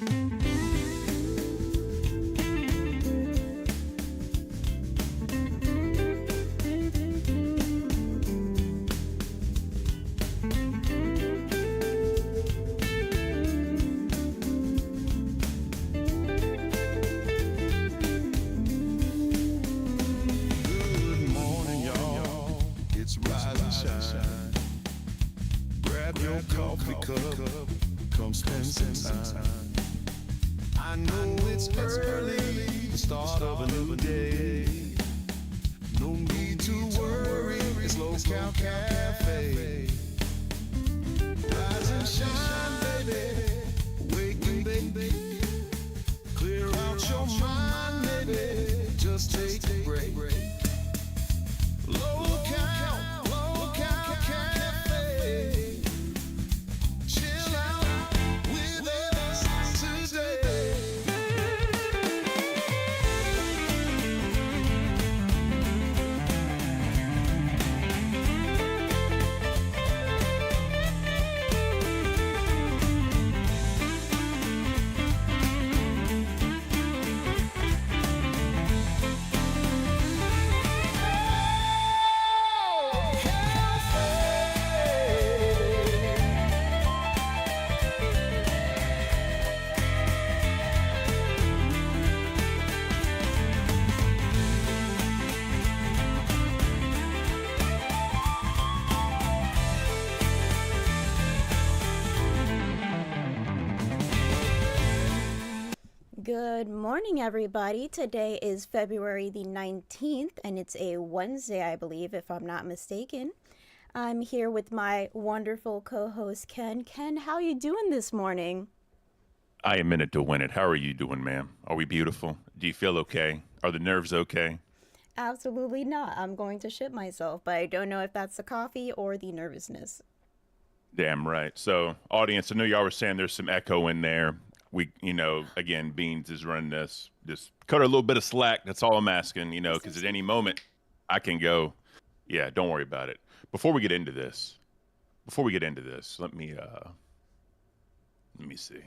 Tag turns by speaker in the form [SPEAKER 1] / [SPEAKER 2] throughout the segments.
[SPEAKER 1] Good morning, everybody. Today is February the 19th, and it's a Wednesday, I believe, if I'm not mistaken. I'm here with my wonderful co-host, Ken. Ken, how are you doing this morning?
[SPEAKER 2] I am in it to win it. How are you doing, ma'am? Are we beautiful? Do you feel okay? Are the nerves okay?
[SPEAKER 1] Absolutely not. I'm going to shit myself, but I don't know if that's the coffee or the nervousness.
[SPEAKER 2] Damn right. So, audience, I know y'all were saying there's some echo in there. Again, Beans is running this. Just cut her a little bit of slack. That's all I'm asking, because at any moment I can go, yeah, don't worry about it. Before we get into this, let me see.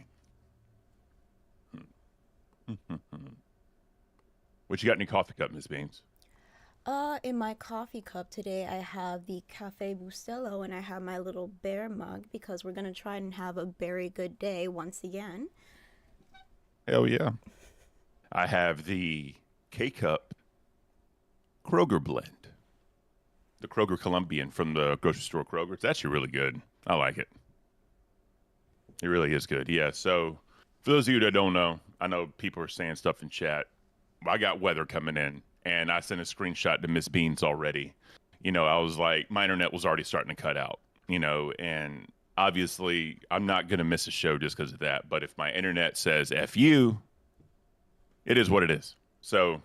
[SPEAKER 2] What you got in your coffee cup, Miss Beans?
[SPEAKER 1] In my coffee cup today, I have the Cafe Bustelo, and I have my little bear mug because we're going to try and have a very good day once again.
[SPEAKER 2] Hell yeah. I have the K-Cup Kroger blend. The Kroger Colombian from the grocery store Kroger. It's actually really good. I like it. It really is good. Yeah, so for those of you that don't know, I know people are saying stuff in chat. I got weather coming in, and I sent a screenshot to Miss Beans already. I was like, my internet was already starting to cut out, and obviously I'm not going to miss a show just because of that. But if my internet says F you, it is what it is. So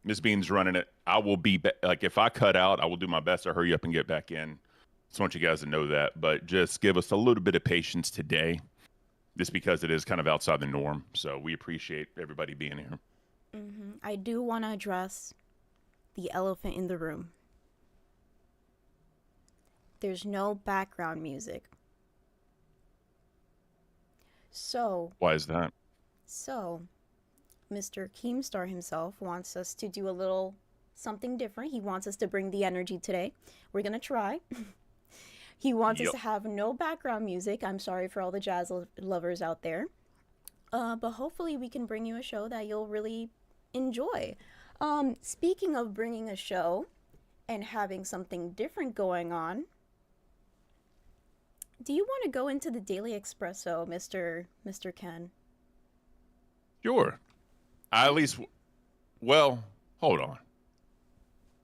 [SPEAKER 2] Miss Beans running it. I will be like, if I cut out, I will do my best to hurry up and get back in. Just want you guys to know that. But just give us a little bit of patience today, just because it is kind of outside the norm. So we appreciate everybody being here.
[SPEAKER 1] I do want to address the elephant in the room. There's no background music. So,
[SPEAKER 2] why is that?
[SPEAKER 1] So, Mr. Keemstar himself wants us to do a little something different. He wants us to bring the energy today. We're going to try. He wants us to have no background music. I'm sorry for all the jazz lovers out there. But hopefully we can bring you a show that you'll really enjoy. Speaking of bringing a show and having something different going on, do you want to go into the Daily Espresso, Mr. Ken?
[SPEAKER 2] Sure. Well, hold on.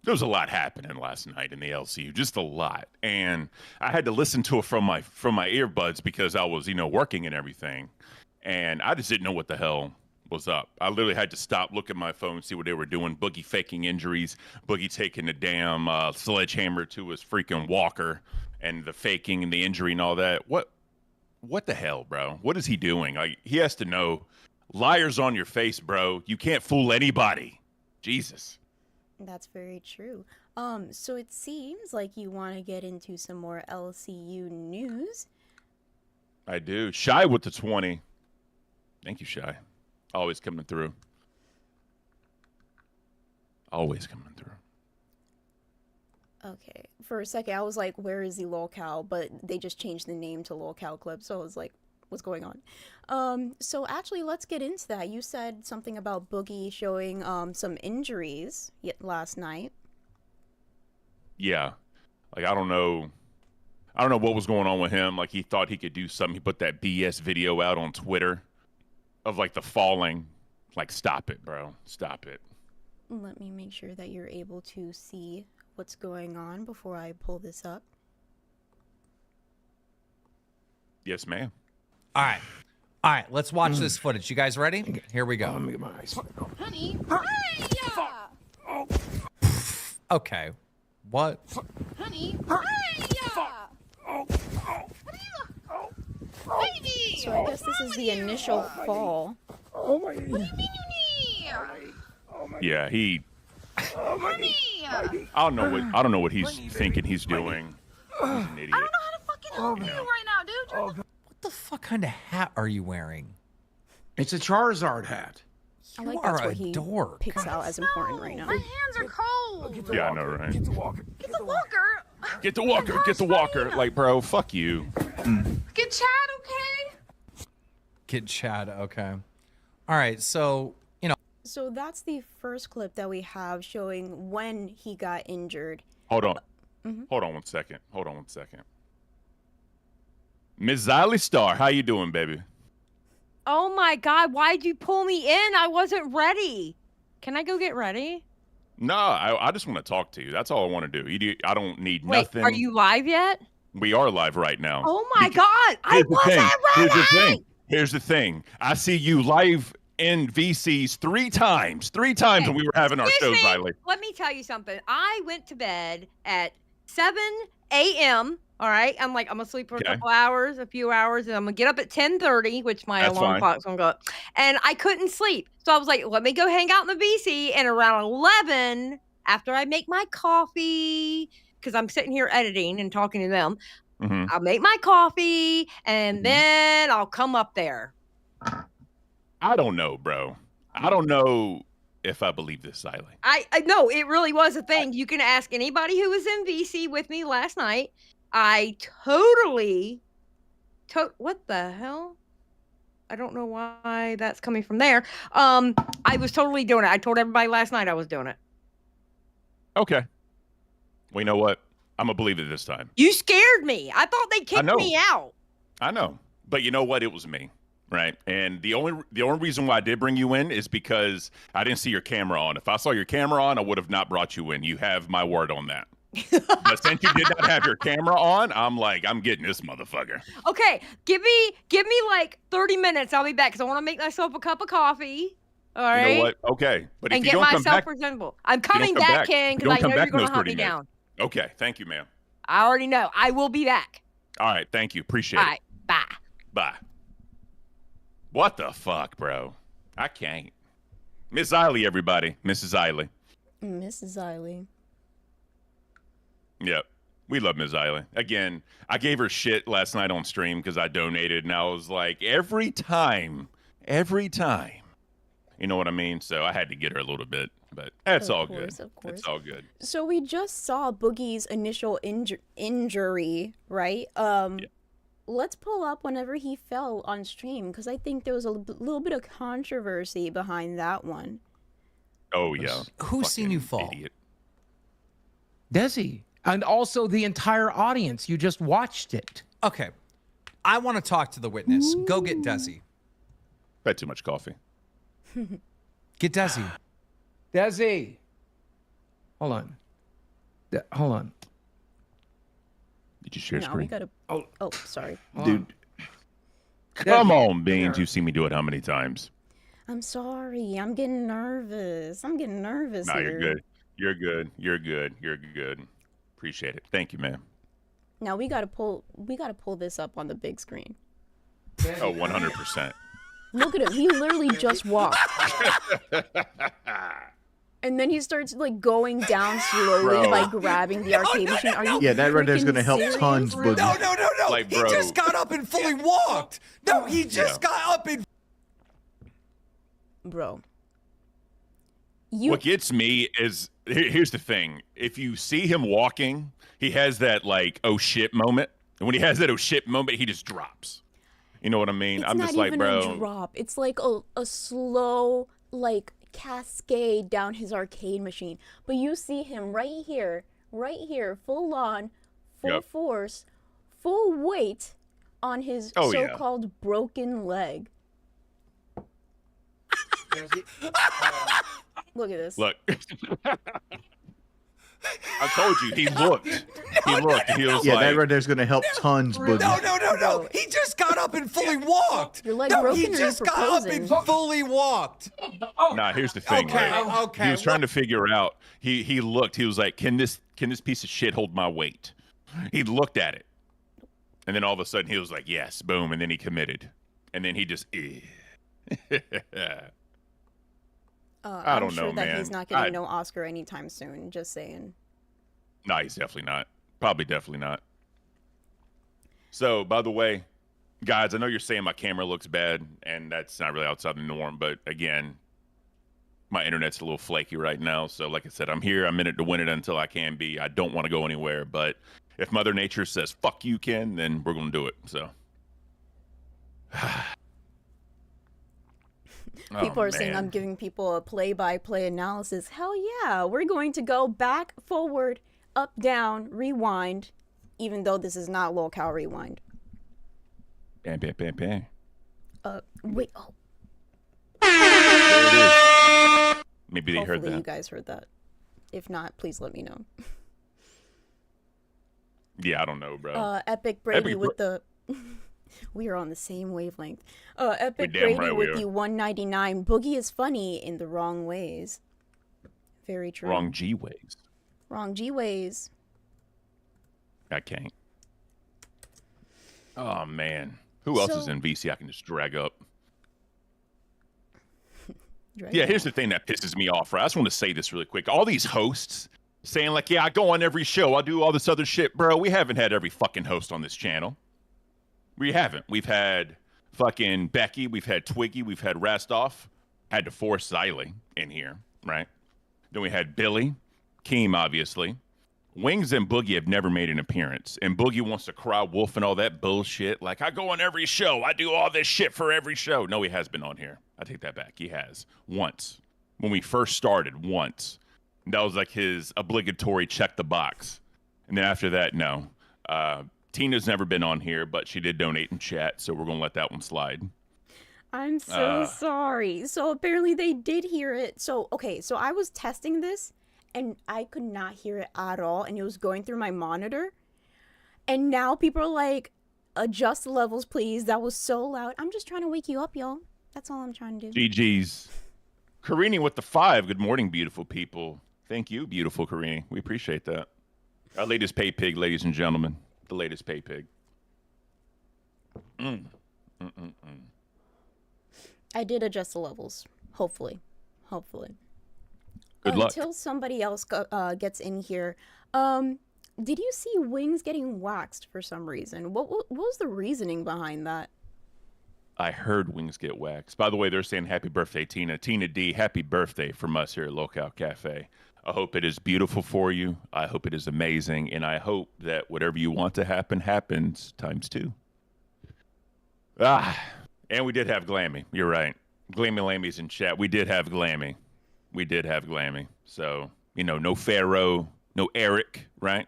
[SPEAKER 2] There was a lot happening last night in the LCU, just a lot. And I had to listen to it from my earbuds because I was, working and everything. And I just didn't know what the hell was up. I literally had to stop, look at my phone, see what they were doing. Boogie faking injuries, Boogie taking the damn sledgehammer to his freaking walker, and the faking and the injury and all that. What the hell, bro? What is he doing? Like, he has to know. Liars on your face, bro. You can't fool anybody. Jesus.
[SPEAKER 1] That's very true. So it seems like you want to get into some more LCU news.
[SPEAKER 2] I do. Shy with the 20. Thank you, Shy. Always coming through. Always coming through.
[SPEAKER 1] Okay. For a second, I was like, where is the lolcow? But they just changed the name to lolcow clip. So I was like, what's going on? So actually, let's get into that. You said something about Boogie showing some injuries last night.
[SPEAKER 2] Yeah. Like, I don't know what was going on with him. Like, he thought he could do something. He put that BS video out on Twitter of, like, the falling. Like, stop it, bro. Stop it.
[SPEAKER 1] Let me make sure that you're able to see what's going on before I pull this up.
[SPEAKER 2] Yes, ma'am.
[SPEAKER 3] All right, let's watch this footage. You guys ready? Here we go.
[SPEAKER 4] Let me get my ice.
[SPEAKER 1] Honey,
[SPEAKER 3] Okay. What?
[SPEAKER 1] honey,
[SPEAKER 4] Baby!
[SPEAKER 1] So I guess this is the initial fall.
[SPEAKER 4] Oh my.
[SPEAKER 1] What do you mean you need?
[SPEAKER 2] Yeah, he.
[SPEAKER 4] Honey!
[SPEAKER 2] I don't know what he's thinking he's doing. He's an idiot.
[SPEAKER 1] I don't know how to fucking help you right now, dude.
[SPEAKER 3] What the fuck kind of hat are you wearing?
[SPEAKER 4] It's a Charizard hat.
[SPEAKER 1] I
[SPEAKER 3] You
[SPEAKER 1] like
[SPEAKER 3] are
[SPEAKER 1] that's
[SPEAKER 3] a
[SPEAKER 1] what he
[SPEAKER 3] dork.
[SPEAKER 1] picks out as important right now.
[SPEAKER 5] My hands are cold.
[SPEAKER 2] Yeah, I know, right?
[SPEAKER 4] Get the walker.
[SPEAKER 5] Get the walker.
[SPEAKER 2] Get the walker. Get the walker. Like, bro, fuck you.
[SPEAKER 5] Get Chad, okay?
[SPEAKER 3] Kid Chad, okay. All right, so, you know.
[SPEAKER 1] So that's the first clip that we have showing when he got injured.
[SPEAKER 2] Hold on. Hold on one second. Ms. Xylee Star, how you doing, baby?
[SPEAKER 6] Oh my God, why'd you pull me in? I wasn't ready. Can I go get ready?
[SPEAKER 2] No, I just want to talk to you. That's all I want to do. I don't need
[SPEAKER 6] Wait,
[SPEAKER 2] nothing.
[SPEAKER 6] are you live yet?
[SPEAKER 2] We are live right now.
[SPEAKER 6] Oh my God, I
[SPEAKER 2] Here's the thing.
[SPEAKER 6] wasn't ready!
[SPEAKER 2] Here's the thing. I see you live in VCs three times when we were having our show,
[SPEAKER 6] Excuse me,
[SPEAKER 2] Xylee.
[SPEAKER 6] let me tell you something. I went to bed at 7 a.m. All right, I'm like, I'm gonna sleep for
[SPEAKER 2] Okay.
[SPEAKER 6] a few hours, and I'm gonna get up at 10:30, which my
[SPEAKER 2] That's
[SPEAKER 6] alarm
[SPEAKER 2] fine.
[SPEAKER 6] clock's gonna go up. And I couldn't sleep, so I was like, let me go hang out in the VC. And around 11, after I make my coffee, because I'm sitting here editing and talking to them, I'll make my coffee, and then I'll come up there.
[SPEAKER 2] I don't know, bro. I don't know if I believe this, Xylee.
[SPEAKER 6] I know it really was a thing. You can ask anybody who was in VC with me last night. I totally what the hell? I don't know why that's coming from there. I was totally doing it. I told everybody last night I was doing it.
[SPEAKER 2] Okay. Well, you know what? I'm gonna believe it this time.
[SPEAKER 6] You scared me. I thought they kicked me out.
[SPEAKER 2] I know, but you know what? It was me, right? And the only reason why I did bring you in is because I didn't see your camera on. If I saw your camera on, I would have not brought you in. You have my word on that. But since you did not have your camera on, I'm like, I'm getting this motherfucker.
[SPEAKER 6] Okay, give me like 30 minutes. I'll be back because I want to make myself a cup of coffee. All right.
[SPEAKER 2] You know what? Okay, but
[SPEAKER 6] and
[SPEAKER 2] if you
[SPEAKER 6] get
[SPEAKER 2] don't come
[SPEAKER 6] myself
[SPEAKER 2] back,
[SPEAKER 6] presentable. I'm
[SPEAKER 2] don't
[SPEAKER 6] coming
[SPEAKER 2] come
[SPEAKER 6] back,
[SPEAKER 2] back-
[SPEAKER 6] Ken,
[SPEAKER 2] you
[SPEAKER 6] because
[SPEAKER 2] don't
[SPEAKER 6] I
[SPEAKER 2] come
[SPEAKER 6] know
[SPEAKER 2] back
[SPEAKER 6] you're gonna
[SPEAKER 2] in those
[SPEAKER 6] hunt me
[SPEAKER 2] 30 minutes.
[SPEAKER 6] down.
[SPEAKER 2] Okay, thank you, ma'am.
[SPEAKER 6] I already know. I will be back.
[SPEAKER 2] All right, thank you. Appreciate
[SPEAKER 6] All
[SPEAKER 2] it.
[SPEAKER 6] right, bye.
[SPEAKER 2] Bye. What the fuck, bro? I can't. Miss Xylee, everybody. Mrs. Xylee.
[SPEAKER 1] Mrs. Xylee.
[SPEAKER 2] Yep. We love Ms. Xylee. Again, I gave her shit last night on stream because I donated, and I was like, every time. You know what I mean? So I had to get her a little bit, but that's all good.
[SPEAKER 1] Of course.
[SPEAKER 2] It's all good.
[SPEAKER 1] So we just saw Boogie's initial injury, right? Let's pull up whenever he fell on stream, because I think there was a little bit of controversy behind that one.
[SPEAKER 2] Oh, yeah.
[SPEAKER 3] Who's seen you
[SPEAKER 2] Fucking
[SPEAKER 3] fall?
[SPEAKER 2] idiot.
[SPEAKER 7] Desi, and also the entire audience. You just watched it.
[SPEAKER 3] Okay. I want to talk to the witness. Go get Desi.
[SPEAKER 2] Had too much coffee.
[SPEAKER 3] Get Desi.
[SPEAKER 7] Desi. Hold on. Hold on.
[SPEAKER 2] Did you share
[SPEAKER 1] Now
[SPEAKER 2] screen?
[SPEAKER 1] we gotta. Oh, sorry.
[SPEAKER 2] Dude. Come on, Beans. You've seen me do it how many times?
[SPEAKER 1] I'm sorry. I'm getting nervous.
[SPEAKER 2] No,
[SPEAKER 1] here.
[SPEAKER 2] you're good. Appreciate it. Thank you, man.
[SPEAKER 1] Now we gotta pull this up on the big screen.
[SPEAKER 2] Oh, 100%.
[SPEAKER 1] Look at him. He literally just walked. And then he starts like going down slowly
[SPEAKER 2] Bro.
[SPEAKER 1] by grabbing the arcade machine. Are you
[SPEAKER 8] Yeah, that right there is
[SPEAKER 1] freaking
[SPEAKER 8] gonna help
[SPEAKER 1] serious?
[SPEAKER 8] tons, Boogie.
[SPEAKER 3] No.
[SPEAKER 2] Like,
[SPEAKER 3] He
[SPEAKER 2] bro.
[SPEAKER 3] just got up and fully walked. No, he just got up and
[SPEAKER 1] bro.
[SPEAKER 2] What gets me is here's the thing. If you see him walking, he has that like oh shit moment. And when he has that oh shit moment, he just drops. You know what I mean?
[SPEAKER 1] It's
[SPEAKER 2] I'm
[SPEAKER 1] not
[SPEAKER 2] just like,
[SPEAKER 1] even
[SPEAKER 2] bro.
[SPEAKER 1] a drop. It's like a slow like cascade down his arcade machine. But you see him right here, full on, full force, full weight on his so-called broken leg. Look at this.
[SPEAKER 2] Look. I told you, he looked. He looked. He was
[SPEAKER 8] Yeah,
[SPEAKER 2] like,
[SPEAKER 8] that right there's gonna help tons, Boogie.
[SPEAKER 3] No. He just got up and fully walked.
[SPEAKER 1] Your leg
[SPEAKER 3] no,
[SPEAKER 1] broken,
[SPEAKER 3] he
[SPEAKER 1] or you
[SPEAKER 3] just got up and
[SPEAKER 1] proposing?
[SPEAKER 3] fully walked.
[SPEAKER 2] nah, here's the thing,
[SPEAKER 3] Okay,
[SPEAKER 2] right?
[SPEAKER 3] okay.
[SPEAKER 2] He was trying to figure out. He looked. He was like, can this piece of shit hold my weight? He looked at it, and then all of a sudden he was like, yes, boom, and then he committed, and then he just. I don't
[SPEAKER 1] I'm sure
[SPEAKER 2] know,
[SPEAKER 1] that
[SPEAKER 2] man.
[SPEAKER 1] he's not getting no Oscar anytime soon. Just saying.
[SPEAKER 2] No, he's definitely not. Probably definitely not. So, by the way, guys, I know you're saying my camera looks bad, and that's not really outside the norm. But again, my internet's a little flaky right now. So, like I said, I'm here. I'm in it to win it until I can be. I don't want to go anywhere. But if Mother Nature says, fuck you, Ken, then we're going to do it. So.
[SPEAKER 1] People are saying I'm giving people a play-by-play analysis. Hell yeah, we're going to go back, forward, up, down, rewind, even though this is not locale rewind.
[SPEAKER 2] Bam, bam, bam, bam.
[SPEAKER 1] Wait, oh.
[SPEAKER 2] There it is. Maybe they
[SPEAKER 1] Hopefully
[SPEAKER 2] heard that.
[SPEAKER 1] you guys heard that. If not, please let me know.
[SPEAKER 2] Yeah, I don't know, bro.
[SPEAKER 1] Epic Brady with the... We are on the same wavelength. Epic
[SPEAKER 2] damn
[SPEAKER 1] Brady
[SPEAKER 2] right we
[SPEAKER 1] with
[SPEAKER 2] are.
[SPEAKER 1] the 199. Boogie is funny in the wrong ways. Very true.
[SPEAKER 2] Wrong G ways.
[SPEAKER 1] Wrong G ways.
[SPEAKER 2] I can't. Oh, man. Who else is
[SPEAKER 1] So-
[SPEAKER 2] in VC I can just drag up?
[SPEAKER 1] Drag
[SPEAKER 2] Yeah,
[SPEAKER 1] it
[SPEAKER 2] here's
[SPEAKER 1] out.
[SPEAKER 2] the thing that pisses me off, right? I just want to say this really quick. All these hosts saying, like, yeah, I go on every show. I do all this other shit. Bro, we haven't had every fucking host on this channel. We haven't. We've had fucking Becky. We've had Twiggy. We've had Rastoff. Had to force Xylee in here, right? Then we had Billy. Keem, obviously. Wings and Boogie have never made an appearance. And Boogie wants to cry wolf and all that bullshit. Like, I go on every show. I do all this shit for every show. No, he has been on here. I take that back. He has. Once. When we first started, once. That was like his obligatory check the box. And then after that, no. Tina's never been on here, but she did donate in chat, so we're going to let that one slide.
[SPEAKER 1] I'm so sorry. So apparently they did hear it. So, okay, so I was testing this, and I could not hear it at all, and it was going through my monitor. And now people are like, adjust the levels, please. That was so loud. I'm just trying to wake you up, y'all. That's all I'm trying to do.
[SPEAKER 2] GG's. Karini with the 5. Good morning, beautiful people. Thank you, beautiful Karini. We appreciate that. Our latest pay pig, ladies and gentlemen. The latest pay pig.
[SPEAKER 1] I did adjust the levels. Hopefully.
[SPEAKER 2] Good luck.
[SPEAKER 1] Until somebody else gets in here. Did you see Wings getting waxed for some reason? What was the reasoning behind that?
[SPEAKER 2] I heard Wings get waxed. By the way, they're saying happy birthday, Tina. Tina D, happy birthday from us here at Locale Cafe. I hope it is beautiful for you. I hope it is amazing. And I hope that whatever you want to happen, happens ×2. And we did have Glammy. You're right. Glammy Lammy's in chat. We did have Glammy. So, you know, no Pharaoh, no Eric, right?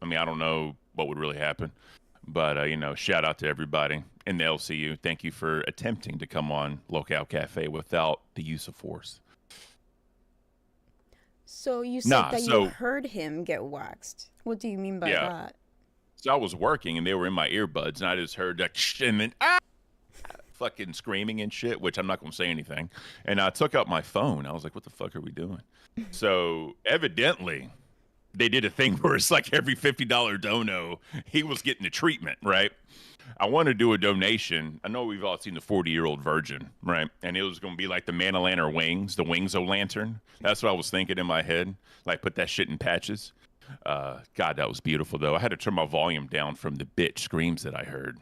[SPEAKER 2] I mean, I don't know what would really happen. But, you know, shout out to everybody in the LCU. Thank you for attempting to come on Locale Cafe without the use of force.
[SPEAKER 1] So you said that you heard him get waxed. What do you mean by that?
[SPEAKER 2] So I was working and they were in my earbuds and I just heard that and then fucking screaming and shit, which I'm not going to say anything. And I took out my phone. I was like, what the fuck are we doing? So evidently they did a thing where it's like every $50 dono, he was getting the treatment, right? I want to do a donation. I know we've all seen the 40-year-old virgin, right? And it was going to be like the Man-O-Lantern wings, the Wings-O-Lantern. That's what I was thinking in my head. Like, put that shit in patches. God, that was beautiful, though. I had to turn my volume down from the bitch screams that I heard.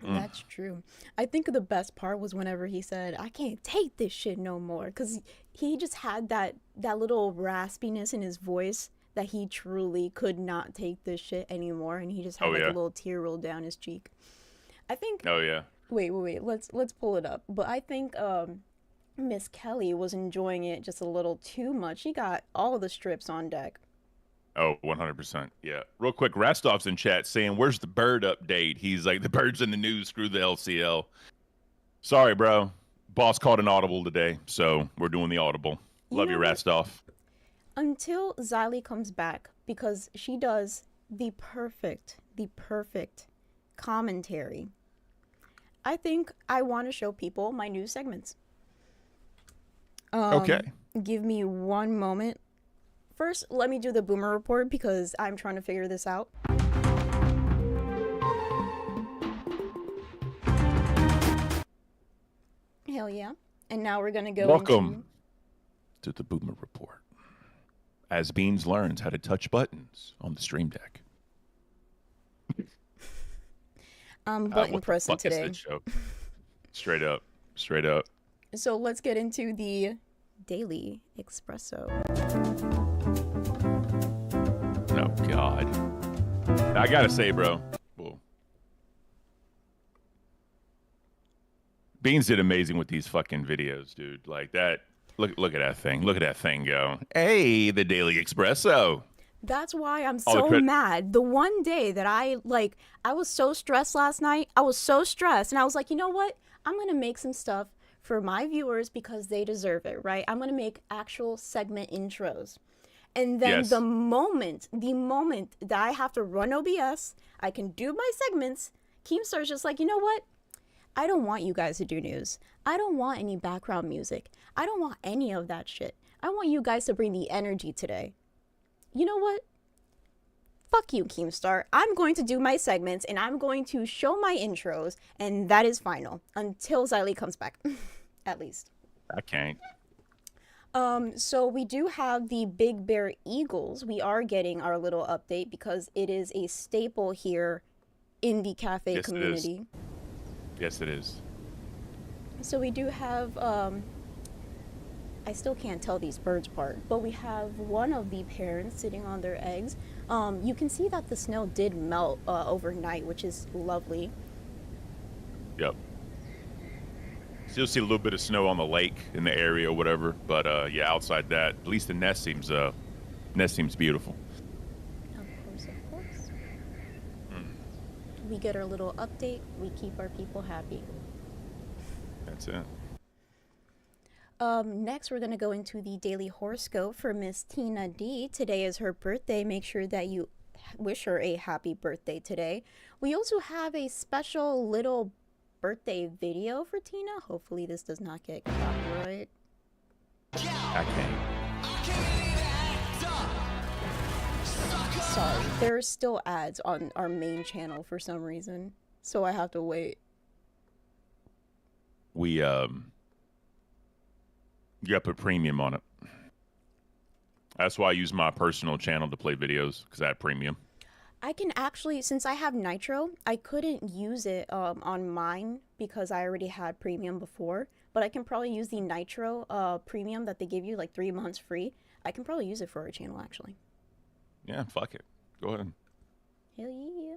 [SPEAKER 1] That's true. I think the best part was whenever he said, "I can't take this shit no more," because he just had that little raspiness in his voice that he truly could not take this shit anymore, and he just had
[SPEAKER 2] Oh,
[SPEAKER 1] like
[SPEAKER 2] yeah.
[SPEAKER 1] a little tear roll down his cheek. I think.
[SPEAKER 2] Oh yeah.
[SPEAKER 1] Wait. Let's pull it up. But I think Miss Kelly was enjoying it just a little too much. She got all the strips on deck.
[SPEAKER 2] Oh, 100%. Yeah. Real quick, Rastov's in chat saying, "Where's the bird update?" He's like, "The bird's in the news. Screw the LCL." Sorry, bro. Boss called an audible today, so we're doing the audible. Love you,
[SPEAKER 1] know what?
[SPEAKER 2] Rastov.
[SPEAKER 1] Until Xylee comes back, because she does the perfect commentary. I think I want to show people my new segments.
[SPEAKER 2] Okay.
[SPEAKER 1] Give me one moment. First, let me do the boomer report because I'm trying to figure this out. Hell yeah. And now we're going to go
[SPEAKER 2] Welcome to the Boomer Report. As Beans learns how to touch buttons on the stream deck.
[SPEAKER 1] button
[SPEAKER 2] What the
[SPEAKER 1] pressing
[SPEAKER 2] fuck is
[SPEAKER 1] today.
[SPEAKER 2] this show? Straight up. Straight up.
[SPEAKER 1] So let's get into the Daily Espresso.
[SPEAKER 2] Oh, God. I gotta say, bro. Whoa. Beans did amazing with these fucking videos, dude. Like that. Look at that thing. Look at that thing go. Hey, the Daily Espresso.
[SPEAKER 1] That's why I'm
[SPEAKER 2] All the
[SPEAKER 1] so
[SPEAKER 2] credit-
[SPEAKER 1] mad. The one day that I was so stressed last night. I was so stressed. And I was like, you know what? I'm going to make some stuff for my viewers because they deserve it, right? I'm going to make actual segment intros. And then
[SPEAKER 2] Yes.
[SPEAKER 1] the moment that I have to run OBS, I can do my segments. Keemstar's just like, you know what? I don't want you guys to do news. I don't want any background music. I don't want any of that shit. I want you guys to bring the energy today. You know what? Fuck you, Keemstar. I'm going to do my segments and I'm going to show my intros, and that is final until Xylee comes back, at least.
[SPEAKER 2] I can't.
[SPEAKER 1] So we do have the Big Bear Eagles. We are getting our little update because it is a staple here in the cafe
[SPEAKER 2] Yes, it is.
[SPEAKER 1] community.
[SPEAKER 2] Yes, it is.
[SPEAKER 1] So we do have, I still can't tell these birds apart, but we have one of the parents sitting on their eggs. You can see that the snow did melt overnight, which is lovely.
[SPEAKER 2] Yep. Still see a little bit of snow on the lake in the area or whatever, but yeah, outside that, at least the nest seems beautiful.
[SPEAKER 1] Of course. We get our little update. We keep our people happy.
[SPEAKER 2] That's it.
[SPEAKER 1] Next, we're going to go into the daily horoscope for Miss Tina D. Today is her birthday. Make sure that you wish her a happy birthday today. We also have a special little birthday video for Tina. Hopefully this does not get copyright.
[SPEAKER 2] I can't.
[SPEAKER 1] Sorry, there's still ads on our main channel for some reason, so I have to wait.
[SPEAKER 2] We you gotta put premium on it. That's why I use my personal channel to play videos, because I have premium.
[SPEAKER 1] I can actually, since I have Nitro, I couldn't use it on mine because I already had premium before, but I can probably use the Nitro premium that they give you like 3 months free. I can probably use it for our channel actually.
[SPEAKER 2] Yeah, fuck it. Go ahead.
[SPEAKER 1] Hell yeah.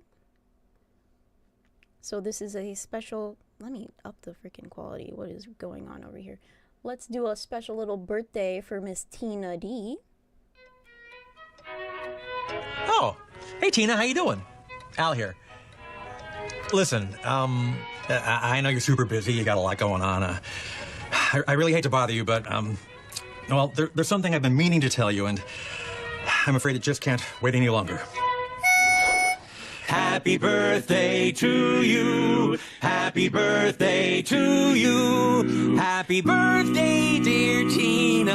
[SPEAKER 1] So this is a special, let me up the freaking quality. What is going on over here? Let's do a special little birthday for Miss Tina D.
[SPEAKER 9] Oh, hey Tina, how you doing? Al here. Listen, I know you're super busy. You got a lot going on. I really hate to bother you, but well, there's something I've been meaning to tell you, and I'm afraid it just can't wait any longer. Happy birthday to you. Happy birthday to you. Happy birthday, dear Tina.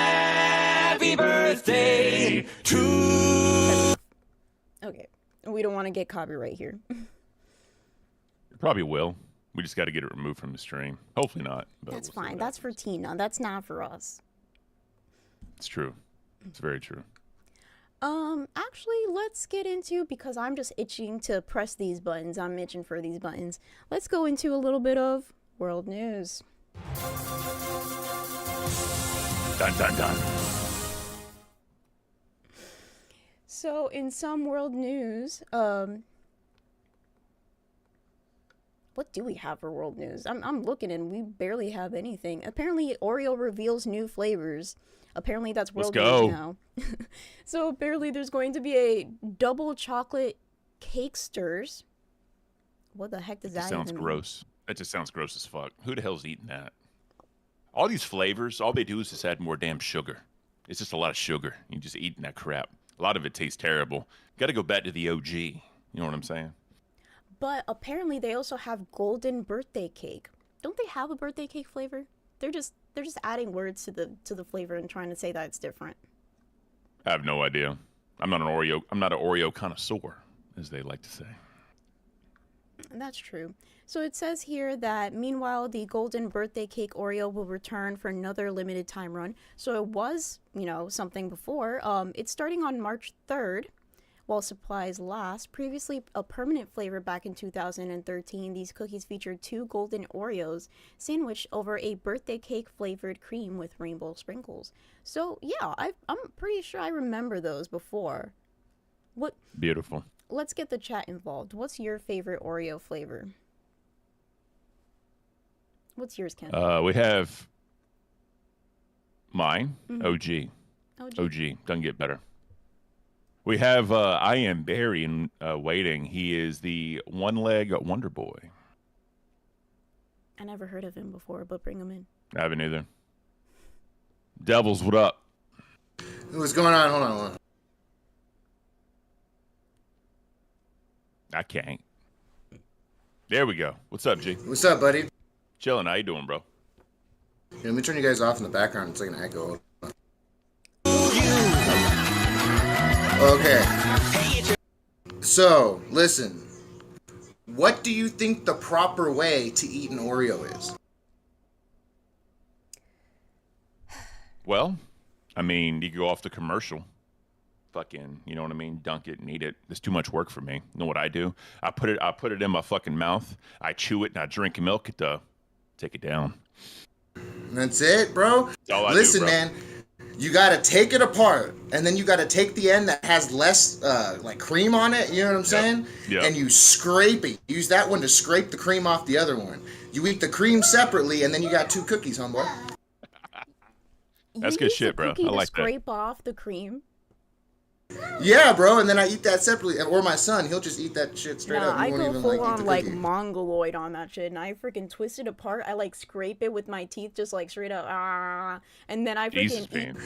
[SPEAKER 9] Happy birthday to...
[SPEAKER 1] Okay, we don't want to get copyright here.
[SPEAKER 2] It probably will. We just got to get it removed from the stream. Hopefully not. But
[SPEAKER 1] That's
[SPEAKER 2] we'll see
[SPEAKER 1] fine.
[SPEAKER 2] what
[SPEAKER 1] That's for
[SPEAKER 2] happens.
[SPEAKER 1] Tina. That's not for us.
[SPEAKER 2] It's true. It's very true.
[SPEAKER 1] Actually, let's get into, because I'm just itching to press these buttons. I'm itching for these buttons. Let's go into a little bit of world news.
[SPEAKER 2] Dun dun dun.
[SPEAKER 1] So, in some world news, what do we have for world news? I'm looking and we barely have anything. Apparently, Oreo reveals new flavors. Apparently, that's world news now. So, apparently, there's going to be a double chocolate cake stirs. What the heck does that even mean?
[SPEAKER 2] Sounds gross. That just sounds gross as fuck. Who the hell's eating that? All these flavors, all they do is just add more damn sugar. It's just a lot of sugar. You're just eating that crap. A lot of it tastes terrible. Got to go back to the OG. You know what I'm saying?
[SPEAKER 1] But apparently, they also have golden birthday cake. Don't they have a birthday cake flavor? They're just adding words to the flavor and trying to say that it's different.
[SPEAKER 2] I have no idea. I'm not an Oreo connoisseur, as they like to say.
[SPEAKER 1] That's true. So it says here that meanwhile, the golden birthday cake Oreo will return for another limited time run. So it was, something before. It's starting on March 3rd. While supplies last. Previously a permanent flavor back in 2013, these cookies featured 2 golden Oreos sandwiched over a birthday cake flavored cream with rainbow sprinkles. So yeah, I'm pretty sure I remember those before. What?
[SPEAKER 2] Beautiful.
[SPEAKER 1] Let's get the chat involved. What's your favorite Oreo flavor? What's yours, Ken?
[SPEAKER 2] We have mine,
[SPEAKER 1] Mhm.
[SPEAKER 2] OG. Doesn't get better. We have I Am Barry waiting. He is the one-leg Wonder Boy.
[SPEAKER 1] I never heard of him before, but bring him in.
[SPEAKER 2] I haven't either. Devils, what up?
[SPEAKER 10] What's going on? Hold on.
[SPEAKER 2] I can't. There we go. What's up, G?
[SPEAKER 10] What's up, buddy?
[SPEAKER 2] Chilling. How you doing, bro?
[SPEAKER 10] Yeah, let me turn you guys off in the background. It's like an echo. Okay. So, listen. What do you think the proper way to eat an Oreo is?
[SPEAKER 2] Well, I mean, you go off the commercial. Fucking, you know what I mean? Dunk it and eat it. It's too much work for me. You know what I do? I put it in my fucking mouth. I chew it and I drink milk it to take it down.
[SPEAKER 10] That's it, bro.
[SPEAKER 2] That's all I
[SPEAKER 10] Listen,
[SPEAKER 2] do, bro.
[SPEAKER 10] man. You gotta take it apart, and then you gotta take the end that has less, like cream on it. You know what I'm saying?
[SPEAKER 2] Yep.
[SPEAKER 10] And you scrape it. Use that one to scrape the cream off the other one. You eat the cream separately, and then you got 2 cookies, homeboy.
[SPEAKER 2] That's good shit, bro. I like that.
[SPEAKER 1] Scrape off the cream.
[SPEAKER 10] Yeah, bro. And then I eat that separately, or my son, he'll just eat that shit straight up. He
[SPEAKER 1] I
[SPEAKER 10] won't
[SPEAKER 1] go
[SPEAKER 10] even
[SPEAKER 1] full
[SPEAKER 10] eat the
[SPEAKER 1] on like
[SPEAKER 10] cookie.
[SPEAKER 1] mongoloid on that shit, and I freaking twist it apart. I like scrape it with my teeth, just like straight up, and then I freaking
[SPEAKER 2] Jesus, man.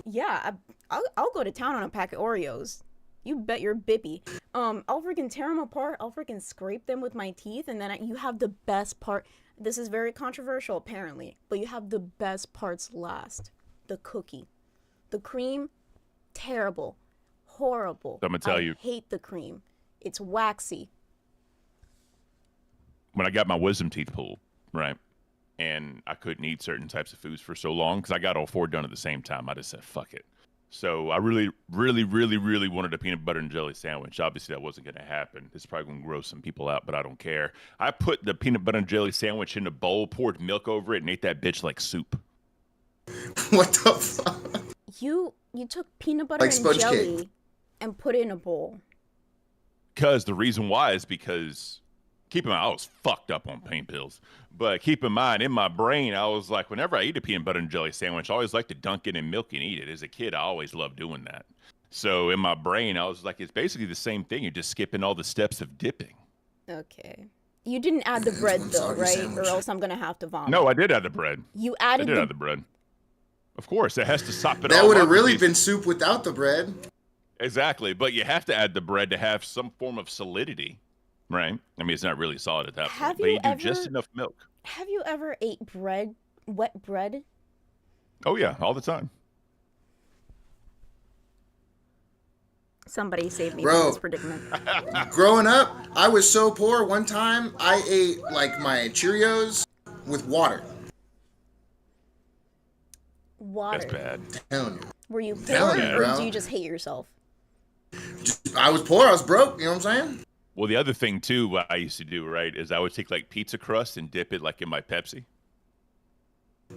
[SPEAKER 1] Yeah, I'll go to town on a pack of Oreos. You bet your bippy. I'll freaking tear them apart. I'll freaking scrape them with my teeth, and then you have the best part. This is very controversial, apparently, but you have the best parts last. The cookie, the cream, terrible. Horrible.
[SPEAKER 2] I'm gonna tell you.
[SPEAKER 1] I hate the cream. It's waxy.
[SPEAKER 2] When I got my wisdom teeth pulled, right, and I couldn't eat certain types of foods for so long because I got all 4 done at the same time, I just said, fuck it. So I really wanted a peanut butter and jelly sandwich. Obviously, that wasn't going to happen. It's probably going to gross some people out, but I don't care. I put the peanut butter and jelly sandwich in a bowl, poured milk over it, and ate that bitch like soup.
[SPEAKER 10] What the fuck?
[SPEAKER 1] You took peanut butter
[SPEAKER 10] Like
[SPEAKER 1] and
[SPEAKER 10] sponge
[SPEAKER 1] jelly
[SPEAKER 10] cake.
[SPEAKER 1] and put it in a bowl.
[SPEAKER 2] Because the reason why is because, keep in mind, I was fucked up on pain pills. But keep in mind, in my brain, I was like, whenever I eat a peanut butter and jelly sandwich, I always like to dunk it in milk and eat it. As a kid, I always loved doing that. So in my brain, I was like, it's basically the same thing. You're just skipping all the steps of dipping.
[SPEAKER 1] Okay. You didn't add the bread
[SPEAKER 10] one
[SPEAKER 1] though,
[SPEAKER 10] soggy
[SPEAKER 1] right?
[SPEAKER 10] sandwich.
[SPEAKER 1] Or else I'm gonna have to vomit.
[SPEAKER 2] No, I did add the bread.
[SPEAKER 1] You
[SPEAKER 2] I
[SPEAKER 1] added
[SPEAKER 2] did add the bread. Of course, it has to sop it all
[SPEAKER 10] That would have
[SPEAKER 2] up.
[SPEAKER 10] really been soup without the bread.
[SPEAKER 2] Exactly, but you have to add the bread to have some form of solidity, right? I mean, it's not really solid at that
[SPEAKER 1] Have
[SPEAKER 2] point, but
[SPEAKER 1] you
[SPEAKER 2] you do just
[SPEAKER 1] ever-
[SPEAKER 2] enough milk.
[SPEAKER 1] Have you ever ate bread, wet bread?
[SPEAKER 2] Oh yeah, all the time.
[SPEAKER 1] Somebody save me
[SPEAKER 10] Bro.
[SPEAKER 1] from this predicament.
[SPEAKER 10] Growing up, I was so poor. One time, I ate like my Cheerios with water.
[SPEAKER 1] Water.
[SPEAKER 2] That's bad.
[SPEAKER 10] Telling you.
[SPEAKER 1] Were you poor
[SPEAKER 10] Telling you,
[SPEAKER 1] or
[SPEAKER 10] bro.
[SPEAKER 1] do you just hate yourself?
[SPEAKER 10] I was poor. I was broke. You know what I'm saying?
[SPEAKER 2] Well, the other thing too, what I used to do, right, is I would take like pizza crust and dip it like in my Pepsi.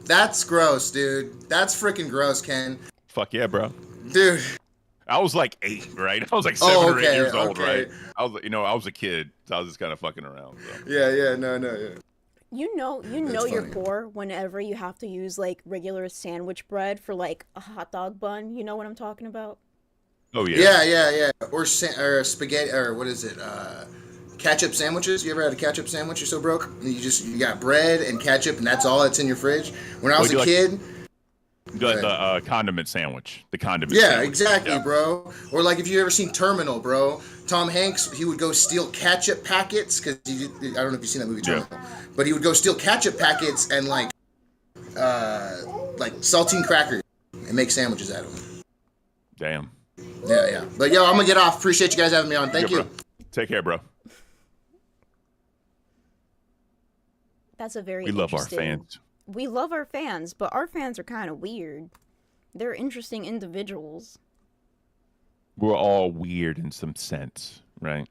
[SPEAKER 10] That's gross, dude. That's freaking gross, Ken.
[SPEAKER 2] Fuck yeah, bro.
[SPEAKER 10] Dude.
[SPEAKER 2] I was like 8, right? I was like 7 or 8 years old,
[SPEAKER 10] okay.
[SPEAKER 2] right? I was, I was a kid, so I was just kind of fucking around. So.
[SPEAKER 10] Yeah, no.
[SPEAKER 1] You know you're poor whenever you have to use like regular sandwich bread for like a hot dog bun. You know what I'm talking about?
[SPEAKER 2] Oh yeah.
[SPEAKER 10] Yeah. Or spaghetti, or what is it? Ketchup sandwiches. You ever had a ketchup sandwich? You're so broke. You got bread and ketchup, and that's all that's in your fridge. When I was a kid.
[SPEAKER 2] The condiment sandwich. The condiment
[SPEAKER 10] Yeah,
[SPEAKER 2] sandwich.
[SPEAKER 10] exactly,
[SPEAKER 2] Yeah.
[SPEAKER 10] bro. Or like if you ever seen Terminal, bro. Tom Hanks, he would go steal ketchup packets because I don't know if you've seen that movie Terminal, but he would go steal ketchup packets and like saltine crackers and make sandwiches out of them.
[SPEAKER 2] Damn.
[SPEAKER 10] Yeah. But yo, I'm gonna get off. Appreciate you guys having me on. Thank you.
[SPEAKER 2] Bro. Take care, bro.
[SPEAKER 1] That's a very
[SPEAKER 2] We love our
[SPEAKER 1] interesting-
[SPEAKER 2] fans.
[SPEAKER 1] We love our fans, but our fans are kind of weird. They're interesting individuals.
[SPEAKER 2] We're all weird in some sense, right?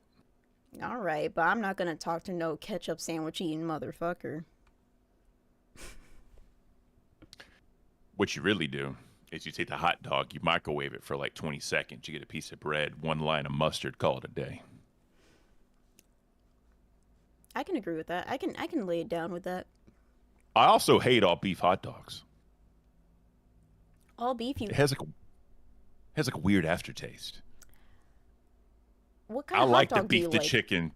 [SPEAKER 1] All right, but I'm not gonna talk to no ketchup sandwich eating motherfucker.
[SPEAKER 2] What you really do is you take the hot dog, you microwave it for like 20 seconds, you get a piece of bread, 1 line of mustard, call it a day.
[SPEAKER 1] I can agree with that. I can lay it down with that.
[SPEAKER 2] I also hate all beef hot dogs.
[SPEAKER 1] All beef, you.
[SPEAKER 2] It has like a weird aftertaste.
[SPEAKER 1] What kind
[SPEAKER 2] I
[SPEAKER 1] of
[SPEAKER 2] like
[SPEAKER 1] hot
[SPEAKER 2] the
[SPEAKER 1] dog do you
[SPEAKER 2] beef, the
[SPEAKER 1] like?
[SPEAKER 2] chicken,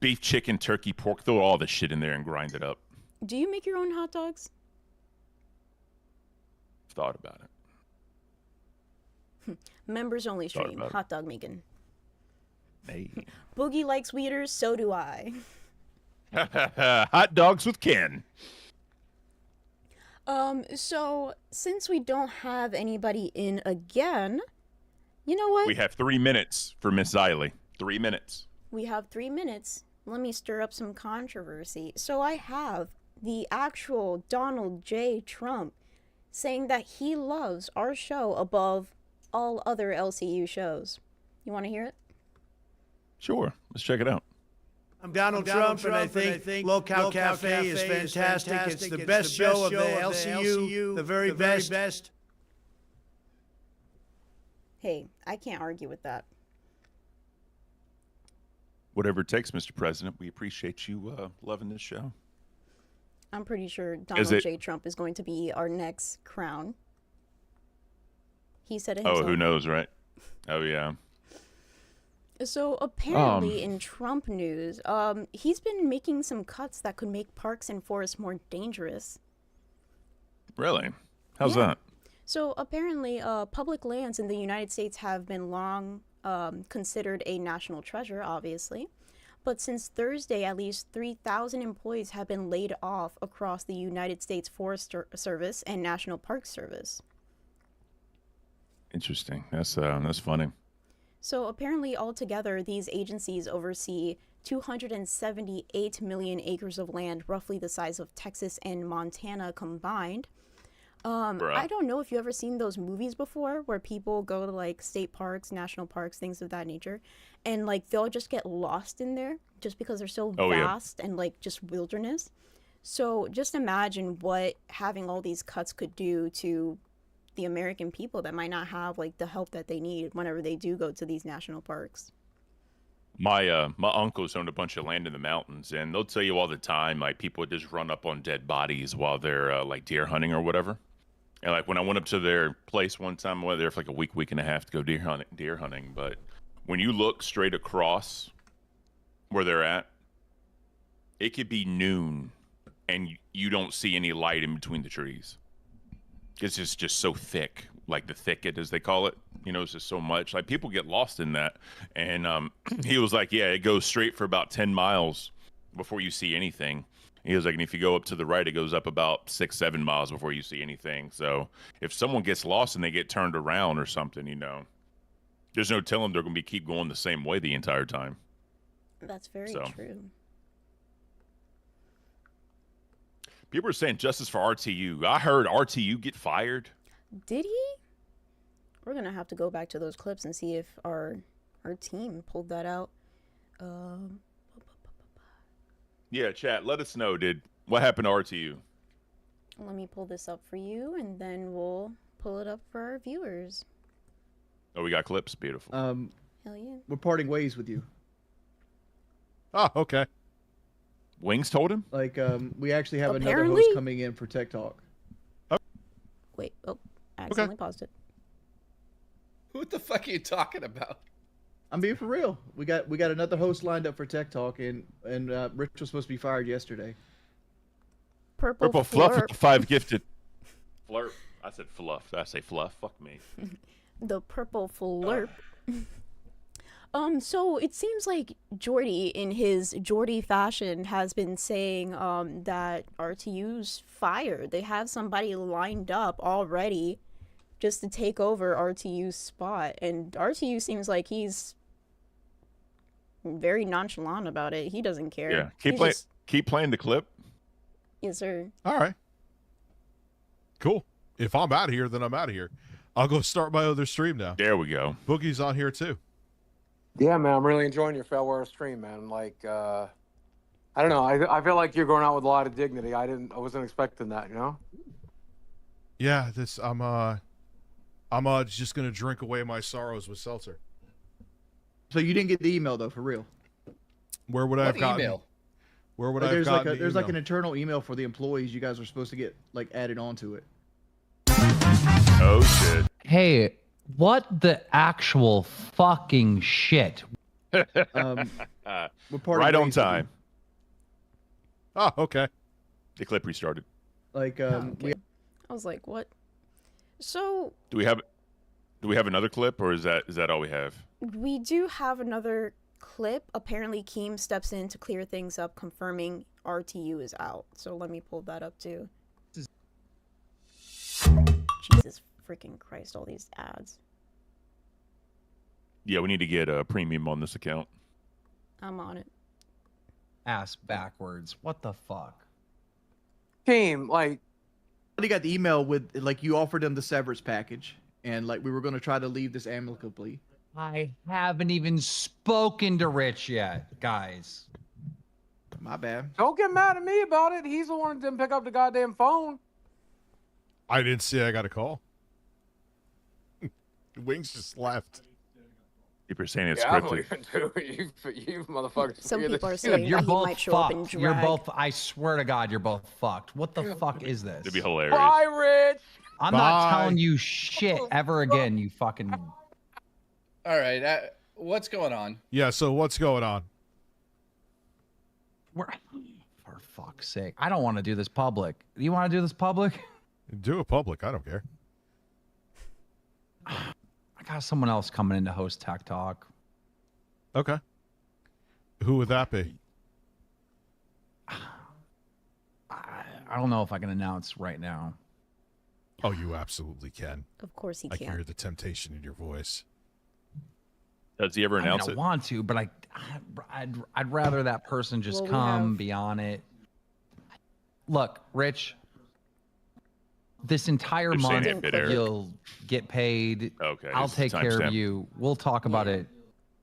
[SPEAKER 2] beef, chicken, turkey, pork. Throw all the shit in there and grind it up.
[SPEAKER 1] Do you make your own hot dogs?
[SPEAKER 2] Thought about it.
[SPEAKER 1] Members only
[SPEAKER 2] Thought
[SPEAKER 1] stream.
[SPEAKER 2] about it.
[SPEAKER 1] Hot dog making.
[SPEAKER 2] Hey.
[SPEAKER 1] Boogie likes weeders, so do I.
[SPEAKER 2] Hot dogs with Ken.
[SPEAKER 1] So since we don't have anybody in again, you know what?
[SPEAKER 2] We have 3 minutes for Miss Xylee. 3 minutes.
[SPEAKER 1] We have 3 minutes. Let me stir up some controversy. So I have the actual Donald J. Trump saying that he loves our show above all other LCU shows. You want to hear it?
[SPEAKER 2] Sure. Let's check it out.
[SPEAKER 11] I'm Donald Trump, and I think Local Cafe is fantastic. It's the best show of the LCU, the very best.
[SPEAKER 1] Hey, I can't argue with that.
[SPEAKER 2] Whatever it takes, Mr. President. We appreciate you loving this show.
[SPEAKER 1] I'm pretty sure Donald J. Trump is going to be our next crown. He said it himself.
[SPEAKER 2] Oh, who knows, right? Oh, yeah.
[SPEAKER 1] So apparently in Trump news, he's been making some cuts that could make parks and forests more dangerous.
[SPEAKER 2] Really? How's that?
[SPEAKER 1] So apparently public lands in the United States have been long considered a national treasure, obviously. But since Thursday, at least 3,000 employees have been laid off across the United States Forest Service and National Park Service.
[SPEAKER 2] Interesting. That's funny.
[SPEAKER 1] So apparently altogether, these agencies oversee 278 million acres of land, roughly the size of Texas and Montana combined. I don't know if you ever seen those movies before where people go to like state parks, national parks, things of that nature, and like they'll just get lost in there just because they're so vast and like just wilderness. So just imagine what having all these cuts could do to the American people that might not have like the help that they need whenever they do go to these national parks.
[SPEAKER 2] My uncles own a bunch of land in the mountains, and they'll tell you all the time, like people just run up on dead bodies while they're like deer hunting or whatever. And like when I went up to their place one time, I went there for like a week and a half to go deer hunting. But when you look straight across where they're at, it could be noon, and you don't see any light in between the trees. It's just so thick, like the thicket as they call it. You know, it's just so much. Like people get lost in that. And he was like, yeah, it goes straight for about 10 miles before you see anything. He was like, and if you go up to the right, it goes up about 6-7 miles before you see anything. So if someone gets lost and they get turned around or something, you know, there's no telling they're going to keep going the same way the entire time.
[SPEAKER 1] That's very true.
[SPEAKER 2] People are saying justice for RTU. I heard RTU get fired.
[SPEAKER 1] Did he? We're going to have to go back to those clips and see if our our team pulled that out.
[SPEAKER 2] Yeah, chat. Let us know. What happened to RTU?
[SPEAKER 1] Let me pull this up for you, and then we'll pull it up for our viewers.
[SPEAKER 2] Oh, we got clips. Beautiful.
[SPEAKER 1] Hell yeah.
[SPEAKER 8] We're parting ways with you.
[SPEAKER 12] Oh, okay.
[SPEAKER 2] Wings told him?
[SPEAKER 8] Like, we actually have another
[SPEAKER 1] Apparently?
[SPEAKER 8] host coming in for Tech Talk.
[SPEAKER 1] Wait, oh, I accidentally paused it.
[SPEAKER 13] What the fuck are you talking about?
[SPEAKER 8] I'm being for real. We got another host lined up for Tech Talk, and Rich was supposed to be fired yesterday.
[SPEAKER 1] Purple
[SPEAKER 2] fluff
[SPEAKER 1] Flurp.
[SPEAKER 2] with the 5 gifted. Flurp. I said fluff. I say fluff. Fuck me.
[SPEAKER 1] The purple flurp. So it seems like Jordy, in his Jordy fashion, has been saying that RTU's fired. They have somebody lined up already just to take over RTU's spot, and RTU seems like he's very nonchalant about it. He doesn't care.
[SPEAKER 2] Yeah, keep playing the clip.
[SPEAKER 1] Yes, sir.
[SPEAKER 12] All right. Cool. If I'm out of here, then I'm out of here. I'll go start my other stream now.
[SPEAKER 2] There we go.
[SPEAKER 12] Boogie's on here too.
[SPEAKER 14] Yeah, man, I'm really enjoying your Failware stream, man. Like, I don't know. I feel like you're going out with a lot of dignity. I wasn't expecting that, you know?
[SPEAKER 12] Yeah, I'm just gonna drink away my sorrows with seltzer.
[SPEAKER 8] So you didn't get the email though, for real?
[SPEAKER 12] Where would I have gotten?
[SPEAKER 13] Email?
[SPEAKER 12] Where would
[SPEAKER 8] Like,
[SPEAKER 12] I have gotten?
[SPEAKER 8] there's like an internal email for the employees. You guys are supposed to get like added onto it.
[SPEAKER 2] Oh shit.
[SPEAKER 7] Hey, what the actual fucking shit?
[SPEAKER 8] We're parting
[SPEAKER 2] Right on
[SPEAKER 8] ways with you.
[SPEAKER 2] time.
[SPEAKER 12] Oh, okay.
[SPEAKER 2] The clip restarted.
[SPEAKER 8] Like,
[SPEAKER 1] Okay. I was like, what? So
[SPEAKER 2] Do we have another clip, or is that all we have?
[SPEAKER 1] we do have another clip. Apparently, Keem steps in to clear things up, confirming RTU is out. So let me pull that up too. Jesus freaking Christ, all these ads.
[SPEAKER 2] Yeah, we need to get a premium on this account.
[SPEAKER 1] I'm on it.
[SPEAKER 3] Ass backwards. What the fuck?
[SPEAKER 14] Team, like,
[SPEAKER 8] I got the email with like you offered them the severance package, and like we were going to try to leave this amicably.
[SPEAKER 3] I haven't even spoken to Rich yet, guys.
[SPEAKER 8] My bad.
[SPEAKER 14] don't get mad at me about it. He's the one that didn't pick up the goddamn phone.
[SPEAKER 12] I didn't see I got a call. Wings just left.
[SPEAKER 2] People are saying it's
[SPEAKER 14] Yeah, I'm
[SPEAKER 2] scripted.
[SPEAKER 14] leaving too. You motherfuckers.
[SPEAKER 1] Some
[SPEAKER 14] figured
[SPEAKER 1] people are
[SPEAKER 14] this-
[SPEAKER 1] saying
[SPEAKER 3] You're
[SPEAKER 1] that he
[SPEAKER 3] both
[SPEAKER 1] might show up in
[SPEAKER 3] fucked.
[SPEAKER 1] drag.
[SPEAKER 3] You're both. I swear to God, you're both fucked. What the fuck is this?
[SPEAKER 2] It'd be hilarious.
[SPEAKER 14] Bye, Rich.
[SPEAKER 3] I'm
[SPEAKER 12] Bye.
[SPEAKER 3] not telling you shit ever again. You fucking.
[SPEAKER 13] All right, what's going on?
[SPEAKER 12] Yeah. So what's going on?
[SPEAKER 3] For fuck's sake, I don't want to do this public. You want to do this public?
[SPEAKER 12] Do it public. I don't care.
[SPEAKER 3] I got someone else coming in to host Tech Talk.
[SPEAKER 12] Okay. Who would that be?
[SPEAKER 3] I don't know if I can announce right now.
[SPEAKER 12] Oh, you absolutely can.
[SPEAKER 1] Of course he
[SPEAKER 12] I can
[SPEAKER 1] can.
[SPEAKER 12] hear the temptation in your voice.
[SPEAKER 2] Does he ever announce
[SPEAKER 3] I
[SPEAKER 2] it?
[SPEAKER 3] want to, but I'd rather that person just
[SPEAKER 1] Well, we
[SPEAKER 3] come,
[SPEAKER 1] have-
[SPEAKER 3] be on it. Look, Rich, this entire
[SPEAKER 2] They're saying
[SPEAKER 3] month
[SPEAKER 2] it bit, Eric.
[SPEAKER 3] you'll get paid.
[SPEAKER 2] Okay.
[SPEAKER 3] I'll
[SPEAKER 2] this is
[SPEAKER 3] take care
[SPEAKER 2] timestamp.
[SPEAKER 3] of you. We'll talk about it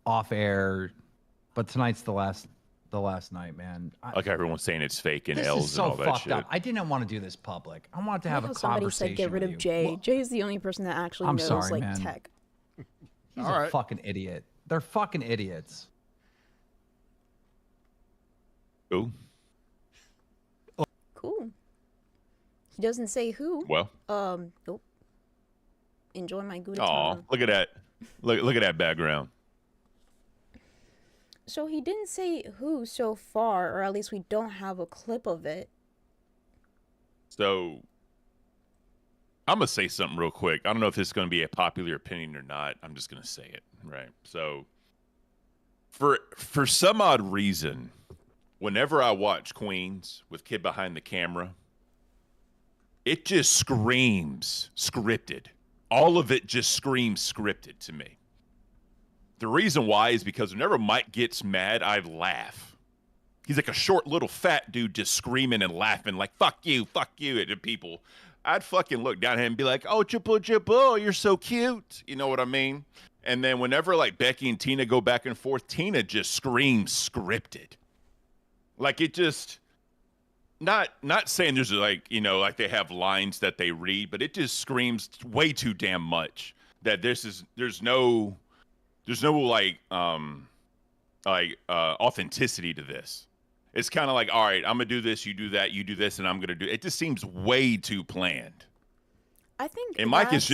[SPEAKER 3] off air, but tonight's the last night, man.
[SPEAKER 2] Like everyone's saying it's fake and
[SPEAKER 3] This
[SPEAKER 2] L's
[SPEAKER 3] is so
[SPEAKER 2] and all that
[SPEAKER 3] fucked
[SPEAKER 2] shit.
[SPEAKER 3] up. I didn't want to do this public. I wanted to
[SPEAKER 1] I
[SPEAKER 3] have
[SPEAKER 1] like
[SPEAKER 3] a
[SPEAKER 1] how somebody
[SPEAKER 3] conversation
[SPEAKER 1] said get rid
[SPEAKER 3] with
[SPEAKER 1] of
[SPEAKER 3] you.
[SPEAKER 1] Jay.
[SPEAKER 3] Well,
[SPEAKER 1] Jay's the only person that actually
[SPEAKER 3] I'm
[SPEAKER 1] knows
[SPEAKER 3] sorry,
[SPEAKER 1] like
[SPEAKER 3] man.
[SPEAKER 1] tech.
[SPEAKER 3] He's
[SPEAKER 12] All
[SPEAKER 3] a
[SPEAKER 12] right.
[SPEAKER 3] fucking idiot. They're fucking idiots.
[SPEAKER 2] Ooh.
[SPEAKER 1] Cool. He doesn't say who.
[SPEAKER 2] Well.
[SPEAKER 1] Nope. Enjoy my good
[SPEAKER 2] Aw,
[SPEAKER 1] time.
[SPEAKER 2] look at that. Look at that background.
[SPEAKER 1] So he didn't say who so far, or at least we don't have a clip of it.
[SPEAKER 2] So I'm gonna say something real quick. I don't know if this is gonna be a popular opinion or not. I'm just gonna say it, right? So for some odd reason, whenever I watch Queens with Kid behind the camera, it just screams scripted. All of it just screams scripted to me. The reason why is because whenever Mike gets mad, I laugh. He's like a short little fat dude just screaming and laughing like, fuck you at people. I'd fucking look down at him and be like, oh, Chipo, you're so cute. You know what I mean? And then whenever like Becky and Tina go back and forth, Tina just screams scripted. Like it just not saying there's like, you know, like they have lines that they read, but it just screams way too damn much that there's no like authenticity to this. It's kind of like, all right, I'm gonna do this, you do that, you do this, and I'm gonna do it. Just seems way too planned.
[SPEAKER 1] I think.
[SPEAKER 2] And Mike is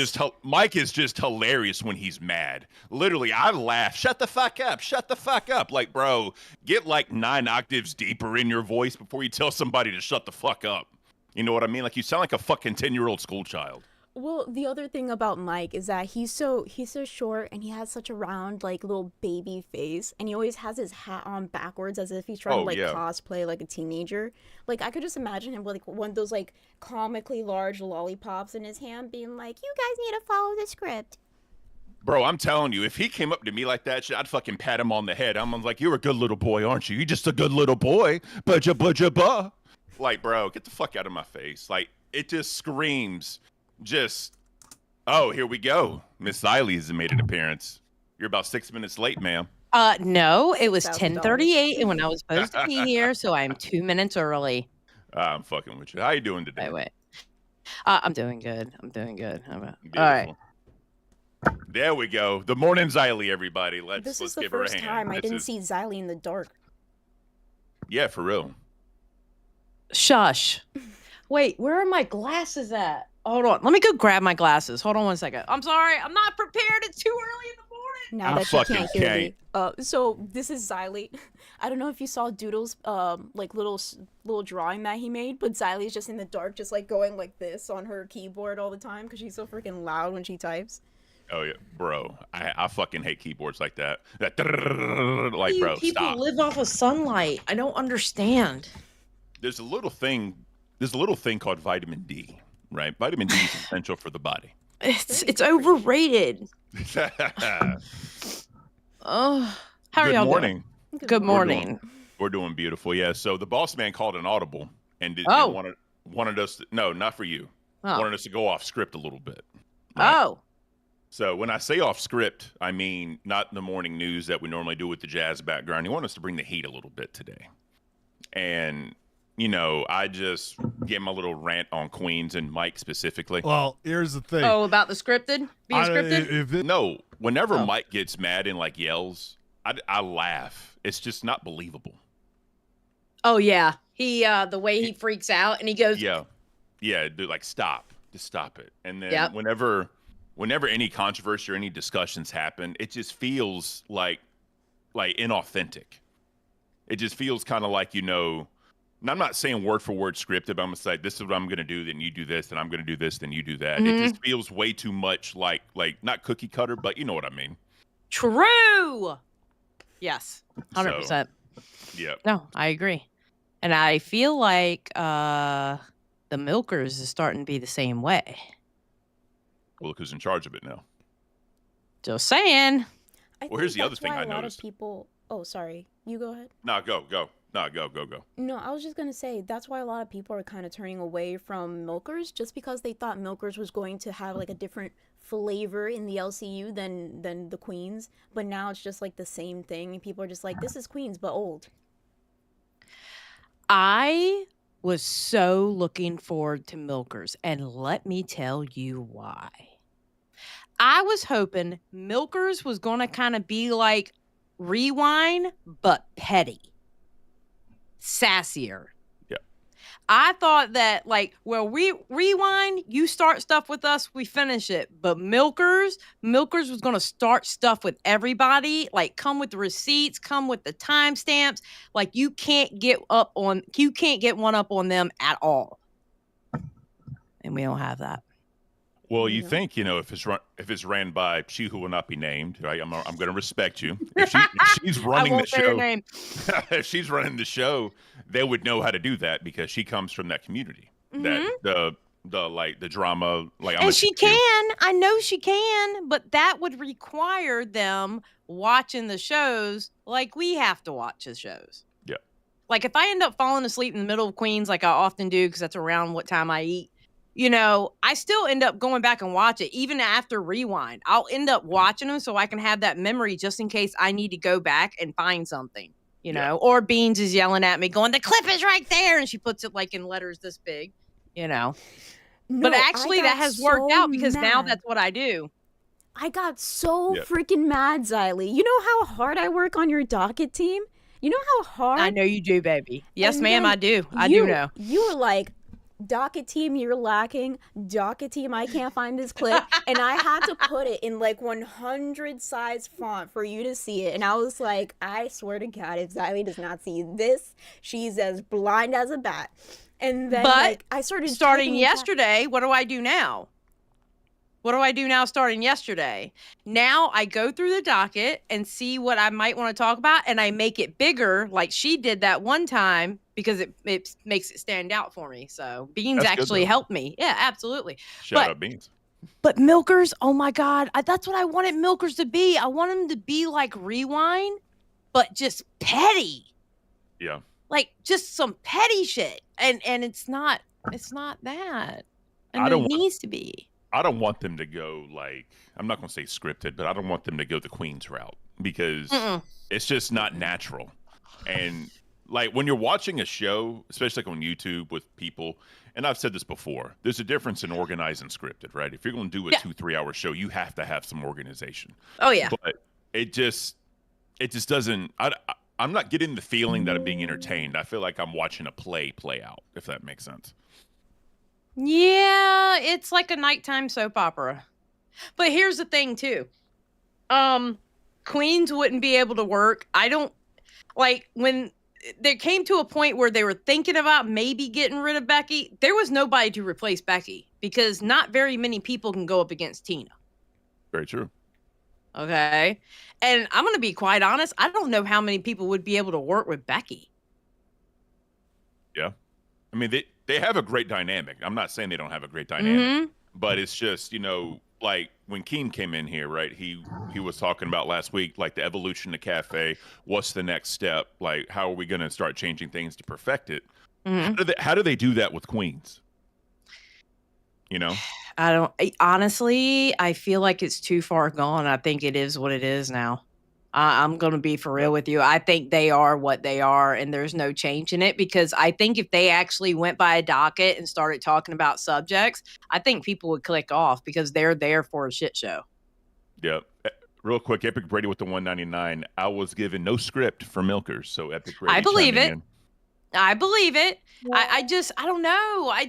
[SPEAKER 2] just hilarious when he's mad. Literally, I laugh. Shut the fuck up. Shut the fuck up. Like, bro, get like 9 octaves deeper in your voice before you tell somebody to shut the fuck up. You know what I mean? Like, you sound like a fucking 10-year-old school child.
[SPEAKER 1] Well, the other thing about Mike is that he's so short and he has such a round like little baby face, and he always has his hat on backwards as if he's trying to like cosplay like a teenager. Like I could just imagine him with like one of those like comically large lollipops in his hand, being like, "You guys need to follow the script."
[SPEAKER 2] Bro, I'm telling you, if he came up to me like that shit, I'd fucking pat him on the head. I'm like, "You're a good little boy, aren't you? You're just a good little boy." Ba-ja-ba-ja-ba. Like, bro, get the fuck out of my face. Like, it just screams. Oh, here we go. Miss Xylee has made an appearance. You're about 6 minutes late, ma'am.
[SPEAKER 6] No, it was 10:38, and when I was supposed to be here, so I'm 2 minutes early.
[SPEAKER 2] I'm fucking with you. How you doing today?
[SPEAKER 6] Wait. I'm doing good. All right.
[SPEAKER 2] There we go. The morning Xylee, everybody. Let's
[SPEAKER 1] This is
[SPEAKER 2] give
[SPEAKER 1] the
[SPEAKER 2] her a
[SPEAKER 1] first
[SPEAKER 2] hand.
[SPEAKER 1] time I didn't see Xylee in the dark.
[SPEAKER 2] Yeah, for real.
[SPEAKER 6] Shush. Wait, where are my glasses at? Hold on. Let me go grab my glasses. Hold on 1 second. I'm sorry. I'm not prepared. It's too early in the morning.
[SPEAKER 1] Now that you can't hear me. So this is Xylee. I don't know if you saw Doodle's like little drawing that he made, but Xylee's just in the dark, just like going like this on her keyboard all the time because she's so freaking loud when she types.
[SPEAKER 2] Oh yeah, bro. I fucking hate keyboards like that. Like, bro,
[SPEAKER 6] People
[SPEAKER 2] stop.
[SPEAKER 6] live off of sunlight. I don't understand.
[SPEAKER 2] There's a little thing called vitamin D, right? Vitamin D is essential for the body.
[SPEAKER 6] It's overrated. Oh, how are y'all
[SPEAKER 2] doing?
[SPEAKER 6] Good morning.
[SPEAKER 2] We're doing beautiful. Yeah. So the boss man called an audible and wanted us to, no, not for you. Wanted us to go off script a little bit. Right? Oh. So when I say off script, I mean not the morning news that we normally do with the jazz background. He wanted us to bring the heat a little bit today. And you know, I just get my little rant on Queens and Mike specifically.
[SPEAKER 12] Well, here's the thing.
[SPEAKER 6] Oh, about the scripted? Being scripted?
[SPEAKER 2] No, whenever Mike gets mad and like yells, I laugh. It's just not believable.
[SPEAKER 6] Oh yeah, he the way he freaks out and he goes.
[SPEAKER 2] Yeah, dude, like stop, just stop it. And then whenever any controversy or any discussions happen, it just feels like inauthentic. It just feels kind of like, you know. And I'm not saying word for word scripted, but I'm gonna say this is what I'm gonna do, then you do this, and I'm gonna do this, then you do that. Mm-hmm. It just feels way too much like not cookie cutter, but you know what I mean.
[SPEAKER 6] True. Yes, 100%.
[SPEAKER 2] Yeah.
[SPEAKER 6] No, I agree, and I feel like the Milkers is starting to be the same way.
[SPEAKER 2] Well, look who's in charge of it now.
[SPEAKER 6] Just saying.
[SPEAKER 2] Well, here's the other thing I noticed.
[SPEAKER 1] A lot of people. Oh, sorry. You go ahead.
[SPEAKER 2] No, go. No, go.
[SPEAKER 1] No, I was just going to say, that's why a lot of people are kind of turning away from Milkers, just because they thought Milkers was going to have like a different flavor in the LCU than the Queens. But now it's just like the same thing. And people are just like, this is Queens, but old.
[SPEAKER 6] I was so looking forward to Milkers, and let me tell you why. I was hoping Milkers was going to kind of be like Rewind, but petty. Sassier.
[SPEAKER 2] Yeah.
[SPEAKER 6] I thought that we Rewind, you start stuff with us, we finish it. But Milkers was going to start stuff with everybody, like come with the receipts, come with the timestamps. Like you can't get one up on them at all. And we don't have that.
[SPEAKER 2] Well, you think, you know, if it's ran by she who will not be named, right? I'm going to respect you. If she's running the show, if she's running the show, they would know how to do that because she comes from that community. Mm-hmm. That the drama,
[SPEAKER 6] and she can. I know she can, but that would require them watching the shows like we have to watch the shows.
[SPEAKER 2] Yeah.
[SPEAKER 6] Like if I end up falling asleep in the middle of Queens, like I often do, because that's around what time I eat. you know, I still end up going back and watch it even after rewind. I'll end up watching them so I can have that memory just in case I need to go back and find something, you know. Or Beans is yelling at me going, the clip is right there, and she puts it like in letters this big, you know.
[SPEAKER 1] No,
[SPEAKER 6] but actually that has worked out because now
[SPEAKER 1] mad.
[SPEAKER 6] that's what I do.
[SPEAKER 1] I got so freaking mad, Xylee. You know how hard I work on your docket team? You know how hard?
[SPEAKER 6] I know you do, baby. Yes,
[SPEAKER 1] And
[SPEAKER 6] ma'am,
[SPEAKER 1] then
[SPEAKER 6] I do. I do know.
[SPEAKER 1] You were like, docket team, you're lacking. Docket team, I can't find this clip. And I had to put it in like 100 size font for you to see it. And I was like, I swear to God, if Xylee does not see this, she's as blind as a bat. And then like, I started
[SPEAKER 6] starting yesterday. What do I do now? What do I do now starting yesterday? Now I go through the docket and see what I might want to talk about, and I make it bigger like she did that one time because it makes it stand out for me. So Beans
[SPEAKER 2] That's good,
[SPEAKER 6] actually
[SPEAKER 2] though.
[SPEAKER 6] helped me. Yeah, absolutely.
[SPEAKER 2] Shout out Beans.
[SPEAKER 6] But Milkers, oh my God, that's what I wanted Milkers to be. I want them to be like Rewind, but just petty.
[SPEAKER 2] Yeah.
[SPEAKER 6] Like just some petty shit. And it's not that. And
[SPEAKER 2] I
[SPEAKER 6] it
[SPEAKER 2] don't want-
[SPEAKER 6] needs to be.
[SPEAKER 2] I don't want them to go like, I'm not going to say scripted, but I don't want them to go the Queen's route because it's just not natural. And like when you're watching a show, especially like on YouTube with people, and I've said this before, there's a difference in organized and scripted, right? If you're going to do a 2-3 hour show, you have to have some organization.
[SPEAKER 6] Oh yeah.
[SPEAKER 2] But it just doesn't, I'm not getting the feeling that I'm being entertained. I feel like I'm watching a play out, if that makes sense.
[SPEAKER 6] Yeah, it's like a nighttime soap opera. But here's the thing too. Queens wouldn't be able to work. I don't like when there came to a point where they were thinking about maybe getting rid of Becky. There was nobody to replace Becky because not very many people can go up against Tina.
[SPEAKER 2] Very true.
[SPEAKER 6] Okay. And I'm going to be quite honest. I don't know how many people would be able to work with Becky.
[SPEAKER 2] Yeah. I mean, they have a great dynamic. I'm not saying they don't have a great dynamic, but it's just, you know, like when Keem came in here, right? He was talking about last week, like the evolution of Cafe. What's the next step? Like, how are we going to start changing things to perfect it? How do they do that with Queens? You know?
[SPEAKER 6] Honestly, I feel like it's too far gone. I think it is what it is now. I'm going to be for real with you. I think they are what they are, and there's no change in it because I think if they actually went by a docket and started talking about subjects, I think people would click off because they're there for a shit show.
[SPEAKER 2] Yeah. Real quick, Epic Brady with the 199. I was given no script for Milkers, so Epic Brady.
[SPEAKER 6] I believe
[SPEAKER 2] chiming
[SPEAKER 6] it.
[SPEAKER 2] in.
[SPEAKER 6] I believe it. I don't know. I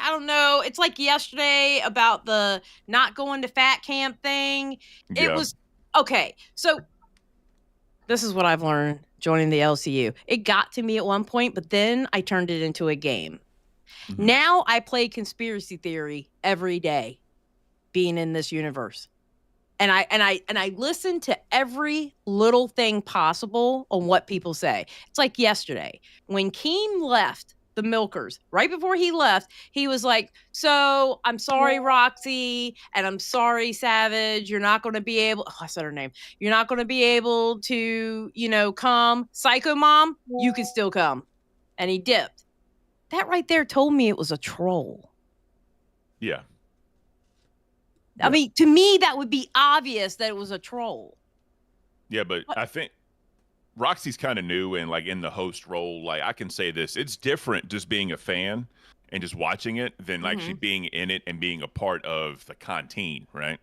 [SPEAKER 6] don't know. It's like yesterday about the not going to fat camp thing. It was okay. So this is what I've learned joining the LCU. It got to me at one point, but then I turned it into a game. Now I play conspiracy theory every day being in this universe. And I listen to every little thing possible on what people say. It's like yesterday when Keem left the Milkers, right before he left, he was like, so I'm sorry, Roxy, and I'm sorry, Savage. You're not going to be able, I said her name. You're not going to be able to, you know, come. Psycho Mom, you can still come. And he dipped. That right there told me it was a troll.
[SPEAKER 2] Yeah.
[SPEAKER 6] I mean, to me, that would be obvious that it was a troll.
[SPEAKER 2] Yeah, but I think Roxy's kind of new and like in the host role. Like I can say this, it's different just being a fan and just watching it than actually being in it and being a part of the canteen, right?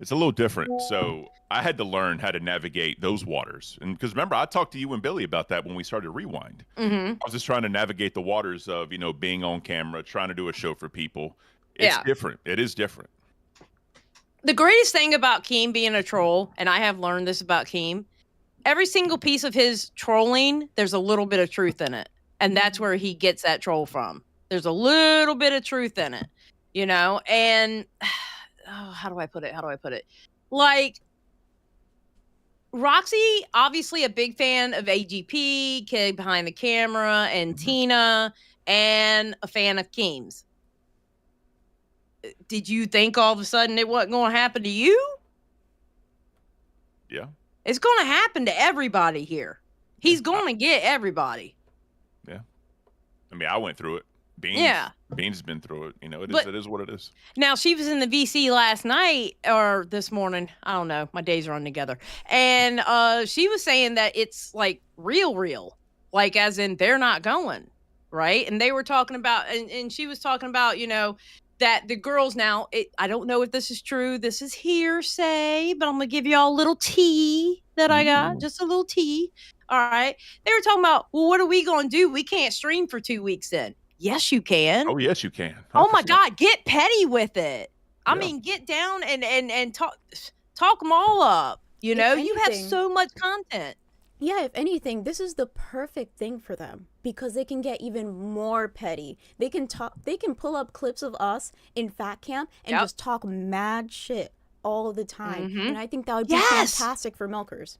[SPEAKER 2] It's a little different. So I had to learn how to navigate those waters. And because remember, I talked to you and Billy about that when we started Rewind. I was just trying to navigate the waters of, you know, being on camera, trying to do a show for people. It's different. It is different.
[SPEAKER 6] The greatest thing about Keem being a troll, and I have learned this about Keem, every single piece of his trolling, there's a little bit of truth in it. And that's where he gets that troll from. There's a little bit of truth in it, you know? And how do I put it? Like, Roxy, obviously a big fan of AGP, Kid Behind the Camera, and Tina, and a fan of Keem's. Did you think all of a sudden it wasn't going to happen to you?
[SPEAKER 2] Yeah.
[SPEAKER 6] It's going to happen to everybody here. He's going to get everybody.
[SPEAKER 2] Yeah. I mean, I went through it. Beans,
[SPEAKER 6] Yeah.
[SPEAKER 2] Beans has been through it. You know, it is what it is.
[SPEAKER 6] Now, she was in the VC last night or this morning. I don't know. My days run together. And she was saying that it's like real. Like, as in they're not going. Right. And they were talking about, and she was talking about, you know, that the girls now, I don't know if this is true. This is hearsay, but I'm going to give you all a little tea that I got. Just a little tea. All right. They were talking about, well, what are we going to do? We can't stream for 2 weeks then. Yes, you can.
[SPEAKER 2] Oh, yes, you can. 100%.
[SPEAKER 6] Oh my God, get petty with it. I mean, get down and talk them all up. You know, you have so much content.
[SPEAKER 1] Yeah, if anything, this is the perfect thing for them because they can get even more petty. They can pull up clips of us in Fat Camp and just talk mad shit all the time. And I think that would be fantastic for milkers.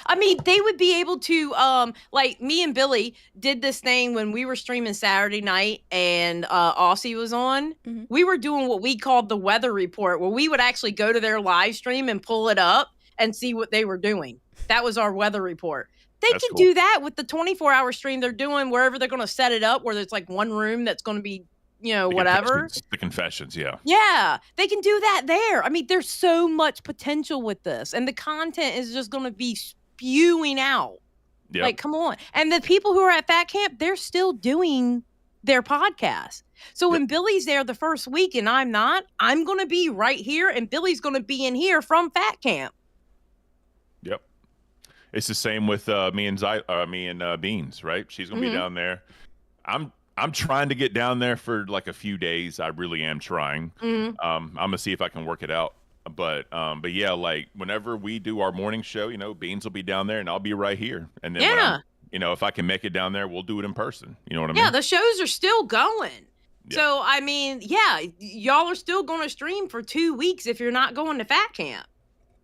[SPEAKER 6] I mean, they would be able to, like me and Billy did this thing when we were streaming Saturday night and Aussie was on. We were doing what we called the weather report, where we would actually go to their live stream and pull it up and see what they were doing. That was our weather report. They can do that with the 24-hour stream they're doing wherever they're going to set it up, where there's like one room that's going to be, you know, whatever.
[SPEAKER 2] The confessions, yeah.
[SPEAKER 6] Yeah, they can do that there. I mean, there's so much potential with this, and the content is just going to be spewing out. Yep. Like, come on. And the people who are at Fat Camp, they're still doing their podcast. So when Billy's there the first week and I'm not, I'm going to be right here, and Billy's going to be in here from Fat Camp.
[SPEAKER 2] Yep. It's the same with me and Beans, right? She's gonna be down there. I'm trying to get down there for like a few days. I really am trying. I'm gonna see if I can work it out. But yeah, like whenever we do our morning show, you know, Beans will be down there and I'll be right here. And then when you know, if I can make it down there, we'll do it in person. You know what I mean?
[SPEAKER 6] Yeah, the shows are still going. Yep. So I mean, yeah, y'all are still gonna stream for 2 weeks if you're not going to Fat Camp.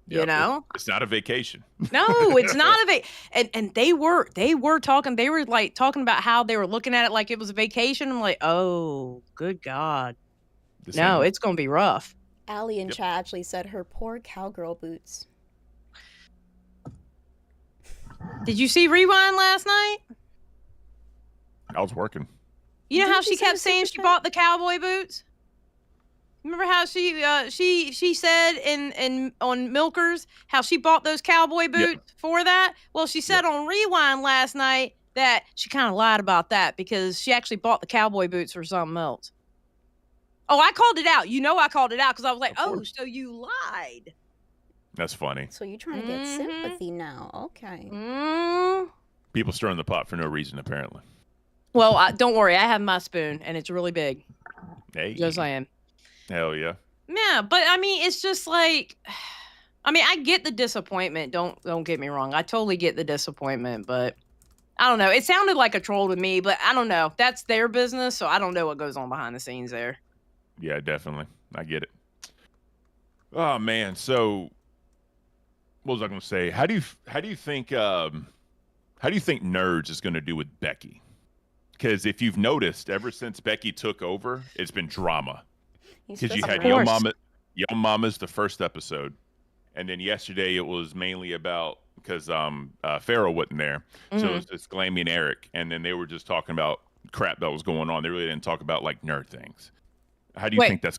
[SPEAKER 6] Yep. You know,
[SPEAKER 2] it's not a vacation.
[SPEAKER 6] No, it's not a and they were talking. They were like talking about how they were looking at it like it was a vacation. I'm like, oh, good God, no, it's gonna be rough.
[SPEAKER 1] Allie in chat actually said her poor cowgirl boots.
[SPEAKER 6] Did you see Rewind last night?
[SPEAKER 2] I was working.
[SPEAKER 6] You know how she kept saying she bought the cowboy boots? Remember how she said in on Milkers how she bought those cowboy boots for that? Well, she said on Rewind last night that she kind of lied about that because she actually bought the cowboy boots for something else. Oh, I called it out. You know, I called it out because I was like, oh, so you lied.
[SPEAKER 2] That's funny.
[SPEAKER 1] So you're trying to get sympathy now. Okay.
[SPEAKER 2] People stirring the pot for no reason, apparently.
[SPEAKER 6] Well, don't worry. I have my spoon, and it's really big.
[SPEAKER 2] Hey.
[SPEAKER 6] Just saying.
[SPEAKER 2] Hell yeah.
[SPEAKER 6] Yeah, but I mean, it's just like, I mean, I get the disappointment. Don't get me wrong. I totally get the disappointment, but I don't know. It sounded like a troll to me, but I don't know. That's their business, so I don't know what goes on behind the scenes there.
[SPEAKER 2] Yeah, definitely. I get it. Oh man, so what was I going to say? How do you think Nerds is going to do with Becky? Because if you've noticed, ever since Becky took over, it's been drama. Because you had Yo Mama's the first episode, and then yesterday it was mainly about because Pharaoh wasn't there, so it was just Glammy and Eric, and then they were just talking about crap that was going on. They really didn't talk about like nerd things. How do you think that's?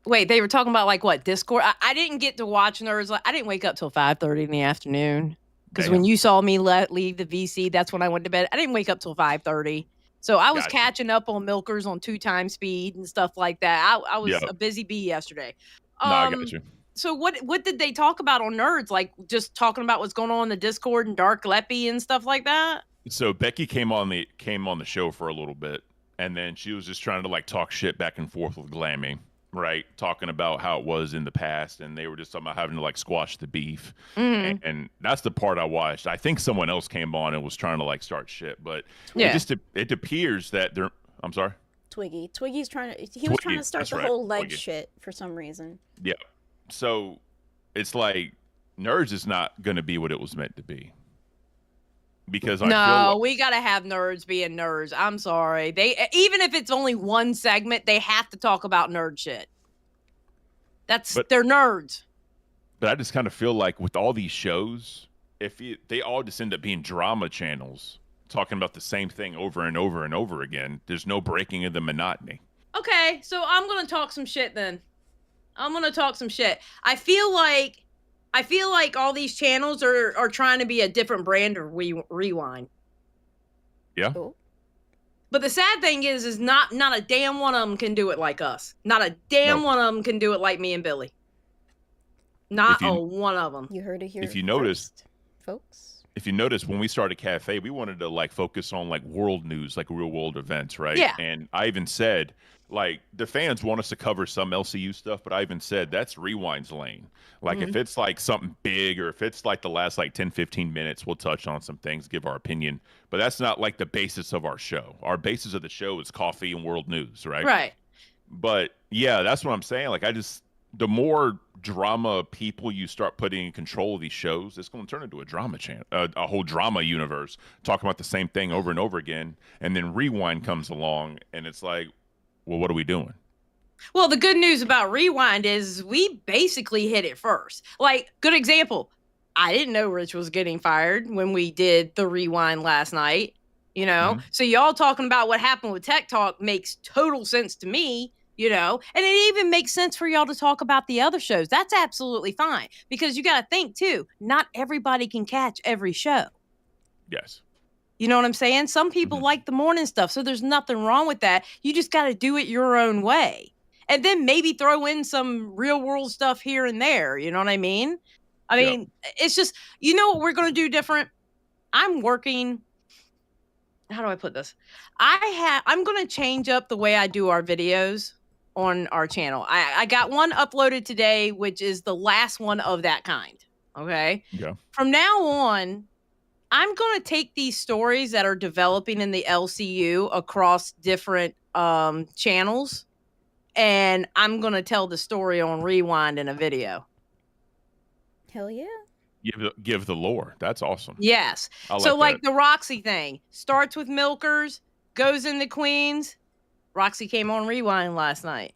[SPEAKER 6] Wait, they were talking about like what, Discord? I didn't get to watch Nerds. I didn't wake up till 5:30 in the afternoon because when you saw me leave the VC, that's when I went to bed. I didn't wake up till 5:30. So I was catching up on Milkers on 2x speed and stuff like that. I was a busy bee yesterday.
[SPEAKER 2] No, I got you.
[SPEAKER 6] So what did they talk about on Nerds? Like just talking about what's going on in the Discord and Dark LEPPY and stuff like that?
[SPEAKER 2] So Becky came on the show for a little bit, and then she was just trying to like talk shit back and forth with Glammy, right? Talking about how it was in the past, and they were just talking about having to like squash the beef. And that's the part I watched. I think someone else came on and was trying to like start shit, but it appears that they're. I'm sorry.
[SPEAKER 1] Twiggy's trying to. He was trying to start the whole leg shit for some reason.
[SPEAKER 2] Yeah. So it's like Nerds is not going to be what it was meant to be. Because I feel like,
[SPEAKER 6] we gotta have Nerds being nerds. I'm sorry. They even if it's only one segment, they have to talk about nerd shit. They're nerds.
[SPEAKER 2] But I just kind of feel like with all these shows, they all just end up being drama channels, talking about the same thing over and over and over again. There's no breaking of the monotony.
[SPEAKER 6] Okay, so I'm gonna talk some shit then. I'm gonna talk some shit. I feel like all these channels are trying to be a different brand of Rewind.
[SPEAKER 2] Yeah.
[SPEAKER 1] Cool.
[SPEAKER 6] But the sad thing is not a damn one of them can do it like us. Not a damn one of them can do it like me and Billy. Not one of them.
[SPEAKER 1] You heard it here.
[SPEAKER 2] If you notice,
[SPEAKER 1] folks.
[SPEAKER 2] If you notice, when we started Cafe, we wanted to like focus on like world news, like real world events, right?
[SPEAKER 6] Yeah.
[SPEAKER 2] And I even said, like, the fans want us to cover some LCU stuff, but I even said that's Rewind's lane. Like, if it's like something big, or if it's like the last like 10, 15 minutes, we'll touch on some things, give our opinion. But that's not like the basis of our show. Our basis of the show is coffee and world news, right?
[SPEAKER 6] Right.
[SPEAKER 2] But yeah, that's what I'm saying. Like, the more drama people you start putting in control of these shows, it's going to turn into a drama channel, a whole drama universe, talking about the same thing over and over again. And then Rewind comes along, and it's like, well, what are we doing?
[SPEAKER 6] Well, the good news about Rewind is we basically hit it first. Like, good example. I didn't know Rich was getting fired when we did the Rewind last night, you know? So y'all talking about what happened with Tech Talk makes total sense to me, you know? And it even makes sense for y'all to talk about the other shows. That's absolutely fine. Because you got to think, too, not everybody can catch every show.
[SPEAKER 2] Yes.
[SPEAKER 6] You know what I'm saying? Some people like the morning stuff, so there's nothing wrong with that. You just got to do it your own way. And then maybe throw in some real world stuff here and there. You know what I mean? I mean, it's just, you know what we're going to do different? I'm working. How do I put this? I'm going to change up the way I do our videos on our channel. I got one uploaded today, which is the last one of that kind. Okay.
[SPEAKER 2] Yeah.
[SPEAKER 6] From now on, I'm going to take these stories that are developing in the LCU across different channels, and I'm going to tell the story on Rewind in a video.
[SPEAKER 1] Hell yeah.
[SPEAKER 2] Give the lore. That's awesome.
[SPEAKER 6] Yes. So like the Roxy thing starts with Milkers, goes into Queens. Roxy came on Rewind last night.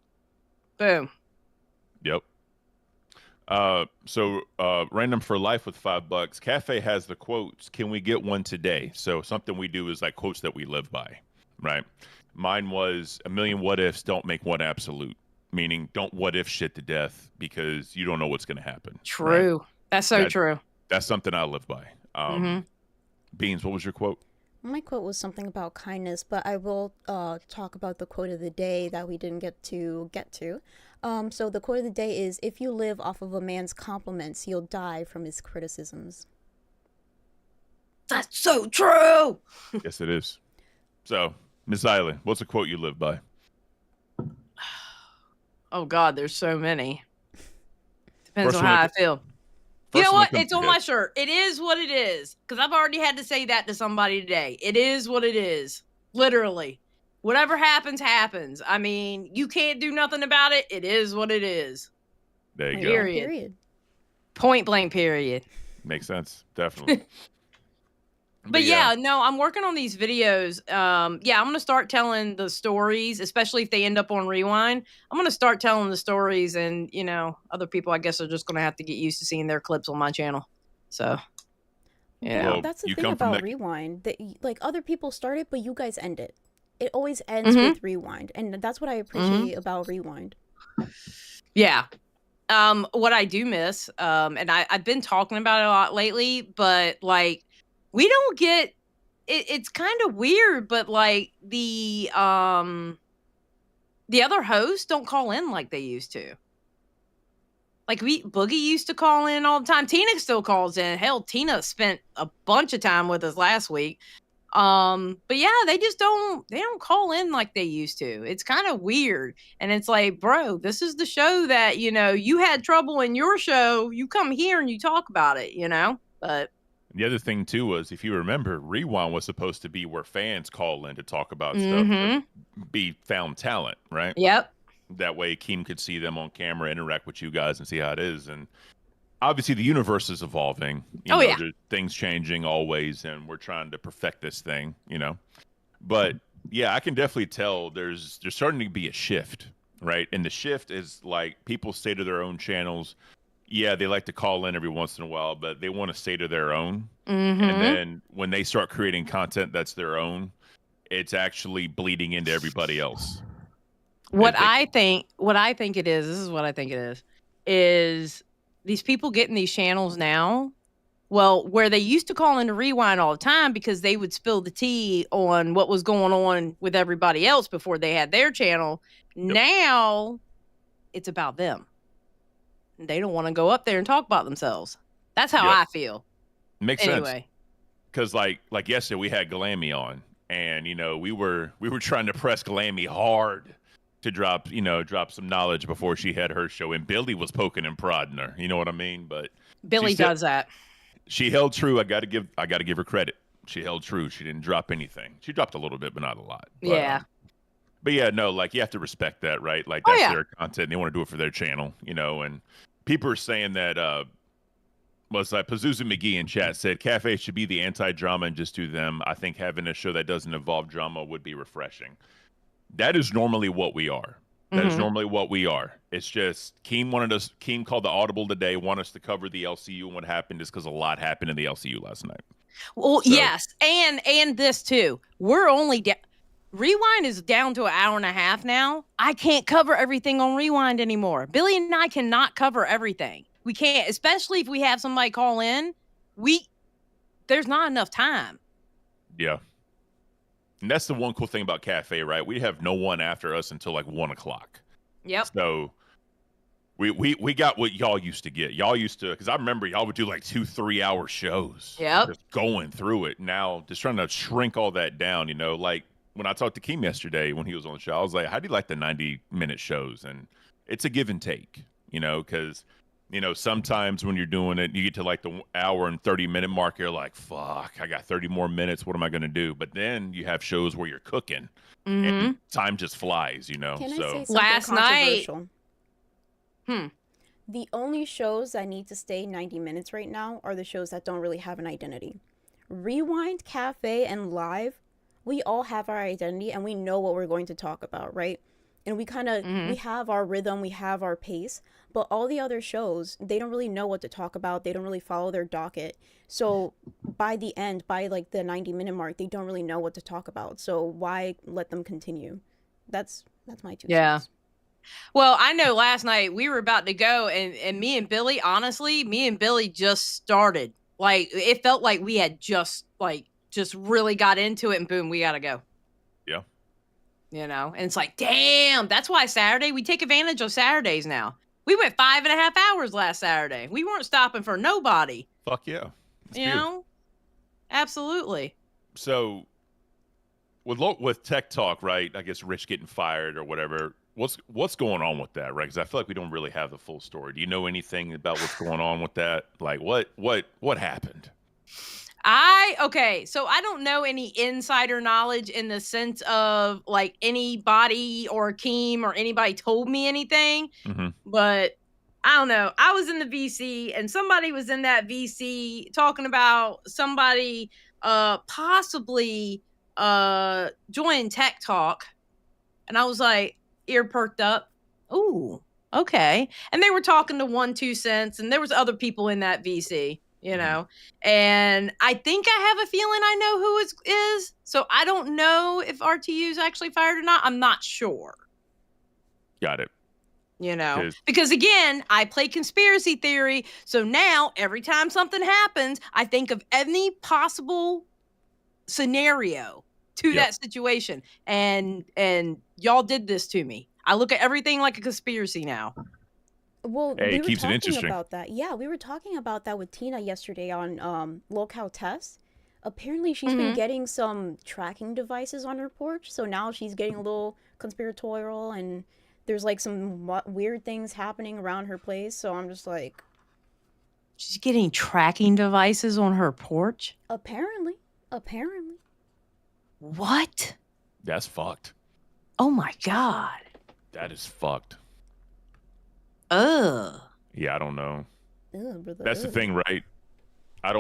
[SPEAKER 6] Boom.
[SPEAKER 2] Yep. So random for life with $5. Cafe has the quotes. Can we get one today? So something we do is like quotes that we live by, right? Mine was a million what ifs don't make one absolute, meaning don't what if shit to death because you don't know what's going to happen.
[SPEAKER 6] True. Right? That's so true.
[SPEAKER 2] That's something I live by. Beans, what was your quote?
[SPEAKER 1] My quote was something about kindness, but I will talk about the quote of the day that we didn't get to. So the quote of the day is, if you live off of a man's compliments, you'll die from his criticisms.
[SPEAKER 6] That's so true.
[SPEAKER 2] Yes, it is. So, Miss Island, what's a quote you live by?
[SPEAKER 6] Oh, God, there's so many. Depends on how I feel. You know what? It's on my shirt. It is what it is. Because I've already had to say that to somebody today. It is what it is. Literally. Whatever happens, happens. I mean, you can't do nothing about it. It is what it is.
[SPEAKER 2] There you go.
[SPEAKER 6] Period. Point blank, period.
[SPEAKER 2] Makes sense. Definitely.
[SPEAKER 6] But yeah, no, I'm working on these videos. I'm going to start telling the stories, especially if they end up on Rewind. I'm going to start telling the stories, and, you know, other people, I guess, are just going to have to get used to seeing their clips on my channel. So, yeah.
[SPEAKER 1] Well, that's the thing about Rewind. That, like, other people start it, but you guys end it. It always ends with Rewind, and that's what I appreciate about Rewind.
[SPEAKER 6] Yeah. What I do miss, and I've been talking about it a lot lately, but, like, we don't get it's kind of weird, but like the other hosts don't call in like they used to. Like Boogie used to call in all the time. Tina still calls in. Hell, Tina spent a bunch of time with us last week. But yeah, they don't call in like they used to. It's kind of weird. And it's like, bro, this is the show that, you know, you had trouble in your show. You come here and you talk about it, you know? But
[SPEAKER 2] the other thing, too, was if you remember, Rewind was supposed to be where fans call in to talk about stuff, to be found talent, right?
[SPEAKER 6] Yep.
[SPEAKER 2] That way, Keem could see them on camera, interact with you guys, and see how it is. And obviously, the universe is evolving. You know, there's things changing always, and we're trying to perfect this thing, you know? But, yeah, I can definitely tell there's starting to be a shift, right? And the shift is, like, people stay to their own channels. yeah, they like to call in every once in a while, but they want to stay to their own.
[SPEAKER 6] Mm-hmm.
[SPEAKER 2] And then when they start creating content that's their own, it's actually bleeding into everybody else.
[SPEAKER 6] What I think it is, this is what I think it is these people getting these channels now, well, where they used to call into Rewind all the time because they would spill the tea on what was going on with everybody else before they had their channel. Now it's about them. They don't want to go up there and talk about themselves. That's how I feel.
[SPEAKER 2] Makes sense.
[SPEAKER 6] Anyway.
[SPEAKER 2] Because like yesterday we had Glammy on, and we were trying to press Glammy hard to drop some knowledge before she had her show, and Billy was poking and prodding her. You know what I mean? But
[SPEAKER 6] Billy does that.
[SPEAKER 2] She held true. I gotta give her credit. She held true. She didn't drop anything. She dropped a little bit, but not a lot. But,
[SPEAKER 6] yeah.
[SPEAKER 2] But yeah, no, like you have to respect that, right? Like that's their content. They want to do it for their channel, and people are saying that was like Pazuzu McGee in chat said Cafe should be the anti-drama and just do them. I think having a show that doesn't involve drama would be refreshing. That is normally what we are. That is normally what we are. It's just Keem called the audible today, want us to cover the LCU and what happened is because a lot happened in the LCU last night.
[SPEAKER 6] Well, yes, and this too. We're only Rewind is down to an hour and a half now. I can't cover everything on Rewind anymore. Billy and I cannot cover everything. We can't, especially if we have somebody call in. There's not enough time.
[SPEAKER 2] Yeah. And that's the one cool thing about Cafe, right? We have no one after us until like 1 o'clock.
[SPEAKER 6] Yep.
[SPEAKER 2] So we got what y'all used to get. Y'all used to, because I remember y'all would do like 2-3 hour shows.
[SPEAKER 6] Yep.
[SPEAKER 2] Just going through it. Now, just trying to shrink all that down, like when I talked to Keem yesterday when he was on the show, I was like, how do you like the 90-minute shows? And it's a give and take, because sometimes when you're doing it, you get to like the hour and 30-minute mark. You're like, fuck, I got 30 more minutes. What am I going to do? But then you have shows where you're cooking and time just flies,
[SPEAKER 1] Can I say something
[SPEAKER 6] last night.
[SPEAKER 1] controversial? The only shows that need to stay 90 minutes right now are the shows that don't really have an identity. Rewind, Cafe, and Live, we all have our identity and we know what we're going to talk about, right? And we kind of, we have our rhythm, we have our pace, but all the other shows, they don't really know what to talk about. They don't really follow their docket. So by the end, by like the 90-minute mark, they don't really know what to talk about. So why let them continue? That's my 2 cents.
[SPEAKER 6] Well, I know last night we were about to go and me and Billy, honestly, just started. Like it felt like we had just really got into it and boom, we got to go.
[SPEAKER 2] Yeah.
[SPEAKER 6] And it's like, damn, that's why Saturday, we take advantage of Saturdays now. We went 5.5 hours last Saturday. We weren't stopping for nobody.
[SPEAKER 2] Fuck yeah.
[SPEAKER 6] Absolutely.
[SPEAKER 2] So with Tech Talk, right? I guess Rich getting fired or whatever. What's going on with that, right? Because I feel like we don't really have the full story. Do you know anything about what's going on with that? Like what happened?
[SPEAKER 6] So I don't know any insider knowledge in the sense of like anybody or Keem or anybody told me anything, but I don't know. I was in the VC and somebody was in that VC talking about somebody possibly joining Tech Talk, and I was like ear perked up. Ooh, okay. And they were talking to 1-2 cents, and there was other people in that VC. And I think I have a feeling I know who it is. So I don't know if RTU's actually fired or not. I'm not sure.
[SPEAKER 2] Got it.
[SPEAKER 6] Because again, I play conspiracy theory. So now every time something happens, I think of any possible scenario to that situation. And y'all did this to me. I look at everything like a conspiracy now.
[SPEAKER 1] Well,
[SPEAKER 2] hey,
[SPEAKER 1] we
[SPEAKER 2] it
[SPEAKER 1] were
[SPEAKER 2] keeps it
[SPEAKER 1] talking
[SPEAKER 2] interesting.
[SPEAKER 1] about that. Yeah, we were talking about that with Tina yesterday on Locale Test. Apparently, she's been getting some tracking devices on her porch, so now she's getting a little conspiratorial, and there's like some weird things happening around her place. So I'm just like,
[SPEAKER 6] she's getting tracking devices on her porch?
[SPEAKER 1] Apparently.
[SPEAKER 6] What?
[SPEAKER 2] That's fucked.
[SPEAKER 6] Oh my God.
[SPEAKER 2] That is fucked. Yeah, I don't know. That's the thing, right? I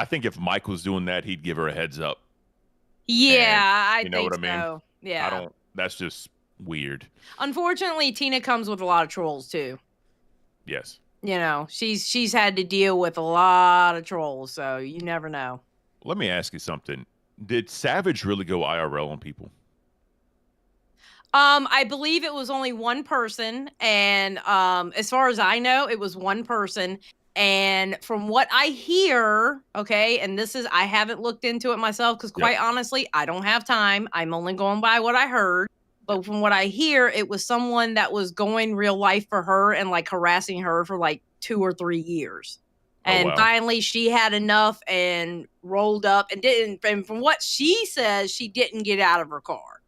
[SPEAKER 2] think if Mike was doing that, he'd give her a heads up.
[SPEAKER 6] Yeah,
[SPEAKER 2] I think what I mean?
[SPEAKER 6] so. Yeah.
[SPEAKER 2] That's just weird.
[SPEAKER 6] Unfortunately, Tina comes with a lot of trolls too.
[SPEAKER 2] Yes.
[SPEAKER 6] You know, she's had to deal with a lot of trolls, so you never know.
[SPEAKER 2] Let me ask you something. Did Savage really go IRL on people?
[SPEAKER 6] I believe it was only one person, and as far as I know, it was one person. And from what I hear, okay, and this is I haven't looked into it myself because quite honestly, I don't have time. I'm only going by what I heard. But from what I hear, it was someone that was going real life for her and like harassing her for like 2 or 3 years. And finally she had enough and rolled up and didn't. And from what she says, she didn't get out of her car.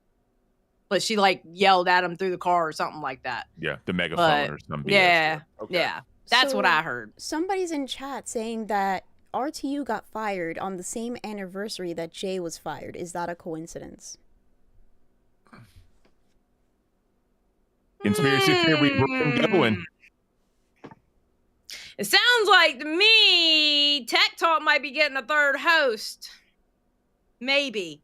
[SPEAKER 6] But she like yelled at him through the car or something like that.
[SPEAKER 2] Yeah, the megaphone or something.
[SPEAKER 6] Yeah, yeah. That's what I heard.
[SPEAKER 1] Somebody's in chat saying that RTU got fired on the same anniversary that Jay was fired. Is that a coincidence?
[SPEAKER 2] Conspiracy theory going.
[SPEAKER 6] It sounds like to me, Tech Talk might be getting a third host. Maybe.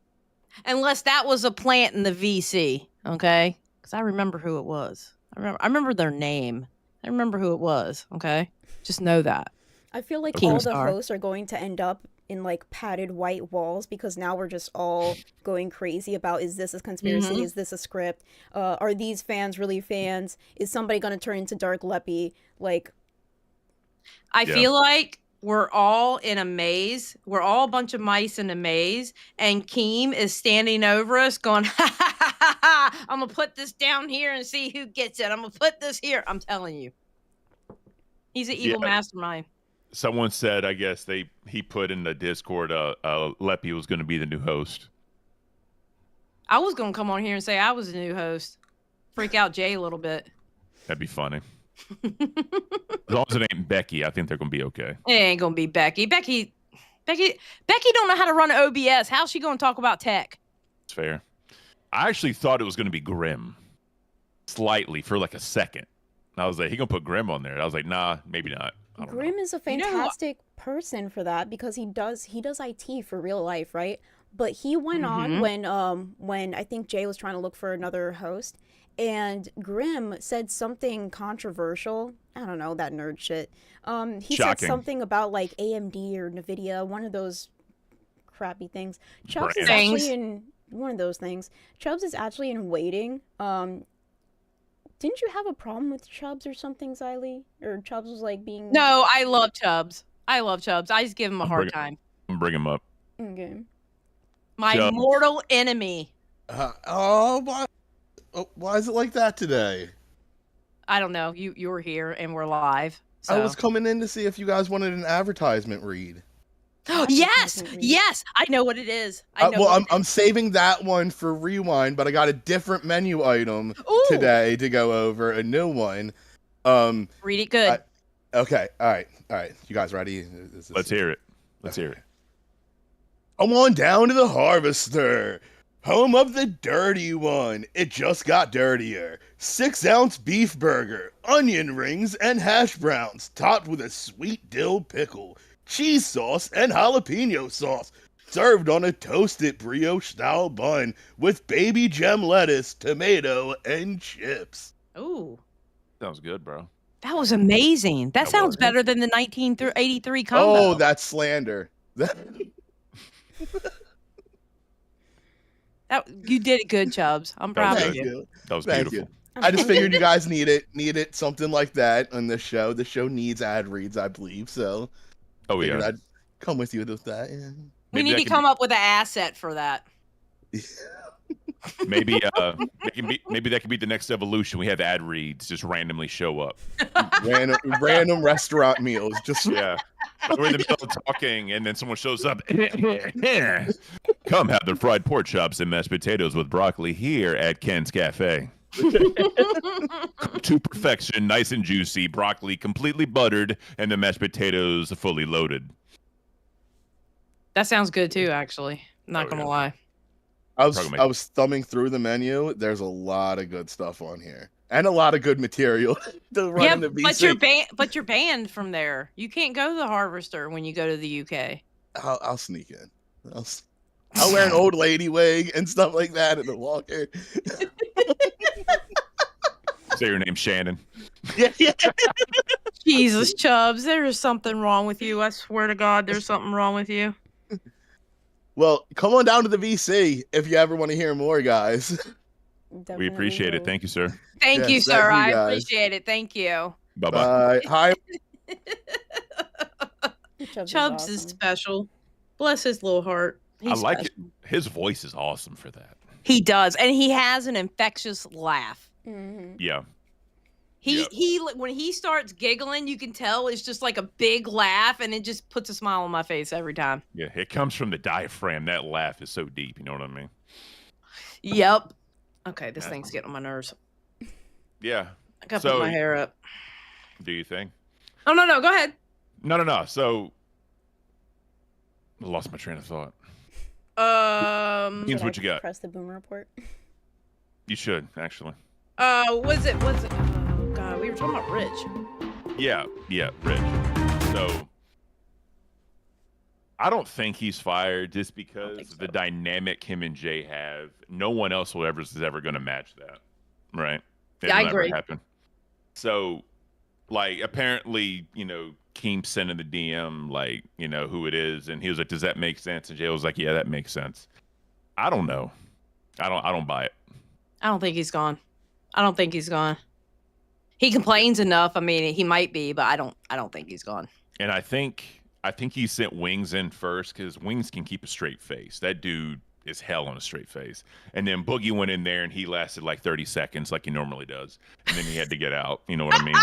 [SPEAKER 6] Unless that was a plant in the VC, okay? Because I remember who it was. I remember their name. I remember who it was, okay? Just know that.
[SPEAKER 1] I feel like all the hosts are going to end up in like padded white walls because now we're just all going crazy about, is this a conspiracy? Is this a script? Are these fans really fans? Is somebody going to turn into Dark Leppy? Like,
[SPEAKER 6] I feel like we're all in a maze. We're all a bunch of mice in a maze. And Keem is standing over us going, ha, ha, ha, ha, ha. I'm going to put this down here and see who gets it. I'm going to put this here. I'm telling you. He's an evil mastermind.
[SPEAKER 2] Someone said, I guess he put in the Discord, Leppy was going to be the new host.
[SPEAKER 6] I was going to come on here and say I was the new host. Freak out Jay a little bit.
[SPEAKER 2] That'd be funny. As long as it ain't Becky, I think they're going to be okay.
[SPEAKER 6] It ain't going to be Becky. Becky don't know how to run OBS. How's she going to talk about tech?
[SPEAKER 2] It's fair. I actually thought it was going to be Grim. Slightly, for like a second. I was like, he going to put Grim on there. I was like, nah, maybe not.
[SPEAKER 1] Grim is a fantastic person for that because he does IT for real life, right? But he went on when I think Jay was trying to look for another host, and Grim said something controversial. I don't know, that nerd shit. He said something about like AMD or Nvidia, one of those crappy things. Chubbs is actually in one of those things. Chubbs is actually in waiting. Didn't you have a problem with Chubbs or something, Xylee? Or Chubbs was like being...
[SPEAKER 6] No, I love Chubbs. I just give him a hard time.
[SPEAKER 2] Bring him up.
[SPEAKER 1] Okay.
[SPEAKER 6] My mortal enemy.
[SPEAKER 15] Why is it like that today?
[SPEAKER 6] I don't know. You were here and we're live. So.
[SPEAKER 15] I was coming in to see if you guys wanted an advertisement read.
[SPEAKER 6] Yes, I know what it is.
[SPEAKER 15] I'm saving that one for Rewind, but I got a different menu item today to go over, a new one.
[SPEAKER 6] Read it good.
[SPEAKER 15] Okay, all right. You guys ready?
[SPEAKER 2] Let's hear it. Let's hear it.
[SPEAKER 15] Come on down to the Harvester, home of the dirty one. It just got dirtier. 6-ounce beef burger, onion rings, and hash browns, topped with a sweet dill pickle, cheese sauce, and jalapeno sauce, served on a toasted brioche-style bun with baby gem lettuce, tomato, and chips.
[SPEAKER 6] Ooh.
[SPEAKER 2] Sounds good, bro.
[SPEAKER 6] That was amazing. That sounds better than the 1983 combo.
[SPEAKER 15] Oh, that's slander.
[SPEAKER 6] You did it good, Chubbs. I'm proud of you.
[SPEAKER 2] That was beautiful.
[SPEAKER 15] I just figured you guys need it, something like that on the show. The show needs ad reads, I believe, so...
[SPEAKER 2] Oh, yeah.
[SPEAKER 15] I'd come with you with that. Yeah.
[SPEAKER 6] We need to come up with an asset for that.
[SPEAKER 2] Maybe that could be the next evolution. We have ad reads just randomly show up.
[SPEAKER 15] Random restaurant meals. Just
[SPEAKER 2] we're in the middle of talking, and then someone shows up. Come have the fried pork chops and mashed potatoes with broccoli here at Ken's Cafe. To perfection, nice and juicy, broccoli completely buttered, and the mashed potatoes fully loaded.
[SPEAKER 6] That sounds good too, actually. Not gonna lie.
[SPEAKER 15] I was thumbing through the menu. There's a lot of good stuff on here, and a lot of good material to run in the VC.
[SPEAKER 6] But you're banned from there. You can't go to the Harvester when you go to the UK.
[SPEAKER 15] I'll sneak in. I'll wear an old lady wig and stuff like that in the walker.
[SPEAKER 2] Say your name, Shannon.
[SPEAKER 15] Yeah.
[SPEAKER 6] Jesus, Chubbs, there is something wrong with you. I swear to God, there's something wrong with you.
[SPEAKER 15] Well, come on down to the VC if you ever want to hear more, guys.
[SPEAKER 2] We appreciate it. Thank you, sir.
[SPEAKER 6] Thank you,
[SPEAKER 15] Yes,
[SPEAKER 6] sir.
[SPEAKER 15] thank you,
[SPEAKER 6] I
[SPEAKER 15] guys.
[SPEAKER 6] appreciate it. Thank you.
[SPEAKER 2] Bye-bye.
[SPEAKER 15] Hi.
[SPEAKER 6] Chubbs is special. Bless his little heart. He's
[SPEAKER 2] I like
[SPEAKER 6] special.
[SPEAKER 2] it. His voice is awesome for that.
[SPEAKER 6] He does, and he has an infectious laugh.
[SPEAKER 2] Yeah.
[SPEAKER 6] He when he starts giggling, you can tell it's just like a big laugh, and it just puts a smile on my face every time.
[SPEAKER 2] Yeah, it comes from the diaphragm. That laugh is so deep. You know what I mean?
[SPEAKER 6] Yep. Okay, this thing's getting on my nerves.
[SPEAKER 2] Yeah.
[SPEAKER 6] I gotta put my hair up.
[SPEAKER 2] Do you think?
[SPEAKER 6] Oh no, go ahead.
[SPEAKER 2] No. So, I lost my train of thought. James, what you got?
[SPEAKER 1] Press the boomer report.
[SPEAKER 2] You should actually.
[SPEAKER 6] Was it? Oh God, we were talking about Rich.
[SPEAKER 2] Yeah, Rich. So, I don't think he's fired just because the dynamic him and Jay have. No one else is ever going to match that, right?
[SPEAKER 6] Yeah, I
[SPEAKER 2] It'll never
[SPEAKER 6] agree.
[SPEAKER 2] happen. So, like, apparently, Keem sent in the DM, like, who it is, and he was like, "Does that make sense?" And Jay was like, "Yeah, that makes sense." I don't know. I don't buy it.
[SPEAKER 6] I don't think he's gone. I don't think he's gone. He complains enough. I mean, he might be, but I don't think he's gone.
[SPEAKER 2] And I think he sent Wings in first because Wings can keep a straight face. That dude is hell on a straight face. And then Boogie went in there and he lasted like 30 seconds like he normally does. And then he had to get out. You know what I mean?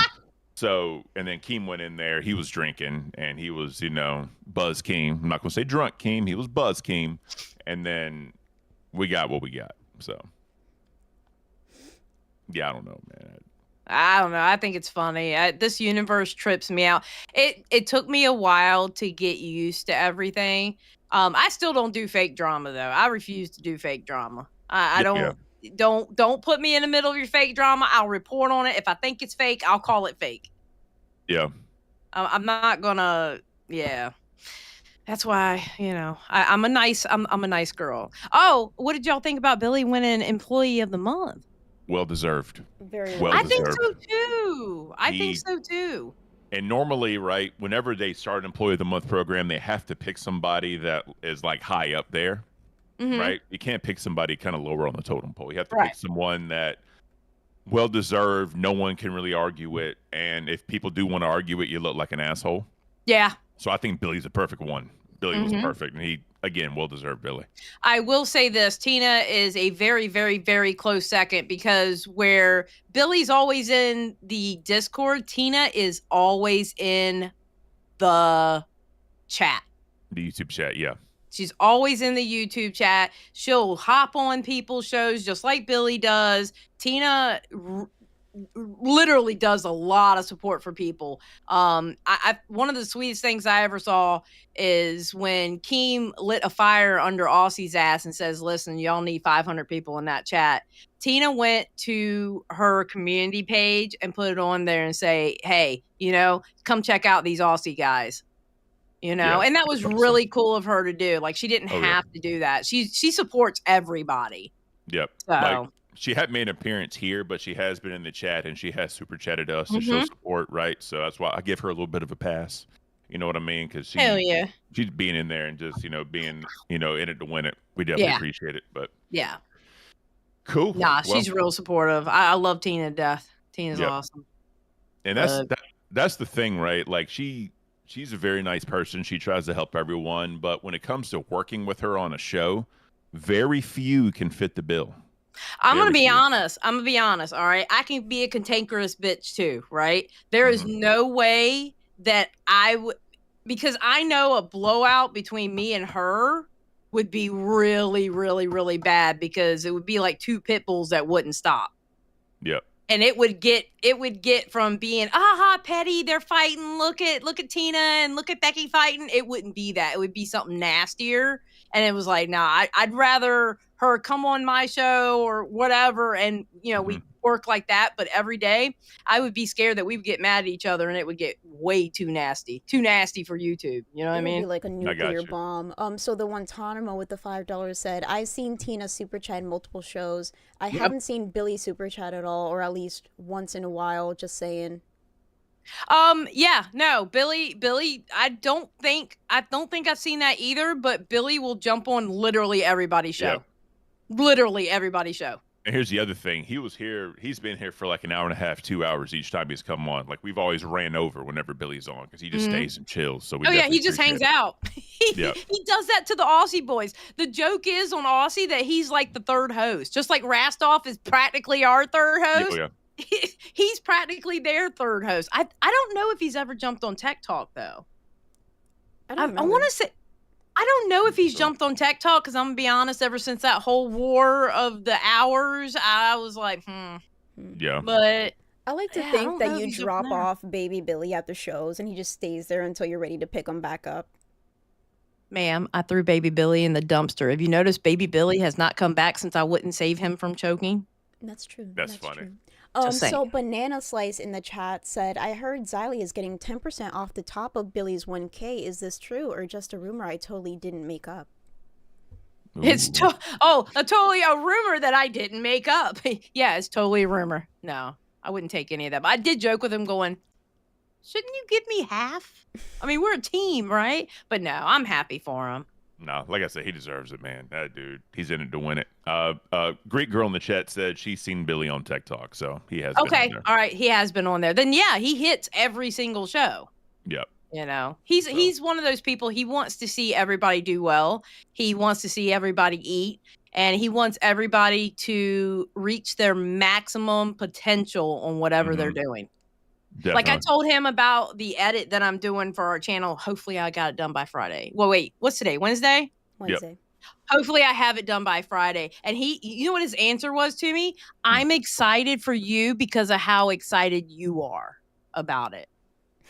[SPEAKER 2] So, and then Keem went in there. He was drinking and he was, Buzz Keem. I'm not going to say drunk Keem. He was Buzz Keem. And then we got what we got. So, yeah, I don't know, man.
[SPEAKER 6] I don't know. I think it's funny. This universe trips me out. It took me a while to get used to everything. I still don't do fake drama though. I refuse to do fake drama. I don't put me in the middle of your fake drama. I'll report on it. If I think it's fake, I'll call it fake.
[SPEAKER 2] Yeah.
[SPEAKER 6] I'm not gonna. Yeah. That's why, I'm a nice girl. Oh, what did y'all think about Billy winning Employee of the Month?
[SPEAKER 2] Well deserved.
[SPEAKER 1] Very
[SPEAKER 2] well
[SPEAKER 6] I
[SPEAKER 2] deserved.
[SPEAKER 6] think so too.
[SPEAKER 2] And normally, right, whenever they start an Employee of the Month program, they have to pick somebody that is like high up there, right? You can't pick somebody kind of lower on the totem pole. You have to pick someone that well deserved. No one can really argue it, and if people do want to argue it, you look like an asshole.
[SPEAKER 6] Yeah.
[SPEAKER 2] So I think Billy's a perfect one. Billy was perfect, and he, again, well deserved Billy.
[SPEAKER 6] I will say this, Tina is a very, very, very close second because where Billy's always in the Discord, Tina is always in the chat.
[SPEAKER 2] The YouTube chat, yeah.
[SPEAKER 6] She's always in the YouTube chat. She'll hop on people's shows just like Billy does. Tina literally does a lot of support for people. I one of the sweetest things I ever saw is when Keem lit a fire under Aussie's ass and says, "Listen, y'all need 500 people in that chat." Tina went to her community page and put it on there and say, "Hey, come check out these Aussie guys." And that was really cool of her to do. Like, she didn't have to do that. She supports everybody.
[SPEAKER 2] Yep.
[SPEAKER 6] So.
[SPEAKER 2] Like, she hadn't made an appearance here, but she has been in the chat and she has super chatted us to show support, right? So that's why I give her a little bit of a pass. You know what I mean? Because she's being in there and just being in it to win it. We definitely appreciate it. But
[SPEAKER 6] yeah,
[SPEAKER 2] cool.
[SPEAKER 6] Nah, she's real supportive. I love Tina to death. Tina's awesome.
[SPEAKER 2] And that's the thing, right? Like she's a very nice person. She tries to help everyone, but when it comes to working with her on a show, very few can fit the bill.
[SPEAKER 6] I'm going to be honest. All right. I can be a cantankerous bitch too. Right. There is no way that I would, because I know a blowout between me and her would be really, really, really bad because it would be like two pit bulls that wouldn't stop.
[SPEAKER 2] Yep.
[SPEAKER 6] And it would get from being, petty, they're fighting. Look at Tina and look at Becky fighting. It wouldn't be that. It would be something nastier. And it was like, nah, I'd rather her come on my show or whatever. And, we work like that. But every day I would be scared that we would get mad at each other and it would get way too nasty for YouTube. You know what I mean?
[SPEAKER 1] It would be like a nuclear bomb. So the Guantanamo with the $5 said, I've seen Tina super chat in multiple shows. I haven't seen Billy super chat at all, or at least once in a while, just saying.
[SPEAKER 6] Yeah, no, Billy, I don't think I've seen that either, but Billy will jump on literally everybody's show.
[SPEAKER 2] Yep.
[SPEAKER 6] Literally everybody's show.
[SPEAKER 2] And here's the other thing. He's been here for like an hour and a half, 2 hours each time he's come on. Like we've always ran over whenever Billy's on because he just stays and chills. So we
[SPEAKER 6] he just hangs out. He does that to the Aussie boys. The joke is on Aussie that he's like the third host. Just like Rastoff is practically our third host. He's practically their third host. I don't know if he's ever jumped on Tech Talk though. I want to say I don't know if he's jumped on Tech Talk because I'm gonna be honest. Ever since that whole war of the hours, I was like,
[SPEAKER 2] Yeah.
[SPEAKER 6] But
[SPEAKER 1] I like to think that you drop off baby Billy at the shows and he just stays there until you're ready to pick him back up.
[SPEAKER 6] Ma'am, I threw baby Billy in the dumpster. Have you noticed baby Billy has not come back since I wouldn't save him from choking?
[SPEAKER 1] That's true.
[SPEAKER 2] That's funny.
[SPEAKER 1] True.
[SPEAKER 6] Just
[SPEAKER 1] So
[SPEAKER 6] saying.
[SPEAKER 1] Banana Slice in the chat said, I heard Xylee is getting 10% off the top of Billy's 1K. Is this true or just a rumor I totally didn't make up?
[SPEAKER 6] It's totally a rumor that I didn't make up. Yeah, it's totally a rumor. No, I wouldn't take any of that. But I did joke with him going, shouldn't you give me half? I mean, we're a team, right? But no, I'm happy for him.
[SPEAKER 2] No, like I said, he deserves it, man. That dude, he's in it to win it. Great girl in the chat said she's seen Billy on Tech Talk, so he has.
[SPEAKER 6] Okay,
[SPEAKER 2] been on there.
[SPEAKER 6] all right, he has been on there. Then yeah, he hits every single show.
[SPEAKER 2] Yep.
[SPEAKER 6] You know, he's one of those people. He wants to see everybody do well. He wants to see everybody eat, and he wants everybody to reach their maximum potential on whatever they're doing.
[SPEAKER 2] Definitely.
[SPEAKER 6] Like I told him about the edit that I'm doing for our channel. Hopefully I got it done by Friday. Well, wait, what's today? Wednesday?
[SPEAKER 1] Wednesday.
[SPEAKER 6] Hopefully I have it done by Friday. And you know what his answer was to me? I'm excited for you because of how excited you are about it.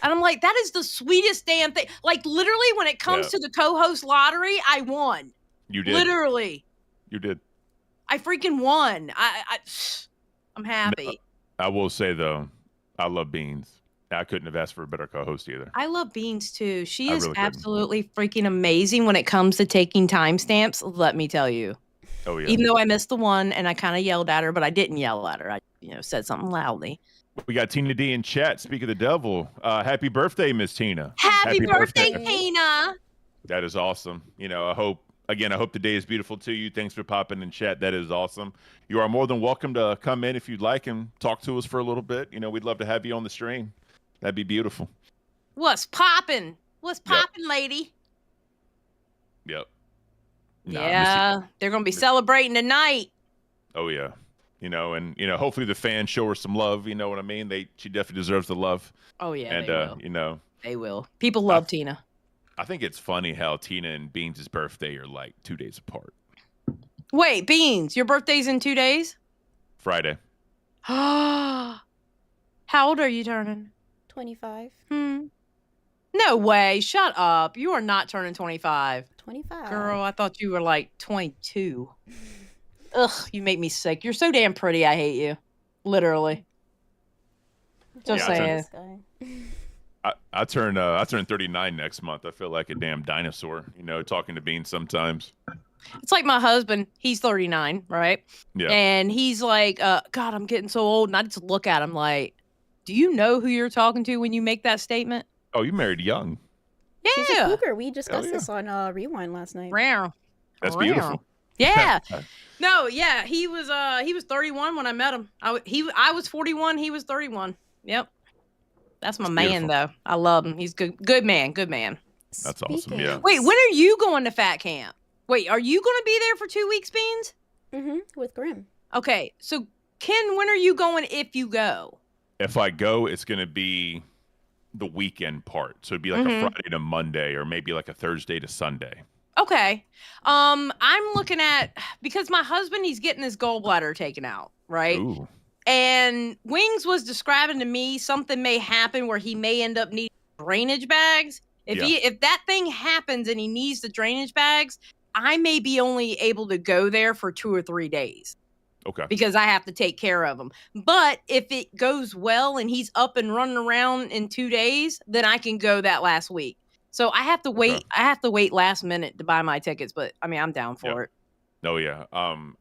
[SPEAKER 6] And I'm like, that is the sweetest damn thing. Like literally when it comes to the co-host lottery, I won.
[SPEAKER 2] You did.
[SPEAKER 6] Literally.
[SPEAKER 2] You did.
[SPEAKER 6] I freaking won. I'm happy.
[SPEAKER 2] No, I will say though, I love Beans. I couldn't have asked for a better co-host either.
[SPEAKER 6] I love Beans too. She
[SPEAKER 2] I
[SPEAKER 6] is
[SPEAKER 2] really couldn't.
[SPEAKER 6] absolutely freaking amazing when it comes to taking timestamps. Let me tell you.
[SPEAKER 2] Oh yeah.
[SPEAKER 6] Even though I missed the one and I kind of yelled at her, but I didn't yell at her. I said something loudly.
[SPEAKER 2] We got Tina D in chat. Speak of the devil. Happy birthday, Miss Tina.
[SPEAKER 6] Happy birthday, Tina.
[SPEAKER 2] That is awesome. I hope the day is beautiful to you. Thanks for popping in chat. That is awesome. You are more than welcome to come in if you'd like and talk to us for a little bit. We'd love to have you on the stream. That'd be beautiful.
[SPEAKER 6] What's poppin'? What's poppin', lady?
[SPEAKER 2] Yep.
[SPEAKER 6] Yeah, they're going to be celebrating tonight.
[SPEAKER 2] Oh, yeah. And hopefully the fans show her some love. You know what I mean? She definitely deserves the love.
[SPEAKER 6] Oh, yeah,
[SPEAKER 2] and,
[SPEAKER 6] they will. They will. People love Tina.
[SPEAKER 2] I think it's funny how Tina and Beans' birthday are like 2 days apart.
[SPEAKER 6] Wait, Beans, your birthday's in 2 days?
[SPEAKER 2] Friday.
[SPEAKER 6] How old are you turning?
[SPEAKER 1] 25.
[SPEAKER 6] No way. Shut up. You are not turning 25.
[SPEAKER 1] 25.
[SPEAKER 6] Girl, I thought you were like 22. Ugh, you make me sick. You're so damn pretty. I hate you. Literally. Just saying.
[SPEAKER 2] I turn 39 next month. I feel like a damn dinosaur, talking to Beans sometimes.
[SPEAKER 6] It's like my husband. He's 39, right?
[SPEAKER 2] Yeah.
[SPEAKER 6] And he's like, God, I'm getting so old. And I just look at him like, do you know who you're talking to when you make that statement?
[SPEAKER 2] Oh, you married young.
[SPEAKER 6] Yeah.
[SPEAKER 1] She's a cougar. We discussed this on Rewind last night.
[SPEAKER 2] That's beautiful.
[SPEAKER 6] Yeah. No, yeah. He was 31 when I met him. I was 41. He was 31. Yep. That's my man, though. I love him. He's good. Good man. Good man.
[SPEAKER 2] That's awesome. Yeah.
[SPEAKER 6] Wait, when are you going to Fat Camp? Wait, are you going to be there for 2 weeks, Beans?
[SPEAKER 1] Mm-hmm. With Grim.
[SPEAKER 6] Okay. So, Ken, when are you going if you go?
[SPEAKER 2] If I go, it's going to be the weekend part. So it'd be like a Friday to Monday or maybe like a Thursday to Sunday.
[SPEAKER 6] Okay. I'm looking at, because my husband, he's getting his gallbladder taken out, right?
[SPEAKER 2] Ooh.
[SPEAKER 6] And Wings was describing to me something may happen where he may end up needing drainage bags. If that thing happens and he needs the drainage bags, I may be only able to go there for 2 or 3 days.
[SPEAKER 2] Okay.
[SPEAKER 6] Because I have to take care of him. But if it goes well and he's up and running around in 2 days, then I can go that last week. So I have to wait. I have to wait last minute to buy my tickets. But I mean, I'm down for it.
[SPEAKER 2] Oh yeah.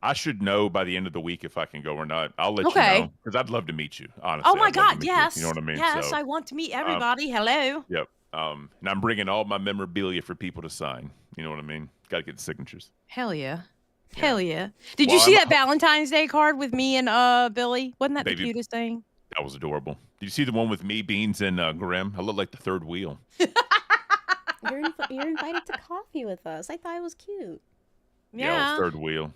[SPEAKER 2] I should know by the end of the week if I can go or not. I'll let you
[SPEAKER 6] Okay.
[SPEAKER 2] know because I'd love to meet you. Honestly,
[SPEAKER 6] Oh my
[SPEAKER 2] I'd love to
[SPEAKER 6] God,
[SPEAKER 2] meet you.
[SPEAKER 6] yes.
[SPEAKER 2] You know what I mean?
[SPEAKER 6] Yes,
[SPEAKER 2] So,
[SPEAKER 6] I want to meet everybody. Hello.
[SPEAKER 2] yep. And I'm bringing all my memorabilia for people to sign. You know what I mean? Got to get the signatures.
[SPEAKER 6] Hell yeah. Hell yeah. Did
[SPEAKER 2] Well,
[SPEAKER 6] you see
[SPEAKER 2] I'm-
[SPEAKER 6] that Valentine's Day card with me and Billy? Wasn't that the
[SPEAKER 2] Baby-
[SPEAKER 6] cutest thing?
[SPEAKER 2] That was adorable. Did you see the one with me, Beans, and Grim? I look like the third wheel.
[SPEAKER 1] You're invited to coffee with us. I thought it was cute.
[SPEAKER 6] Yeah.
[SPEAKER 2] Third wheel.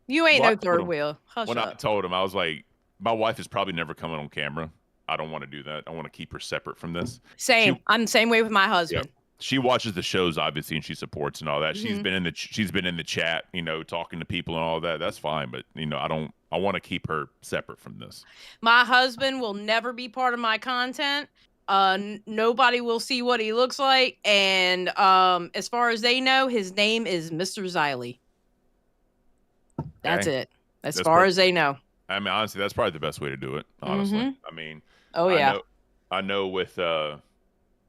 [SPEAKER 6] You ain't
[SPEAKER 2] Well, I
[SPEAKER 6] no
[SPEAKER 2] told
[SPEAKER 6] third
[SPEAKER 2] him-
[SPEAKER 6] wheel. Hush
[SPEAKER 2] When I
[SPEAKER 6] up.
[SPEAKER 2] told him, I was like, my wife is probably never coming on camera. I don't want to do that. I want to keep her separate from this.
[SPEAKER 6] Same. I'm the same way with my husband.
[SPEAKER 2] She watches the shows obviously and she supports and all that. She's
[SPEAKER 6] Mhm.
[SPEAKER 2] been in the chat, you know, talking to people and all that. That's fine, but you know, I want to keep her separate from this.
[SPEAKER 6] My husband will never be part of my content. Nobody will see what he looks like, and as far as they know, his name is Mr. Xiley. That's
[SPEAKER 2] Okay.
[SPEAKER 6] it. As
[SPEAKER 2] That's
[SPEAKER 6] far
[SPEAKER 2] per-
[SPEAKER 6] as they know.
[SPEAKER 2] I mean, honestly, that's probably the best way to do it. Honestly,
[SPEAKER 6] Mhm.
[SPEAKER 2] I mean,
[SPEAKER 6] Oh yeah.
[SPEAKER 2] I know with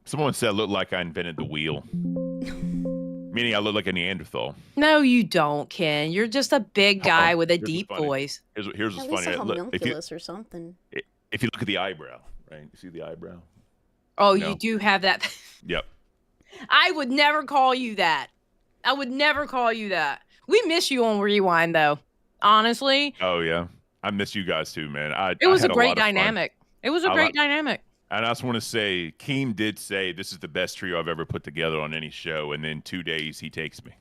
[SPEAKER 2] someone said I look like I invented the wheel, meaning I look like a Neanderthal.
[SPEAKER 6] No, you don't, Ken. You're just a big guy with a
[SPEAKER 2] here's what's
[SPEAKER 6] deep
[SPEAKER 2] funny.
[SPEAKER 6] voice.
[SPEAKER 2] Here's what's
[SPEAKER 1] At least
[SPEAKER 2] funny.
[SPEAKER 1] a
[SPEAKER 2] Look,
[SPEAKER 1] homunculus or something.
[SPEAKER 2] if you look at the eyebrow, right? You see the eyebrow?
[SPEAKER 6] Oh,
[SPEAKER 2] No.
[SPEAKER 6] you do have that.
[SPEAKER 2] Yep.
[SPEAKER 6] I would never call you that. I would never call you that. We miss you on Rewind, though. Honestly,
[SPEAKER 2] Oh yeah, I miss you guys too, man.
[SPEAKER 6] it was
[SPEAKER 2] I had
[SPEAKER 6] a great
[SPEAKER 2] lot of fun.
[SPEAKER 6] dynamic. It was a
[SPEAKER 2] I
[SPEAKER 6] great
[SPEAKER 2] like-
[SPEAKER 6] dynamic.
[SPEAKER 2] And I just want to say, Keem did say this is the best trio I've ever put together on any show, and then 2 days he takes me.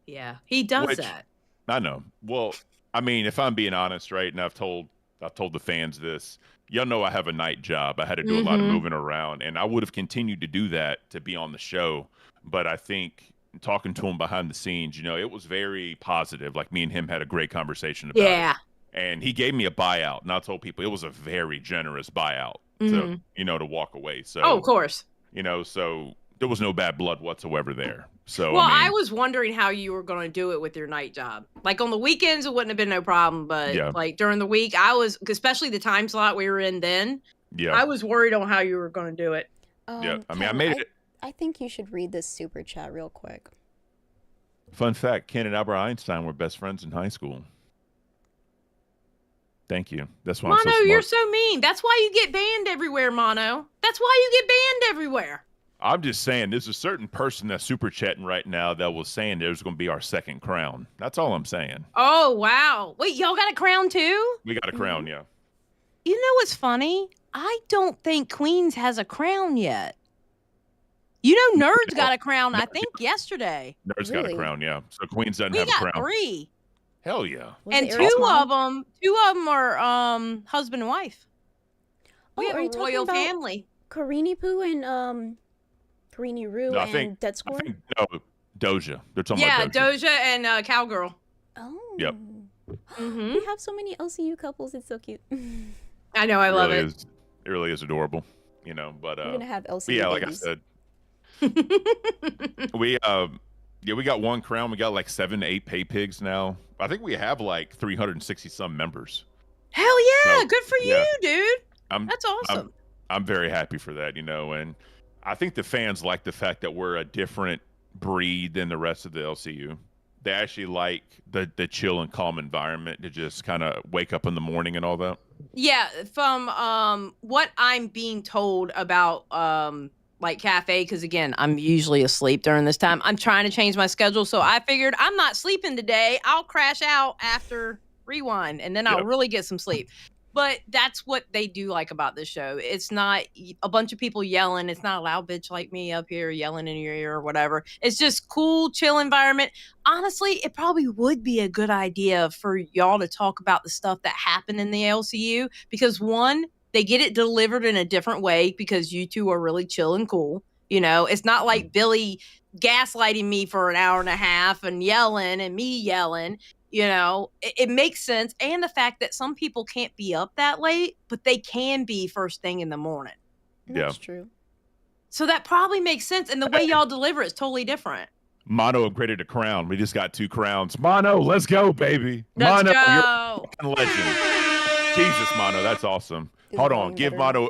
[SPEAKER 6] Yeah, he does
[SPEAKER 2] Which-
[SPEAKER 6] that.
[SPEAKER 2] I know. Well, I mean, if I'm being honest, right, and I've told the fans this. Y'all know I have a night job. I had to do a lot of
[SPEAKER 6] Mhm.
[SPEAKER 2] moving around, and I would have continued to do that to be on the show. But I think talking to him behind the scenes, you know, it was very positive. Like me and him had a great conversation about
[SPEAKER 6] Yeah.
[SPEAKER 2] it. And he gave me a buyout, and I told people it was a very generous buyout to,
[SPEAKER 6] Mhm.
[SPEAKER 2] you know, to walk away. So,
[SPEAKER 6] Oh, of course.
[SPEAKER 2] you know, so there was no bad blood whatsoever there. So,
[SPEAKER 6] Well,
[SPEAKER 2] I
[SPEAKER 6] I
[SPEAKER 2] mean,
[SPEAKER 6] was wondering how you were going to do it with your night job. Like on the weekends, it wouldn't have been no problem, but
[SPEAKER 2] Yeah.
[SPEAKER 6] like during the week, I was, especially the time slot we were in then.
[SPEAKER 2] yeah,
[SPEAKER 6] I was worried on how you were going to do it.
[SPEAKER 2] yeah. I mean, I
[SPEAKER 1] Ken,
[SPEAKER 2] made it.
[SPEAKER 1] I think you should read this super chat real quick.
[SPEAKER 2] Fun fact: Ken and Albert Einstein were best friends in high school. Thank you. That's why I'm so
[SPEAKER 6] Mono,
[SPEAKER 2] smart.
[SPEAKER 6] you're so mean. That's why you get banned everywhere, Mono. That's why you get banned everywhere.
[SPEAKER 2] I'm just saying, there's a certain person that's super chatting right now that was saying there's going to be our second crown. That's all I'm saying.
[SPEAKER 6] Oh, wow. Wait, y'all got a crown too?
[SPEAKER 2] We got a crown, yeah.
[SPEAKER 6] You know what's funny? I don't think Queens has a crown yet. You know, Nerds got a crown, I think, yesterday.
[SPEAKER 2] Nerd's got a crown, yeah. So Queens doesn't
[SPEAKER 6] We
[SPEAKER 2] have a
[SPEAKER 6] got
[SPEAKER 2] crown.
[SPEAKER 6] 3.
[SPEAKER 2] Hell yeah.
[SPEAKER 6] And
[SPEAKER 1] it
[SPEAKER 6] two
[SPEAKER 1] Eric's
[SPEAKER 6] of
[SPEAKER 1] mom?
[SPEAKER 6] them are husband and wife. We
[SPEAKER 1] Oh,
[SPEAKER 6] have
[SPEAKER 1] are
[SPEAKER 6] a
[SPEAKER 1] you talking
[SPEAKER 6] royal
[SPEAKER 1] about
[SPEAKER 6] family.
[SPEAKER 1] Karini Poo and Karini Roo
[SPEAKER 2] No, I
[SPEAKER 1] and
[SPEAKER 2] think-
[SPEAKER 1] Dead Score?
[SPEAKER 2] No, Doja. They're talking
[SPEAKER 6] Yeah,
[SPEAKER 2] about Doja.
[SPEAKER 6] Doja and Cowgirl.
[SPEAKER 1] Oh.
[SPEAKER 2] Yep.
[SPEAKER 6] Mm-hmm.
[SPEAKER 1] We have so many LCU couples. It's so cute.
[SPEAKER 6] I know, I love
[SPEAKER 2] really
[SPEAKER 6] it.
[SPEAKER 2] Is, it really is adorable, you know. But
[SPEAKER 1] We're gonna have
[SPEAKER 2] but
[SPEAKER 1] LCU
[SPEAKER 2] yeah, like I
[SPEAKER 1] babies.
[SPEAKER 2] said, we we got one crown. We got like 7 to 8 pay pigs now. I think we have like 360 some members.
[SPEAKER 6] Hell yeah,
[SPEAKER 2] So,
[SPEAKER 6] good for
[SPEAKER 2] yeah.
[SPEAKER 6] you, dude.
[SPEAKER 2] I'm,
[SPEAKER 6] That's awesome.
[SPEAKER 2] I'm very happy for that, you know, and I think the fans like the fact that we're a different breed than the rest of the LCU. They actually like the chill and calm environment to just kind of wake up in the morning and all that.
[SPEAKER 6] Yeah, from what I'm being told about like cafe, because again, I'm usually asleep during this time. I'm trying to change my schedule, so I figured I'm not sleeping today. I'll crash out after Rewind, and then I'll
[SPEAKER 2] Yep.
[SPEAKER 6] really get some sleep. But that's what they do like about this show. It's not a bunch of people yelling. It's not a loud bitch like me up here yelling in your ear or whatever. It's just cool, chill environment. Honestly, it probably would be a good idea for y'all to talk about the stuff that happened in the LCU because one, they get it delivered in a different way because you two are really chill and cool. You know, it's not like Billy gaslighting me for an hour and a half and yelling and me yelling. You know, it makes sense. And the fact that some people can't be up that late, but they can be first thing in the morning.
[SPEAKER 1] That's true.
[SPEAKER 6] So that probably makes sense. And the way y'all deliver is totally different.
[SPEAKER 2] Mono upgraded a crown. We just got 2 crowns. Mono, let's go, baby.
[SPEAKER 6] Let's
[SPEAKER 2] Mono, you're
[SPEAKER 6] go.
[SPEAKER 2] a fucking legend. Jesus, Mono, that's awesome.
[SPEAKER 1] It's
[SPEAKER 2] Hold on,
[SPEAKER 1] going
[SPEAKER 2] give
[SPEAKER 1] better.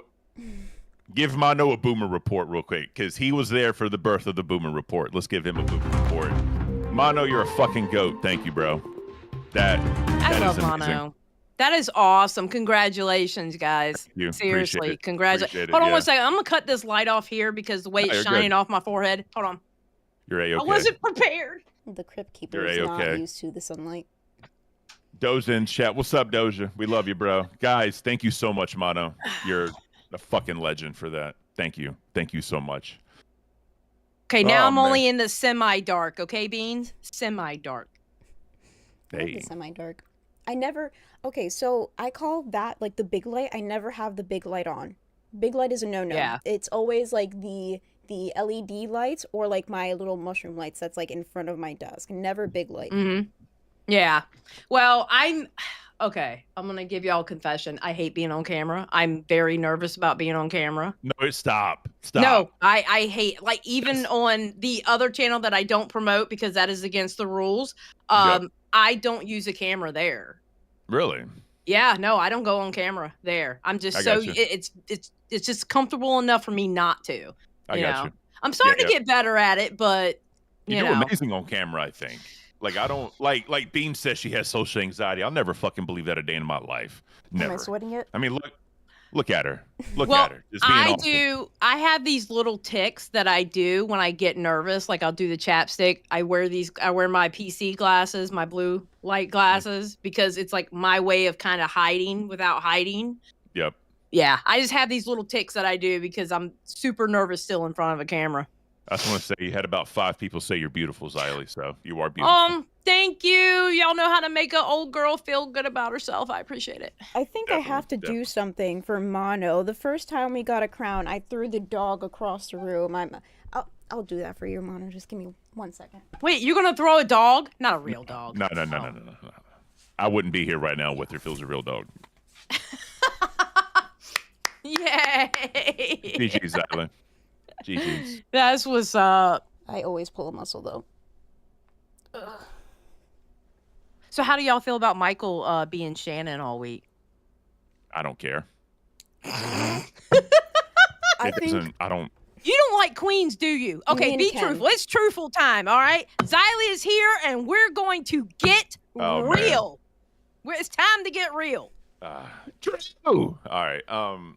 [SPEAKER 2] Mono a boomer report real quick because he was there for the birth of the boomer report. Let's give him a boomer report. Mono, you're a fucking goat. Thank you, bro. That
[SPEAKER 6] I
[SPEAKER 2] is
[SPEAKER 6] love
[SPEAKER 2] amazing.
[SPEAKER 6] Mono. That is awesome. Congratulations, guys.
[SPEAKER 2] Thank you.
[SPEAKER 6] Seriously,
[SPEAKER 2] Appreciate it.
[SPEAKER 6] congratulations.
[SPEAKER 2] Appreciate it,
[SPEAKER 6] Hold on
[SPEAKER 2] yeah.
[SPEAKER 6] one second. I'm gonna cut this light off here because the way
[SPEAKER 2] No,
[SPEAKER 6] it's
[SPEAKER 2] you're
[SPEAKER 6] shining
[SPEAKER 2] good.
[SPEAKER 6] off my forehead. Hold on.
[SPEAKER 2] You're A-okay.
[SPEAKER 6] I wasn't prepared.
[SPEAKER 1] The crypt keeper
[SPEAKER 2] You're
[SPEAKER 1] is not
[SPEAKER 2] A-okay.
[SPEAKER 1] used to the sunlight.
[SPEAKER 2] Doja in chat. What's up, Doja? We love you, bro. Guys, thank you so much, Mono. You're a fucking legend for that. Thank you. Thank you so much.
[SPEAKER 6] Okay, now
[SPEAKER 2] Oh,
[SPEAKER 6] I'm
[SPEAKER 2] man.
[SPEAKER 6] only in the semi-dark. Okay, Beans? Semi-dark.
[SPEAKER 1] I like the semi-dark. I never. Okay, so I call that like the big light. I never have the big light on. Big light is a no-no.
[SPEAKER 6] Yeah.
[SPEAKER 1] It's always like the LED lights or like my little mushroom lights that's like in front of my desk. Never big light.
[SPEAKER 6] Mm-hmm. Yeah. Well, I'm gonna give y'all a confession. I hate being on camera. I'm very nervous about being on camera.
[SPEAKER 2] No, stop. Stop.
[SPEAKER 6] No, I hate, like, even on the other channel that I don't promote because that is against the rules. I don't use a camera there.
[SPEAKER 2] Really?
[SPEAKER 6] Yeah, no, I don't go on camera there. I'm just
[SPEAKER 2] I
[SPEAKER 6] so
[SPEAKER 2] got you.
[SPEAKER 6] it's just comfortable enough for me not to.
[SPEAKER 2] I got you.
[SPEAKER 6] I'm starting to get better at it, but
[SPEAKER 2] You
[SPEAKER 6] you
[SPEAKER 2] do
[SPEAKER 6] know.
[SPEAKER 2] amazing on camera, I think. Like, I don't like Bean says she has social anxiety. I'll never fucking believe that a day in my life. Never.
[SPEAKER 1] Am I sweating it?
[SPEAKER 2] I mean, look at her. Look
[SPEAKER 6] Well,
[SPEAKER 2] at her. Just being awful.
[SPEAKER 6] I have these little ticks that I do when I get nervous. Like, I'll do the chapstick. I wear my PC glasses, my blue light glasses, because it's like my way of kind of hiding without hiding.
[SPEAKER 2] Yep.
[SPEAKER 6] Yeah, I just have these little ticks that I do because I'm super nervous still in front of a camera.
[SPEAKER 2] I just want to say you had about 5 people say you're beautiful, Xylee. So you are beautiful.
[SPEAKER 6] Thank you. Y'all know how to make an old girl feel good about herself. I appreciate it.
[SPEAKER 1] I think I have to do something for Mono. The first time we got a crown, I threw the dog across the room. I'll do that for you, Mono. Just give me 1 second.
[SPEAKER 6] Wait, you're gonna throw a dog? Not a real dog.
[SPEAKER 2] No. I wouldn't be here right now with her if it was a real dog.
[SPEAKER 6] Yay!
[SPEAKER 2] GG's, Xylee. GG's.
[SPEAKER 6] That's what's up.
[SPEAKER 1] I always pull a muscle though.
[SPEAKER 6] Ugh. So how do y'all feel about Michael being Shannon all week?
[SPEAKER 2] I don't care.
[SPEAKER 1] I
[SPEAKER 2] don't.
[SPEAKER 6] You don't like queens, do you? Okay,
[SPEAKER 1] Me and
[SPEAKER 6] be
[SPEAKER 1] Ken.
[SPEAKER 6] truthful. It's truthful time, all right? Xylee is here, and we're going to get real. It's time to get real.
[SPEAKER 2] True. All right.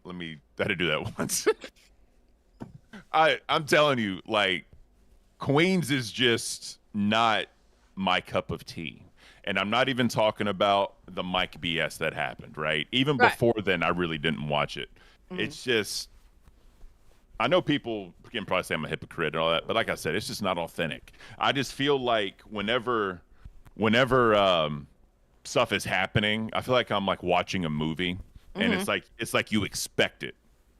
[SPEAKER 2] Let me. I had to do that once. I'm telling you, like, Queens is just not my cup of tea. And I'm not even talking about the Mike BS that happened, right? Even before then, I really didn't watch it. It's just, I know people can probably say I'm a hypocrite and all that, but like I said, it's just not authentic. I just feel like whenever stuff is happening, I feel like I'm like watching a movie, and it's like you expect it.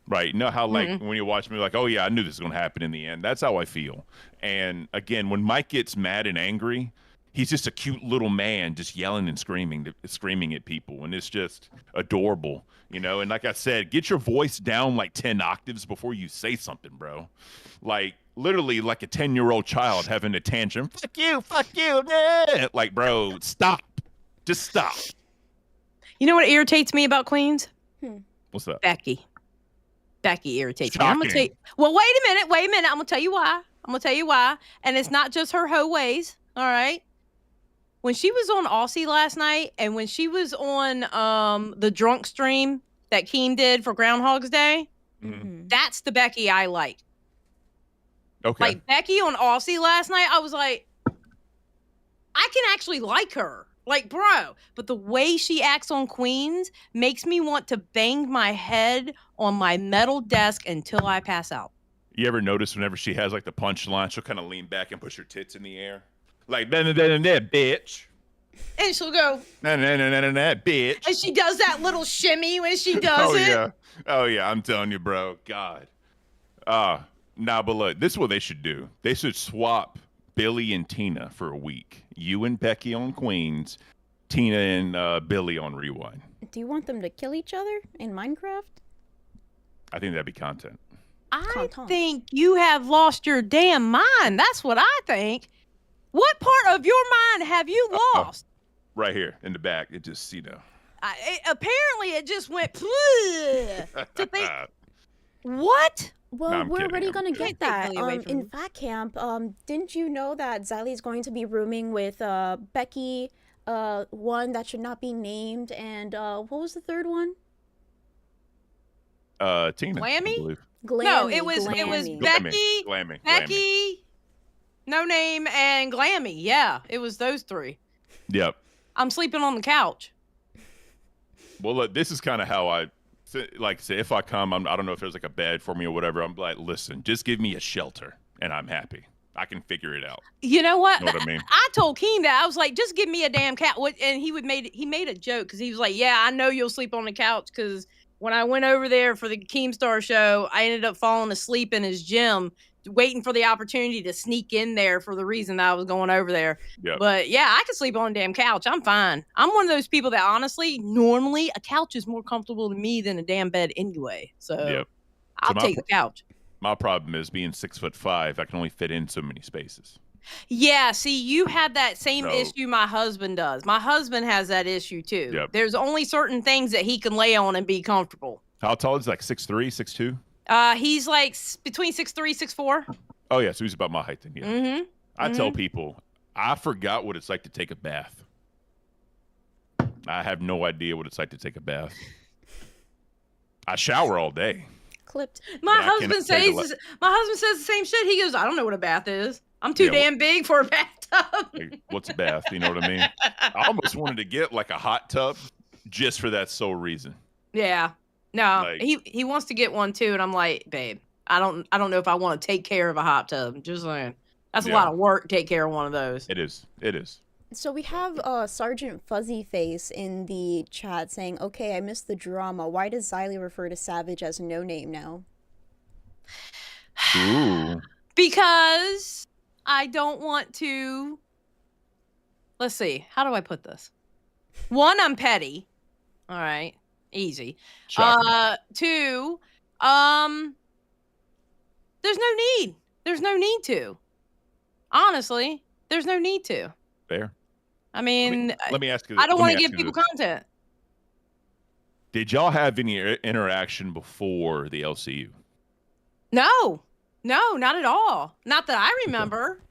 [SPEAKER 2] Right. You know how, like, when you watch me, like, oh, yeah, I knew this was going to happen in the end. That's how I feel. And again, when Mike gets mad and angry, he's just a cute little man just yelling and screaming at people. And it's just adorable, you know? And like I said, get your voice down like 10 octaves before you say something, bro. Like, literally like a 10-year-old child having a tantrum. Fuck you. Yeah. Like, bro, stop. Just stop.
[SPEAKER 6] You know what irritates me about queens?
[SPEAKER 2] What's that?
[SPEAKER 6] Becky irritates me. I'm gonna tell you. Well, wait a minute. I'm gonna tell you why. And it's not just her hoe ways. All right. When she was on Aussie last night, and when she was on the drunk stream that Keem did for Groundhog's Day, that's the Becky I like.
[SPEAKER 2] Okay.
[SPEAKER 6] Like Becky on Aussie last night, I was like, I can actually like her. Like, bro, but the way she acts on Queens makes me want to bang my head on my metal desk until I pass out.
[SPEAKER 2] You ever notice whenever she has like the punchline, she'll kind of lean back and push her tits in the air? Like, bitch.
[SPEAKER 6] And she'll go,
[SPEAKER 2] bitch.
[SPEAKER 6] and she does that little shimmy when she does it.
[SPEAKER 2] Oh, yeah. I'm telling you, bro. God. Nah, but look, this is what they should do. They should swap Billy and Tina for a week. You and Becky on Queens, Tina and Billy on Rewind.
[SPEAKER 1] Do you want them to kill each other in Minecraft?
[SPEAKER 2] I think that'd be content.
[SPEAKER 6] I think you have lost your damn mind. That's what I think. What part of your mind have you lost?
[SPEAKER 2] Right here in the back. It just,
[SPEAKER 6] Apparently, it just went to think. What
[SPEAKER 1] Well,
[SPEAKER 2] No, I'm
[SPEAKER 1] we're
[SPEAKER 2] kidding.
[SPEAKER 1] already
[SPEAKER 2] I'm
[SPEAKER 1] gonna
[SPEAKER 2] kidding.
[SPEAKER 1] get that.
[SPEAKER 6] Billy away from
[SPEAKER 1] In
[SPEAKER 6] you.
[SPEAKER 1] Fat Camp, didn't you know that Xylee is going to be rooming with Becky, one that should not be named, and what was the third one?
[SPEAKER 2] Tina. I
[SPEAKER 6] Glammy?
[SPEAKER 2] believe.
[SPEAKER 1] Glammy.
[SPEAKER 6] No, it was
[SPEAKER 1] Glammy.
[SPEAKER 6] Becky,
[SPEAKER 2] Glammy.
[SPEAKER 6] Becky, No Name, and Glammy. Yeah, it was those three.
[SPEAKER 2] Yep.
[SPEAKER 6] I'm sleeping on the couch.
[SPEAKER 2] Well, look, this is kind of how I like say if I come, I don't know if there's like a bed for me or whatever. I'm like, listen, just give me a shelter and I'm happy. I can figure it out.
[SPEAKER 6] You know what?
[SPEAKER 2] You know what I mean?
[SPEAKER 6] I told Keem that. I was like, just give me a damn cat. And he made a joke because he was like, yeah, I know you'll sleep on the couch because when I went over there for the Keemstar show, I ended up falling asleep in his gym, waiting for the opportunity to sneak in there for the reason that I was going over there.
[SPEAKER 2] Yep.
[SPEAKER 6] But yeah, I could sleep on a damn couch. I'm fine. I'm one of those people that honestly, normally a couch is more comfortable to me than a damn bed anyway. So
[SPEAKER 2] Yep.
[SPEAKER 6] I'll take the couch.
[SPEAKER 2] My problem is being 6'5", I can only fit in so many spaces.
[SPEAKER 6] Yeah, see, you have that same
[SPEAKER 2] So-
[SPEAKER 6] issue my husband does. My husband has that issue too.
[SPEAKER 2] Yep.
[SPEAKER 6] There's only certain things that he can lay on and be comfortable.
[SPEAKER 2] How tall is he? Like 6'3", 6'2"?
[SPEAKER 6] He's like between 6'3", 6'4".
[SPEAKER 2] Oh yeah, so he's about my height then. Yeah.
[SPEAKER 6] Mm-hmm.
[SPEAKER 2] I tell people, I forgot what it's like to take a bath. I have no idea what it's like to take a bath. I shower all day.
[SPEAKER 1] Clipped.
[SPEAKER 6] My
[SPEAKER 2] But I cannot
[SPEAKER 6] husband
[SPEAKER 2] take a
[SPEAKER 6] says my husband says the same shit. He goes, I don't know what a bath is. I'm too
[SPEAKER 2] Yeah,
[SPEAKER 6] damn big for a bathtub.
[SPEAKER 2] Like, what's a bath? You know what I mean? I almost wanted to get like a hot tub just for that sole reason.
[SPEAKER 6] Yeah. No,
[SPEAKER 2] Like-
[SPEAKER 6] he wants to get one too, and I'm like, babe, I don't know if I want to take care of a hot tub. Just saying. That's a
[SPEAKER 2] Yeah.
[SPEAKER 6] lot of work to take care of one of those.
[SPEAKER 2] It is. It is.
[SPEAKER 1] So we have Sergeant Fuzzy Face in the chat saying, "Okay, I missed the drama. Why does Xylee refer to Savage as No Name now?"
[SPEAKER 2] Ooh.
[SPEAKER 6] Because I don't want to. Let's see. How do I put this? One, I'm petty. All right, easy.
[SPEAKER 2] Shocking.
[SPEAKER 6] Two, there's no need. There's no need to. Honestly, there's no need to.
[SPEAKER 2] Fair.
[SPEAKER 6] I mean,
[SPEAKER 2] Let me ask you.
[SPEAKER 6] I don't
[SPEAKER 2] let me
[SPEAKER 6] want to
[SPEAKER 2] ask
[SPEAKER 6] give
[SPEAKER 2] you
[SPEAKER 6] people
[SPEAKER 2] this.
[SPEAKER 6] content.
[SPEAKER 2] Did y'all have any interaction before the LCU?
[SPEAKER 6] No, not at all. Not that I remember.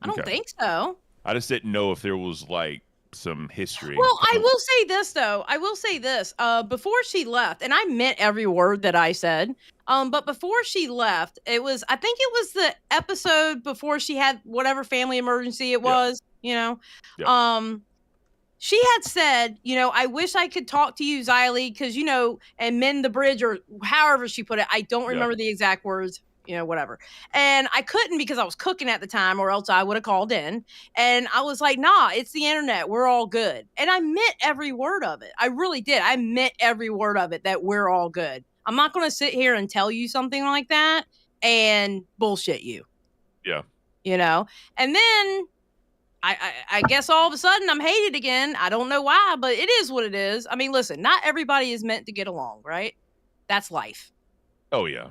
[SPEAKER 6] I don't
[SPEAKER 2] Okay.
[SPEAKER 6] think so.
[SPEAKER 2] I just didn't know if there was like some history.
[SPEAKER 6] Well, I will say this though. I will say this. Before she left, and I meant every word that I said. But before she left, I think it was the episode before she had whatever family emergency it was, you know.
[SPEAKER 2] Yep.
[SPEAKER 6] She had said, you know, I wish I could talk to you, Xylee, because, you know, and mend the bridge or however she put it. I don't remember the exact words, you know, whatever. And I couldn't because I was cooking at the time or else I would have called in. And I was like, nah, it's the internet. We're all good. And I meant every word of it. I really did. I meant every word of it that we're all good. I'm not going to sit here and tell you something like that and bullshit you.
[SPEAKER 2] Yeah.
[SPEAKER 6] You know? And then I guess all of a sudden I'm hated again. I don't know why, but it is what it is. I mean, listen, not everybody is meant to get along, right? That's life.
[SPEAKER 2] Oh yeah.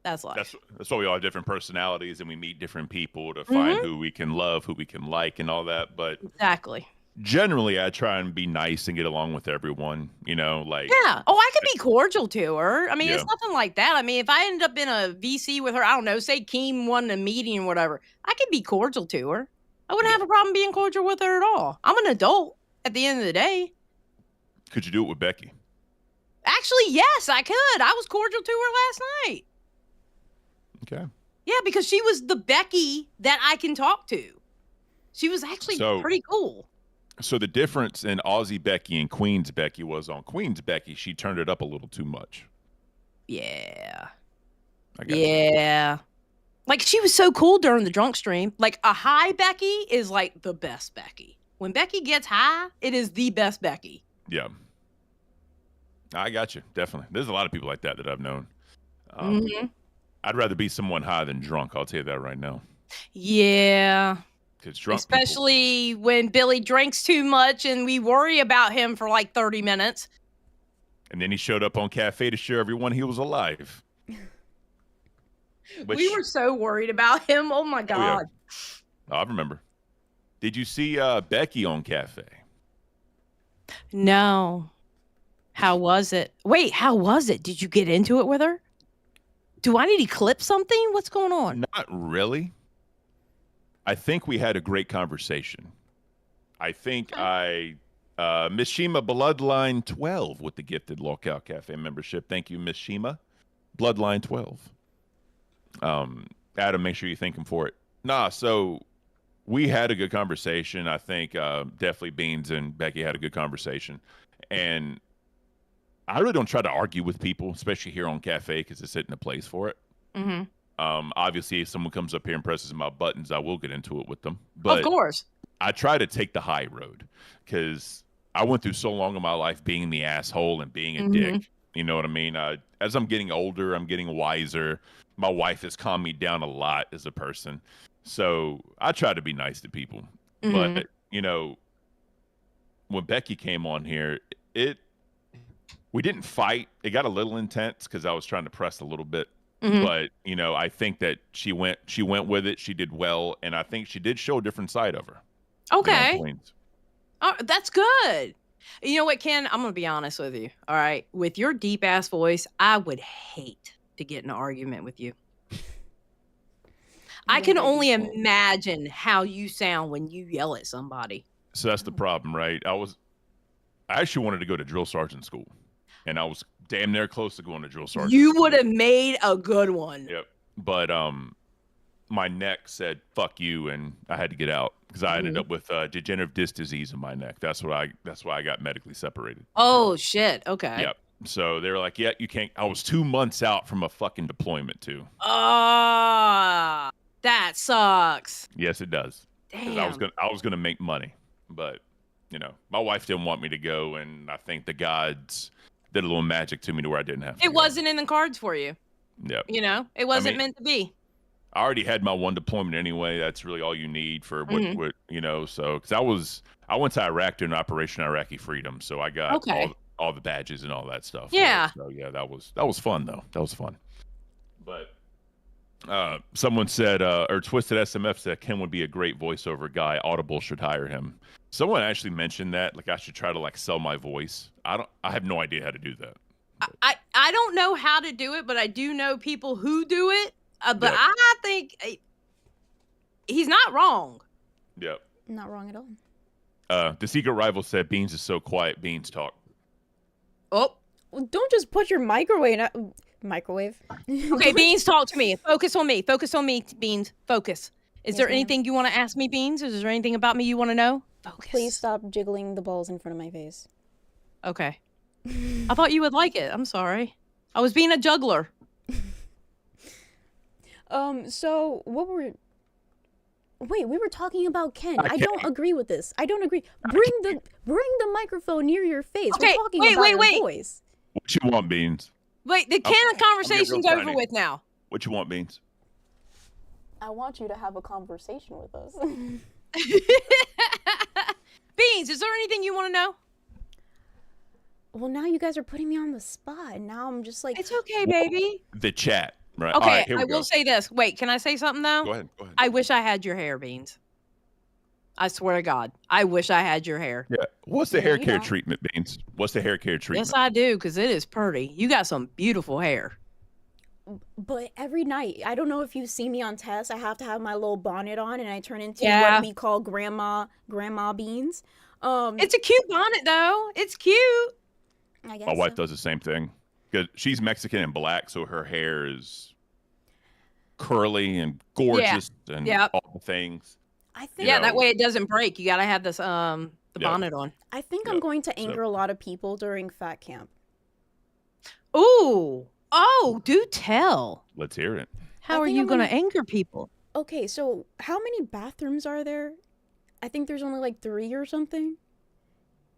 [SPEAKER 6] That's life.
[SPEAKER 2] That's why we all have different personalities and we meet different people to find who we can love, who we can like, and all that. But
[SPEAKER 6] Exactly.
[SPEAKER 2] generally, I try and be nice and get along with everyone. You know, like
[SPEAKER 6] Yeah. Oh, I could be cordial to her. I mean, it's
[SPEAKER 2] Yeah.
[SPEAKER 6] nothing like that. I mean, if I ended up in a VC with her, I don't know, say Keem won a meeting or whatever, I could be cordial to her. I wouldn't have a problem being cordial with her at all. I'm an adult at the end of the day.
[SPEAKER 2] Could you do it with Becky?
[SPEAKER 6] Actually, yes, I could. I was cordial to her last night.
[SPEAKER 2] Okay.
[SPEAKER 6] Yeah, because she was the Becky that I can talk to. She was actually
[SPEAKER 2] So-
[SPEAKER 6] pretty cool.
[SPEAKER 2] So the difference in Aussie Becky and Queen's Becky was on Queen's Becky, she turned it up a little too much.
[SPEAKER 6] Yeah.
[SPEAKER 2] I got you.
[SPEAKER 6] Yeah. Like, she was so cool during the drunk stream. Like, a high Becky is like the best Becky. When Becky gets high, it is the best Becky.
[SPEAKER 2] Yeah. I got you. Definitely. There's a lot of people like that I've known.
[SPEAKER 6] Mhm.
[SPEAKER 2] I'd rather be someone high than drunk. I'll tell you that right now.
[SPEAKER 6] Yeah.
[SPEAKER 2] Because drunk people,
[SPEAKER 6] Especially when Billy drinks too much and we worry about him for like 30 minutes.
[SPEAKER 2] and then he showed up on Cafe to show everyone he was alive. Which,
[SPEAKER 6] We were so worried about him. Oh my
[SPEAKER 2] yeah.
[SPEAKER 6] God.
[SPEAKER 2] I remember. Did you see Becky on Cafe?
[SPEAKER 6] No. How was it? Wait, how was it? Did you get into it with her? Do I need to clip something? What's going on?
[SPEAKER 2] Not really. I think we had a great conversation. I think Mishima Bloodline 12 with the gifted Lockout Cafe membership. Thank you, Mishima. Bloodline 12. Adam, make sure you thank him for it. Nah, so we had a good conversation. I think definitely Beans and Becky had a good conversation. And I really don't try to argue with people, especially here on Cafe, because it's sitting a place for it.
[SPEAKER 6] Mm-hmm.
[SPEAKER 2] Obviously, if someone comes up here and presses my buttons, I will get into it with them. But
[SPEAKER 6] of course.
[SPEAKER 2] I try to take the high road because I went through so long of my life being the asshole and being a dick. You know what I mean? As I'm getting older, I'm getting wiser. My wife has calmed me down a lot as a person. So I try to be nice to people. But, you know, when Becky came on here, we didn't fight. It got a little intense because I was trying to press a little bit. But, you know, I think that she went with it. She did well. And I think she did show a different side of her.
[SPEAKER 6] Okay. Oh, that's good. You know what, Ken? I'm going to be honest with you. All right. With your deep ass voice, I would hate to get in an argument with you. I can only imagine how you sound when you yell at somebody.
[SPEAKER 2] So that's the problem, right? I actually wanted to go to drill sergeant school, and I was damn near close to going to drill sergeant.
[SPEAKER 6] You would have made a good one.
[SPEAKER 2] Yep. But my neck said "fuck you," and I had to get out because I ended up with degenerative disc disease in my neck. That's why I got medically separated.
[SPEAKER 6] Oh shit. Okay.
[SPEAKER 2] Yep. So they were like, "Yeah, you can't." I was 2 months out from a fucking deployment too.
[SPEAKER 6] Ah, that sucks.
[SPEAKER 2] Yes, it does.
[SPEAKER 6] Damn.
[SPEAKER 2] I was gonna make money, but you know, my wife didn't want me to go, and I think the gods did a little magic to me to where I didn't have to.
[SPEAKER 6] It wasn't in the cards for you.
[SPEAKER 2] Yep.
[SPEAKER 6] You know, it wasn't meant to be.
[SPEAKER 2] I already had my one deployment anyway. That's really all you need for what you know. So, because I went to Iraq during Operation Iraqi Freedom, so I got all the badges and all that stuff.
[SPEAKER 6] Yeah.
[SPEAKER 2] So yeah, that was fun though. That was fun. But someone said, or Twisted SMF said, Ken would be a great voiceover guy. Audible should hire him. Someone actually mentioned that, like I should try to like sell my voice. I have no idea how to do that.
[SPEAKER 6] I don't know how to do it, but I do know people who do it. But I think he's not wrong.
[SPEAKER 2] Yep.
[SPEAKER 1] Not wrong at all.
[SPEAKER 2] The secret rival said Beans is so quiet. Beans talk.
[SPEAKER 6] Oh.
[SPEAKER 1] Well, don't just put your microwave.
[SPEAKER 6] Okay, Beans, talk to me. Focus on me. Focus on me, Beans. Focus. Is there anything you want to ask me, Beans? Is there anything about me you want to know? Focus.
[SPEAKER 1] Please stop jiggling the balls in front of my face.
[SPEAKER 6] Okay. I thought you would like it. I'm sorry. I was being a juggler.
[SPEAKER 1] So we were talking about Ken. I don't agree with this. I don't agree. Bring the microphone near your face.
[SPEAKER 6] Okay,
[SPEAKER 1] we're talking about your voice.
[SPEAKER 2] What you want, Beans?
[SPEAKER 6] Wait, the Ken conversation's over with now.
[SPEAKER 2] What you want, Beans?
[SPEAKER 1] I want you to have a conversation with us.
[SPEAKER 6] Beans, is there anything you want to know?
[SPEAKER 1] Well, now you guys are putting me on the spot, and now I'm just like...
[SPEAKER 6] It's okay, baby.
[SPEAKER 2] The chat, right?
[SPEAKER 6] Okay,
[SPEAKER 2] all right, here we
[SPEAKER 6] I will say this. Wait, can I say something, though?
[SPEAKER 2] Go ahead.
[SPEAKER 6] I wish I had your hair, Beans. I swear to God. I wish I had your hair.
[SPEAKER 2] Yeah. What's the hair care treatment, Beans? What's the hair care treatment?
[SPEAKER 6] Yes, I do, because it is pretty. You got some beautiful hair.
[SPEAKER 1] But every night, I don't know if you see me on tests, I have to have my little bonnet on, and I turn into what we call Grandma Beans.
[SPEAKER 6] It's a cute bonnet, though. It's cute.
[SPEAKER 1] I guess
[SPEAKER 2] my wife does the same thing. Because she's Mexican and black, so her hair is curly and gorgeous and all the things.
[SPEAKER 1] I think
[SPEAKER 6] that way it doesn't break. You got to have this the bonnet on.
[SPEAKER 1] I think I'm going to anger a lot of people during Fat Camp.
[SPEAKER 6] Ooh. Oh, do tell.
[SPEAKER 2] Let's hear it.
[SPEAKER 6] How are you going to anger people?
[SPEAKER 1] Okay, so how many bathrooms are there? I think there's only like 3 or something.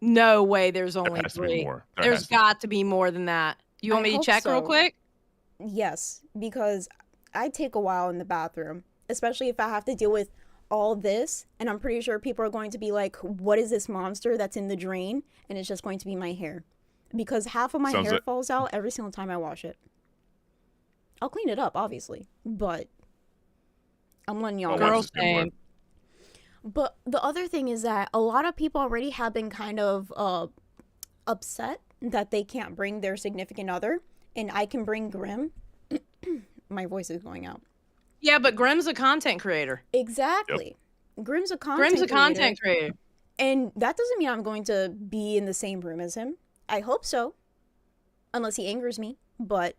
[SPEAKER 6] No way there's only 3. There's got to be more than that. You want me to check real quick?
[SPEAKER 1] Yes, because I take a while in the bathroom, especially if I have to deal with all this, and I'm pretty sure people are going to be like, what is this monster that's in the drain? And it's just going to be my hair. Because half of my hair falls out every single time I wash it. I'll clean it up, obviously, but I'm letting y'all know.
[SPEAKER 6] Girls name.
[SPEAKER 1] But the other thing is that a lot of people already have been kind of upset that they can't bring their significant other, and I can bring Grim. my voice is going out.
[SPEAKER 6] Yeah, but Grimm's a content creator.
[SPEAKER 1] Exactly. Grimm's a content creator. And that doesn't mean I'm going to be in the same room as him. I hope so. Unless he angers me, but...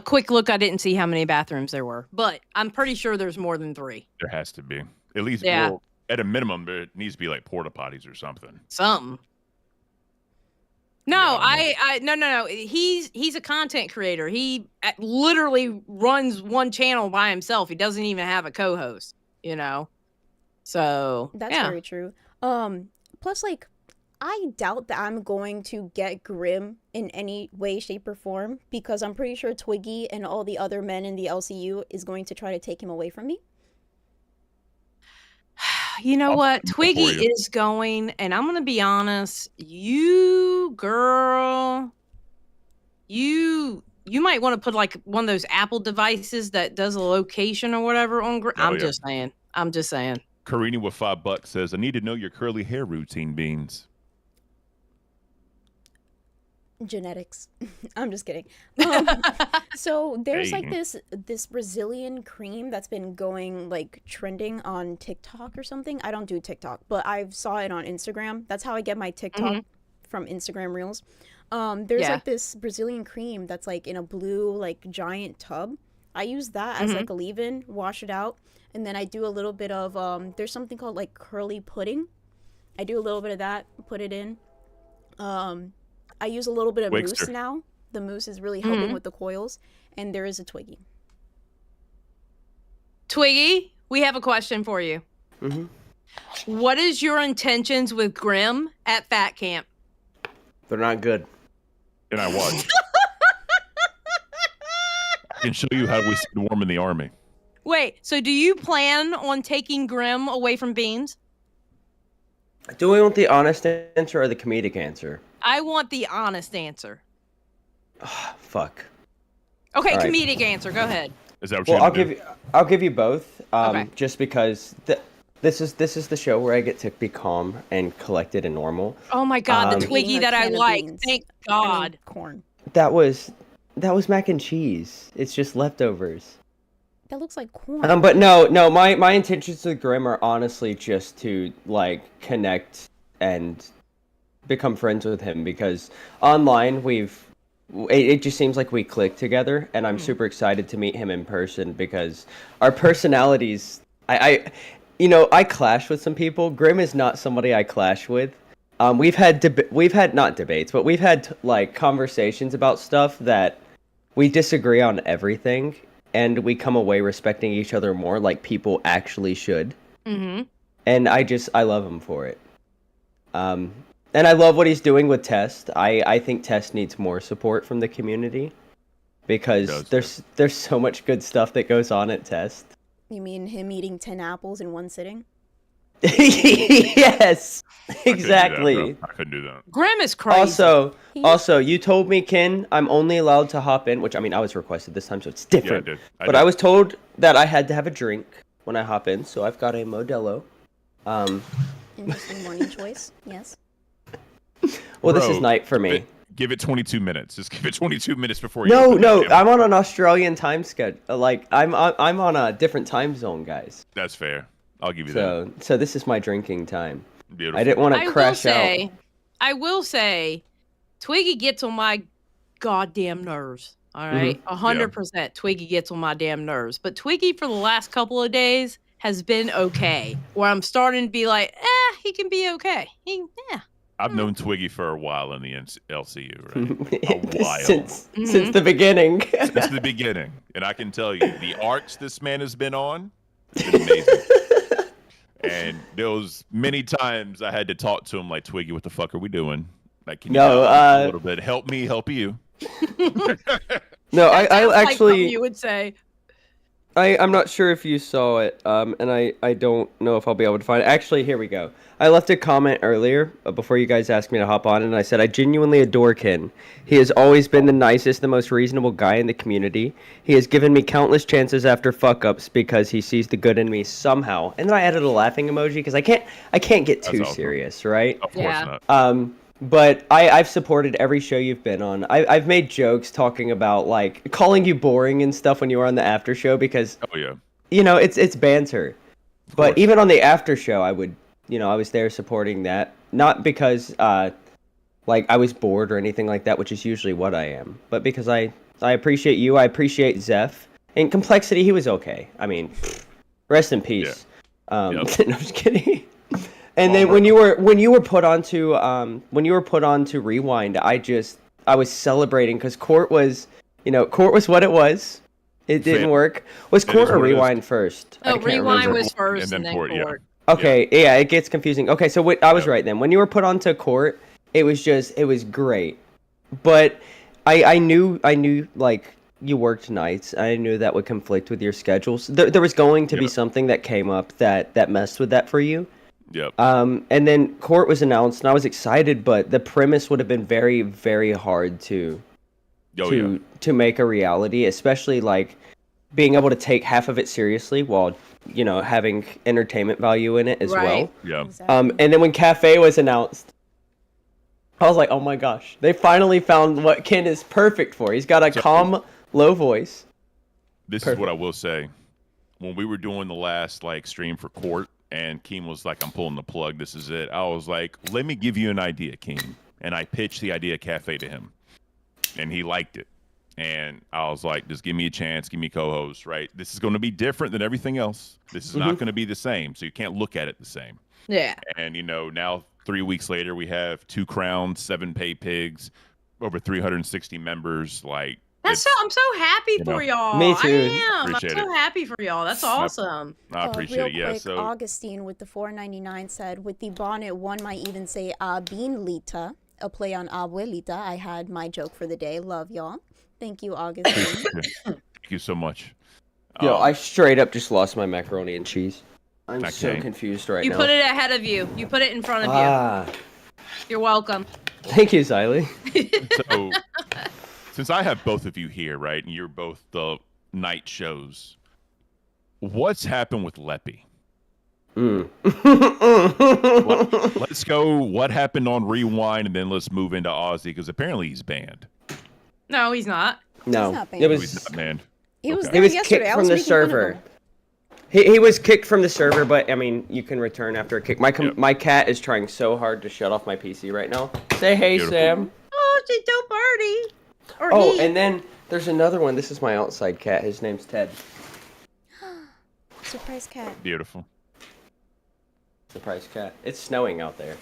[SPEAKER 6] Quick look, I didn't see how many bathrooms there were, but I'm pretty sure there's more than 3.
[SPEAKER 2] There has to be. At least,
[SPEAKER 6] yeah.
[SPEAKER 2] Well, at a minimum, there needs to be like porta potties or something.
[SPEAKER 6] Something. No, no. He's a content creator. He literally runs one channel by himself. He doesn't even have a co-host, you know? So,
[SPEAKER 1] that's very true. Plus, like, I doubt that I'm going to get Grimm in any way, shape, or form because I'm pretty sure Twiggy and all the other men in the LCU is going to try to take him away from me.
[SPEAKER 6] You know what? Twiggy is going, and I'm going to be honest, you, girl, you might want to put like one of those Apple devices that does a location or whatever on Grimm. I'm just saying.
[SPEAKER 2] Karini with $5 says, I need to know your curly hair routine, Beans.
[SPEAKER 1] Genetics. I'm just kidding. So there's like this Brazilian cream that's been going like trending on TikTok or something. I don't do TikTok, but I saw it on Instagram. That's how I get my TikTok from Instagram Reels. There's like this Brazilian cream that's like in a blue like giant tub. I use that as like a leave-in, wash it out, and then I do a little bit of there's something called like curly pudding. I do a little bit of that, put it in. I use a little bit of mousse now. The mousse is really helping with the coils. And there is a Twiggy.
[SPEAKER 6] Twiggy, we have a question for you. What is your intentions with Grimm at Fat Camp?
[SPEAKER 16] They're not good.
[SPEAKER 2] And I watch. I can show you how we stay warm in the army.
[SPEAKER 6] Wait, so do you plan on taking Grimm away from Beans?
[SPEAKER 16] Do we want the honest answer or the comedic answer?
[SPEAKER 6] I want the honest answer.
[SPEAKER 16] Fuck.
[SPEAKER 6] Okay,
[SPEAKER 16] right.
[SPEAKER 6] Comedic answer. Go ahead.
[SPEAKER 2] Is that what
[SPEAKER 16] I'll give you both.
[SPEAKER 6] Okay.
[SPEAKER 16] Just because this is the show where I get to be calm and collected and normal.
[SPEAKER 6] Oh my god, the Twiggy that I like. Thank God.
[SPEAKER 1] Corn.
[SPEAKER 16] That was mac and cheese. It's just leftovers.
[SPEAKER 1] That looks like corn.
[SPEAKER 16] But no, my intentions with Grimm are honestly just to like connect and become friends with him because online it just seems like we click together, and I'm super excited to meet him in person because our personalities I clash with some people. Grimm is not somebody I clash with. We've had not debates, but we've had like conversations about stuff that we disagree on everything, and we come away respecting each other more like people actually should. And I love him for it. And I love what he's doing with Test. I think Test needs more support from the community because there's so much good stuff that goes on at Test.
[SPEAKER 1] You mean him eating 10 apples in one sitting?
[SPEAKER 16] Yes, exactly.
[SPEAKER 2] I couldn't do that.
[SPEAKER 6] Grimm is crazy.
[SPEAKER 16] Also, you told me, Ken, I'm only allowed to hop in, which I mean, I was requested this time, so it's different.
[SPEAKER 2] Yeah,
[SPEAKER 16] but I was told that I had to have a drink when I hop in, so I've got a Modelo.
[SPEAKER 1] Interesting morning choice. Yes.
[SPEAKER 16] Well, this is night for me.
[SPEAKER 2] Give it 22 minutes. Just give it 22 minutes before you.
[SPEAKER 16] No, I'm on an Australian time schedule. Like I'm on a different time zone, guys.
[SPEAKER 2] That's fair. I'll give you that.
[SPEAKER 16] So this is my drinking time.
[SPEAKER 2] Beautiful.
[SPEAKER 16] I didn't want to crash out.
[SPEAKER 6] I will say, Twiggy gets on my goddamn nerves. All right, 100%. Twiggy gets on my damn nerves. But Twiggy for the last couple of days has been okay. Where I'm starting to be like, he can be okay.
[SPEAKER 2] I've known Twiggy for a while in the LCU, right? A while.
[SPEAKER 16] Since the beginning.
[SPEAKER 2] Since the beginning. And I can tell you, the arcs this man has been on has been amazing. And there was many times I had to talk to him like, Twiggy, what the fuck are we doing? Like, can you help a little bit? Help me, help you.
[SPEAKER 16] No, I actually...
[SPEAKER 6] you would say...
[SPEAKER 16] I'm not sure if you saw it, and I don't know if I'll be able to find it. Actually, here we go. I left a comment earlier before you guys asked me to hop on, and I said, I genuinely adore Ken. He has always been the nicest, the most reasonable guy in the community. He has given me countless chances after fuck-ups because he sees the good in me somehow. And then I added a laughing emoji because I can't get too serious, right?
[SPEAKER 2] Of course not.
[SPEAKER 16] but I've supported every show you've been on. I've made jokes talking about like calling you boring and stuff when you were on the after show because
[SPEAKER 2] Oh yeah.
[SPEAKER 16] you know it's banter. But even on the after show, I was there supporting that, not because like I was bored or anything like that, which is usually what I am, but because I appreciate you, I appreciate Zeph. And Complexity, he was okay. I mean, rest in peace. No, I'm just kidding. And then when you were put onto Rewind, I was celebrating because Court was what it was. It didn't work. Was Court or Rewind first?
[SPEAKER 6] Oh, Rewind was first, and then Court.
[SPEAKER 2] Yeah.
[SPEAKER 16] Okay, yeah, it gets confusing. Okay, so I was right then. When you were put onto Court, it was great. But I knew like you worked nights. I knew that would conflict with your schedules. There was going to be something that came up that messed with that for you.
[SPEAKER 2] Yep.
[SPEAKER 16] And then Court was announced, and I was excited, but the premise would have been very, very hard to make a reality, especially like being able to take half of it seriously while having entertainment value in it as well.
[SPEAKER 2] Yeah.
[SPEAKER 16] And then when Cafe was announced, I was like, oh my gosh, they finally found what Ken is perfect for. He's got a calm, low voice.
[SPEAKER 2] This is what I will say. When we were doing the last stream for Court, and Keem was like, I'm pulling the plug, this is it. I was like, let me give you an idea, Keem. And I pitched the idea Cafe to him. And he liked it. And I was like, just give me a chance, give me a co-host, right? This is going to be different than everything else. This is not going to be the same, so you can't look at it the same.
[SPEAKER 6] Yeah.
[SPEAKER 2] And, now 3 weeks later, we have 2 crowns, 7 pay pigs, over 360 members.
[SPEAKER 6] I'm so happy for y'all.
[SPEAKER 16] Me too.
[SPEAKER 6] I am.
[SPEAKER 2] Appreciate
[SPEAKER 6] I'm so
[SPEAKER 2] it.
[SPEAKER 6] happy for y'all. That's awesome.
[SPEAKER 2] I appreciate it. Yeah.
[SPEAKER 1] Real quick,
[SPEAKER 2] So
[SPEAKER 1] Augustine with the $4.99 said, with the bonnet, one might even say Beanlita, a play on Abuelita. I had my joke for the day. Love y'all. Thank you, Augustine.
[SPEAKER 2] thank you so much.
[SPEAKER 16] Yo, I straight up just lost my macaroni and cheese. I'm so confused right now.
[SPEAKER 6] You put it ahead of you. You put it in front of you. You're welcome.
[SPEAKER 16] Thank you, Xylee.
[SPEAKER 2] So, since I have both of you here, right, and you're both the night shows, what's happened with Leppy? Let's go. What happened on Rewind, and then let's move into Ozzy, because apparently he's banned.
[SPEAKER 6] No, he's not.
[SPEAKER 16] No,
[SPEAKER 1] not banned.
[SPEAKER 16] it was.
[SPEAKER 2] He's not banned.
[SPEAKER 1] He was
[SPEAKER 2] Okay.
[SPEAKER 1] there
[SPEAKER 16] He was
[SPEAKER 1] yesterday.
[SPEAKER 16] kicked
[SPEAKER 1] I
[SPEAKER 16] from
[SPEAKER 1] was
[SPEAKER 16] the
[SPEAKER 1] making fun of
[SPEAKER 16] server.
[SPEAKER 1] him.
[SPEAKER 16] He was kicked from the server, but I mean, you can return after a kick. My cat is trying so hard to shut off my PC right now. Say hey,
[SPEAKER 2] Beautiful.
[SPEAKER 16] Sam.
[SPEAKER 6] Oh, she's so birdie. Or
[SPEAKER 16] Oh,
[SPEAKER 6] he.
[SPEAKER 16] and then there's another one. This is my outside cat. His name's Ted.
[SPEAKER 1] Surprise cat.
[SPEAKER 2] Beautiful.
[SPEAKER 16] Surprise cat. It's snowing out there.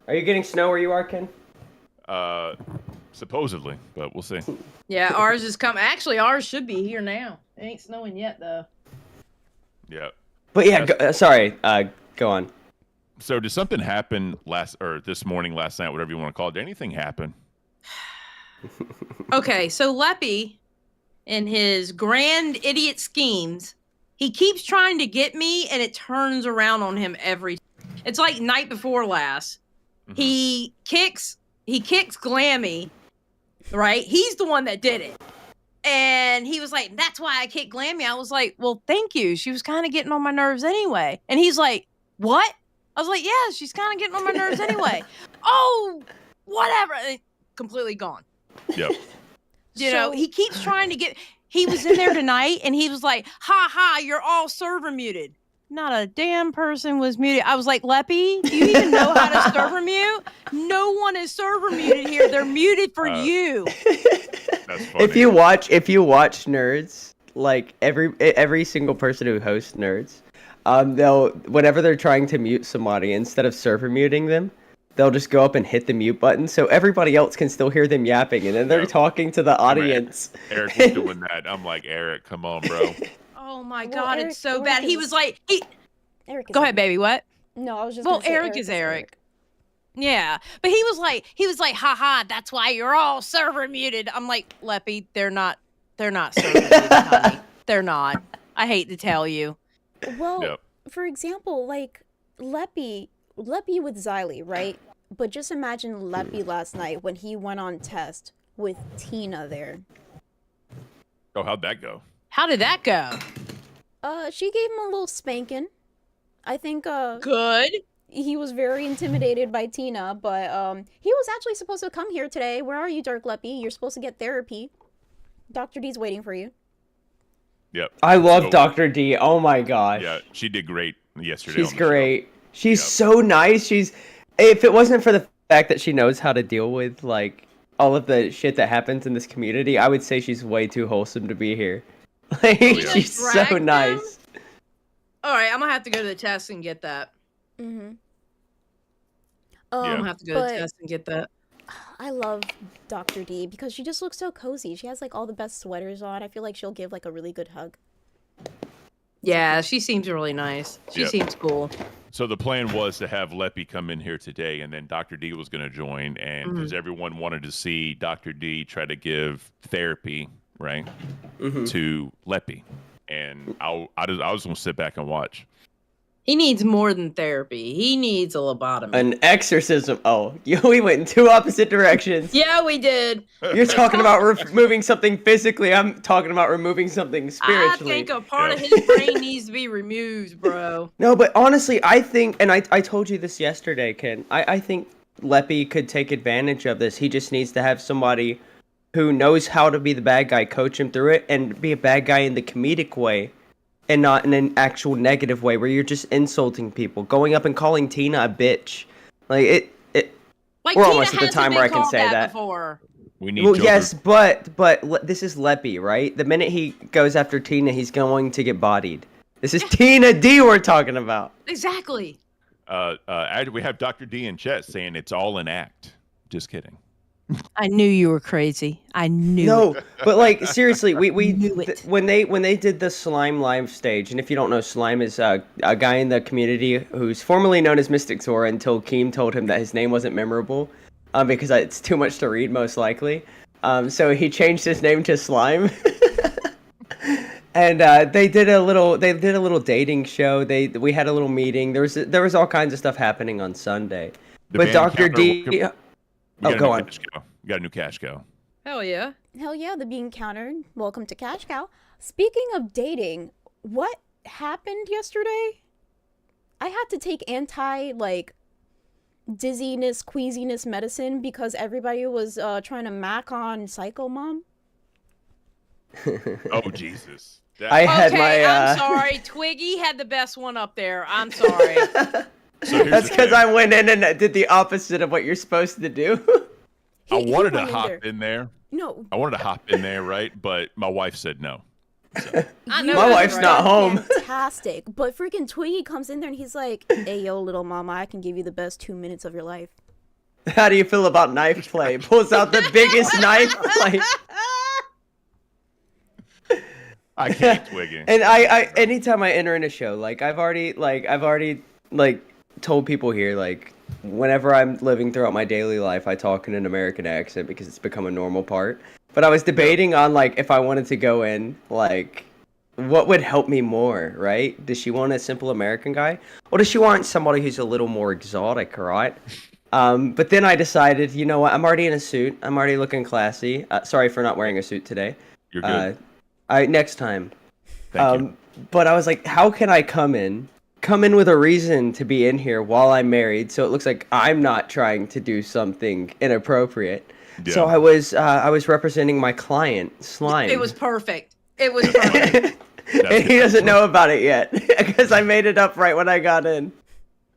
[SPEAKER 16] Are you getting snow where you are, Ken?
[SPEAKER 2] Supposedly, but we'll see.
[SPEAKER 6] Yeah, ours is coming. Actually, ours should be here now. It ain't snowing yet, though.
[SPEAKER 2] Yeah.
[SPEAKER 16] But yeah, sorry. Go on.
[SPEAKER 2] So did something happen this morning, last night, whatever you want to call it? Did anything happen?
[SPEAKER 6] Okay, so Leppy, in his grand idiot schemes, he keeps trying to get me, and it turns around on him It's like night before last.
[SPEAKER 2] Mm-hmm.
[SPEAKER 6] He kicks Glammy, right? He's the one that did it. And he was like, that's why I kicked Glammy. I was like, well, thank you. She was kind of getting on my nerves anyway. And he's like, what? I was like, yeah, she's kind of getting on my nerves anyway. Oh, whatever. And completely gone.
[SPEAKER 2] Yep.
[SPEAKER 6] You know, he keeps trying to get... He was in there tonight, and he was like, ha ha, you're all server muted. Not a damn person was muted. I was like, Leppy, do you even know how to server mute? No one is server muted here. They're muted for you.
[SPEAKER 2] That's funny.
[SPEAKER 16] If you watch Nerds, like every single person who hosts Nerds, they'll whenever they're trying to mute somebody, instead of server muting them, they'll just go up and hit the mute button so everybody else can still hear them yapping, and then they're talking to the audience.
[SPEAKER 2] Eric was doing that. I'm like, Eric, come on, bro.
[SPEAKER 6] Oh my God, it's so bad. He was like,
[SPEAKER 1] Eric is
[SPEAKER 6] go ahead, baby. What?
[SPEAKER 1] No, I was just.
[SPEAKER 6] Well,
[SPEAKER 1] gonna say
[SPEAKER 6] Eric is Eric. Yeah, but he was like, haha, that's why you're all server muted. I'm like, Leppy, they're not server muted, honey. They're not. I hate to tell you.
[SPEAKER 1] Well, for example, like Leppy with Xylee, right? But just imagine Leppy last night when he went on test with Tina there.
[SPEAKER 2] Oh, how'd that go?
[SPEAKER 6] How did that go?
[SPEAKER 1] She gave him a little spanking. I think.
[SPEAKER 6] Good.
[SPEAKER 1] he was very intimidated by Tina, but he was actually supposed to come here today. Where are you, Dark Leppy? You're supposed to get therapy. Dr. D's waiting for you.
[SPEAKER 2] Yep.
[SPEAKER 16] I love Dr. D. Oh my gosh.
[SPEAKER 2] Yeah, she did great yesterday.
[SPEAKER 16] She's great. She's so nice. If it wasn't for the fact that she knows how to deal with like all of the shit that happens in this community, I would say she's way too wholesome to be here. Like, she's so nice.
[SPEAKER 6] All right, I'm gonna have to go to the test and get that.
[SPEAKER 1] Mm-hmm.
[SPEAKER 6] I'm gonna have to go to the test and get that.
[SPEAKER 1] I love Dr. D because she just looks so cozy. She has like all the best sweaters on. I feel like she'll give like a really good hug.
[SPEAKER 6] Yeah, she seems really nice. She seems cool.
[SPEAKER 2] So the plan was to have Leppy come in here today, and then Dr. D was going to join, and because everyone wanted to see Dr. D try to give therapy, right, to Leppy, and I was going to sit back and watch.
[SPEAKER 6] He needs more than therapy. He needs a lobotomy.
[SPEAKER 16] An exorcism. Oh, we went in two opposite directions.
[SPEAKER 6] Yeah, we did.
[SPEAKER 16] You're talking about removing something physically. I'm talking about removing something spiritually.
[SPEAKER 6] I think a part of his brain needs to be removed, bro.
[SPEAKER 16] No, but honestly, I think, and I told you this yesterday, Ken, I think Leppy could take advantage of this. He just needs to have somebody who knows how to be the bad guy, coach him through it, and be a bad guy in the comedic way. And not in an actual negative way where you're just insulting people, going up and calling Tina a bitch. Like
[SPEAKER 6] like
[SPEAKER 16] we're
[SPEAKER 6] Tina
[SPEAKER 16] almost at the time where I can say that.
[SPEAKER 6] Before.
[SPEAKER 2] We need.
[SPEAKER 16] Well, yes, but this is Leppy, right? The minute he goes after Tina, he's going to get bodied. This is Tina D we're talking about.
[SPEAKER 6] Exactly.
[SPEAKER 2] We have Dr. D in chat saying it's all an act. Just kidding.
[SPEAKER 6] I knew you were crazy. I knew.
[SPEAKER 16] No, but like seriously, we when they did the slime live stage, and if you don't know, slime is a guy in the community who's formerly known as Mystic Zora until Keem told him that his name wasn't memorable, because it's too much to read most likely. So he changed his name to Slime. And they did a little dating show. We had a little meeting. There was all kinds of stuff happening on Sunday. But Dr. D. Go on.
[SPEAKER 2] We got a new cash cow.
[SPEAKER 6] Hell yeah.
[SPEAKER 1] Hell yeah, the being countered. Welcome to Cash Cow. Speaking of dating, what happened yesterday? I had to take dizziness, queasiness medicine because everybody was trying to mac on Psycho Mom.
[SPEAKER 2] Oh, Jesus.
[SPEAKER 6] I'm sorry. Twiggy had the best one up there. I'm sorry.
[SPEAKER 16] That's because I went in and did the opposite of what you're supposed to do.
[SPEAKER 2] I wanted to hop in there.
[SPEAKER 1] No.
[SPEAKER 2] I wanted to hop in there, right? But my wife said no. So.
[SPEAKER 16] My wife's not home.
[SPEAKER 1] Fantastic. But freaking Twiggy comes in there and he's like, hey, yo, little mama, I can give you the best 2 minutes of your life.
[SPEAKER 16] How do you feel about knife play? Pulls out the biggest knife.
[SPEAKER 2] I can't Twiggy.
[SPEAKER 16] And I anytime I enter in a show, I've already told people here, whenever I'm living throughout my daily life, I talk in an American accent because it's become a normal part. But I was debating on, if I wanted to go in, what would help me more, right? Does she want a simple American guy? Or does she want somebody who's a little more exotic, right? But then I decided, you know what? I'm already in a suit. I'm already looking classy. Sorry for not wearing a suit today.
[SPEAKER 2] You're good.
[SPEAKER 16] Next time.
[SPEAKER 2] Thank you.
[SPEAKER 16] But I was like, how can I come in with a reason to be in here while I'm married, so it looks like I'm not trying to do something inappropriate. Yeah. So I was representing my client, Slime.
[SPEAKER 6] It was perfect. It was perfect.
[SPEAKER 16] And he doesn't know about it yet because I made it up right when I got in.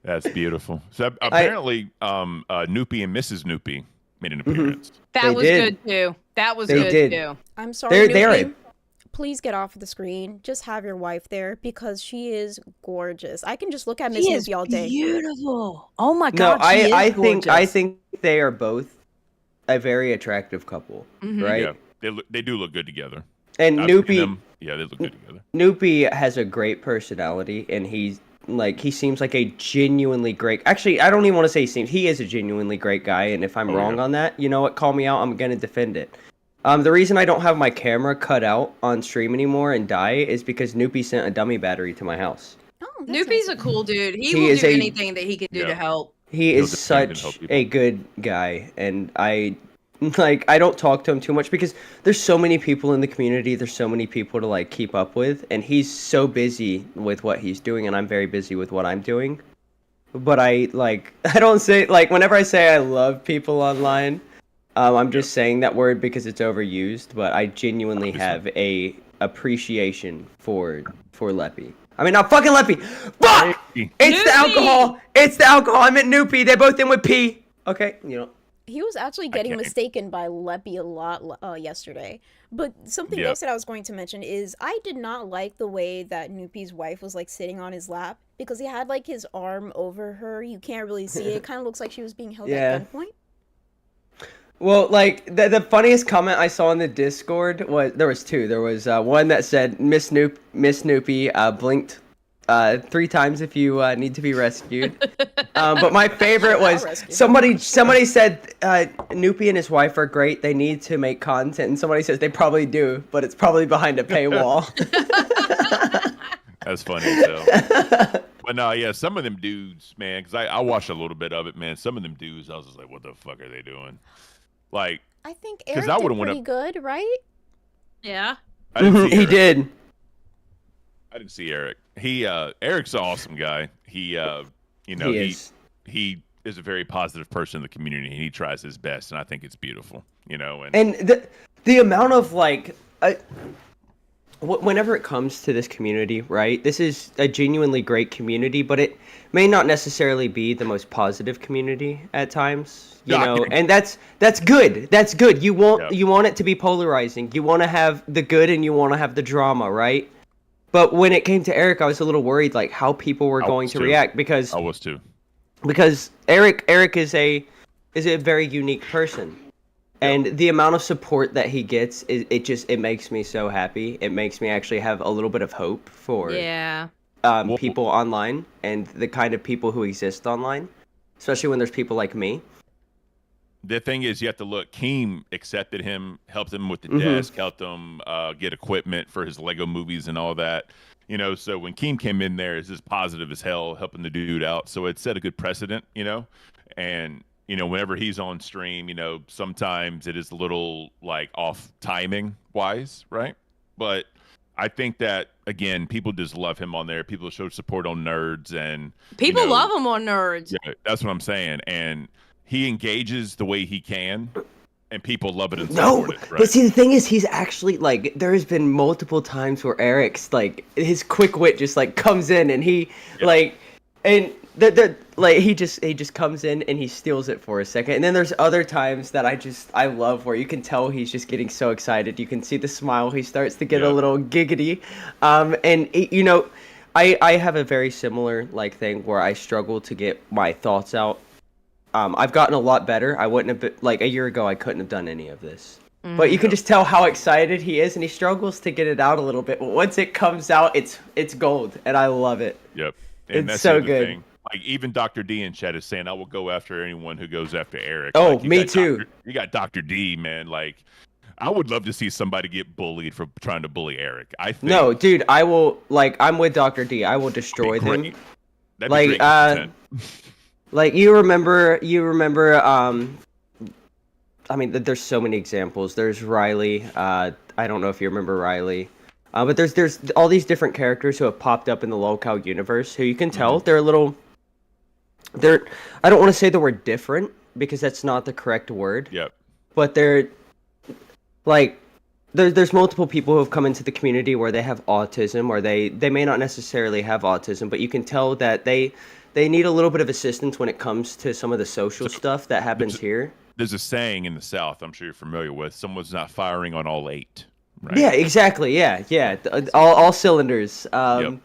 [SPEAKER 2] That's beautiful. So apparently, Noopy and Mrs. Noopy made an appearance.
[SPEAKER 6] That was good too. That was good too.
[SPEAKER 1] I'm sorry, Noopy. Please get off the screen. Just have your wife there because she is gorgeous. I can just look at Miss Noopy all day.
[SPEAKER 6] Beautiful. Oh my God.
[SPEAKER 16] No, I think they are both a very attractive couple, right?
[SPEAKER 2] Yeah, they do look good together.
[SPEAKER 16] And Noopy,
[SPEAKER 2] they look good together.
[SPEAKER 16] Noopy has a great personality, and he seems like a genuinely great. Actually, I don't even want to say he is a genuinely great guy. And if I'm wrong on that, you know what? Call me out. I'm gonna defend it. The reason I don't have my camera cut out on stream anymore and die is because Noopy sent a dummy battery to my house.
[SPEAKER 6] Oh, Noopy's a cool dude. He will do anything that he can do to help.
[SPEAKER 16] He is such a good guy, and I don't talk to him too much because there's so many people in the community. There's so many people to keep up with, and he's so busy with what he's doing, and I'm very busy with what I'm doing. but I I don't say whenever I say I love people online, I'm just saying that word because it's overused. But I genuinely have a appreciation for LEPPY. I mean, not fucking LEPPY. Fuck! It's the alcohol. It's the alcohol. I meant Noopy. They both end with P. Okay,
[SPEAKER 1] He was actually getting mistaken by Leppy a lot yesterday. But something else that I was going to mention is I did not like the way that Noopy's wife was sitting on his lap because he had his arm over her. You can't really see it. It kind of looks like she was being held at gunpoint.
[SPEAKER 16] Well, the funniest comment I saw in the Discord was there was two. There was one that said Miss Noopy blinked 3 times if you need to be rescued. But my favorite was somebody said Noopy and his wife are great. They need to make content, and somebody says they probably do, but it's probably behind a paywall.
[SPEAKER 2] That's funny. So. But no, yeah, some of them dudes, man, because I watched a little bit of it, man. Some of them dudes, I was just like, what the fuck are they doing? I
[SPEAKER 1] think Eric did pretty good, right?
[SPEAKER 5] Yeah.
[SPEAKER 2] I didn't see
[SPEAKER 16] he
[SPEAKER 2] Eric.
[SPEAKER 16] did.
[SPEAKER 2] I didn't see Eric. Eric's an awesome guy. He is a very positive person in the community, and he tries his best, and I think it's beautiful, And
[SPEAKER 16] the amount of whenever it comes to this community, right? This is a genuinely great community, but it may not necessarily be the most positive community at times, and that's good. That's good. You want it to be polarizing. You want to have the good and you want to have the drama, right? But when it came to Eric, I was a little worried how people were going to react because
[SPEAKER 2] I was too.
[SPEAKER 16] Because Eric is a very unique person. And the amount of support that he gets, it makes me so happy. It makes me actually have a little bit of hope for people online and the kind of people who exist online, especially when there's people like me.
[SPEAKER 2] The thing is, you have to look. Keem accepted him, helped him with the desk, helped him get equipment for his Lego movies and all that. So when Keem came in there, it's just positive as hell, helping the dude out. So it set a good precedent, and whenever he's on stream, sometimes it is a little off timing wise, right? But I think that again, people just love him on there. People show support on Nerds, and
[SPEAKER 6] people love him on Nerds.
[SPEAKER 2] Yeah, that's what I'm saying. And he engages the way he can, and people love it and support it. Right?
[SPEAKER 16] But see, the thing is, he's actually there has been multiple times where Eric's his quick wit just comes in, and he and he just comes in and he steals it for a second. And then there's other times that I love where you can tell he's just getting so excited. You can see the smile. He starts to get a little giggity. And I have a very similar thing where I struggle to get my thoughts out. I've gotten a lot better. I wouldn't have been, a year ago I couldn't have done any of this. But you can just tell how excited he is, and he struggles to get it out a little bit. But once it comes out, it's gold, and I love it.
[SPEAKER 2] Yep. And
[SPEAKER 16] it's
[SPEAKER 2] that's
[SPEAKER 16] so
[SPEAKER 2] the
[SPEAKER 16] good.
[SPEAKER 2] Thing. Even Dr. D in chat is saying, I will go after anyone who goes after Eric.
[SPEAKER 16] Oh, me too.
[SPEAKER 2] You got Dr. D, man. I would love to see somebody get bullied for trying to bully Eric. I think.
[SPEAKER 16] No, dude, I will, I'm with Dr. D. I will destroy them.
[SPEAKER 2] That'd be great content.
[SPEAKER 16] You remember, I mean, there's so many examples. There's Riley. I don't know if you remember Riley. But there's all these different characters who have popped up in the lolcow universe who you can tell they're a little... I don't want to say the word different because that's not the correct word.
[SPEAKER 2] Yep.
[SPEAKER 16] But they're... There's multiple people who have come into the community where they have autism, or they may not necessarily have autism, but you can tell that they need a little bit of assistance when it comes to some of the social stuff that happens here.
[SPEAKER 2] There's a saying in the South I'm sure you're familiar with. Someone's not firing on all 8. Right?
[SPEAKER 16] Yeah, exactly. Yeah. All cylinders.
[SPEAKER 2] Yep.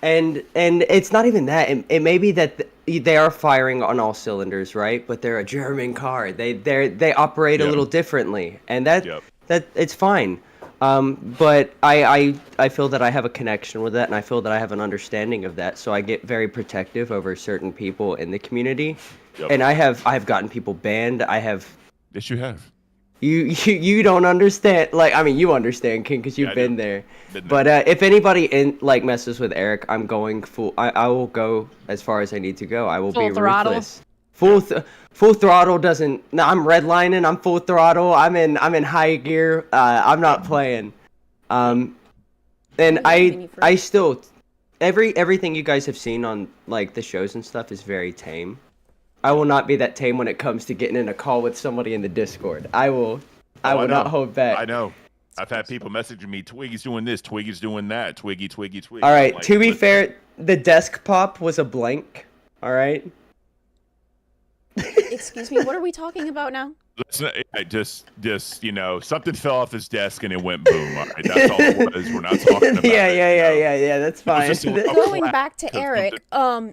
[SPEAKER 16] And it's not even that. It may be that they are firing on all cylinders, right? But they're a German car. They operate a little differently, and that it's fine. But I feel that I have a connection with that, and I feel that I have an understanding of that. So I get very protective over certain people in the community, and I've gotten people banned. I have.
[SPEAKER 2] Yes, you have.
[SPEAKER 16] You don't understand. You understand, King, because you've been there. But if anybody messes with Eric, I'm going full. I will go as far as I need to go. I will be ruthless. Full throttle doesn't. No, I'm redlining. I'm full throttle. I'm in high gear. I'm not playing. And I still, everything you guys have seen on like the shows and stuff is very tame. I will not be that tame when it comes to getting in a call with somebody in the Discord. I will not hold back.
[SPEAKER 2] I know. I've had people messaging me, Twiggy's doing this, Twiggy's doing that, Twiggy.
[SPEAKER 16] All right,
[SPEAKER 2] Like,
[SPEAKER 16] to be fair, the desk pop was a blank. All right.
[SPEAKER 1] Excuse me, what are we talking about now?
[SPEAKER 2] Just something fell off his desk and it went boom. All right, that's all it was. We're not talking about
[SPEAKER 16] yeah, that's fine.
[SPEAKER 1] Going back to Eric,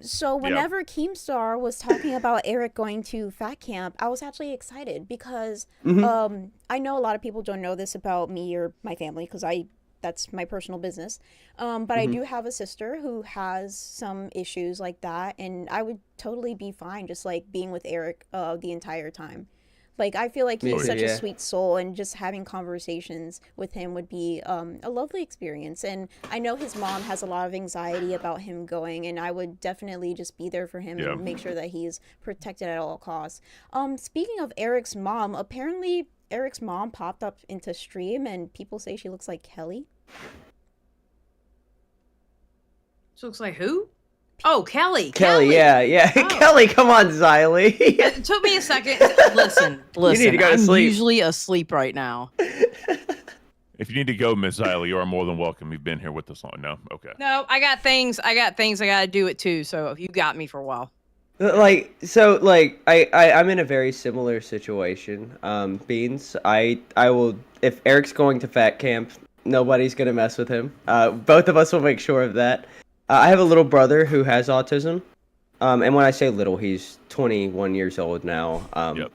[SPEAKER 1] so whenever Keemstar was talking about Eric going to Fat Camp, I was actually excited because I know a lot of people don't know this about me or my family because that's my personal business. But I do have a sister who has some issues like that, and I would totally be fine just like being with Eric the entire time. Like, I feel like he's such a sweet soul, and just having conversations with him would be a lovely experience. And I know his mom has a lot of anxiety about him going, and I would definitely just be there for him and make sure that he's protected at all costs. Speaking of Eric's mom, apparently Eric's mom popped up into stream, and people say she looks like Kelly.
[SPEAKER 6] She looks like who? Oh, Kelly.
[SPEAKER 16] Yeah.
[SPEAKER 6] Oh.
[SPEAKER 16] Kelly, come on, Xylee.
[SPEAKER 6] It took me a second.
[SPEAKER 17] Listen.
[SPEAKER 16] You need to go to
[SPEAKER 17] I'm
[SPEAKER 16] sleep.
[SPEAKER 17] usually asleep right now.
[SPEAKER 2] If you need to go, Miss Xylee, you are more than welcome. You've been here with us long. No? Okay.
[SPEAKER 6] No, I got things I gotta do it too, so you got me for a while.
[SPEAKER 16] I'm in a very similar situation. Beans, I will, if Eric's going to Fat Camp, nobody's gonna mess with him. Both of us will make sure of that. I have a little brother who has autism. And when I say little, he's 21 years old now.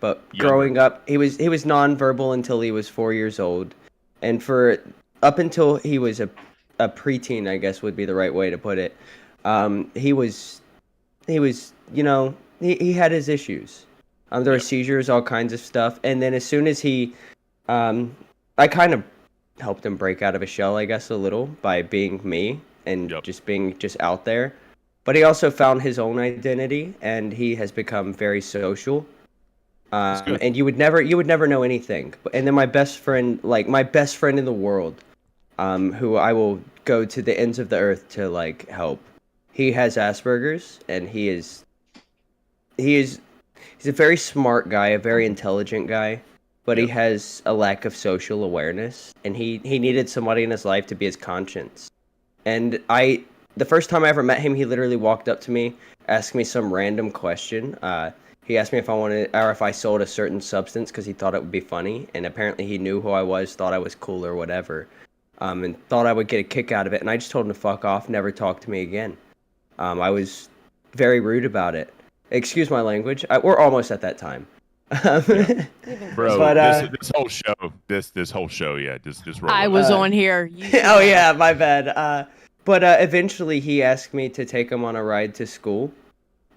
[SPEAKER 16] But growing up, he was nonverbal until he was 4 years old. And up until he was a preteen, I guess would be the right way to put it. He had his issues. There were seizures, all kinds of stuff. And then as soon as I kind of helped him break out of his shell, I guess, a little by being me and just being out there. But he also found his own identity, and he has become very social. And you would never know anything. And then my best friend in the world, who I will go to the ends of the earth to like help. He has Asperger's, and he's a very smart guy, a very intelligent guy, but he has a lack of social awareness, and he needed somebody in his life to be his conscience. And the first time I ever met him, he literally walked up to me, asked me some random question. He asked me if I wanted, or if I sold a certain substance because he thought it would be funny, and apparently he knew who I was, thought I was cool or whatever, and thought I would get a kick out of it. And I just told him to fuck off, never talk to me again. I was very rude about it. Excuse my language. We're almost at that time.
[SPEAKER 2] Bro,
[SPEAKER 16] but,
[SPEAKER 2] this whole show, just roll.
[SPEAKER 17] I was on here.
[SPEAKER 16] Oh yeah, my bad. But eventually he asked me to take him on a ride to school,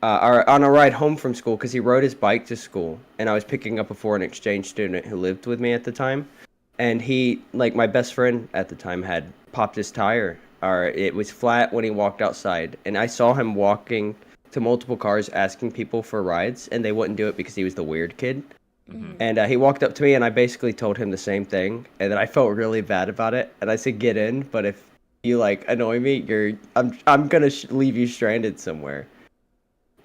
[SPEAKER 16] or on a ride home from school, because he rode his bike to school, and I was picking up a foreign exchange student who lived with me at the time, and he, like my best friend at the time, had popped his tire, or it was flat when he walked outside, and I saw him walking to multiple cars asking people for rides, and they wouldn't do it because he was the weird kid. And he walked up to me, and I basically told him the same thing, and then I felt really bad about it, and I said, get in, but if you like annoy me, I'm gonna leave you stranded somewhere.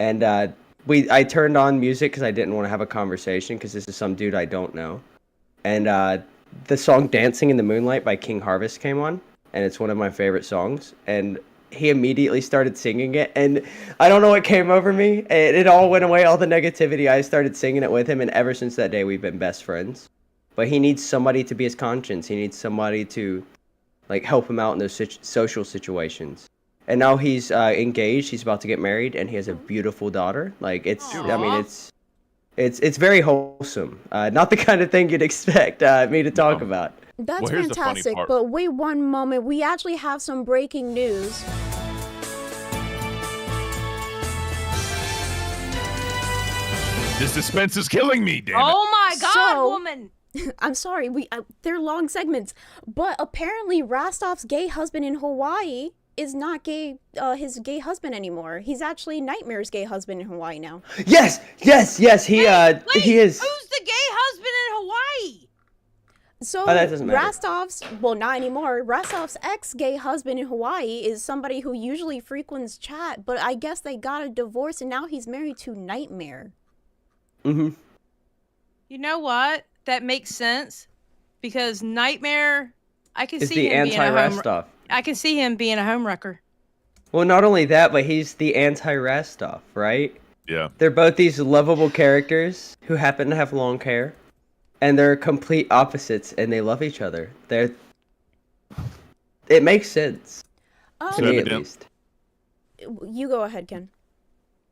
[SPEAKER 16] And I turned on music because I didn't want to have a conversation because this is some dude I don't know. And the song "Dancing in the Moonlight" by King Harvest came on, and it's one of my favorite songs. And he immediately started singing it, and I don't know what came over me. It all went away, all the negativity. I started singing it with him, and ever since that day, we've been best friends. But he needs somebody to be his conscience. He needs somebody to like help him out in those social situations. And now he's engaged. He's about to get married, and he has a beautiful daughter. Like I mean, it's very wholesome. Not the kind of thing you'd expect me to talk about.
[SPEAKER 1] That's fantastic. But wait one moment. We actually have some breaking news.
[SPEAKER 2] This suspense is killing me, damn it.
[SPEAKER 6] Oh my God, woman!
[SPEAKER 1] I'm sorry. They're long segments, but apparently Rastov's gay husband in Hawaii is not gay. His gay husband anymore. He's actually Nightmare's gay husband in Hawaii now.
[SPEAKER 16] Yes. He is.
[SPEAKER 6] Who's the gay husband in Hawaii?
[SPEAKER 1] So
[SPEAKER 16] that doesn't matter.
[SPEAKER 1] Rastov's, well, not anymore. Rastov's ex-gay husband in Hawaii is somebody who usually frequents chat, but I guess they got a divorce and now he's married to Nightmare.
[SPEAKER 16] Mm-hmm.
[SPEAKER 6] You know what? That makes sense because Nightmare, I can
[SPEAKER 16] Is
[SPEAKER 6] see
[SPEAKER 16] the
[SPEAKER 6] him being a home.
[SPEAKER 16] anti-Rastov.
[SPEAKER 6] I can see him being a homewrecker.
[SPEAKER 16] Well, not only that, but he's the anti-Rastov, right?
[SPEAKER 2] Yeah.
[SPEAKER 16] They're both these lovable characters who happen to have long hair, and they're complete opposites, and they love each other. It makes sense to me, at least.
[SPEAKER 1] You go ahead, Ken.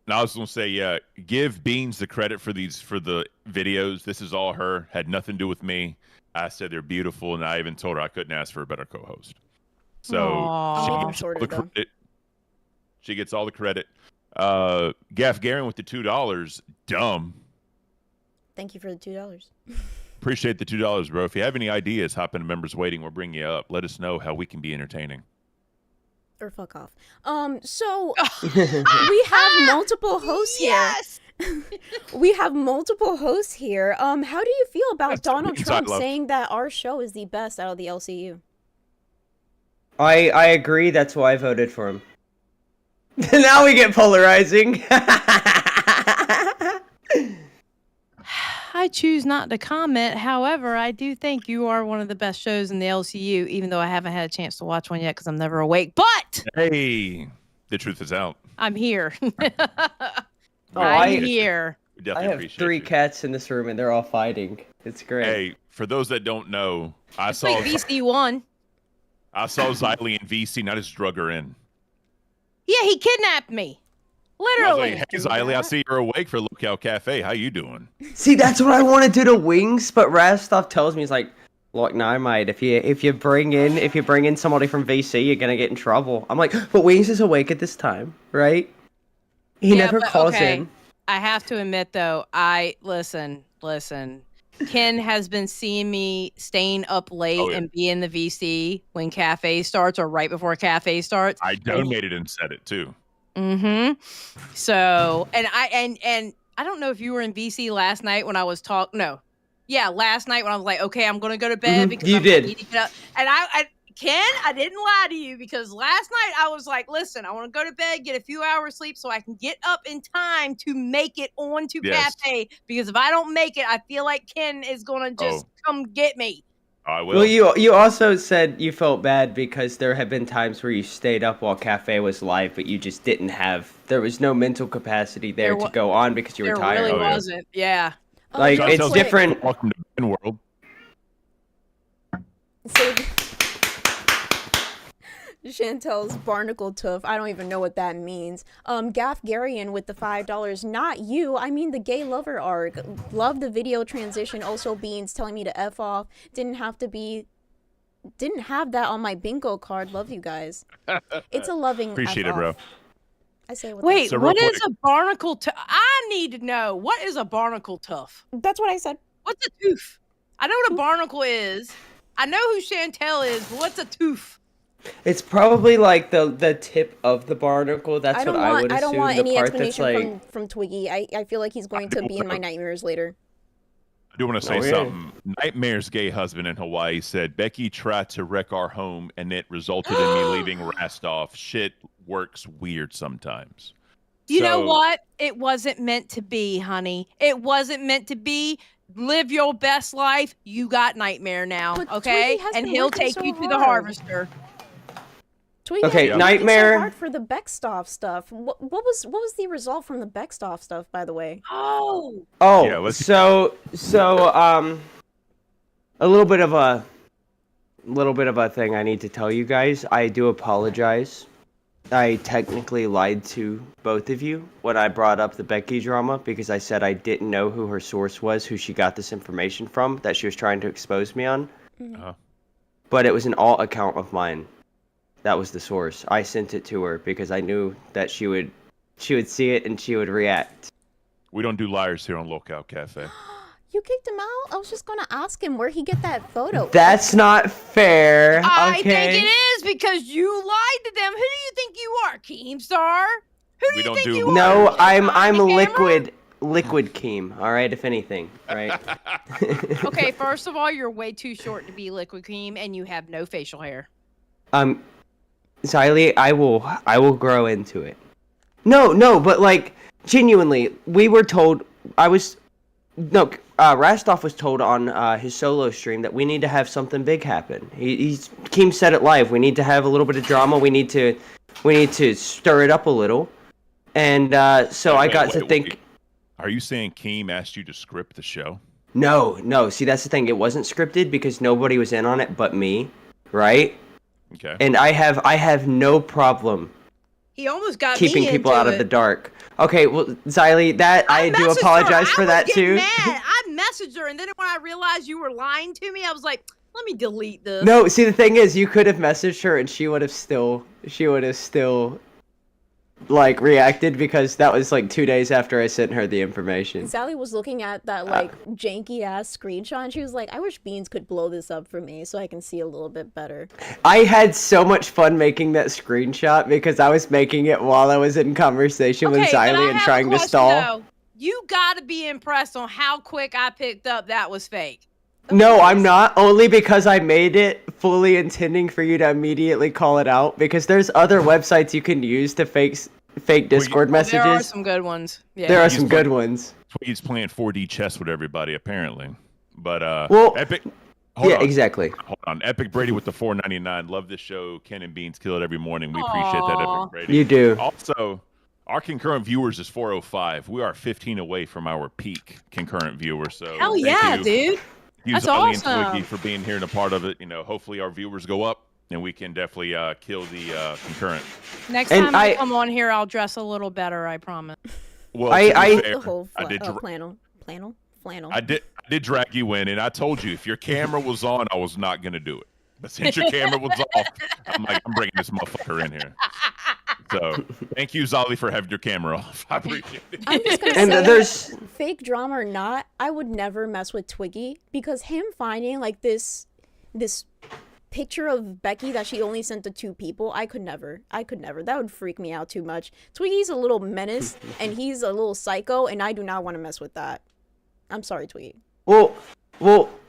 [SPEAKER 2] And I was gonna say, yeah, give Beans the credit for the videos. This is all her. Had nothing to do with me. I said they're beautiful, and I even told her I couldn't ask for a better co-host. So she gets all the credit. She gets all the credit. Gaff Garen with the $2. Dumb.
[SPEAKER 1] Thank you for the $2.
[SPEAKER 2] Appreciate the $2, bro. If you have any ideas, hop into members waiting. We'll bring you up. Let us know how we can be entertaining.
[SPEAKER 1] Or fuck off. So we have multiple hosts here. We have multiple hosts here. How do you feel about Donald Trump saying that our show is the best out of the LCU?
[SPEAKER 16] I agree. That's why I voted for him. Now we get polarizing.
[SPEAKER 6] I choose not to comment. However, I do think you are one of the best shows in the LCU, even though I haven't had a chance to watch one yet because I'm never awake. But
[SPEAKER 2] hey, the truth is out.
[SPEAKER 6] I'm here.
[SPEAKER 16] I'm
[SPEAKER 6] here.
[SPEAKER 16] I have 3 cats in this room, and they're all fighting. It's great.
[SPEAKER 2] Hey, for those that don't know, I saw
[SPEAKER 6] VC1.
[SPEAKER 2] I saw Xylee in VC, and I just drug her in.
[SPEAKER 6] Yeah, he kidnapped me. Literally.
[SPEAKER 2] I was like, hey, Xylee, I see you're awake for Lookout Cafe. How you doing?
[SPEAKER 16] See, that's what I want to do to Wings, but Rastov tells me, he's like, look, no, mate, if you bring in somebody from VC, you're gonna get in trouble. I'm like, but Wings is awake at this time, right? He never calls in.
[SPEAKER 6] I have to admit though, listen. Ken has been seeing me staying up late and be in the VC when cafe starts or right before cafe starts.
[SPEAKER 2] I donated and said it too.
[SPEAKER 6] Mm-hmm. So, and I don't know if you were in VC last night when I was last night when I was like, okay, I'm gonna go to bed because I need to get up. And Ken, I didn't lie to you because last night I was like, listen, I want to go to bed, get a few hours sleep so I can get up in time to make it onto cafe. Because if I don't make it, I feel like Ken is gonna just come get me.
[SPEAKER 2] I will.
[SPEAKER 16] Well, you also said you felt bad because there have been times where you stayed up while cafe was live, but you just didn't have. There was no mental capacity there to go on because you were tired.
[SPEAKER 6] There really wasn't. Yeah.
[SPEAKER 16] Like it's different.
[SPEAKER 2] Welcome to Ben World.
[SPEAKER 1] So, Chantel's barnacle tooth. I don't even know what that means. Gaff Garian with the $5. Not you. I mean the gay lover arc. Love the video transition. Also Beans telling me to F off. Didn't have that on my bingo card. Love you guys. It's a loving
[SPEAKER 2] Appreciate
[SPEAKER 1] F
[SPEAKER 2] it, bro.
[SPEAKER 1] off. I say what
[SPEAKER 6] Wait, what is a barnacle tooth? I need to know. What is a barnacle tooth?
[SPEAKER 1] That's what I said.
[SPEAKER 6] What's a tooth? I know what a barnacle is. I know who Chantel is, but what's a tooth?
[SPEAKER 16] It's probably like the tip of the barnacle. That's what I would assume.
[SPEAKER 1] I don't want any
[SPEAKER 16] part that's
[SPEAKER 1] explanation from Twiggy. I feel like he's going to be in my nightmares later.
[SPEAKER 2] I do want to say something. Nightmare's gay husband in Hawaii said, Becky tried to wreck our home, and it resulted in me leaving Rastov. Shit works weird sometimes.
[SPEAKER 6] You know what? It wasn't meant to be, honey. It wasn't meant to be. Live your best life. You got Nightmare now, okay? And he'll take you to the harvester.
[SPEAKER 1] Twiggy
[SPEAKER 16] okay, Nightmare.
[SPEAKER 1] So hard for the Beckstoff stuff. What was the result from the Beckstoff stuff, by the way?
[SPEAKER 6] Oh.
[SPEAKER 16] Yeah, so a little bit of a thing I need to tell you guys. I do apologize. I technically lied to both of you when I brought up the Becky drama because I said I didn't know who her source was, who she got this information from that she was trying to expose me on. But it was an alt account of mine. That was the source. I sent it to her because I knew that she would see it and she would react.
[SPEAKER 2] We don't do liars here on Lookout Cafe.
[SPEAKER 1] You kicked him out? I was just gonna ask him where he get that photo.
[SPEAKER 16] That's not fair.
[SPEAKER 6] I
[SPEAKER 16] okay?
[SPEAKER 6] think it is because you lied to them. Who do you think you are, Keemstar? Who do you think you are?
[SPEAKER 16] No, I'm Liquid. liquid Keem. All right, if anything, right?
[SPEAKER 6] Okay, first of all, you're way too short to be liquid cream, and you have no facial hair.
[SPEAKER 16] Xylee, I will grow into it. No, but like genuinely, we were told. Rastov was told on his solo stream that we need to have something big happen. Keem said it live. We need to have a little bit of drama. We need to stir it up a little. And so I got to think.
[SPEAKER 2] Are you saying Keem asked you to script the show?
[SPEAKER 16] No. See, that's the thing. It wasn't scripted because nobody was in on it but me, right?
[SPEAKER 2] Okay.
[SPEAKER 16] And I have no problem
[SPEAKER 6] He almost got
[SPEAKER 16] keeping
[SPEAKER 6] me
[SPEAKER 16] people
[SPEAKER 6] into
[SPEAKER 16] out of
[SPEAKER 6] it.
[SPEAKER 16] the dark. Okay, well, Xylee, I do
[SPEAKER 6] messaged
[SPEAKER 16] apologize
[SPEAKER 6] her.
[SPEAKER 16] for that too.
[SPEAKER 6] Mad. I messaged her, and then when I realized you were lying to me, I was like, "Let me delete this."
[SPEAKER 16] No, see, the thing is, you could have messaged her, and she would have still, like, reacted, because that was, like, 2 days after I sent her the information.
[SPEAKER 1] Sally was looking at that, like, janky-ass screenshot, and she was like, I wish Beans could blow this up for me so I can see a little bit better.
[SPEAKER 16] I had so much fun making that screenshot, because I was making it while I was in conversation with Xylee and trying to stall.
[SPEAKER 6] Though. You gotta be impressed on how quick I picked up that was fake.
[SPEAKER 16] No, I'm not, only because I made it fully intending for you to immediately call it out, because there's other websites you can use to fake Discord messages.
[SPEAKER 6] There are some good ones. Yeah.
[SPEAKER 16] There are some good ones.
[SPEAKER 2] He's playing 4D chess with everybody, apparently. But,
[SPEAKER 16] well,
[SPEAKER 2] Epic...
[SPEAKER 16] Hold on. Exactly.
[SPEAKER 2] Hold on. Epic Brady with the $4.99. Love this show. Ken and Beans kill it every morning. We appreciate that, Epic Brady.
[SPEAKER 16] You do.
[SPEAKER 2] Also, our concurrent viewers is 405. We are 15 away from our peak concurrent viewers. So
[SPEAKER 6] Hell yeah, dude.
[SPEAKER 2] Use
[SPEAKER 6] That's
[SPEAKER 2] Ollie and
[SPEAKER 6] awesome.
[SPEAKER 2] Twiggy for being here and a part of it. You know, hopefully our viewers go up and we can definitely kill the concurrent.
[SPEAKER 6] Next time I come on here, I'll dress a little better. I promise.
[SPEAKER 2] Well, I
[SPEAKER 1] The whole flannel.
[SPEAKER 2] I did drag you in, and I told you if your camera was on, I was not gonna do it. But since your camera was off, I'm bringing this motherfucker in here. So thank you, Zolly, for having your camera off. I appreciate it.
[SPEAKER 1] I'm just gonna
[SPEAKER 16] And
[SPEAKER 1] say,
[SPEAKER 16] there's-
[SPEAKER 1] fake drama or not, I would never mess with Twiggy, because him finding like this picture of Becky that she only sent to 2 people, I could never. That would freak me out too much. Twiggy's a little menace and he's a little psycho, and I do not want to mess with that. I'm sorry, Twiggy.
[SPEAKER 16] Well,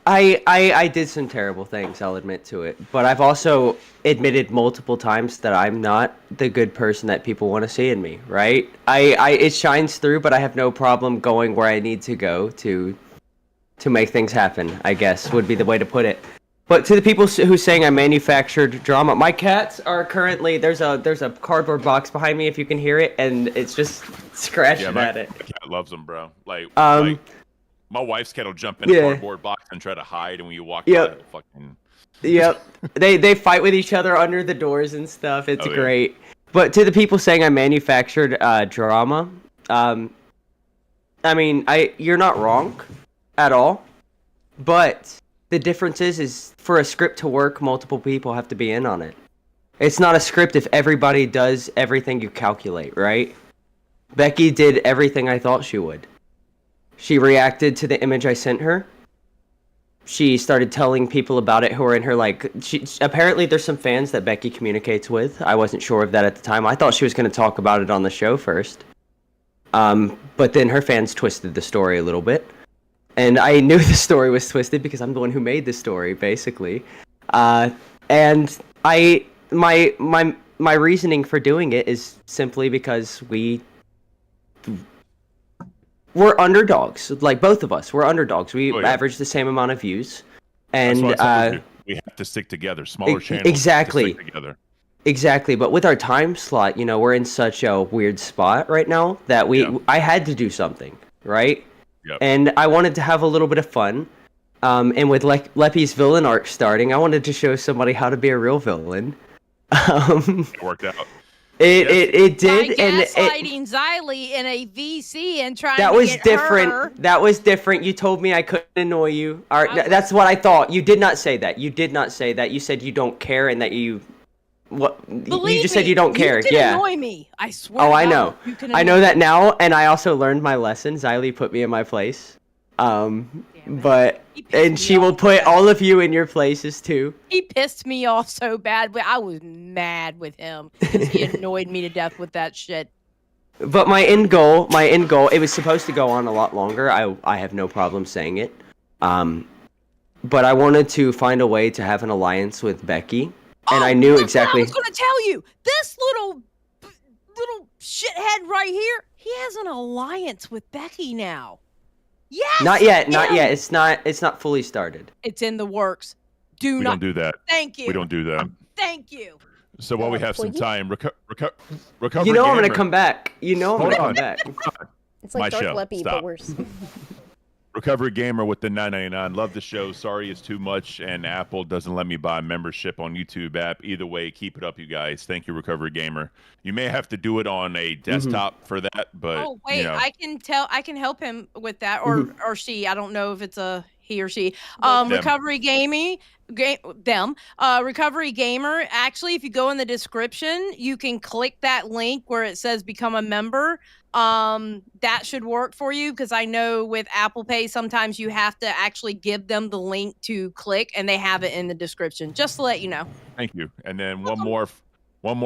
[SPEAKER 16] I did some terrible things, I'll admit to it. But I've also admitted multiple times that I'm not the good person that people want to see in me, right? It shines through, but I have no problem going where I need to go to make things happen, I guess, would be the way to put it. But to the people who's saying I manufactured drama, my cats are currently, there's a cardboard box behind me if you can hear it, and it's just scratching at it.
[SPEAKER 2] My cat loves them, bro. Like my wife's cat will jump in a
[SPEAKER 16] Yeah.
[SPEAKER 2] cardboard box and try to hide, and when you walk by,
[SPEAKER 16] Yep.
[SPEAKER 2] it'll fucking...
[SPEAKER 16] Yep. They fight with each other under the doors and stuff. It's
[SPEAKER 2] Oh, yeah.
[SPEAKER 16] great. But to the people saying I manufactured drama, I mean, you're not wrong at all. But the difference is for a script to work, multiple people have to be in on it. It's not a script if everybody does everything you calculate, right? Becky did everything I thought she would. She reacted to the image I sent her. She started telling people about it who are in her, like, apparently there's some fans that Becky communicates with. I wasn't sure of that at the time. I thought she was going to talk about it on the show first. But then her fans twisted the story a little bit. And I knew the story was twisted because I'm the one who made the story, basically. And my reasoning for doing it is simply because we're underdogs. Like, both of us, we're underdogs. We average the same amount of views. And
[SPEAKER 2] That's why I told you, we have to stick together. Smaller channels.
[SPEAKER 16] Exactly.
[SPEAKER 2] Stick together.
[SPEAKER 16] Exactly, but with our time slot, we're in such a weird spot right now that I had to do something, right?
[SPEAKER 2] Yep.
[SPEAKER 16] And I wanted to have a little bit of fun. And with Leppy's villain arc starting, I wanted to show somebody how to be a real villain.
[SPEAKER 2] It worked out.
[SPEAKER 16] It did,
[SPEAKER 6] By
[SPEAKER 16] and
[SPEAKER 6] gaslighting Xylee in a VC and trying
[SPEAKER 16] that
[SPEAKER 6] to
[SPEAKER 16] was
[SPEAKER 6] get
[SPEAKER 16] different.
[SPEAKER 6] her.
[SPEAKER 16] That was different. You told me I couldn't annoy you. All right, that's what I thought. You did not say that. You did not say that. You said you don't care and that you.
[SPEAKER 6] Believe
[SPEAKER 16] you just said you don't care.
[SPEAKER 6] You can
[SPEAKER 16] Yeah.
[SPEAKER 6] annoy me. I swear.
[SPEAKER 16] Oh,
[SPEAKER 6] to
[SPEAKER 16] I
[SPEAKER 6] God,
[SPEAKER 16] know.
[SPEAKER 6] you can
[SPEAKER 16] I know
[SPEAKER 6] annoy
[SPEAKER 16] that
[SPEAKER 6] me.
[SPEAKER 16] now, and I also learned my lesson. Xylee put me in my place. But and she will put all of you in your places too.
[SPEAKER 6] He pissed me off so bad, but I was mad with him. 'Cause he annoyed me to death with that shit.
[SPEAKER 16] But my end goal, it was supposed to go on a lot longer. I have no problem saying it. But I wanted to find a way to have an alliance with Becky, and I knew exactly.
[SPEAKER 6] I was going to tell you, this little shithead right here, he has an alliance with Becky now. Yes.
[SPEAKER 16] Not yet. It's not fully started.
[SPEAKER 6] It's in the works.
[SPEAKER 2] We don't do that.
[SPEAKER 6] Thank you.
[SPEAKER 2] We don't do that.
[SPEAKER 6] Thank you.
[SPEAKER 2] So while we have some time, recover.
[SPEAKER 16] You know I'm gonna come back. You know I'm gonna come back.
[SPEAKER 1] It's like Dark Leppy, but worse.
[SPEAKER 2] Recovery Gamer with the $9.99. Love the show. Sorry it's too much, and Apple doesn't let me buy a membership on YouTube app. Either way, keep it up, you guys. Thank you, Recovery Gamer. You may have to do it on a desktop for that, but
[SPEAKER 6] oh wait,
[SPEAKER 2] you know.
[SPEAKER 6] I can help him with that, or she. I don't know if it's a he or she. Recovery Gaming. Recovery Gamer. Actually, if you go in the description, you can click that link where it says become a member. That should work for you, because I know with Apple Pay sometimes you have to actually give them the link to click, and they have it in the description, just to let you know.
[SPEAKER 2] Thank you. And then one more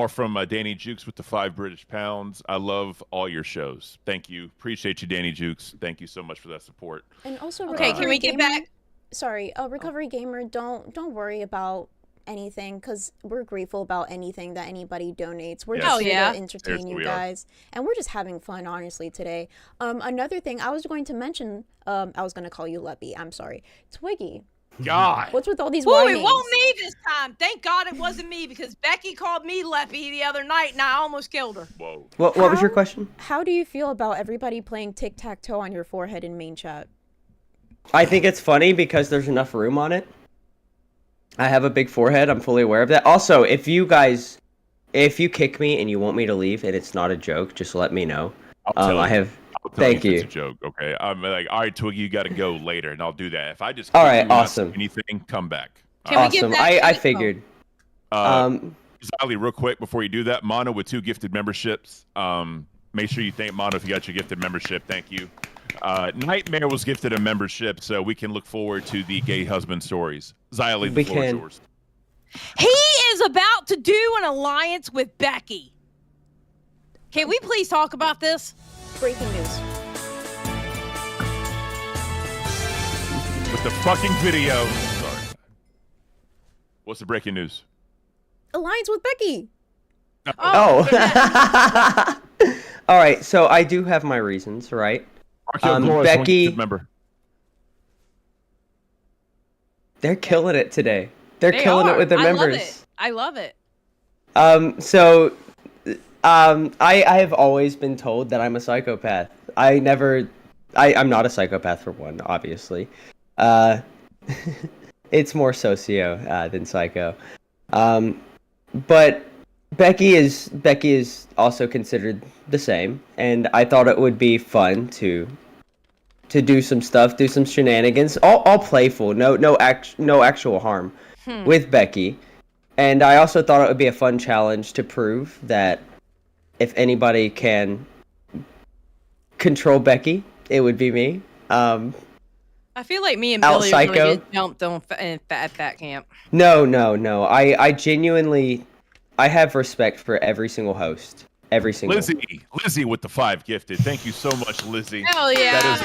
[SPEAKER 2] from Danny Jukes with the 5 British pounds. I love all your shows. Thank you. Appreciate you, Danny Jukes. Thank you so much for that support.
[SPEAKER 1] And also,
[SPEAKER 6] okay, can we get back?
[SPEAKER 1] Sorry, Recovery Gamer, don't worry about anything, because we're grateful about anything that anybody donates. We're just here to entertain you guys, and we're just having fun, honestly, today. Another thing I was going to mention, I was going to call you Leppy. I'm sorry, Twiggy.
[SPEAKER 2] God,
[SPEAKER 1] what's with all these?
[SPEAKER 6] It won't me this time. Thank God it wasn't me, because Becky called me Leppy the other night, and I almost killed her.
[SPEAKER 2] Whoa.
[SPEAKER 16] What was your question?
[SPEAKER 1] How do you feel about everybody playing tic-tac-toe on your forehead in main chat?
[SPEAKER 16] I think it's funny because there's enough room on it. I have a big forehead. I'm fully aware of that. Also, if you kick me and you want me to leave and it's not a joke, just let me know. Thank you.
[SPEAKER 2] It's a joke, okay? I'm like, all right, Twiggy, you got to go later, and I'll do that. If I just
[SPEAKER 16] all right, awesome.
[SPEAKER 2] Anything, come back.
[SPEAKER 16] Awesome. I figured.
[SPEAKER 2] Zali, real quick before you do that, Mono with 2 gifted memberships. Make sure you thank Mono if you got your gifted membership. Thank you. Nightmare was gifted a membership, so we can look forward to the gay husband stories. Zali, the floor is yours.
[SPEAKER 6] He is about to do an alliance with Becky. Can we please talk about this?
[SPEAKER 1] Breaking news.
[SPEAKER 2] With the fucking video. Sorry. What's the breaking news?
[SPEAKER 1] Alliance with Becky.
[SPEAKER 16] Oh. All right, so I do have my reasons, right? Becky, they're killing it today. They're killing it with the members.
[SPEAKER 6] I love it.
[SPEAKER 16] I have always been told that I'm a psychopath. I'm not a psychopath, for one, obviously. It's more socio than psycho. But Becky is also considered the same, and I thought it would be fun to do some stuff, do some shenanigans, all playful, no actual harm with Becky. And I also thought it would be a fun challenge to prove that if anybody can control Becky, it would be me.
[SPEAKER 6] I feel like me and Billy are going to get jumped at that camp.
[SPEAKER 16] No. I genuinely, I have respect for every single host. Every single.
[SPEAKER 2] Lizzie with the 5 gifted. Thank you so much, Lizzie.
[SPEAKER 6] Hell yeah.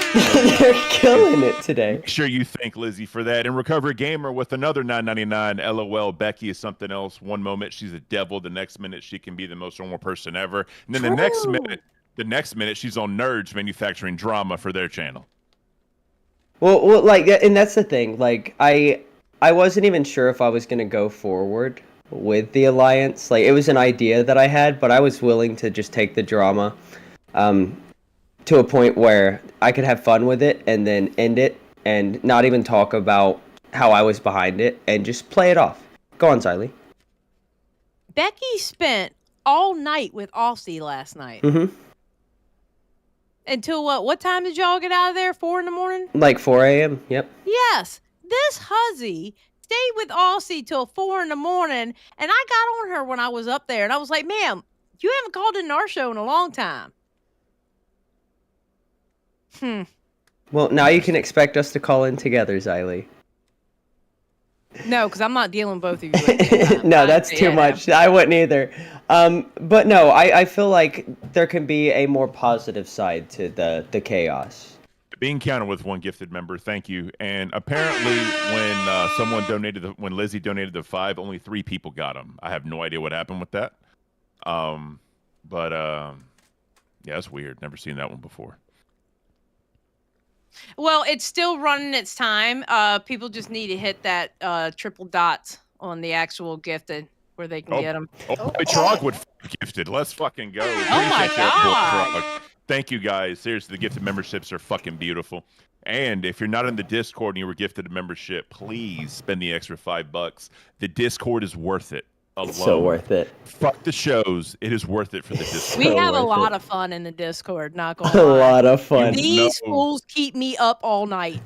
[SPEAKER 16] They're killing it today.
[SPEAKER 2] Make sure you thank Lizzie for that. And Recovery Gamer with another $9.99. LOL, Becky is something else. One moment she's a devil, the next minute she can be the most normal person ever. And then the next minute she's on Nerds manufacturing drama for their channel.
[SPEAKER 16] Well, like, and that's the thing. Like, I wasn't even sure if I was gonna go forward with the alliance. Like, it was an idea that I had, but I was willing to just take the drama to a point where I could have fun with it and then end it and not even talk about how I was behind it and just play it off. Go on, Siley.
[SPEAKER 6] Becky spent all night with Aussie last night.
[SPEAKER 16] Mm-hmm.
[SPEAKER 6] Until what? What time did y'all get out of there? 4 in the morning?
[SPEAKER 16] Like 4 a.m. Yep.
[SPEAKER 6] Yes. This hussy stayed with Aussie till 4 in the morning, and I got on her when I was up there, and I was like, ma'am, you haven't called in our show in a long time.
[SPEAKER 16] Well, now you can expect us to call in together, Xylee.
[SPEAKER 17] No, because I'm not dealing with both of you. At the same time.
[SPEAKER 16] No, that's too much. I wouldn't either. But no, I feel like there can be a more positive side to the chaos.
[SPEAKER 2] Being counted with one gifted member, thank you. And apparently, when Lizzie donated the 5, only 3 people got them. I have no idea what happened with that. Yeah, that's weird. Never seen that one before.
[SPEAKER 17] Well, it's still running its time. People just need to hit that triple dot on the actual gifted where they can get them.
[SPEAKER 2] Oh, Trogwood gifted. Let's fucking go.
[SPEAKER 17] Oh my
[SPEAKER 2] Appreciate you,
[SPEAKER 17] God.
[SPEAKER 2] Trog. Thank you, guys. Seriously, the gifted memberships are fucking beautiful. And if you're not in the Discord and you were gifted a membership, please spend the extra $5. The Discord is worth it. Alone.
[SPEAKER 16] It's so worth it.
[SPEAKER 2] Fuck the shows. It is worth it for the Discord.
[SPEAKER 17] We have a lot of fun in the Discord, not gonna
[SPEAKER 16] A
[SPEAKER 17] lie.
[SPEAKER 16] lot of fun.
[SPEAKER 17] These fools keep me up all night.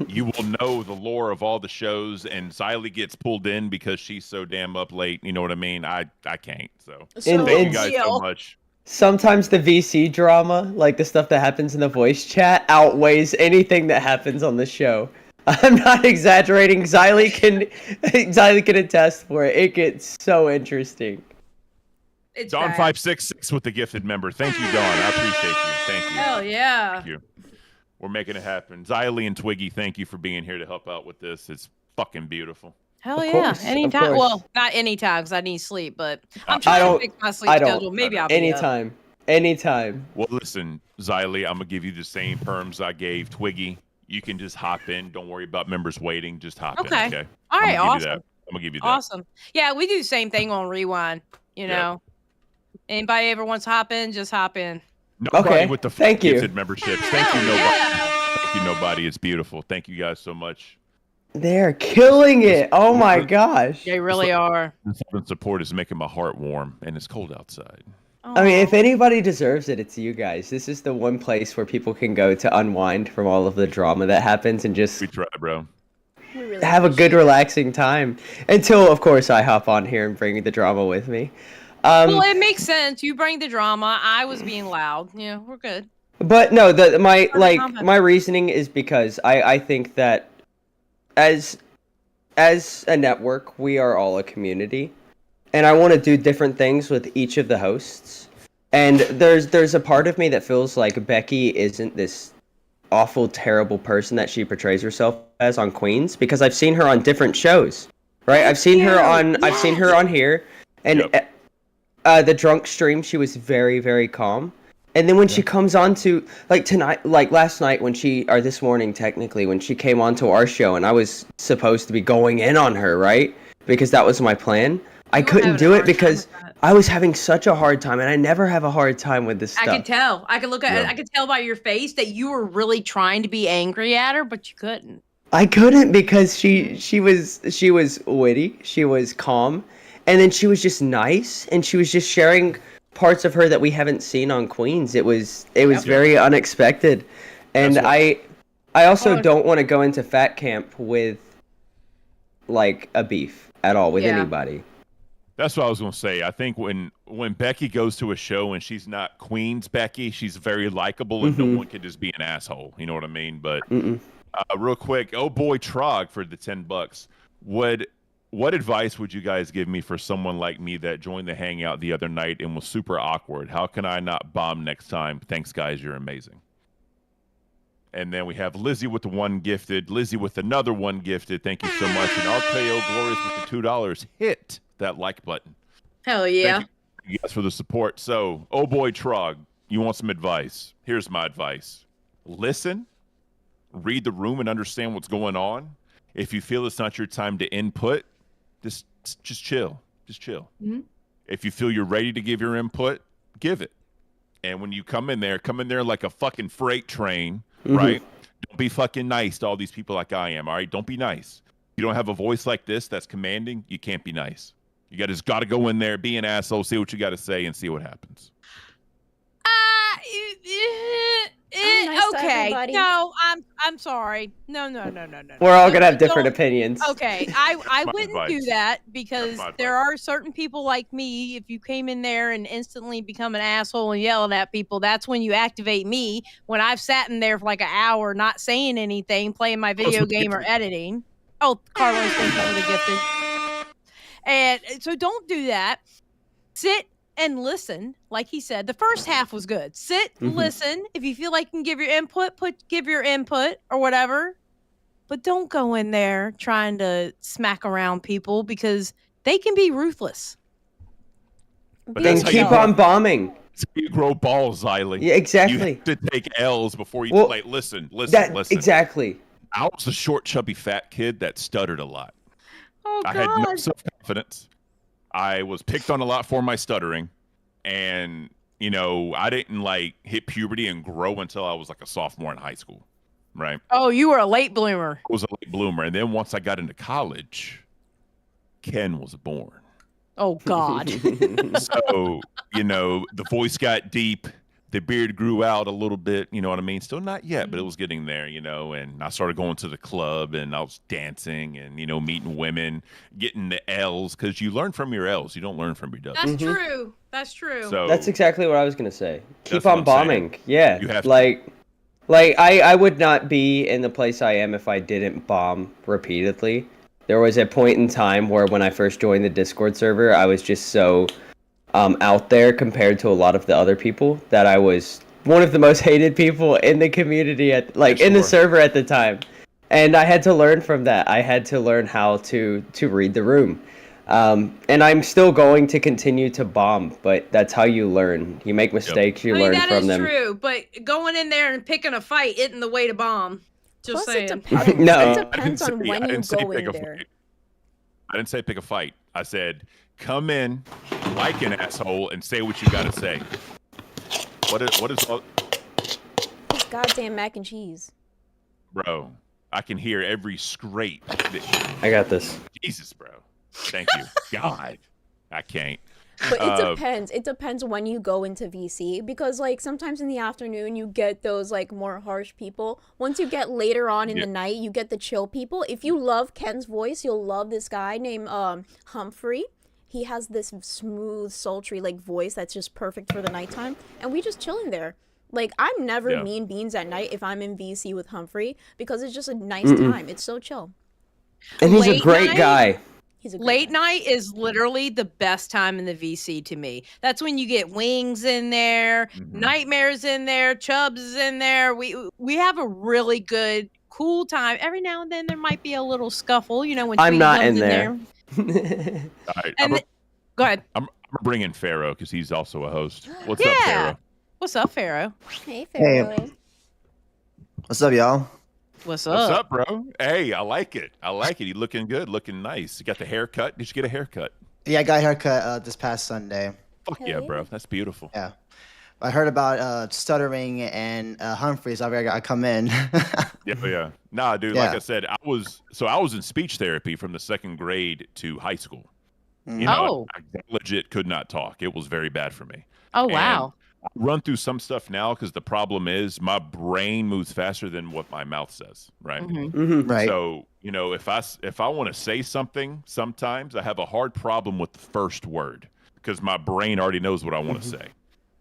[SPEAKER 2] You will know the lore of all the shows, and Xylee gets pulled in because she's so damn up late. You know what I mean? I can't. So thank you guys so much.
[SPEAKER 16] Sometimes the VC drama, like the stuff that happens in the voice chat, outweighs anything that happens on the show. I'm not exaggerating. Xylee can attest for it. It gets so interesting.
[SPEAKER 2] Dawn566 with the gifted member. Thank you, Dawn. I appreciate you. Thank you.
[SPEAKER 17] Hell yeah.
[SPEAKER 2] Thank you. We're making it happen. Xylee and Twiggy, thank you for being here to help out with this. It's fucking beautiful.
[SPEAKER 17] Hell
[SPEAKER 16] Of
[SPEAKER 17] yeah.
[SPEAKER 16] course,
[SPEAKER 17] Anytime.
[SPEAKER 16] of course.
[SPEAKER 17] Well, not anytime because I need sleep, but I'm
[SPEAKER 16] I
[SPEAKER 17] trying
[SPEAKER 16] don't.
[SPEAKER 17] to fix my sleep
[SPEAKER 16] I don't.
[SPEAKER 17] schedule. Maybe I'll be up.
[SPEAKER 16] Anytime. Anytime.
[SPEAKER 2] Well, listen, Xylee, I'm going to give you the same perms I gave Twiggy. You can just hop in. Don't worry about members waiting. Just hop in, okay?
[SPEAKER 17] All right,
[SPEAKER 2] I'm gonna give you
[SPEAKER 17] awesome.
[SPEAKER 2] that. I'm going to give you that.
[SPEAKER 17] Awesome. Yeah, we do the same thing on Rewind, you know. Anybody ever wants to hop in, just hop in.
[SPEAKER 2] Nobody with the
[SPEAKER 16] thank you.
[SPEAKER 2] gifted memberships. Thank you, nobody. Thank you, nobody. It's beautiful. Thank you guys so much.
[SPEAKER 16] They're killing it. Oh my gosh.
[SPEAKER 17] They really are.
[SPEAKER 2] The support is making my heart warm, and it's cold outside.
[SPEAKER 16] I mean, if anybody deserves it, it's you guys. This is the one place where people can go to unwind from all of the drama that happens and just
[SPEAKER 2] We try, bro.
[SPEAKER 16] have a good, relaxing time. Until, of course, I hop on here and bring the drama with me.
[SPEAKER 17] Well, it makes sense. You bring the drama. I was being loud. Yeah, we're good.
[SPEAKER 16] But no, my reasoning is because I think that as a network, we are all a community. And I want to do different things with each of the hosts. And there's a part of me that feels like Becky isn't this awful, terrible person that she portrays herself as on Queens, because I've seen her on different shows, right? I've seen her on here, and the drunk stream, she was very, very calm. And then when she comes on to, like tonight, like last night this morning technically, when she came onto our show and I was supposed to be going in on her, right? Because that was my plan. I couldn't do it because I was having such a hard time, and I never have a hard time with this stuff.
[SPEAKER 17] I could tell. I could look at. I could tell by your face that you were really trying to be angry at her, but you couldn't.
[SPEAKER 16] I couldn't because she was witty, she was calm, and then she was just nice, and she was just sharing parts of her that we haven't seen on Queens. It was very unexpected, and I also don't want to go into fat camp with like a beef at all with anybody.
[SPEAKER 2] That's what I was going to say. I think when Becky goes to a show and she's not Queen's Becky, she's very likable and no one can just be an asshole. You know what I mean? But real quick, oh boy, Trog for the $10. What advice would you guys give me for someone like me that joined the hangout the other night and was super awkward? How can I not bomb next time? Thanks, guys. You're amazing. And then we have Lizzie with the one gifted, Lizzie with another one gifted. Thank you so much. And RKO Glorious with the $2. Hit that like button.
[SPEAKER 17] Hell yeah.
[SPEAKER 2] Thank you guys for the support. So, oh boy, Trog, you want some advice? Here's my advice. Listen, read the room and understand what's going on. If you feel it's not your time to input, just chill. Just chill.
[SPEAKER 17] Mm-hmm.
[SPEAKER 2] If you feel you're ready to give your input, give it. And when you come in there like a fucking freight train, right? Don't be fucking nice to all these people like I am, all right? Don't be nice. If you don't have a voice like this that's commanding, you can't be nice. You just got to go in there, be an asshole, see what you got to say, and see what happens.
[SPEAKER 17] Okay. No, I'm sorry. No.
[SPEAKER 16] We're all gonna have different opinions.
[SPEAKER 17] Okay, I wouldn't
[SPEAKER 2] advice.
[SPEAKER 17] do that because there are certain people like me. If you came in there and instantly become an asshole and yelling at people, that's when you activate me. When I've sat in there for like an hour not saying anything, playing my video game or editing. Oh, Carlos, thank you for the gifted. And so don't do that. Sit and listen. Like he said, the first half was good. Sit, listen. If you feel like you can give your input, give your input or whatever. But don't go in there trying to smack around people because they can be ruthless.
[SPEAKER 2] But
[SPEAKER 16] Then
[SPEAKER 2] that's how
[SPEAKER 16] keep
[SPEAKER 2] you
[SPEAKER 16] on bombing.
[SPEAKER 2] That's how you grow balls, Xylee.
[SPEAKER 16] Yeah, exactly.
[SPEAKER 2] You have to take L's before you like. Listen.
[SPEAKER 16] Exactly.
[SPEAKER 2] I was a short, chubby, fat kid that stuttered a lot.
[SPEAKER 6] Oh,
[SPEAKER 2] I had no self-confidence. I was picked on a lot for my stuttering, and I didn't like hit puberty and grow until I was like a sophomore in high school, right?
[SPEAKER 17] Oh, you were a late bloomer.
[SPEAKER 2] I was a late bloomer, and then once I got into college, Ken was born.
[SPEAKER 17] Oh God.
[SPEAKER 2] So the voice got deep. The beard grew out a little bit, you know what I mean? Still not yet, but it was getting there, and I started going to the club and I was dancing and, meeting women, getting the L's, because you learn from your L's. You don't learn from your W's.
[SPEAKER 17] That's true. That's true.
[SPEAKER 2] So
[SPEAKER 16] That's exactly what I was going to say. Keep
[SPEAKER 2] That's what
[SPEAKER 16] on
[SPEAKER 2] I'm
[SPEAKER 16] bombing.
[SPEAKER 2] saying.
[SPEAKER 16] Yeah.
[SPEAKER 2] You have
[SPEAKER 16] like I would not be in the place I am if I didn't bomb repeatedly. There was a point in time where when I first joined the Discord server, I was just so out there compared to a lot of the other people that I was one of the most hated people in the community in the server at the time. And I had to learn from that. I had to learn how to read the room. And I'm still going to continue to bomb, but that's how you learn. You make mistakes, you learn from them.
[SPEAKER 6] That is true, but going in there and picking a fight isn't the way to bomb. Just
[SPEAKER 1] Plus,
[SPEAKER 6] saying.
[SPEAKER 1] it depends.
[SPEAKER 16] No.
[SPEAKER 1] It depends on when you go in there.
[SPEAKER 2] I didn't say pick a fight. I said come in like an asshole and say what you got to say. What is all...
[SPEAKER 1] It's goddamn mac and cheese.
[SPEAKER 2] Bro, I can hear every scrape.
[SPEAKER 16] I got this.
[SPEAKER 2] Jesus, bro. Thank you. God, I can't.
[SPEAKER 1] But it depends. It depends when you go into VC, because sometimes in the afternoon you get those more harsh people. Once you get later on in the night, you get the chill people. If you love Ken's voice, you'll love this guy named Humphrey. He has this smooth, sultry voice that's just perfect for the nighttime, and we just chill in there. I'm never mean beans at night if I'm in VC with Humphrey, because it's just a nice time. It's so chill.
[SPEAKER 16] And he's a great guy.
[SPEAKER 6] Late night is literally the best time in the VC to me. That's when you get Wings in there, Nightmares in there, Chubbs is in there. We have a really good, cool time. Every now and then there might be a little scuffle, when
[SPEAKER 16] I'm
[SPEAKER 6] Tweety
[SPEAKER 16] not
[SPEAKER 6] comes
[SPEAKER 16] in there.
[SPEAKER 2] All right,
[SPEAKER 6] go ahead.
[SPEAKER 2] I'm bringing Pharaoh because he's also a host. What's up, Pharaoh?
[SPEAKER 6] What's up, Pharaoh?
[SPEAKER 1] Hey, Pharaoh.
[SPEAKER 18] What's up, y'all?
[SPEAKER 6] What's up?
[SPEAKER 2] What's up, bro? Hey, I like it. You looking good, looking nice. You got the haircut. Did you get a haircut?
[SPEAKER 18] Yeah, I got a haircut this past Sunday.
[SPEAKER 2] Fuck yeah, bro. That's beautiful.
[SPEAKER 18] Yeah. I heard about stuttering and Humphrey, so I come in.
[SPEAKER 2] Yeah. Nah, dude, like I said, I was in speech therapy from the 2nd grade to high school. I legit could not talk. It was very bad for me.
[SPEAKER 6] Oh, wow.
[SPEAKER 2] I run through some stuff now because the problem is my brain moves faster than what my mouth says, right?
[SPEAKER 18] Right.
[SPEAKER 2] So, if I want to say something, sometimes I have a hard problem with the first word because my brain already knows what I want to say.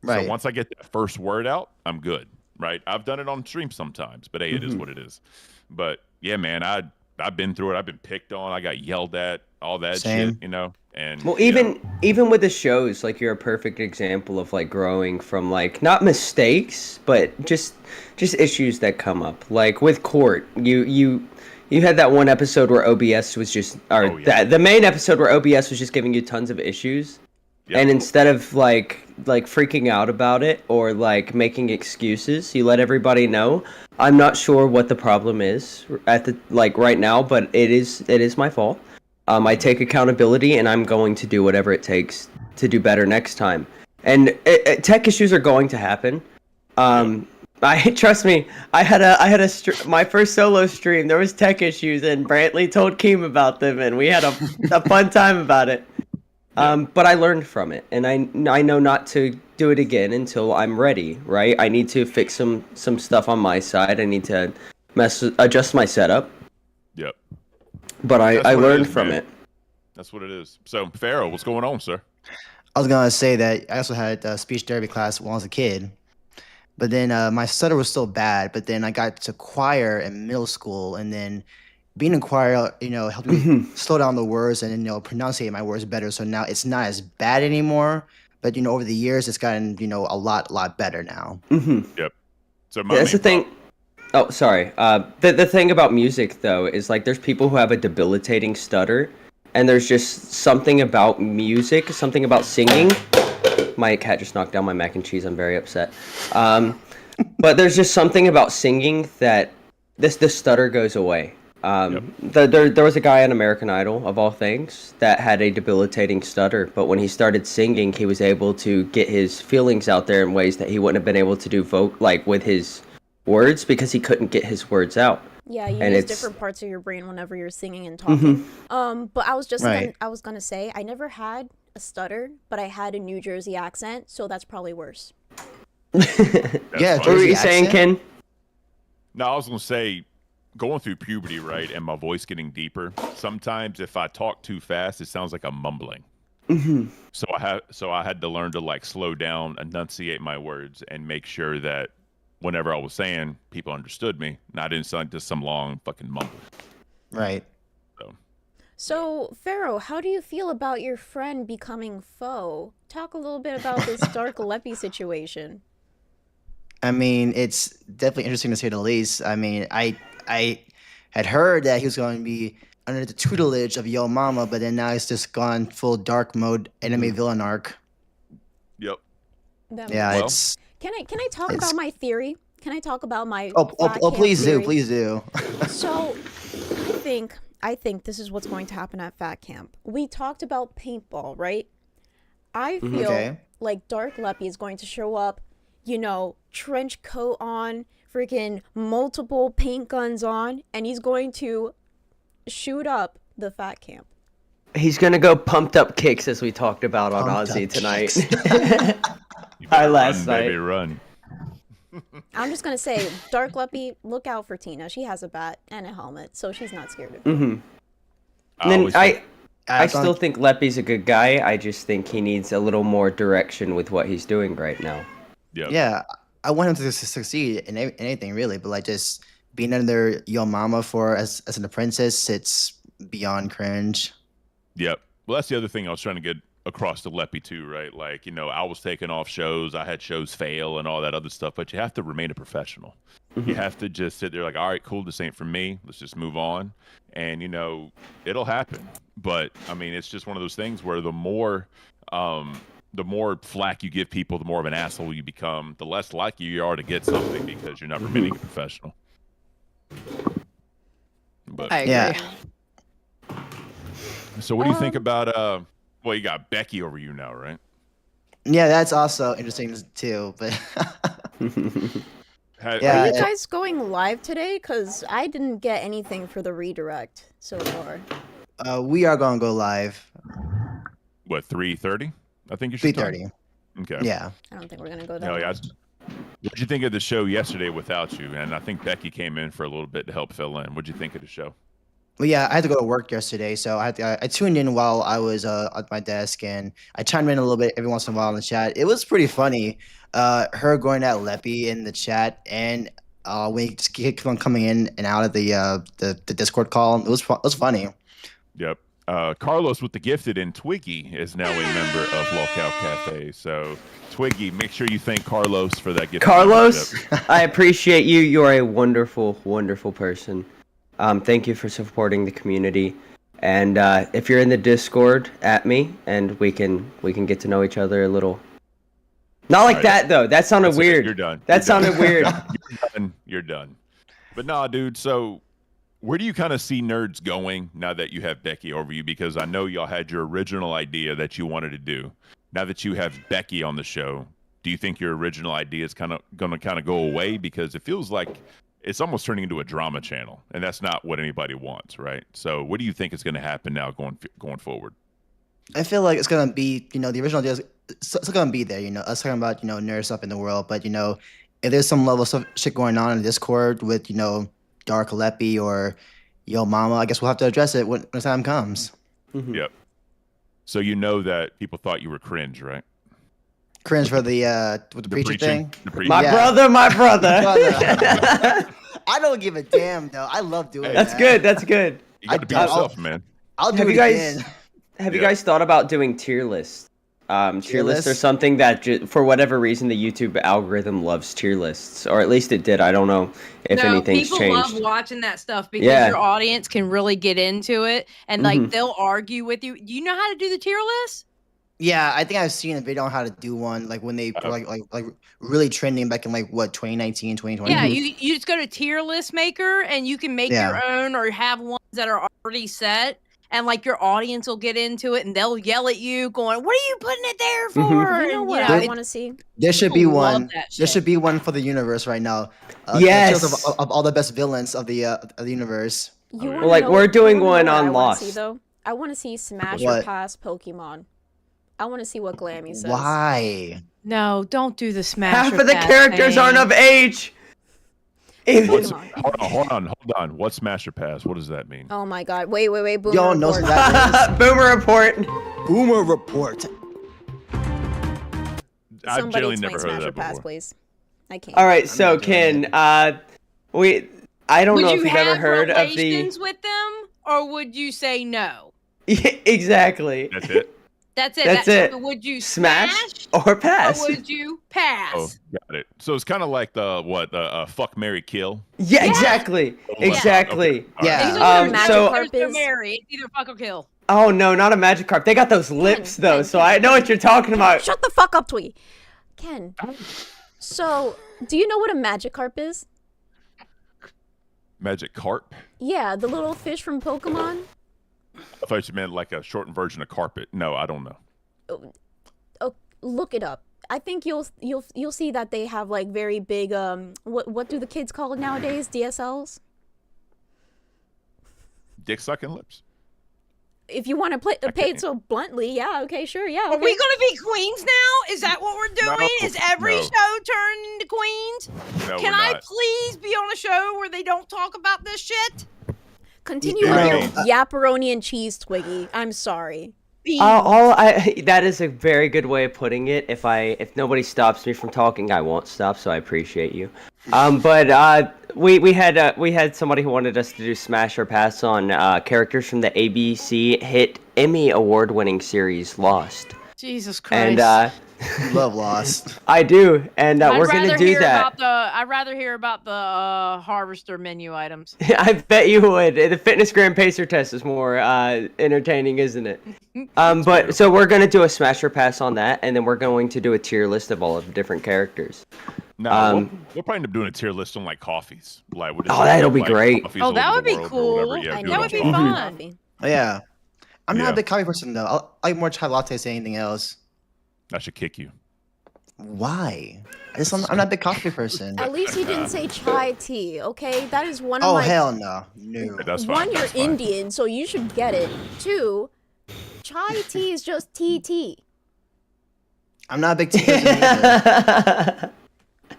[SPEAKER 18] Right.
[SPEAKER 2] So once I get that first word out, I'm good, right? I've done it on stream sometimes, but hey, it is what it is. But yeah, man, I've been through it. I've been picked on. I got yelled at, all that
[SPEAKER 18] Same.
[SPEAKER 2] shit, And
[SPEAKER 16] Well, even with the shows, you're a perfect example of growing from not mistakes, but just issues that come up. With Court, you had that one episode where OBS was just, the main episode where OBS was just giving you tons of issues, and instead of freaking out about it or making excuses, you let everybody know. I'm not sure what the problem is at the right now, but it is my fault. I take accountability, and I'm going to do whatever it takes to do better next time. And tech issues are going to happen. Trust me. I had my first solo stream. There was tech issues, and Brantley told Keem about them, and we had a fun time about it. But I learned from it, and I know not to do it again until I'm ready. Right? I need to fix some stuff on my side. I need to adjust my setup.
[SPEAKER 2] Yep.
[SPEAKER 16] But I learned from it.
[SPEAKER 2] That's what it is. So, Pharaoh, what's going on, sir?
[SPEAKER 18] I was going to say that I also had a speech therapy class when I was a kid. But then my stutter was still bad. But then I got to choir in middle school. And then being in choir, helped me slow down the words and pronunciate my words better. So now it's not as bad anymore. But over the years, it's gotten a lot better now.
[SPEAKER 2] Yep. So
[SPEAKER 16] Yeah, that's the thing. Oh, sorry. The thing about music though is like there's people who have a debilitating stutter, and there's just something about music, something about singing. My cat just knocked down my mac and cheese. I'm very upset. But there's just something about singing that the stutter goes away. There was a guy on American Idol, of all things, that had a debilitating stutter, but when he started singing, he was able to get his feelings out there in ways that he wouldn't have been able to do with his words because he couldn't get his words out.
[SPEAKER 1] Yeah, you
[SPEAKER 16] And
[SPEAKER 1] use
[SPEAKER 16] it's-
[SPEAKER 1] different parts of your brain whenever you're singing and talking. But I was
[SPEAKER 16] Right.
[SPEAKER 1] I was gonna say I never had a stutter, but I had a New Jersey accent, so that's probably worse.
[SPEAKER 18] Yeah,
[SPEAKER 16] What were you saying, Ken?
[SPEAKER 2] No, I was gonna say, going through puberty, right, and my voice getting deeper. Sometimes if I talk too fast, it sounds like I'm mumbling. So I had to learn to like slow down, enunciate my words, and make sure that whenever I was saying, people understood me, and I didn't sound like just some long fucking mumble.
[SPEAKER 18] Right.
[SPEAKER 1] So, Pharaoh, how do you feel about your friend becoming foe? Talk a little bit about this Dark Leppy situation.
[SPEAKER 18] I mean, it's definitely interesting to say the least. I mean, I had heard that he was going to be under the tutelage of Yo Mama, but then now he's just gone full dark mode enemy villain arc.
[SPEAKER 2] Yep.
[SPEAKER 18] Yeah, it's.
[SPEAKER 1] Can I talk about my theory? Can I talk about my
[SPEAKER 18] Oh,
[SPEAKER 1] fat camp
[SPEAKER 18] please
[SPEAKER 1] theory?
[SPEAKER 18] do, please do.
[SPEAKER 1] So, I think this is what's going to happen at Fat Camp. We talked about paintball, right? I feel
[SPEAKER 18] Okay.
[SPEAKER 1] like Dark Leppy is going to show up, trench coat on, freaking multiple paint guns on, and he's going to shoot up the Fat Camp.
[SPEAKER 16] He's gonna go pumped up kicks as we talked about on
[SPEAKER 18] Pumped
[SPEAKER 16] Ozzy
[SPEAKER 18] up
[SPEAKER 16] tonight. Hi, last
[SPEAKER 2] Run,
[SPEAKER 16] night.
[SPEAKER 2] baby, run.
[SPEAKER 1] I'm just going to say, Dark Leppy, look out for Tina. She has a bat and a helmet, so she's not scared of you.
[SPEAKER 16] Mm-hmm. And then I still think Leppy's a good guy. I just think he needs a little more direction with what he's doing right now.
[SPEAKER 18] Yeah, I want him to succeed in anything really, but like just being under Yo Mama as an apprentice, it's beyond cringe.
[SPEAKER 2] Yep. Well, that's the other thing I was trying to get across to Leppy too, right? Like, I was taking off shows, I had shows fail and all that other stuff, but you have to remain a professional. You have to just sit there like, all right, cool, this ain't for me. Let's just move on. And, it'll happen. But, I mean, it's just one of those things where the more flack you give people, the more of an asshole you become, the less likely you are to get something because you're not remaining a professional. But
[SPEAKER 6] I agree.
[SPEAKER 18] Yeah.
[SPEAKER 2] So what do you think about well, you got Becky over you now, right?
[SPEAKER 18] Yeah, that's also interesting too. But
[SPEAKER 1] Are
[SPEAKER 18] yeah,
[SPEAKER 1] you guys going live today? Because I didn't get anything for the redirect so far.
[SPEAKER 18] we are going to go live.
[SPEAKER 2] What, 3:30? I think you should.
[SPEAKER 18] 3:30.
[SPEAKER 2] Okay.
[SPEAKER 18] Yeah.
[SPEAKER 1] I don't think we're going to go that
[SPEAKER 2] Hell yeah.
[SPEAKER 1] long.
[SPEAKER 2] What'd you think of the show yesterday without you? And I think Becky came in for a little bit to help fill in. What'd you think of the show?
[SPEAKER 18] Well, yeah, I had to go to work yesterday, so I tuned in while I was at my desk, and I chimed in a little bit every once in a while in the chat. It was pretty funny. Her going at Leppy in the chat, and when he just kept on coming in and out of the Discord call, it was funny.
[SPEAKER 2] Yep. Carlos with the gifted and Twiggy is now a member of Lockout Cafe. So, Twiggy, make sure you thank Carlos for that gift.
[SPEAKER 16] Carlos, I appreciate you. You are a wonderful, wonderful person. Thank you for supporting the community. And if you're in the Discord, at me, and we can get to know each other a little. Not like that though. That sounded weird.
[SPEAKER 2] You're done.
[SPEAKER 16] That sounded weird.
[SPEAKER 2] You're done. You're done. But nah, dude. So, where do you kind of see nerds going now that you have Becky over you? Because I know y'all had your original idea that you wanted to do. Now that you have Becky on the show, do you think your original idea is going to go away? Because it feels like it's almost turning into a drama channel, and that's not what anybody wants, right? So, what do you think is going to happen now going forward?
[SPEAKER 18] I feel like it's gonna be, the original idea is still gonna be there. Us talking about nerds up in the world, but if there's some level of shit going on in Discord with Dark Leppy or Yo Mama, I guess we'll have to address it when the time comes.
[SPEAKER 2] Yep. So you know that people thought you were cringe, right?
[SPEAKER 18] Cringe for the with the preacher
[SPEAKER 2] preaching,
[SPEAKER 18] thing.
[SPEAKER 2] the preaching.
[SPEAKER 16] My brother.
[SPEAKER 18] I don't give a damn though. I love doing
[SPEAKER 16] That's
[SPEAKER 18] that.
[SPEAKER 16] good. That's good.
[SPEAKER 2] You got to be yourself, man.
[SPEAKER 18] I'll do
[SPEAKER 16] Have
[SPEAKER 18] it
[SPEAKER 16] you guys
[SPEAKER 18] again.
[SPEAKER 16] have you guys thought about doing tier lists? Tier lists are
[SPEAKER 18] lists?
[SPEAKER 16] something that for whatever reason the YouTube algorithm loves tier lists, or at least it did. I don't know if anything's
[SPEAKER 6] people
[SPEAKER 16] changed.
[SPEAKER 6] love watching that stuff because
[SPEAKER 16] Yeah.
[SPEAKER 6] your audience can really get into it and like
[SPEAKER 16] Mhm.
[SPEAKER 6] they'll argue with you. Do you know how to do the tier list?
[SPEAKER 18] Yeah, I think I've seen a video on how to do one, like when they like really trending back in like what 2019, 2020.
[SPEAKER 6] Yeah, you just go to tier list maker and you can make
[SPEAKER 18] Yeah.
[SPEAKER 6] your own or have ones that are already set. And like your audience will get into it and they'll yell at you, going, "What are you putting it there for?"
[SPEAKER 18] Mhm.
[SPEAKER 1] You know
[SPEAKER 6] And,
[SPEAKER 1] what I want to see?
[SPEAKER 18] There should be
[SPEAKER 6] people love
[SPEAKER 18] one.
[SPEAKER 6] that
[SPEAKER 18] There
[SPEAKER 6] shit.
[SPEAKER 18] should be one for the universe right now.
[SPEAKER 16] Yes.
[SPEAKER 18] Of all the best villains of the universe.
[SPEAKER 1] You
[SPEAKER 16] Well,
[SPEAKER 1] wanna
[SPEAKER 16] like,
[SPEAKER 1] know-
[SPEAKER 16] we're doing
[SPEAKER 1] you wanna know
[SPEAKER 16] one
[SPEAKER 1] what
[SPEAKER 16] on
[SPEAKER 1] I wanna see,
[SPEAKER 16] Lost.
[SPEAKER 1] though? I want to see Smash or
[SPEAKER 18] What?
[SPEAKER 1] Pass Pokemon. I want to see what Glammy says.
[SPEAKER 18] Why?
[SPEAKER 6] No, don't do the smash.
[SPEAKER 16] Half
[SPEAKER 6] or
[SPEAKER 16] of the
[SPEAKER 6] pass
[SPEAKER 16] characters aren't
[SPEAKER 6] thing.
[SPEAKER 16] of age.
[SPEAKER 2] Hold on. What's Smash or Pass? What does that mean?
[SPEAKER 1] Oh my god. Wait. Boomer
[SPEAKER 18] Y'all knows
[SPEAKER 1] report.
[SPEAKER 18] what that is.
[SPEAKER 16] Boomer report.
[SPEAKER 18] Boomer report.
[SPEAKER 2] I've
[SPEAKER 1] Somebody
[SPEAKER 2] generally
[SPEAKER 1] explain
[SPEAKER 2] never heard
[SPEAKER 1] Smash
[SPEAKER 2] of
[SPEAKER 1] or
[SPEAKER 2] that
[SPEAKER 1] Pass,
[SPEAKER 2] before.
[SPEAKER 1] please. I can't.
[SPEAKER 16] All right, so Ken, I don't
[SPEAKER 6] Would
[SPEAKER 16] know
[SPEAKER 6] you
[SPEAKER 16] if you've ever
[SPEAKER 6] have
[SPEAKER 16] heard of the
[SPEAKER 6] relations with them, or would you say no?
[SPEAKER 16] exactly.
[SPEAKER 2] That's it.
[SPEAKER 6] That's it.
[SPEAKER 16] That's it.
[SPEAKER 6] Would you
[SPEAKER 16] Smash or pass?
[SPEAKER 6] Or would you pass?
[SPEAKER 2] Oh, got it. So it's kind of like the fuck, marry, kill.
[SPEAKER 16] Yeah, exactly, exactly.
[SPEAKER 2] Okay. All right.
[SPEAKER 6] These are
[SPEAKER 16] so
[SPEAKER 6] there's no marry. It's either fuck or kill.
[SPEAKER 16] oh no, not a Magikarp. They got those lips though, so I know what you're talking about.
[SPEAKER 1] Shut the fuck up, Twee. Ken. So, do you know what a Magikarp is?
[SPEAKER 2] Magic carp.
[SPEAKER 1] Yeah, the little fish from Pokemon.
[SPEAKER 2] I thought you meant like a shortened version of carpet. No, I don't know.
[SPEAKER 1] Oh, look it up. I think you'll see that they have like very big what do the kids call it nowadays? DSLs.
[SPEAKER 2] Dick sucking lips.
[SPEAKER 1] If you want to pay it so bluntly, yeah, okay, sure, yeah.
[SPEAKER 6] Are
[SPEAKER 1] Okay.
[SPEAKER 6] we gonna be queens now? Is that what we're doing?
[SPEAKER 2] No,
[SPEAKER 6] Is every
[SPEAKER 2] no.
[SPEAKER 6] show turned into queens?
[SPEAKER 2] No,
[SPEAKER 6] Can
[SPEAKER 2] we're
[SPEAKER 6] I
[SPEAKER 2] not.
[SPEAKER 6] please be on a show where they don't talk about this shit?
[SPEAKER 1] Continue
[SPEAKER 2] Yeah.
[SPEAKER 1] with your yapperoni and cheese, Twiggy. I'm sorry.
[SPEAKER 16] That is a very good way of putting it. If nobody stops me from talking, I won't stop. So I appreciate you. But we had somebody who wanted us to do Smash or Pass on characters from the ABC hit Emmy award-winning series Lost.
[SPEAKER 6] Jesus Christ.
[SPEAKER 16] And
[SPEAKER 18] Love Lost.
[SPEAKER 16] I do, and we're gonna
[SPEAKER 6] rather
[SPEAKER 16] do
[SPEAKER 6] hear
[SPEAKER 16] that.
[SPEAKER 6] I'd rather hear about the harvester menu items.
[SPEAKER 16] I bet you would. The fitness gram pacer test is more entertaining, isn't it? But so we're gonna do a Smash or Pass on that, and then we're going to do a tier list of all of the different characters.
[SPEAKER 2] No, we'll probably end up doing a tier list on like coffees. Like, we'll just
[SPEAKER 16] Oh, that'll be
[SPEAKER 2] like,
[SPEAKER 16] great.
[SPEAKER 2] coffees
[SPEAKER 6] Oh,
[SPEAKER 2] all
[SPEAKER 6] that
[SPEAKER 2] over
[SPEAKER 6] would
[SPEAKER 2] the
[SPEAKER 6] be
[SPEAKER 2] world or
[SPEAKER 6] cool.
[SPEAKER 2] whatever. Yeah,
[SPEAKER 6] I
[SPEAKER 2] do
[SPEAKER 6] know
[SPEAKER 2] it
[SPEAKER 6] would
[SPEAKER 2] on
[SPEAKER 6] be
[SPEAKER 2] coffee.
[SPEAKER 6] fun.
[SPEAKER 18] Oh, yeah. I'm not
[SPEAKER 2] Yeah.
[SPEAKER 18] a big coffee person though. I like more chai lattes than anything else.
[SPEAKER 2] I should kick you.
[SPEAKER 18] Why? I'm not a big coffee person.
[SPEAKER 1] At least you didn't say chai tea, okay? That is one of
[SPEAKER 18] Oh
[SPEAKER 1] my
[SPEAKER 18] hell no. No.
[SPEAKER 2] That's fine.
[SPEAKER 1] one, you're
[SPEAKER 2] that's fine.
[SPEAKER 1] Indian, so you should get it. Two, chai tea is just tea.
[SPEAKER 18] I'm not a big tea person either.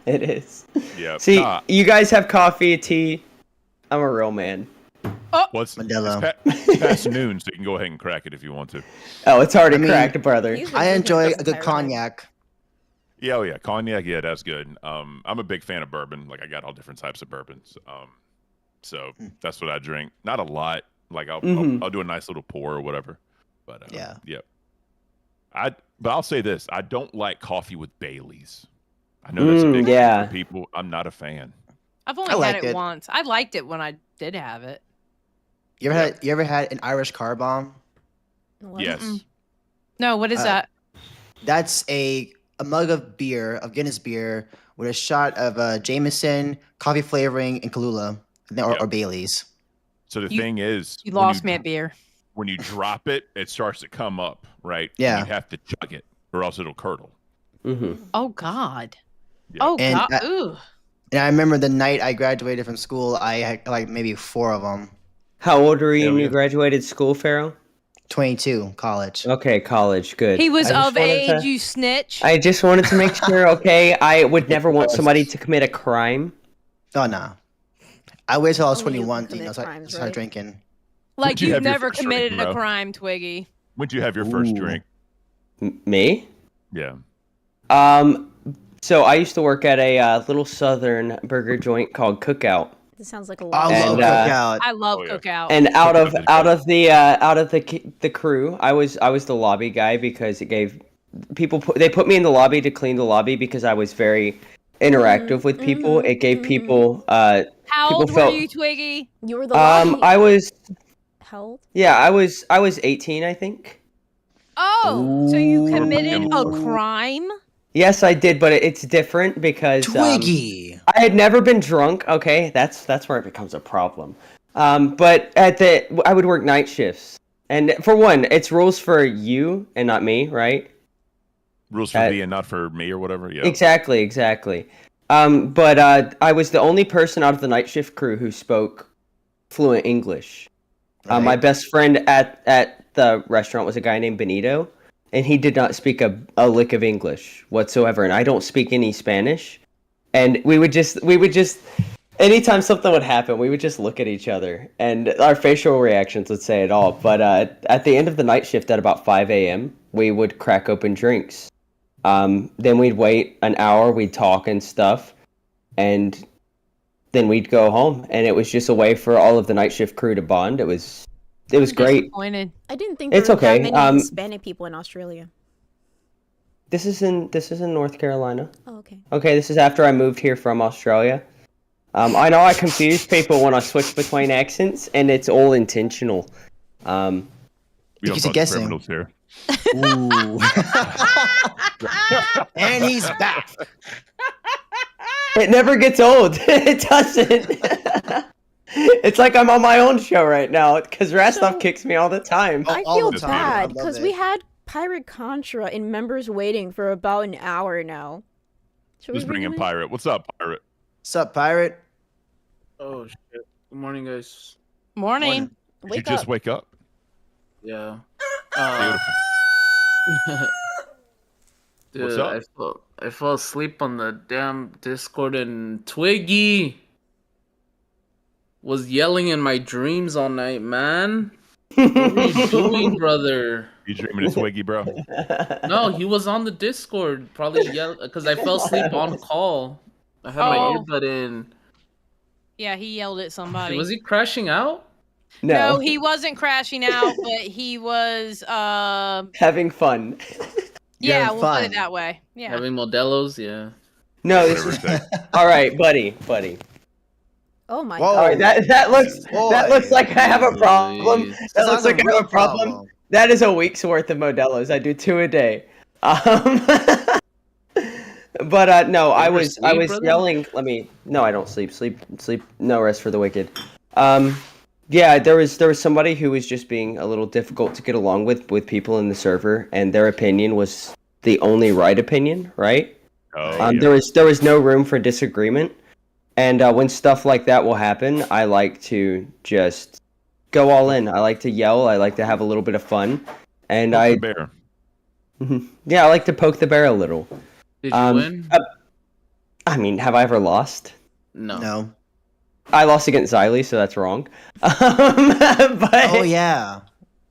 [SPEAKER 16] It is.
[SPEAKER 2] Yeah.
[SPEAKER 16] See,
[SPEAKER 2] Nah,
[SPEAKER 16] you guys have coffee, tea. I'm a real man.
[SPEAKER 2] it's
[SPEAKER 18] Modelo.
[SPEAKER 2] past noon, so you can go ahead and crack it if you want to.
[SPEAKER 16] Oh, it's already
[SPEAKER 18] I mean,
[SPEAKER 16] cracked, brother.
[SPEAKER 18] I enjoy a good cognac.
[SPEAKER 2] Yeah, oh yeah, cognac. Yeah, that's good. I'm a big fan of bourbon. Like, I got all different types of bourbons. So that's what I drink. Not a lot. Like, I'll do a nice little pour or whatever. But
[SPEAKER 18] Yeah.
[SPEAKER 2] But I'll say this: I don't like coffee with Baileys. I know that's a big thing
[SPEAKER 16] yeah.
[SPEAKER 2] for people. I'm not a fan.
[SPEAKER 6] I've
[SPEAKER 18] I
[SPEAKER 6] only
[SPEAKER 18] like
[SPEAKER 6] had it
[SPEAKER 18] it.
[SPEAKER 6] once. I liked it when I did have it.
[SPEAKER 18] You ever had an Irish car bomb?
[SPEAKER 2] Yes.
[SPEAKER 6] No, what is that?
[SPEAKER 18] That's a mug of beer, of Guinness beer, with a shot of Jameson, coffee flavoring, and Kahlua, or Bailey's.
[SPEAKER 2] So the thing is,
[SPEAKER 6] You
[SPEAKER 2] when
[SPEAKER 6] lost me at beer.
[SPEAKER 2] When you drop it, it starts to come up, right?
[SPEAKER 18] Yeah.
[SPEAKER 2] You have to chug it, or else it'll curdle.
[SPEAKER 6] Oh God.
[SPEAKER 2] Yeah.
[SPEAKER 6] Oh
[SPEAKER 18] And
[SPEAKER 6] God. Ooh.
[SPEAKER 18] And I remember the night I graduated from school, I had like maybe 4 of them.
[SPEAKER 16] How old were you when you graduated school, Pharaoh?
[SPEAKER 18] 22, college.
[SPEAKER 16] Okay, college, good.
[SPEAKER 6] He was
[SPEAKER 16] I just
[SPEAKER 6] of
[SPEAKER 16] wanted
[SPEAKER 6] age,
[SPEAKER 16] to-
[SPEAKER 6] you snitch.
[SPEAKER 16] I just wanted to make sure, okay? I would never want somebody to commit a crime.
[SPEAKER 18] Oh, no. I waited till I was
[SPEAKER 1] Only you
[SPEAKER 18] 21
[SPEAKER 1] can
[SPEAKER 18] to
[SPEAKER 1] commit
[SPEAKER 18] start
[SPEAKER 1] crimes, right?
[SPEAKER 18] drinking.
[SPEAKER 6] Like
[SPEAKER 2] you
[SPEAKER 6] you've
[SPEAKER 2] have your
[SPEAKER 6] never
[SPEAKER 2] first drink,
[SPEAKER 6] committed a
[SPEAKER 2] bro?
[SPEAKER 6] crime, Twiggy.
[SPEAKER 2] When'd you have your first drink?
[SPEAKER 16] Me?
[SPEAKER 2] Yeah.
[SPEAKER 16] So I used to work at a little southern burger joint called Cookout.
[SPEAKER 1] This sounds like a
[SPEAKER 18] I
[SPEAKER 1] lot.
[SPEAKER 18] love cookout.
[SPEAKER 17] I love cookout.
[SPEAKER 16] And out of the crew, I was the lobby guy because it gave people they put me in the lobby to clean the lobby because I was very interactive with people. It gave people
[SPEAKER 17] How
[SPEAKER 16] people
[SPEAKER 17] old
[SPEAKER 16] felt
[SPEAKER 17] were you, Twiggy?
[SPEAKER 1] You were the lobby.
[SPEAKER 16] I was
[SPEAKER 1] How old?
[SPEAKER 16] yeah, I was 18, I think.
[SPEAKER 17] Oh, so you committed a crime?
[SPEAKER 16] Yes, I did, but it's different because
[SPEAKER 18] Twiggy.
[SPEAKER 16] I had never been drunk. Okay, that's where it becomes a problem. But I would work night shifts, and for one, it's rules for you and not me, right?
[SPEAKER 2] Rules for me and not for me or whatever. Yeah.
[SPEAKER 16] Exactly. But I was the only person out of the night shift crew who spoke fluent English. My best friend at the restaurant was a guy named Benito, and he did not speak a lick of English whatsoever, and I don't speak any Spanish. And we would just anytime something would happen, we would just look at each other, and our facial reactions would say it all. But at the end of the night shift at about 5 a.m., we would crack open drinks. Then we'd wait an hour, we'd talk and stuff, and then we'd go home. And it was just a way for all of the night shift crew to bond. It was great.
[SPEAKER 17] Disappointed.
[SPEAKER 1] I didn't think
[SPEAKER 16] It's
[SPEAKER 1] there were
[SPEAKER 16] okay.
[SPEAKER 1] that many Hispanic people in Australia.
[SPEAKER 16] This is in North Carolina.
[SPEAKER 1] Oh, okay.
[SPEAKER 16] Okay, this is after I moved here from Australia. I know I confuse people when I switch between accents, and it's all intentional.
[SPEAKER 2] We don't
[SPEAKER 18] Because
[SPEAKER 2] talk to
[SPEAKER 18] guessing.
[SPEAKER 2] criminals here.
[SPEAKER 18] Ooh. And he's back.
[SPEAKER 16] It never gets old. It doesn't. It's like I'm on my own show right now because Rastov kicks me all the time.
[SPEAKER 1] I feel bad because we had Pirate Contra in members waiting for about an hour now. Should
[SPEAKER 2] Just
[SPEAKER 1] we
[SPEAKER 2] bring in Pirate. What's up, Pirate?
[SPEAKER 18] What's up, Pirate?
[SPEAKER 19] Oh shit! Good morning, guys.
[SPEAKER 17] Morning.
[SPEAKER 2] Did you just wake up?
[SPEAKER 19] Yeah. Dude,
[SPEAKER 2] What's up?
[SPEAKER 19] I fell asleep on the damn Discord, and Twiggy was yelling in my dreams all night, man. What are you doing, brother?
[SPEAKER 2] You dreaming of Twiggy, bro?
[SPEAKER 19] No, he was on the Discord, probably yell because I fell asleep on call. I had my earbud in.
[SPEAKER 17] Yeah, he yelled at somebody.
[SPEAKER 19] Was he crashing out?
[SPEAKER 17] No, he wasn't crashing out, but he was
[SPEAKER 16] having fun.
[SPEAKER 17] Yeah, we'll put it that way. Yeah.
[SPEAKER 19] Having Modelo's, yeah.
[SPEAKER 16] No, this is all right, buddy.
[SPEAKER 1] Oh my
[SPEAKER 16] All
[SPEAKER 1] god.
[SPEAKER 16] right, that looks like I have a problem. That looks like I have a problem. That is a week's worth of Modelo's. I do 2 a day. But no, I was yelling. No, I don't sleep. No rest for the wicked. Yeah, there was somebody who was just being a little difficult to get along with people in the server, and their opinion was the only right opinion, right? There was no room for disagreement, and when stuff like that will happen, I like to just go all in. I like to yell. I like to have a little bit of fun, and
[SPEAKER 2] Poke the bear.
[SPEAKER 16] Yeah, I like to poke the bear a little.
[SPEAKER 19] Did you win?
[SPEAKER 16] I mean, have I ever lost?
[SPEAKER 19] No.
[SPEAKER 16] I lost against Xylee, so that's wrong. But
[SPEAKER 18] yeah.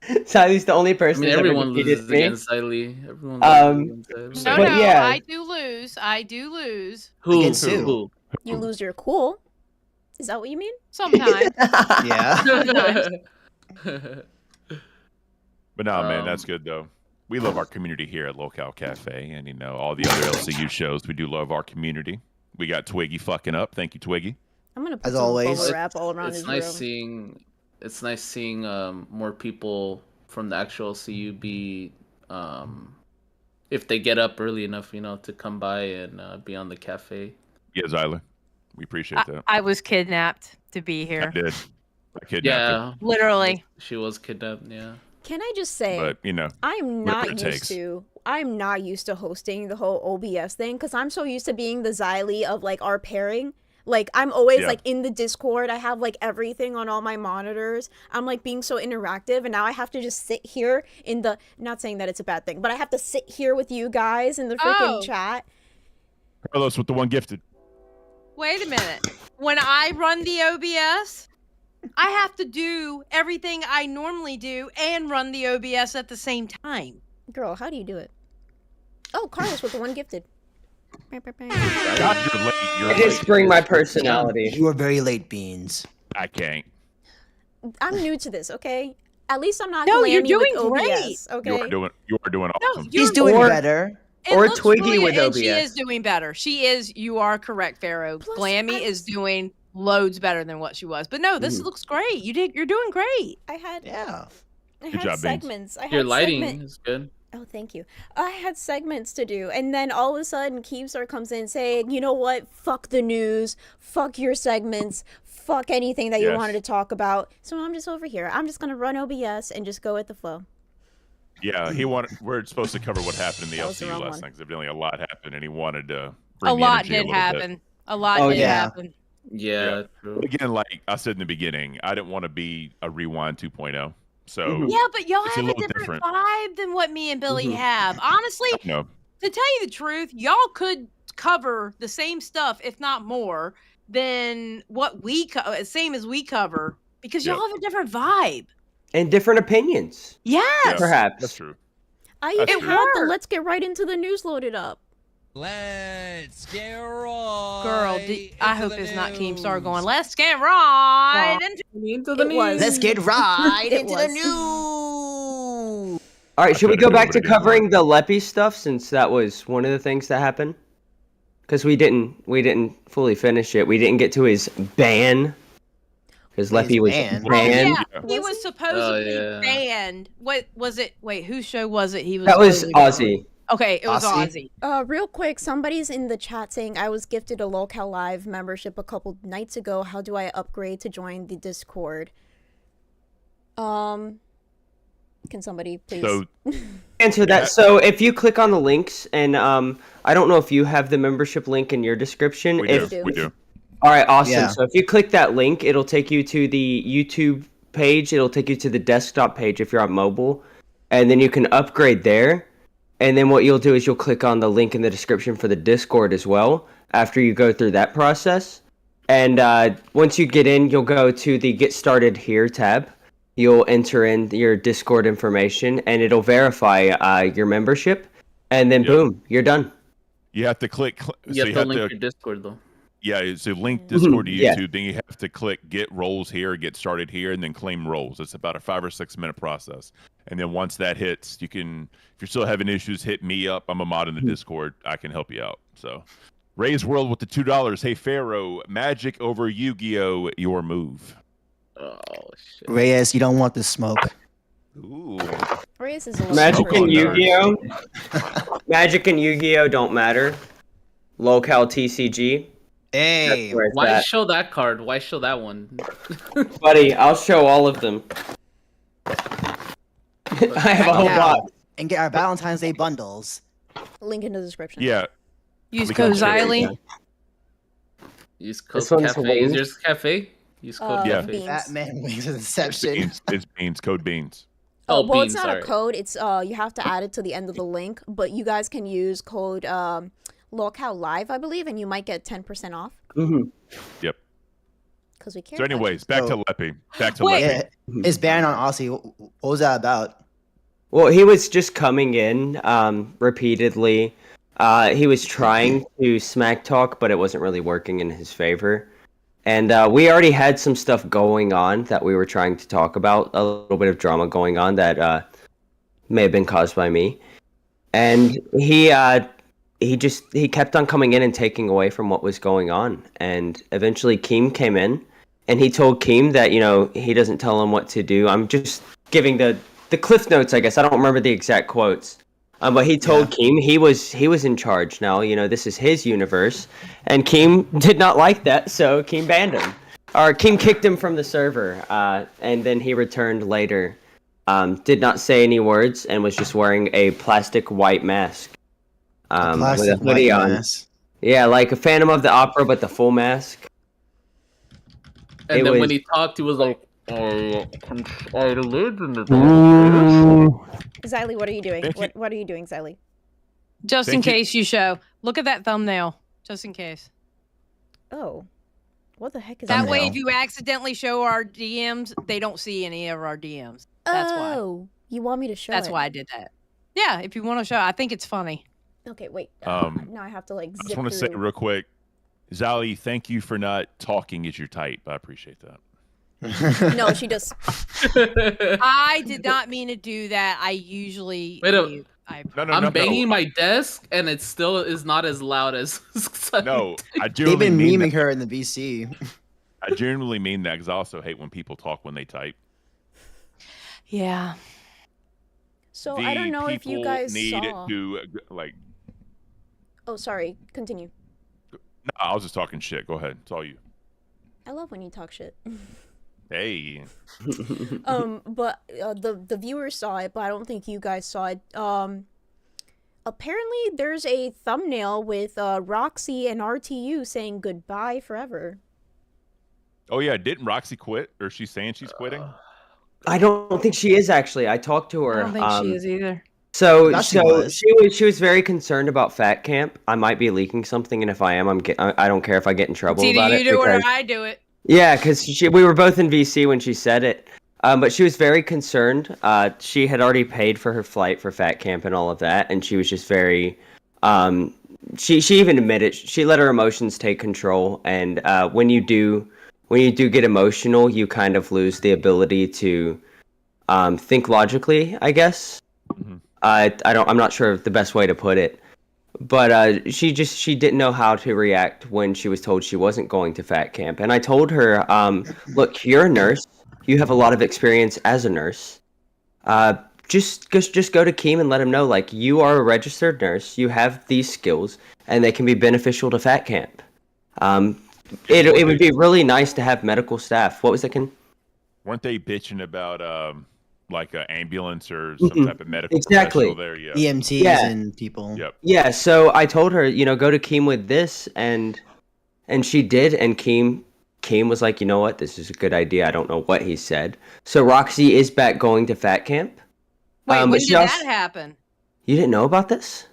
[SPEAKER 16] Xylee's the only person who's
[SPEAKER 19] everyone
[SPEAKER 16] ever defeated
[SPEAKER 19] loses
[SPEAKER 16] me.
[SPEAKER 19] against Xylee. Everyone loses against
[SPEAKER 17] No,
[SPEAKER 19] Xylee.
[SPEAKER 17] no,
[SPEAKER 16] yeah.
[SPEAKER 17] I do lose. I do lose.
[SPEAKER 18] Against who?
[SPEAKER 1] You lose your cool. Is that what you mean?
[SPEAKER 17] Sometimes.
[SPEAKER 18] Yeah.
[SPEAKER 2] But no, man, that's good though. We love our community here at Locale Cafe, and you know all the other LCU shows. We do love our community. We got Twiggy fucking up. Thank you, Twiggy.
[SPEAKER 1] I'm gonna put
[SPEAKER 18] As
[SPEAKER 1] some
[SPEAKER 18] always.
[SPEAKER 1] bubble wrap all around
[SPEAKER 19] It's
[SPEAKER 1] his
[SPEAKER 19] nice
[SPEAKER 1] room.
[SPEAKER 19] seeing. It's nice seeing more people from the actual CU be, if they get up early enough, to come by and be on the cafe.
[SPEAKER 2] Yeah, Zyler. We appreciate that.
[SPEAKER 17] I was kidnapped to be
[SPEAKER 2] I
[SPEAKER 17] here.
[SPEAKER 2] did. I kidnapped
[SPEAKER 19] Yeah,
[SPEAKER 2] her.
[SPEAKER 17] Literally.
[SPEAKER 19] She was kidnapped. Yeah.
[SPEAKER 1] Can I just say,
[SPEAKER 2] But
[SPEAKER 1] I'm
[SPEAKER 2] whatever
[SPEAKER 1] not
[SPEAKER 2] it
[SPEAKER 1] used
[SPEAKER 2] takes.
[SPEAKER 1] to. I'm not used to hosting the whole OBS thing because I'm so used to being the Xylee of like our pairing. Like I'm always like in the Discord. I have like everything on all my monitors. I'm like being so interactive, and now I have to just sit here in the. Not saying that it's a bad thing, but I have to sit here with you guys in the freaking chat.
[SPEAKER 2] Carlos with the one gifted.
[SPEAKER 17] Wait a minute. When I run the OBS, I have to do everything I normally do and run the OBS at the same time.
[SPEAKER 1] Girl, how do you do it? Oh, Carlos with the one gifted.
[SPEAKER 2] God, you're late. You're
[SPEAKER 16] I just
[SPEAKER 2] late.
[SPEAKER 16] bring my personality.
[SPEAKER 18] You are very late, Beans.
[SPEAKER 2] I can't.
[SPEAKER 1] I'm new to this, okay? At least I'm not
[SPEAKER 17] No, you're
[SPEAKER 1] glammy
[SPEAKER 17] doing
[SPEAKER 1] with OBS,
[SPEAKER 17] great.
[SPEAKER 1] okay?
[SPEAKER 2] You are doing awesome.
[SPEAKER 18] He's doing better.
[SPEAKER 17] It
[SPEAKER 16] Or
[SPEAKER 17] looks
[SPEAKER 16] Twiggy
[SPEAKER 17] really,
[SPEAKER 16] with
[SPEAKER 17] and she
[SPEAKER 16] OBS.
[SPEAKER 17] is doing better. She is. You are correct, Pharaoh. Glammy is doing loads better than what she was. But no, this looks great. You're doing great.
[SPEAKER 1] I had
[SPEAKER 18] yeah.
[SPEAKER 1] I
[SPEAKER 2] Good
[SPEAKER 1] had
[SPEAKER 2] job, Beans.
[SPEAKER 1] segments. I had
[SPEAKER 19] Your lighting
[SPEAKER 1] segment-
[SPEAKER 19] is good.
[SPEAKER 1] Oh, thank you. I had segments to do, and then all of a sudden, Keemstar comes in saying, "You know what? Fuck the news. Fuck your segments. Fuck anything that you
[SPEAKER 2] Yes.
[SPEAKER 1] wanted to talk about." So I'm just over here. I'm just gonna run OBS and just go with the flow.
[SPEAKER 2] Yeah, we're supposed to cover what happened in the
[SPEAKER 1] That was the
[SPEAKER 2] LCU
[SPEAKER 1] wrong
[SPEAKER 2] last
[SPEAKER 1] one.
[SPEAKER 2] night because evidently a lot happened, and he wanted to
[SPEAKER 17] A
[SPEAKER 2] bring the
[SPEAKER 17] lot
[SPEAKER 2] energy
[SPEAKER 17] did
[SPEAKER 2] little
[SPEAKER 17] happen.
[SPEAKER 2] bit.
[SPEAKER 17] A lot
[SPEAKER 18] Oh,
[SPEAKER 17] did
[SPEAKER 18] yeah.
[SPEAKER 17] happen.
[SPEAKER 19] Yeah, true.
[SPEAKER 2] But again, like I said in the beginning, I didn't want to be a Rewind 2.0. So
[SPEAKER 17] Yeah, but y'all
[SPEAKER 2] it's
[SPEAKER 17] have
[SPEAKER 2] a
[SPEAKER 17] a
[SPEAKER 2] little
[SPEAKER 17] different
[SPEAKER 2] different.
[SPEAKER 17] vibe than what me and Billy have. Honestly,
[SPEAKER 2] No.
[SPEAKER 17] to tell you the truth, y'all could cover the same stuff, if not more, than what we same as we cover, because y'all have a different vibe.
[SPEAKER 16] And different opinions.
[SPEAKER 17] Yes.
[SPEAKER 16] Perhaps.
[SPEAKER 2] That's true.
[SPEAKER 1] I
[SPEAKER 2] That's
[SPEAKER 1] even
[SPEAKER 2] true.
[SPEAKER 1] had the "Let's get right into the news" loaded up.
[SPEAKER 20] Let's get right.
[SPEAKER 17] Girl, I hope it's not Keemstar going, "Let's get right into the
[SPEAKER 1] It was.
[SPEAKER 18] Let's get right
[SPEAKER 1] It
[SPEAKER 18] into the
[SPEAKER 1] was.
[SPEAKER 18] news.
[SPEAKER 16] All right, should we
[SPEAKER 2] could've
[SPEAKER 16] go
[SPEAKER 2] been
[SPEAKER 16] back
[SPEAKER 2] what
[SPEAKER 16] to
[SPEAKER 2] I did
[SPEAKER 16] covering the Leppy stuff since that was one of the things that happened? Because we didn't fully finish it. We didn't get to his ban because Leppy was
[SPEAKER 18] ban?
[SPEAKER 16] banned.
[SPEAKER 17] Yeah, he was supposedly
[SPEAKER 19] yeah.
[SPEAKER 17] banned. What was it? Wait, whose show was it? He was.
[SPEAKER 16] That was
[SPEAKER 17] supposedly banned?
[SPEAKER 16] Ozzy.
[SPEAKER 17] Okay, it was
[SPEAKER 18] Ozzy?
[SPEAKER 17] Ozzy.
[SPEAKER 1] Real quick, somebody's in the chat saying I was gifted a Locale Live membership a couple nights ago. How do I upgrade to join the Discord? Can somebody please?
[SPEAKER 2] So
[SPEAKER 16] Answer that. So if you click on the links, and I don't know if you have the membership link in your description.
[SPEAKER 2] we
[SPEAKER 16] if
[SPEAKER 2] do. We do.
[SPEAKER 16] All right, awesome.
[SPEAKER 18] Yeah.
[SPEAKER 16] So if you click that link, it'll take you to the YouTube page. It'll take you to the desktop page if you're on mobile, and then you can upgrade there. And then what you'll do is you'll click on the link in the description for the Discord as well after you go through that process. And once you get in, you'll go to the Get Started Here tab. You'll enter in your Discord information, and it'll verify your membership. And then boom, you're done.
[SPEAKER 2] You have to click.
[SPEAKER 19] You have to link your Discord though.
[SPEAKER 2] Yeah, so link Discord to YouTube.
[SPEAKER 16] Yeah.
[SPEAKER 2] Then you have to click Get Roles Here, Get Started Here, and then claim roles. It's about a 5 or 6 minute process. And then once that hits, you can, if you're still having issues, hit me up. I'm a mod in the Discord. I can help you out. So, Ray's World with the $2. Hey, Pharaoh, Magic over Yu-Gi-Oh! Your move.
[SPEAKER 19] Oh shit.
[SPEAKER 18] Reyes, you don't want the smoke.
[SPEAKER 2] Ooh.
[SPEAKER 1] Reyes is a little
[SPEAKER 16] Magic
[SPEAKER 2] Oh,
[SPEAKER 16] and
[SPEAKER 2] no.
[SPEAKER 16] Yu-Gi-Oh! Magic and Yu-Gi-Oh! Don't matter. Locale TCG.
[SPEAKER 18] Hey,
[SPEAKER 16] That's where it's
[SPEAKER 19] Why
[SPEAKER 16] at.
[SPEAKER 19] show that card? Why show that one?
[SPEAKER 16] Buddy, I'll show all of them. I have a whole
[SPEAKER 18] Yeah.
[SPEAKER 16] box.
[SPEAKER 18] and get our Valentine's Day bundles.
[SPEAKER 1] Link in the description.
[SPEAKER 2] Yeah.
[SPEAKER 17] Use
[SPEAKER 2] We
[SPEAKER 17] code
[SPEAKER 2] can share it.
[SPEAKER 17] Xylee.
[SPEAKER 19] Use code
[SPEAKER 16] This one's
[SPEAKER 19] cafe.
[SPEAKER 16] wings.
[SPEAKER 19] Is yours cafe? Use code
[SPEAKER 2] Yeah.
[SPEAKER 19] cafe.
[SPEAKER 1] Beans.
[SPEAKER 18] Batman Wings of
[SPEAKER 2] It's
[SPEAKER 18] Inception.
[SPEAKER 2] beans. It's beans. Code beans.
[SPEAKER 19] Oh,
[SPEAKER 1] well,
[SPEAKER 19] beans,
[SPEAKER 1] it's not
[SPEAKER 19] sorry.
[SPEAKER 1] a code. It's you have to add it to the end of the link. But you guys can use code Locale Live, I believe, and you might get 10% off.
[SPEAKER 16] Mm-hmm.
[SPEAKER 2] Yep.
[SPEAKER 1] Because we care.
[SPEAKER 2] So,
[SPEAKER 1] about you.
[SPEAKER 2] anyways, back to
[SPEAKER 18] So-
[SPEAKER 2] Leppy. Back to
[SPEAKER 17] Wait.
[SPEAKER 2] Leppy.
[SPEAKER 18] Yeah, it's banned on Aussie. What was that about?
[SPEAKER 16] Well, he was just coming in repeatedly. He was trying to smack talk, but it wasn't really working in his favor. And we already had some stuff going on that we were trying to talk about, a little bit of drama going on that may have been caused by me. And he kept on coming in and taking away from what was going on. And eventually Keem came in, and he told Keem that, he doesn't tell him what to do. I'm just giving the cliff notes, I guess. I don't remember the exact quotes. But he told Keem he was in charge now. This is his universe, and Keem did not like that, so Keem banned him, or Keem kicked him from the server. And then he returned later, did not say any words, and was just wearing a plastic white mask, with a
[SPEAKER 18] Plastic
[SPEAKER 16] hoodie
[SPEAKER 18] white
[SPEAKER 16] on.
[SPEAKER 18] mask.
[SPEAKER 16] Yeah, like a Phantom of the Opera, but the full mask.
[SPEAKER 19] And
[SPEAKER 16] It
[SPEAKER 19] then
[SPEAKER 16] was-
[SPEAKER 19] when he talked, he was like, I lived in the
[SPEAKER 1] Xylee, what are you doing?
[SPEAKER 2] Thank you.
[SPEAKER 1] What are you doing, Xylee?
[SPEAKER 17] Just in
[SPEAKER 2] Thank you.
[SPEAKER 17] case you show. Look at that thumbnail. Just in case.
[SPEAKER 1] Oh, what the heck is
[SPEAKER 17] That
[SPEAKER 1] that?
[SPEAKER 17] way, if you accidentally show our DMs, they don't see any of our DMs. That's why.
[SPEAKER 1] Oh, you want me to show
[SPEAKER 17] That's
[SPEAKER 1] it?
[SPEAKER 17] why I did that. Yeah, if you want to show, I think it's funny.
[SPEAKER 1] Okay, wait. Now I have to like
[SPEAKER 2] I just
[SPEAKER 1] zip
[SPEAKER 2] want to say
[SPEAKER 1] through.
[SPEAKER 2] real quick, Zali, thank you for not talking as your type. I appreciate that.
[SPEAKER 1] No, she just.
[SPEAKER 17] I did not mean to do that. I usually
[SPEAKER 19] Wait a-
[SPEAKER 17] mute.
[SPEAKER 19] I'm banging my desk, and it still is not as loud as.
[SPEAKER 2] No, I
[SPEAKER 18] They've
[SPEAKER 2] genuinely
[SPEAKER 18] been
[SPEAKER 2] mean
[SPEAKER 18] memeing
[SPEAKER 2] that.
[SPEAKER 18] her in the VC.
[SPEAKER 2] I genuinely mean that because I also hate when people talk when they type.
[SPEAKER 17] Yeah.
[SPEAKER 1] So
[SPEAKER 2] The
[SPEAKER 1] I don't know if you
[SPEAKER 2] people
[SPEAKER 1] guys
[SPEAKER 2] need
[SPEAKER 1] saw.
[SPEAKER 2] to like.
[SPEAKER 1] Oh, sorry. Continue.
[SPEAKER 2] No, I was just talking shit. Go ahead. It's all you.
[SPEAKER 1] I love when you talk shit.
[SPEAKER 2] Hey.
[SPEAKER 1] But the viewers saw it, but I don't think you guys saw it. Apparently there's a thumbnail with Roxy and RTU saying goodbye forever.
[SPEAKER 2] Oh yeah, didn't Roxy quit, or she's saying she's quitting?
[SPEAKER 16] I don't think she is actually. I talked to her.
[SPEAKER 17] I don't think she is either.
[SPEAKER 16] So,
[SPEAKER 18] Thought she
[SPEAKER 16] so
[SPEAKER 18] was.
[SPEAKER 16] she was very concerned about Fat Camp. I might be leaking something, and if I am, I don't care if I get in trouble
[SPEAKER 17] It's
[SPEAKER 16] about
[SPEAKER 17] either
[SPEAKER 16] it.
[SPEAKER 17] you do it or
[SPEAKER 16] because-
[SPEAKER 17] I do it.
[SPEAKER 16] Yeah, because we were both in VC when she said it. But she was very concerned. She had already paid for her flight for Fat Camp and all of that, and she was just very. She even admitted she let her emotions take control, and when you do get emotional, you kind of lose the ability to think logically, I guess.
[SPEAKER 2] Mm-hmm.
[SPEAKER 16] I'm not sure of the best way to put it. But she didn't know how to react when she was told she wasn't going to Fat Camp. And I told her, look, you're a nurse. You have a lot of experience as a nurse. Just go to Keem and let him know, like, you are a registered nurse. You have these skills, and they can be beneficial to Fat Camp. It would be really nice to have medical staff. What was that, Ken?
[SPEAKER 2] Weren't they bitching about like an ambulance or some type of medical
[SPEAKER 16] Exactly.
[SPEAKER 2] professional there? Yeah.
[SPEAKER 18] EMTs
[SPEAKER 16] Yeah.
[SPEAKER 18] and people.
[SPEAKER 2] Yep.
[SPEAKER 16] Yeah, so I told her, go to Keem with this, and she did, and Keem was like, you know what, this is a good idea. I don't know what he said. So Roxy is back going to Fat Camp.
[SPEAKER 17] Wait,
[SPEAKER 16] but
[SPEAKER 17] when
[SPEAKER 16] she
[SPEAKER 17] did
[SPEAKER 16] also-
[SPEAKER 17] that happen?
[SPEAKER 16] You didn't know about this?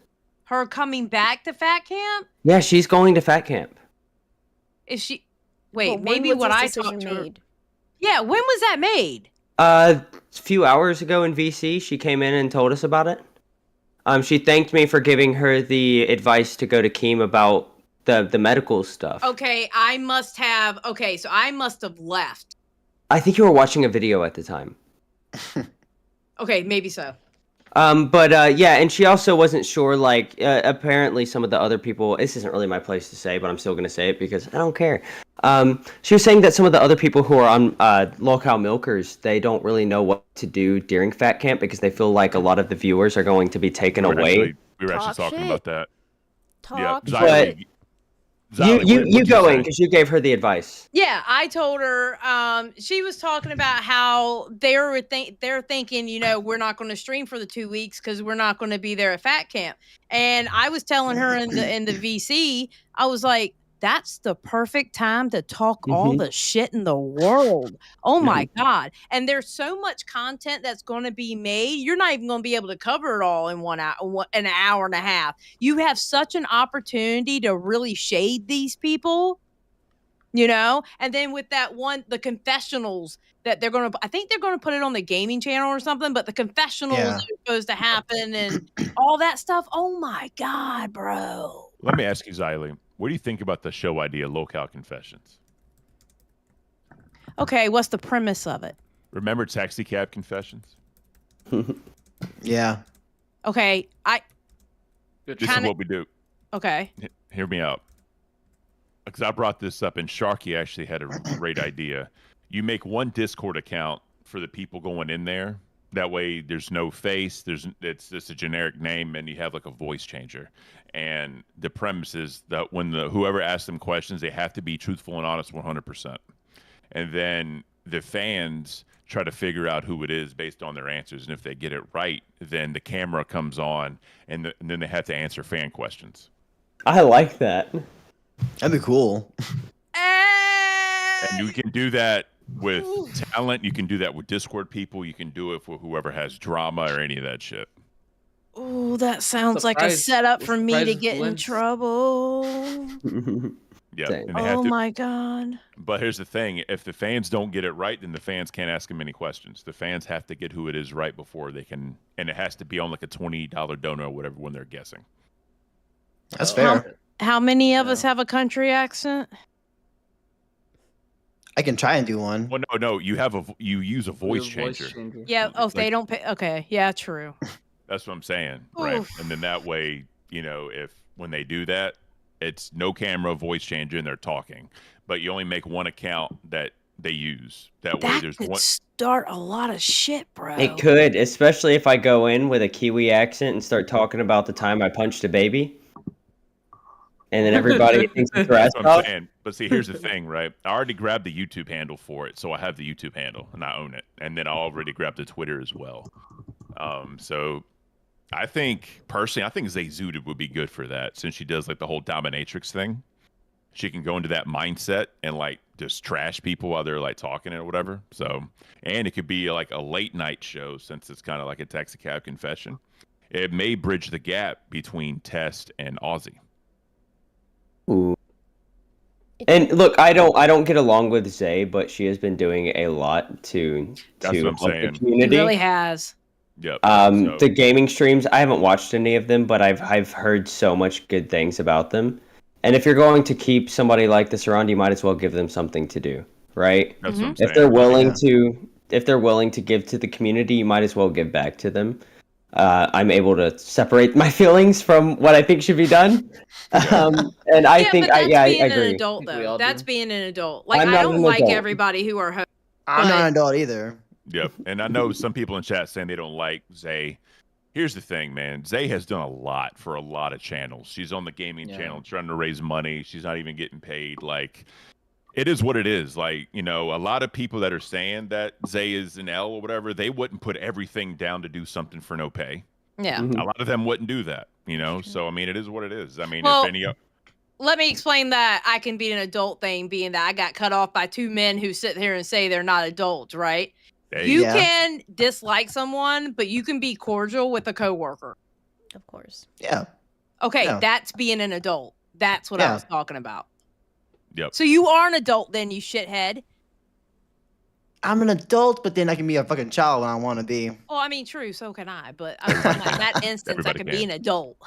[SPEAKER 17] Her coming back to Fat Camp?
[SPEAKER 16] Yeah, she's going to Fat Camp.
[SPEAKER 17] Is she? Wait,
[SPEAKER 1] But when
[SPEAKER 17] maybe
[SPEAKER 1] was
[SPEAKER 17] what
[SPEAKER 1] this
[SPEAKER 17] I
[SPEAKER 1] decision
[SPEAKER 17] talked to her.
[SPEAKER 1] made?
[SPEAKER 17] Yeah, when was that made?
[SPEAKER 16] A few hours ago in VC, she came in and told us about it. She thanked me for giving her the advice to go to Keem about the medical stuff.
[SPEAKER 17] Okay, I must have. Okay, so I must have left.
[SPEAKER 16] I think you were watching a video at the time.
[SPEAKER 17] Okay, maybe so.
[SPEAKER 16] Yeah, and she also wasn't sure, like, apparently some of the other people, this isn't really my place to say, but I'm still going to say it because I don't care. She was saying that some of the other people who are on Locale Milkers, they don't really know what to do during Fat Camp because they feel like a lot of the viewers are going to be taken away.
[SPEAKER 2] We were actually
[SPEAKER 1] Talk
[SPEAKER 2] talking
[SPEAKER 1] shit.
[SPEAKER 2] about that.
[SPEAKER 1] Talk
[SPEAKER 2] yeah,
[SPEAKER 16] But
[SPEAKER 2] Xylee,
[SPEAKER 16] you go in
[SPEAKER 2] say?
[SPEAKER 16] because you gave her the advice.
[SPEAKER 17] Yeah, I told her. She was talking about how they're thinking, we're not going to stream for the 2 weeks because we're not going to be there at Fat Camp. And I was telling her in the VC, I was like, that's the perfect time to talk all the shit in the world. Oh my God. And there's so much content that's going to be made. You're not even going to be able to cover it all in an hour and a half. You have such an opportunity to really shade these people, and then with that one, the confessionals that I think they're going to put it on the gaming channel or something, but the confessionals
[SPEAKER 18] Yeah.
[SPEAKER 17] that are supposed to happen and all that stuff. Oh my God, bro.
[SPEAKER 2] Let me ask you, Xylee, what do you think about the show idea, Locale Confessions?
[SPEAKER 17] Okay, what's the premise of it?
[SPEAKER 2] Remember Taxi Cab Confessions?
[SPEAKER 18] Yeah.
[SPEAKER 17] Okay,
[SPEAKER 2] This is what we do.
[SPEAKER 17] Okay.
[SPEAKER 2] Hear me out. Because I brought this up, and Sharky actually had a great idea. You make one Discord account for the people going in there. That way, there's no face. It's just a generic name, and you have like a voice changer. And the premise is that when whoever asks them questions, they have to be truthful and honest 100%. And then the fans try to figure out who it is based on their answers. And if they get it right, then the camera comes on, and then they have to answer fan questions.
[SPEAKER 16] I like that.
[SPEAKER 18] That'd be cool.
[SPEAKER 2] And you can do that with talent. You can do that with Discord people. You can do it for whoever has drama or any of that shit.
[SPEAKER 17] Oh, that sounds like a
[SPEAKER 19] Surprise-
[SPEAKER 17] setup for me to
[SPEAKER 19] surprise
[SPEAKER 17] get in
[SPEAKER 19] glimpse.
[SPEAKER 17] trouble.
[SPEAKER 2] Yeah. And they have
[SPEAKER 17] Oh
[SPEAKER 2] to,
[SPEAKER 17] my God.
[SPEAKER 2] But here's the thing. If the fans don't get it right, then the fans can't ask them any questions. The fans have to get who it is right before they can. And it has to be on like a $20 donor or whatever when they're guessing.
[SPEAKER 18] That's fair.
[SPEAKER 17] How many of us have a country accent?
[SPEAKER 18] I can try and do one.
[SPEAKER 2] Well, no, you use a voice changer.
[SPEAKER 17] Yeah. Oh, if they
[SPEAKER 2] Like-
[SPEAKER 17] don't pay. Okay. Yeah. True.
[SPEAKER 2] That's what I'm saying, right?
[SPEAKER 17] Oof.
[SPEAKER 2] And then that way, if when they do that, it's no camera, voice changer, and they're talking. But you only make one account that they use. That way, there's
[SPEAKER 17] could
[SPEAKER 2] one.
[SPEAKER 17] start a lot of shit, bro.
[SPEAKER 16] It could, especially if I go in with a Kiwi accent and start talking about the time I punched a baby. And then everybody thinks it's
[SPEAKER 2] That's what I'm
[SPEAKER 16] Rascal.
[SPEAKER 2] saying. But see, here's the thing, right? I already grabbed the YouTube handle for it, so I have the YouTube handle and I own it. And then I already grabbed the Twitter as well. So I think Zayzuda would be good for that, since she does like the whole dominatrix thing. She can go into that mindset and like just trash people while they're like talking or whatever. So, and it could be like a late night show, since it's kind of like a taxi cab confession. It may bridge the gap between Test and Aussie.
[SPEAKER 16] Ooh. And look, I don't get along with Zay, but she has been doing a lot to
[SPEAKER 2] That's what I'm
[SPEAKER 16] help
[SPEAKER 2] saying.
[SPEAKER 16] the community.
[SPEAKER 17] He really has.
[SPEAKER 2] Yep.
[SPEAKER 16] The gaming streams, I haven't watched any of them, but I've heard so much good things about them. And if you're going to keep somebody like this around, you might as well give them something to do, right?
[SPEAKER 2] That's what I'm
[SPEAKER 16] If
[SPEAKER 2] saying.
[SPEAKER 16] they're willing to give to the community, you might as well give back to them. I'm able to separate my feelings from what I think should be done. And I think
[SPEAKER 17] but that's
[SPEAKER 16] I
[SPEAKER 17] being
[SPEAKER 16] agree.
[SPEAKER 17] an adult, though. That's being an adult. Like,
[SPEAKER 16] I'm
[SPEAKER 17] I
[SPEAKER 16] not
[SPEAKER 17] don't
[SPEAKER 16] an
[SPEAKER 17] like
[SPEAKER 16] adult.
[SPEAKER 17] everybody who are.
[SPEAKER 18] I'm not an adult either.
[SPEAKER 2] Yep. And I know some people in chat saying they don't like Zay. Here's the thing, man. Zay has done a lot for a lot of channels. She's on the gaming channel trying to raise money. She's not even getting paid. Like, it is what it is. Like, a lot of people that are saying that Zay is an L or whatever, they wouldn't put everything down to do something for no pay.
[SPEAKER 17] Yeah.
[SPEAKER 2] A lot of them wouldn't do that, So, I mean, it is what it is. I mean,
[SPEAKER 17] Well,
[SPEAKER 2] if any...
[SPEAKER 17] Let me explain that I can be an adult thing, being that I got cut off by two men who sit here and say they're not adults, right? You can dislike someone, but you can be cordial with a coworker.
[SPEAKER 1] Of course.
[SPEAKER 18] Yeah.
[SPEAKER 17] Okay,
[SPEAKER 18] Yeah.
[SPEAKER 17] that's being an adult. That's what I
[SPEAKER 18] Yeah.
[SPEAKER 17] was talking about.
[SPEAKER 2] Yep.
[SPEAKER 17] So you are an adult then, you shithead.
[SPEAKER 18] I'm an adult, but then I can be a fucking child when I want to be.
[SPEAKER 17] Well, I mean, true, so can I. But I'm talking like in that instance, I
[SPEAKER 2] Everybody
[SPEAKER 17] can
[SPEAKER 2] can.
[SPEAKER 17] be an adult.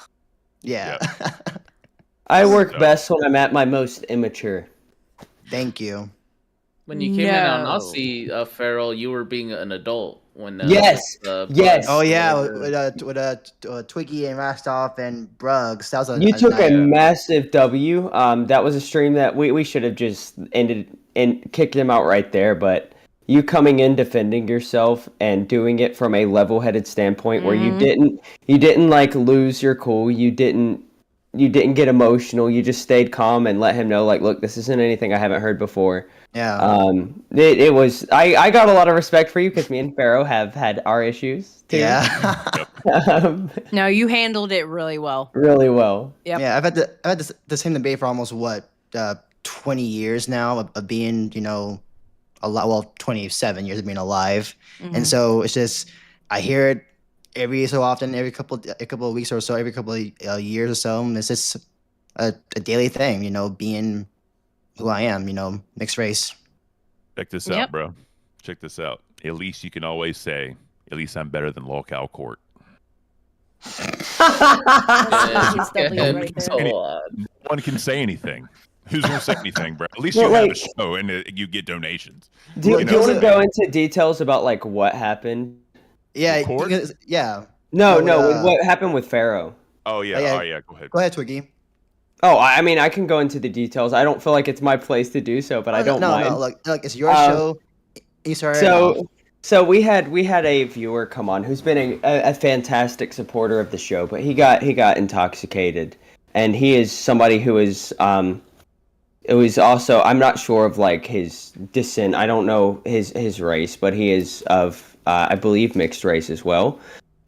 [SPEAKER 18] Yeah.
[SPEAKER 16] I work best when I'm at my most immature.
[SPEAKER 18] Thank you.
[SPEAKER 19] When you came in on
[SPEAKER 17] No.
[SPEAKER 19] Aussie, Farrell, you were being an adult when.
[SPEAKER 16] Yes. Yes.
[SPEAKER 18] Oh yeah, with Twiggy and Rastoff and Bruggs. That was a
[SPEAKER 16] You took a
[SPEAKER 18] night.
[SPEAKER 16] massive W. That was a stream that we should have just ended and kicked him out right there. But you coming in, defending yourself, and doing it from a level-headed standpoint, where you didn't like lose your cool. You didn't get emotional. You just stayed calm and let him know, like, look, this isn't anything I haven't heard before.
[SPEAKER 18] Yeah.
[SPEAKER 16] It was. I got a lot of respect for you because me and Pharaoh have had our issues too.
[SPEAKER 18] Yeah.
[SPEAKER 17] No, you handled it really well.
[SPEAKER 16] Really well.
[SPEAKER 17] Yep.
[SPEAKER 18] Yeah, I've had the same debate for almost 20 years now of being, a lot. Well, 27 years of being alive, and so it's just I hear it every so often, every couple of weeks or so, every couple of years or so. And it's just a daily thing, being who I am, mixed race.
[SPEAKER 2] Check this
[SPEAKER 17] Yep.
[SPEAKER 2] out, bro. Check this out. At least you can always say, at least I'm better than Lolcow Court. No one can say anything. Who's going to say anything, bro? At least
[SPEAKER 16] Well,
[SPEAKER 2] you have a
[SPEAKER 16] like-
[SPEAKER 2] show and you get donations.
[SPEAKER 16] Do you want to
[SPEAKER 2] so-
[SPEAKER 16] go into details about like what happened?
[SPEAKER 18] Yeah,
[SPEAKER 2] Court?
[SPEAKER 18] because, yeah.
[SPEAKER 16] No,
[SPEAKER 18] No,
[SPEAKER 16] what happened with Pharaoh?
[SPEAKER 2] Oh, yeah.
[SPEAKER 18] Oh, yeah.
[SPEAKER 2] Oh, yeah. Go ahead.
[SPEAKER 18] Go ahead, Twiggy.
[SPEAKER 16] Oh, I mean, I can go into the details. I don't feel like it's my place to do so, but I don't mind.
[SPEAKER 18] No, look, it's your show. You start it off.
[SPEAKER 16] So we had a viewer come on who's been a fantastic supporter of the show, but he got intoxicated, and he is somebody who is it was also, I'm not sure of like his descent. I don't know his race, but he is of I believe mixed race as well.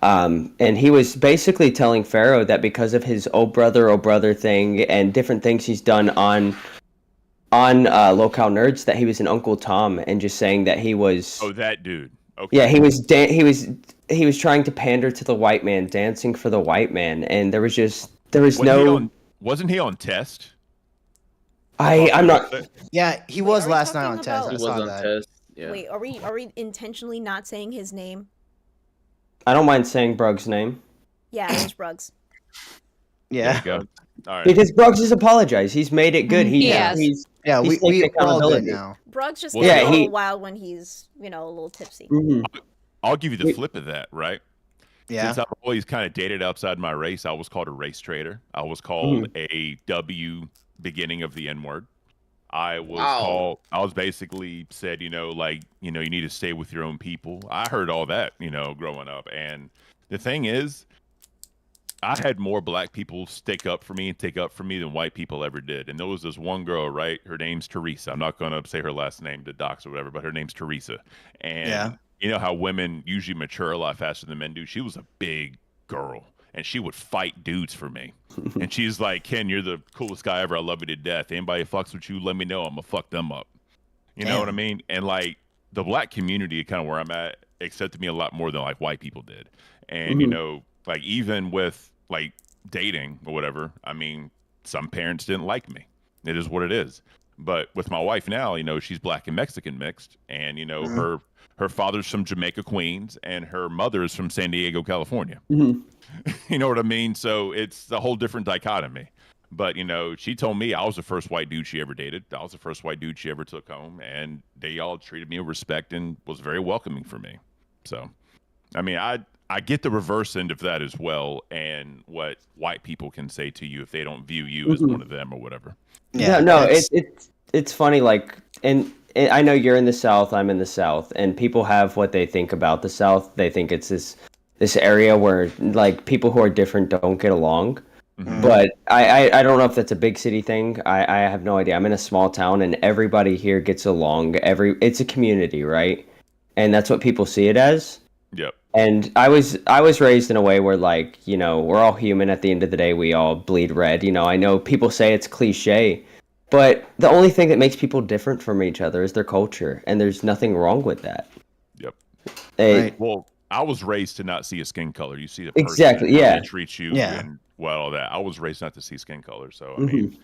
[SPEAKER 16] And he was basically telling Pharaoh that because of his oh brother thing and different things he's done on Local Nerds, that he was an Uncle Tom, and just saying that he was.
[SPEAKER 2] Oh, that dude. Okay.
[SPEAKER 16] Yeah, he was trying to pander to the white man, dancing for the white man, and there was
[SPEAKER 2] Wasn't he on Test?
[SPEAKER 16] I'm not.
[SPEAKER 18] Yeah, he was
[SPEAKER 1] are we
[SPEAKER 18] last night
[SPEAKER 1] talking
[SPEAKER 18] on Test.
[SPEAKER 1] about-
[SPEAKER 18] I
[SPEAKER 19] He
[SPEAKER 18] saw
[SPEAKER 19] was on
[SPEAKER 18] that.
[SPEAKER 19] Test. Yeah.
[SPEAKER 1] Wait, are we intentionally not saying his name?
[SPEAKER 16] I don't mind saying Brug's name.
[SPEAKER 1] Yeah, it was Bruggs.
[SPEAKER 18] Yeah.
[SPEAKER 2] There you go. All right.
[SPEAKER 16] Because Bruggs has apologized. He's made it good.
[SPEAKER 1] Yes.
[SPEAKER 16] He's
[SPEAKER 18] Yeah,
[SPEAKER 16] he's
[SPEAKER 18] we're
[SPEAKER 16] taken
[SPEAKER 18] all good
[SPEAKER 16] accountability.
[SPEAKER 18] now.
[SPEAKER 1] Bruggs just
[SPEAKER 2] Well,
[SPEAKER 1] gets
[SPEAKER 16] yeah,
[SPEAKER 1] a little
[SPEAKER 16] he.
[SPEAKER 1] wild when he's, a little tipsy.
[SPEAKER 2] I'll give you the flip of that, right?
[SPEAKER 18] Yeah.
[SPEAKER 2] Since I've always kind of dated outside my race, I was called a race traitor. I was called a W beginning of the N word. I was basically said, you need to stay with your own people. I heard all that, growing up. And the thing is, I had more black people stick up for me and take up for me than white people ever did. And there was this one girl, right? Her name's Teresa. I'm not going to say her last name to dox or whatever, but her name's Teresa. And you know how women usually mature a lot faster than men do? She was a big girl, and she would fight dudes for me. And she's like, Ken, you're the coolest guy ever. I love you to death. Anybody fucks with you, let me know. I'm going to fuck them up. You know what I mean? And like the black community, kind of where I'm at, accepted me a lot more than like white people did. And, like even with like dating or whatever, I mean, some parents didn't like me. It is what it is. But with my wife now, she's black and Mexican mixed. And, her father's from Jamaica, Queens, and her mother is from San Diego, California. You know what I mean? So it's a whole different dichotomy. But, she told me I was the first white dude she ever dated. I was the first white dude she ever took home. And they all treated me with respect and was very welcoming for me. So, I mean, I get the reverse end of that as well, and what white people can say to you if they don't view you as one of them or whatever.
[SPEAKER 16] Yeah, no, it's funny. Like, and I know you're in the South, I'm in the South, and people have what they think about the South. They think it's this area where like people who are different don't get along. But I don't know if that's a big city thing. I have no idea. I'm in a small town, and everybody here gets along. It's a community, right? And that's what people see it as.
[SPEAKER 2] Yep.
[SPEAKER 16] And I was raised in a way where, like, we're all human. At the end of the day, we all bleed red. I know people say it's cliche, but the only thing that makes people different from each other is their culture, and there's nothing wrong with that.
[SPEAKER 2] Yep.
[SPEAKER 16] Right.
[SPEAKER 2] Well, I was raised to not see a skin color. You see the person
[SPEAKER 16] Exactly,
[SPEAKER 2] and how
[SPEAKER 16] yeah.
[SPEAKER 2] they treat you
[SPEAKER 16] Yeah.
[SPEAKER 2] and all that. I was raised not to see skin color. So, I mean,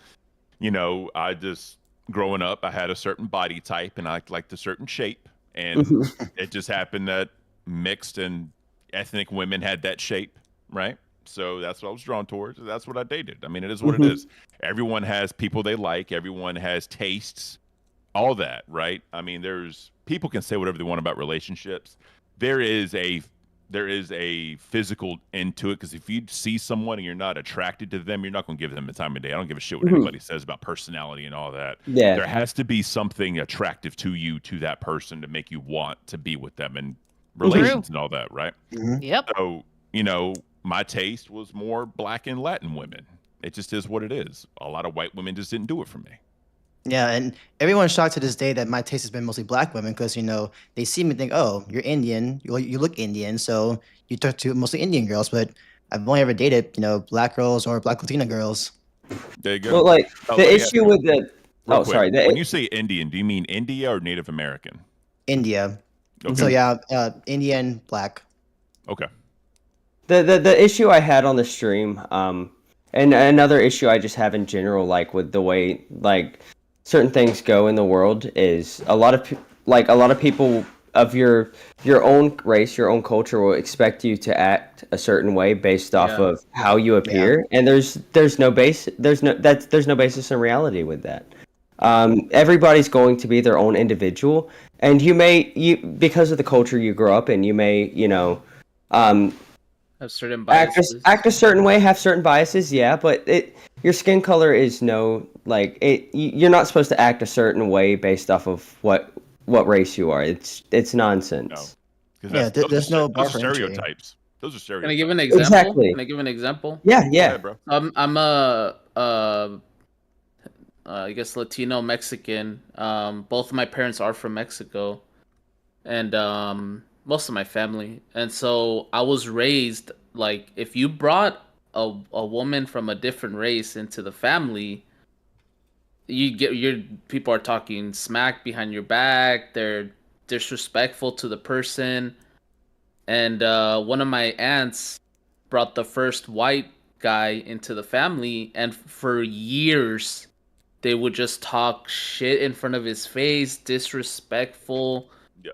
[SPEAKER 2] I just, growing up, I had a certain body type and I liked a certain shape. And it just happened that mixed and ethnic women had that shape, right? So that's what I was drawn towards. That's what I dated. I mean, it is what it is. Everyone has people they like. Everyone has tastes, all that, right? I mean, people can say whatever they want about relationships. There is a physical end to it, because if you see someone and you're not attracted to them, you're not going to give them the time of day. I don't give a shit what anybody says about personality and all that.
[SPEAKER 16] Yeah.
[SPEAKER 2] There has to be something attractive to you, to that person, to make you want to be with them and relations and all that, right?
[SPEAKER 17] Yep.
[SPEAKER 2] So, my taste was more black and Latin women. It just is what it is. A lot of white women just didn't do it for me.
[SPEAKER 18] Yeah, and everyone's shocked to this day that my taste has been mostly black women because, they see me and think, oh, you're Indian, you look Indian, so you talk to mostly Indian girls, but I've only ever dated, black girls or black Latina girls.
[SPEAKER 2] There you go.
[SPEAKER 16] Well, like, the issue with the...
[SPEAKER 2] Real quick, when you say Indian, do you mean India or Native American?
[SPEAKER 18] India.
[SPEAKER 2] Okay.
[SPEAKER 18] So, yeah, Indian, black.
[SPEAKER 2] Okay.
[SPEAKER 16] The issue I had on the stream, and another issue I just have in general, like, with the way, like, certain things go in the world is a lot of people of your own race, your own culture will expect you to act a certain way based off of how you appear, and there's no basis in reality with that. Everybody's going to be their own individual, and because of the culture you grow up in, you may
[SPEAKER 19] have certain biases.
[SPEAKER 16] Act a certain way, have certain biases, yeah, but your skin color is you're not supposed to act a certain way based off of what race you are. It's nonsense.
[SPEAKER 2] No.
[SPEAKER 18] There's no bar
[SPEAKER 2] those
[SPEAKER 18] for
[SPEAKER 2] are
[SPEAKER 18] entry.
[SPEAKER 2] stereotypes. Those are stereotypes.
[SPEAKER 19] Can I give an example?
[SPEAKER 16] Exactly.
[SPEAKER 19] Can I give an example?
[SPEAKER 16] Yeah.
[SPEAKER 2] Go ahead, bro.
[SPEAKER 19] I'm I guess Latino Mexican. Both of my parents are from Mexico, and most of my family. And so I was raised like, if you brought a woman from a different race into the family, your people are talking smack behind your back. They're disrespectful to the person. And one of my aunts brought the first white guy into the family, and for years they would just talk shit in front of his face, disrespectful.
[SPEAKER 2] Yep.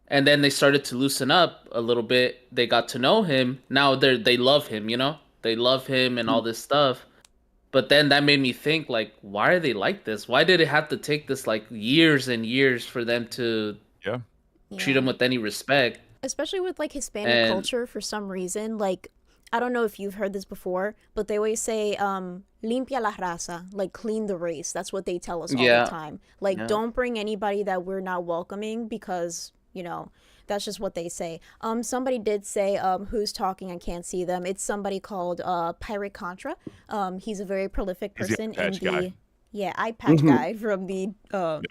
[SPEAKER 19] And then they started to loosen up a little bit. They got to know him. Now they love him, they love him and all this stuff. But then that made me think, like, why are they like this? Why did it have to take this like years and years for them to treat them with any respect?
[SPEAKER 1] Especially with like Hispanic
[SPEAKER 19] And-
[SPEAKER 1] culture, for some reason, like I don't know if you've heard this before, but they always say limpia la raza, like clean the race. That's what they tell us all
[SPEAKER 19] Yeah.
[SPEAKER 1] the time. Like
[SPEAKER 19] Yeah.
[SPEAKER 1] don't bring anybody that we're not welcoming, because you know that's just what they say. Somebody did say who's talking, I can't see them. It's somebody called Pirate Contra. He's a very prolific
[SPEAKER 2] He's the
[SPEAKER 1] person in
[SPEAKER 2] patch
[SPEAKER 1] the
[SPEAKER 2] guy.
[SPEAKER 1] eye patch
[SPEAKER 2] Mhm.
[SPEAKER 1] guy from the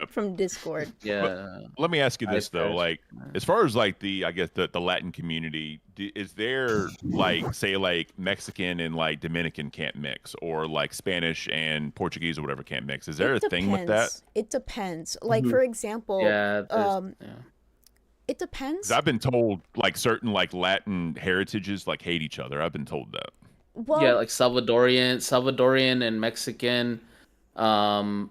[SPEAKER 1] from Discord.
[SPEAKER 19] Yeah.
[SPEAKER 2] Let me ask you this though,
[SPEAKER 19] patch.
[SPEAKER 2] like as far as like the the Latin community, is there like say like Mexican and like Dominican can't mix, or like Spanish and Portuguese or whatever can't mix? Is there a thing with that?
[SPEAKER 1] It depends. Like
[SPEAKER 2] Mhm.
[SPEAKER 1] for example,
[SPEAKER 19] Yeah,
[SPEAKER 1] it depends.
[SPEAKER 2] 'Cause I've been told like certain like Latin heritages like hate each other. I've been told that.
[SPEAKER 1] Well,
[SPEAKER 19] Yeah, like Salvadorian and Mexican, from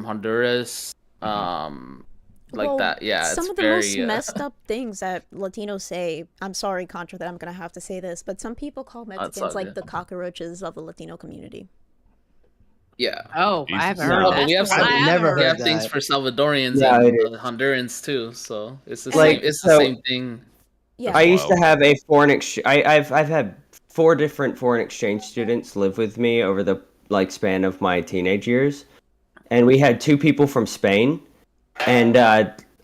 [SPEAKER 19] Honduras, like
[SPEAKER 1] well,
[SPEAKER 19] that. Yeah,
[SPEAKER 1] some
[SPEAKER 19] it's
[SPEAKER 1] of the
[SPEAKER 19] very,
[SPEAKER 1] most messed up things that Latinos say. I'm sorry, Contra, that I'm gonna have to say this, but some people call
[SPEAKER 19] That's
[SPEAKER 1] Mexicans
[SPEAKER 19] all
[SPEAKER 1] like
[SPEAKER 19] good.
[SPEAKER 1] the cockroaches of the Latino community.
[SPEAKER 19] Yeah.
[SPEAKER 6] Oh, I haven't
[SPEAKER 19] No,
[SPEAKER 6] heard
[SPEAKER 19] but
[SPEAKER 6] that.
[SPEAKER 19] we have
[SPEAKER 6] I haven't
[SPEAKER 19] we
[SPEAKER 6] heard
[SPEAKER 19] have
[SPEAKER 6] that.
[SPEAKER 19] things for Salvadorians
[SPEAKER 16] Yeah,
[SPEAKER 19] and
[SPEAKER 16] it
[SPEAKER 19] Hondurans too. So it's the
[SPEAKER 16] Like,
[SPEAKER 19] same. It's the
[SPEAKER 16] so-
[SPEAKER 19] same thing.
[SPEAKER 16] I used to have a foreign I've had 4 different foreign exchange students live with me over the like span of my teenage years, and we had 2 people from Spain, and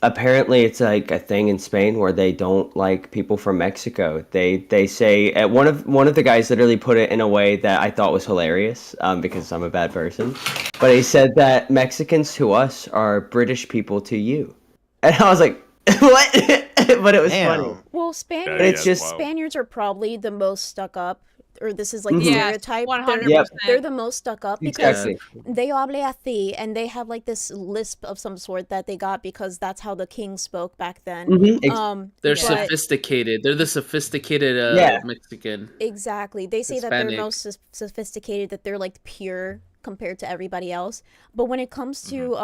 [SPEAKER 16] apparently it's like a thing in Spain where they don't like people from Mexico. They say one of the guys literally put it in a way that I thought was hilarious, because I'm a bad person, but he said that Mexicans to us are British people to you, and I was like, what? But it was funny.
[SPEAKER 1] Well, Spaniards,
[SPEAKER 16] But it's just-
[SPEAKER 1] Spaniards are probably the most stuck up, or this is like the
[SPEAKER 16] Mhm. Yes,
[SPEAKER 1] stereotype.
[SPEAKER 6] 100%.
[SPEAKER 16] Yep.
[SPEAKER 1] They're the most stuck up because
[SPEAKER 16] Exactly.
[SPEAKER 1] they hable así, and they have like this lisp of some sort that they got because that's how the king spoke back then.
[SPEAKER 19] They're
[SPEAKER 1] but-
[SPEAKER 19] sophisticated. They're the sophisticated Mexican.
[SPEAKER 1] Exactly. They say that they're
[SPEAKER 19] Hispanic.
[SPEAKER 1] most sophisticated, that they're like pure compared to everybody else. But when it comes to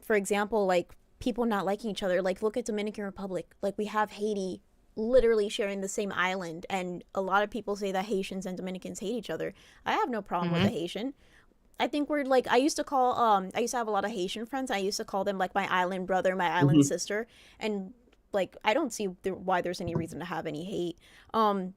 [SPEAKER 1] for example, like people not liking each other, like look at Dominican Republic. Like we have Haiti literally sharing the same island, and a lot of people say that Haitians and Dominicans hate each other. I have no problem with a Haitian. I think we're like, I used to have a lot of Haitian friends. I used to call them like my island brother, my island sister, and like I don't see why there's any reason to have any hate.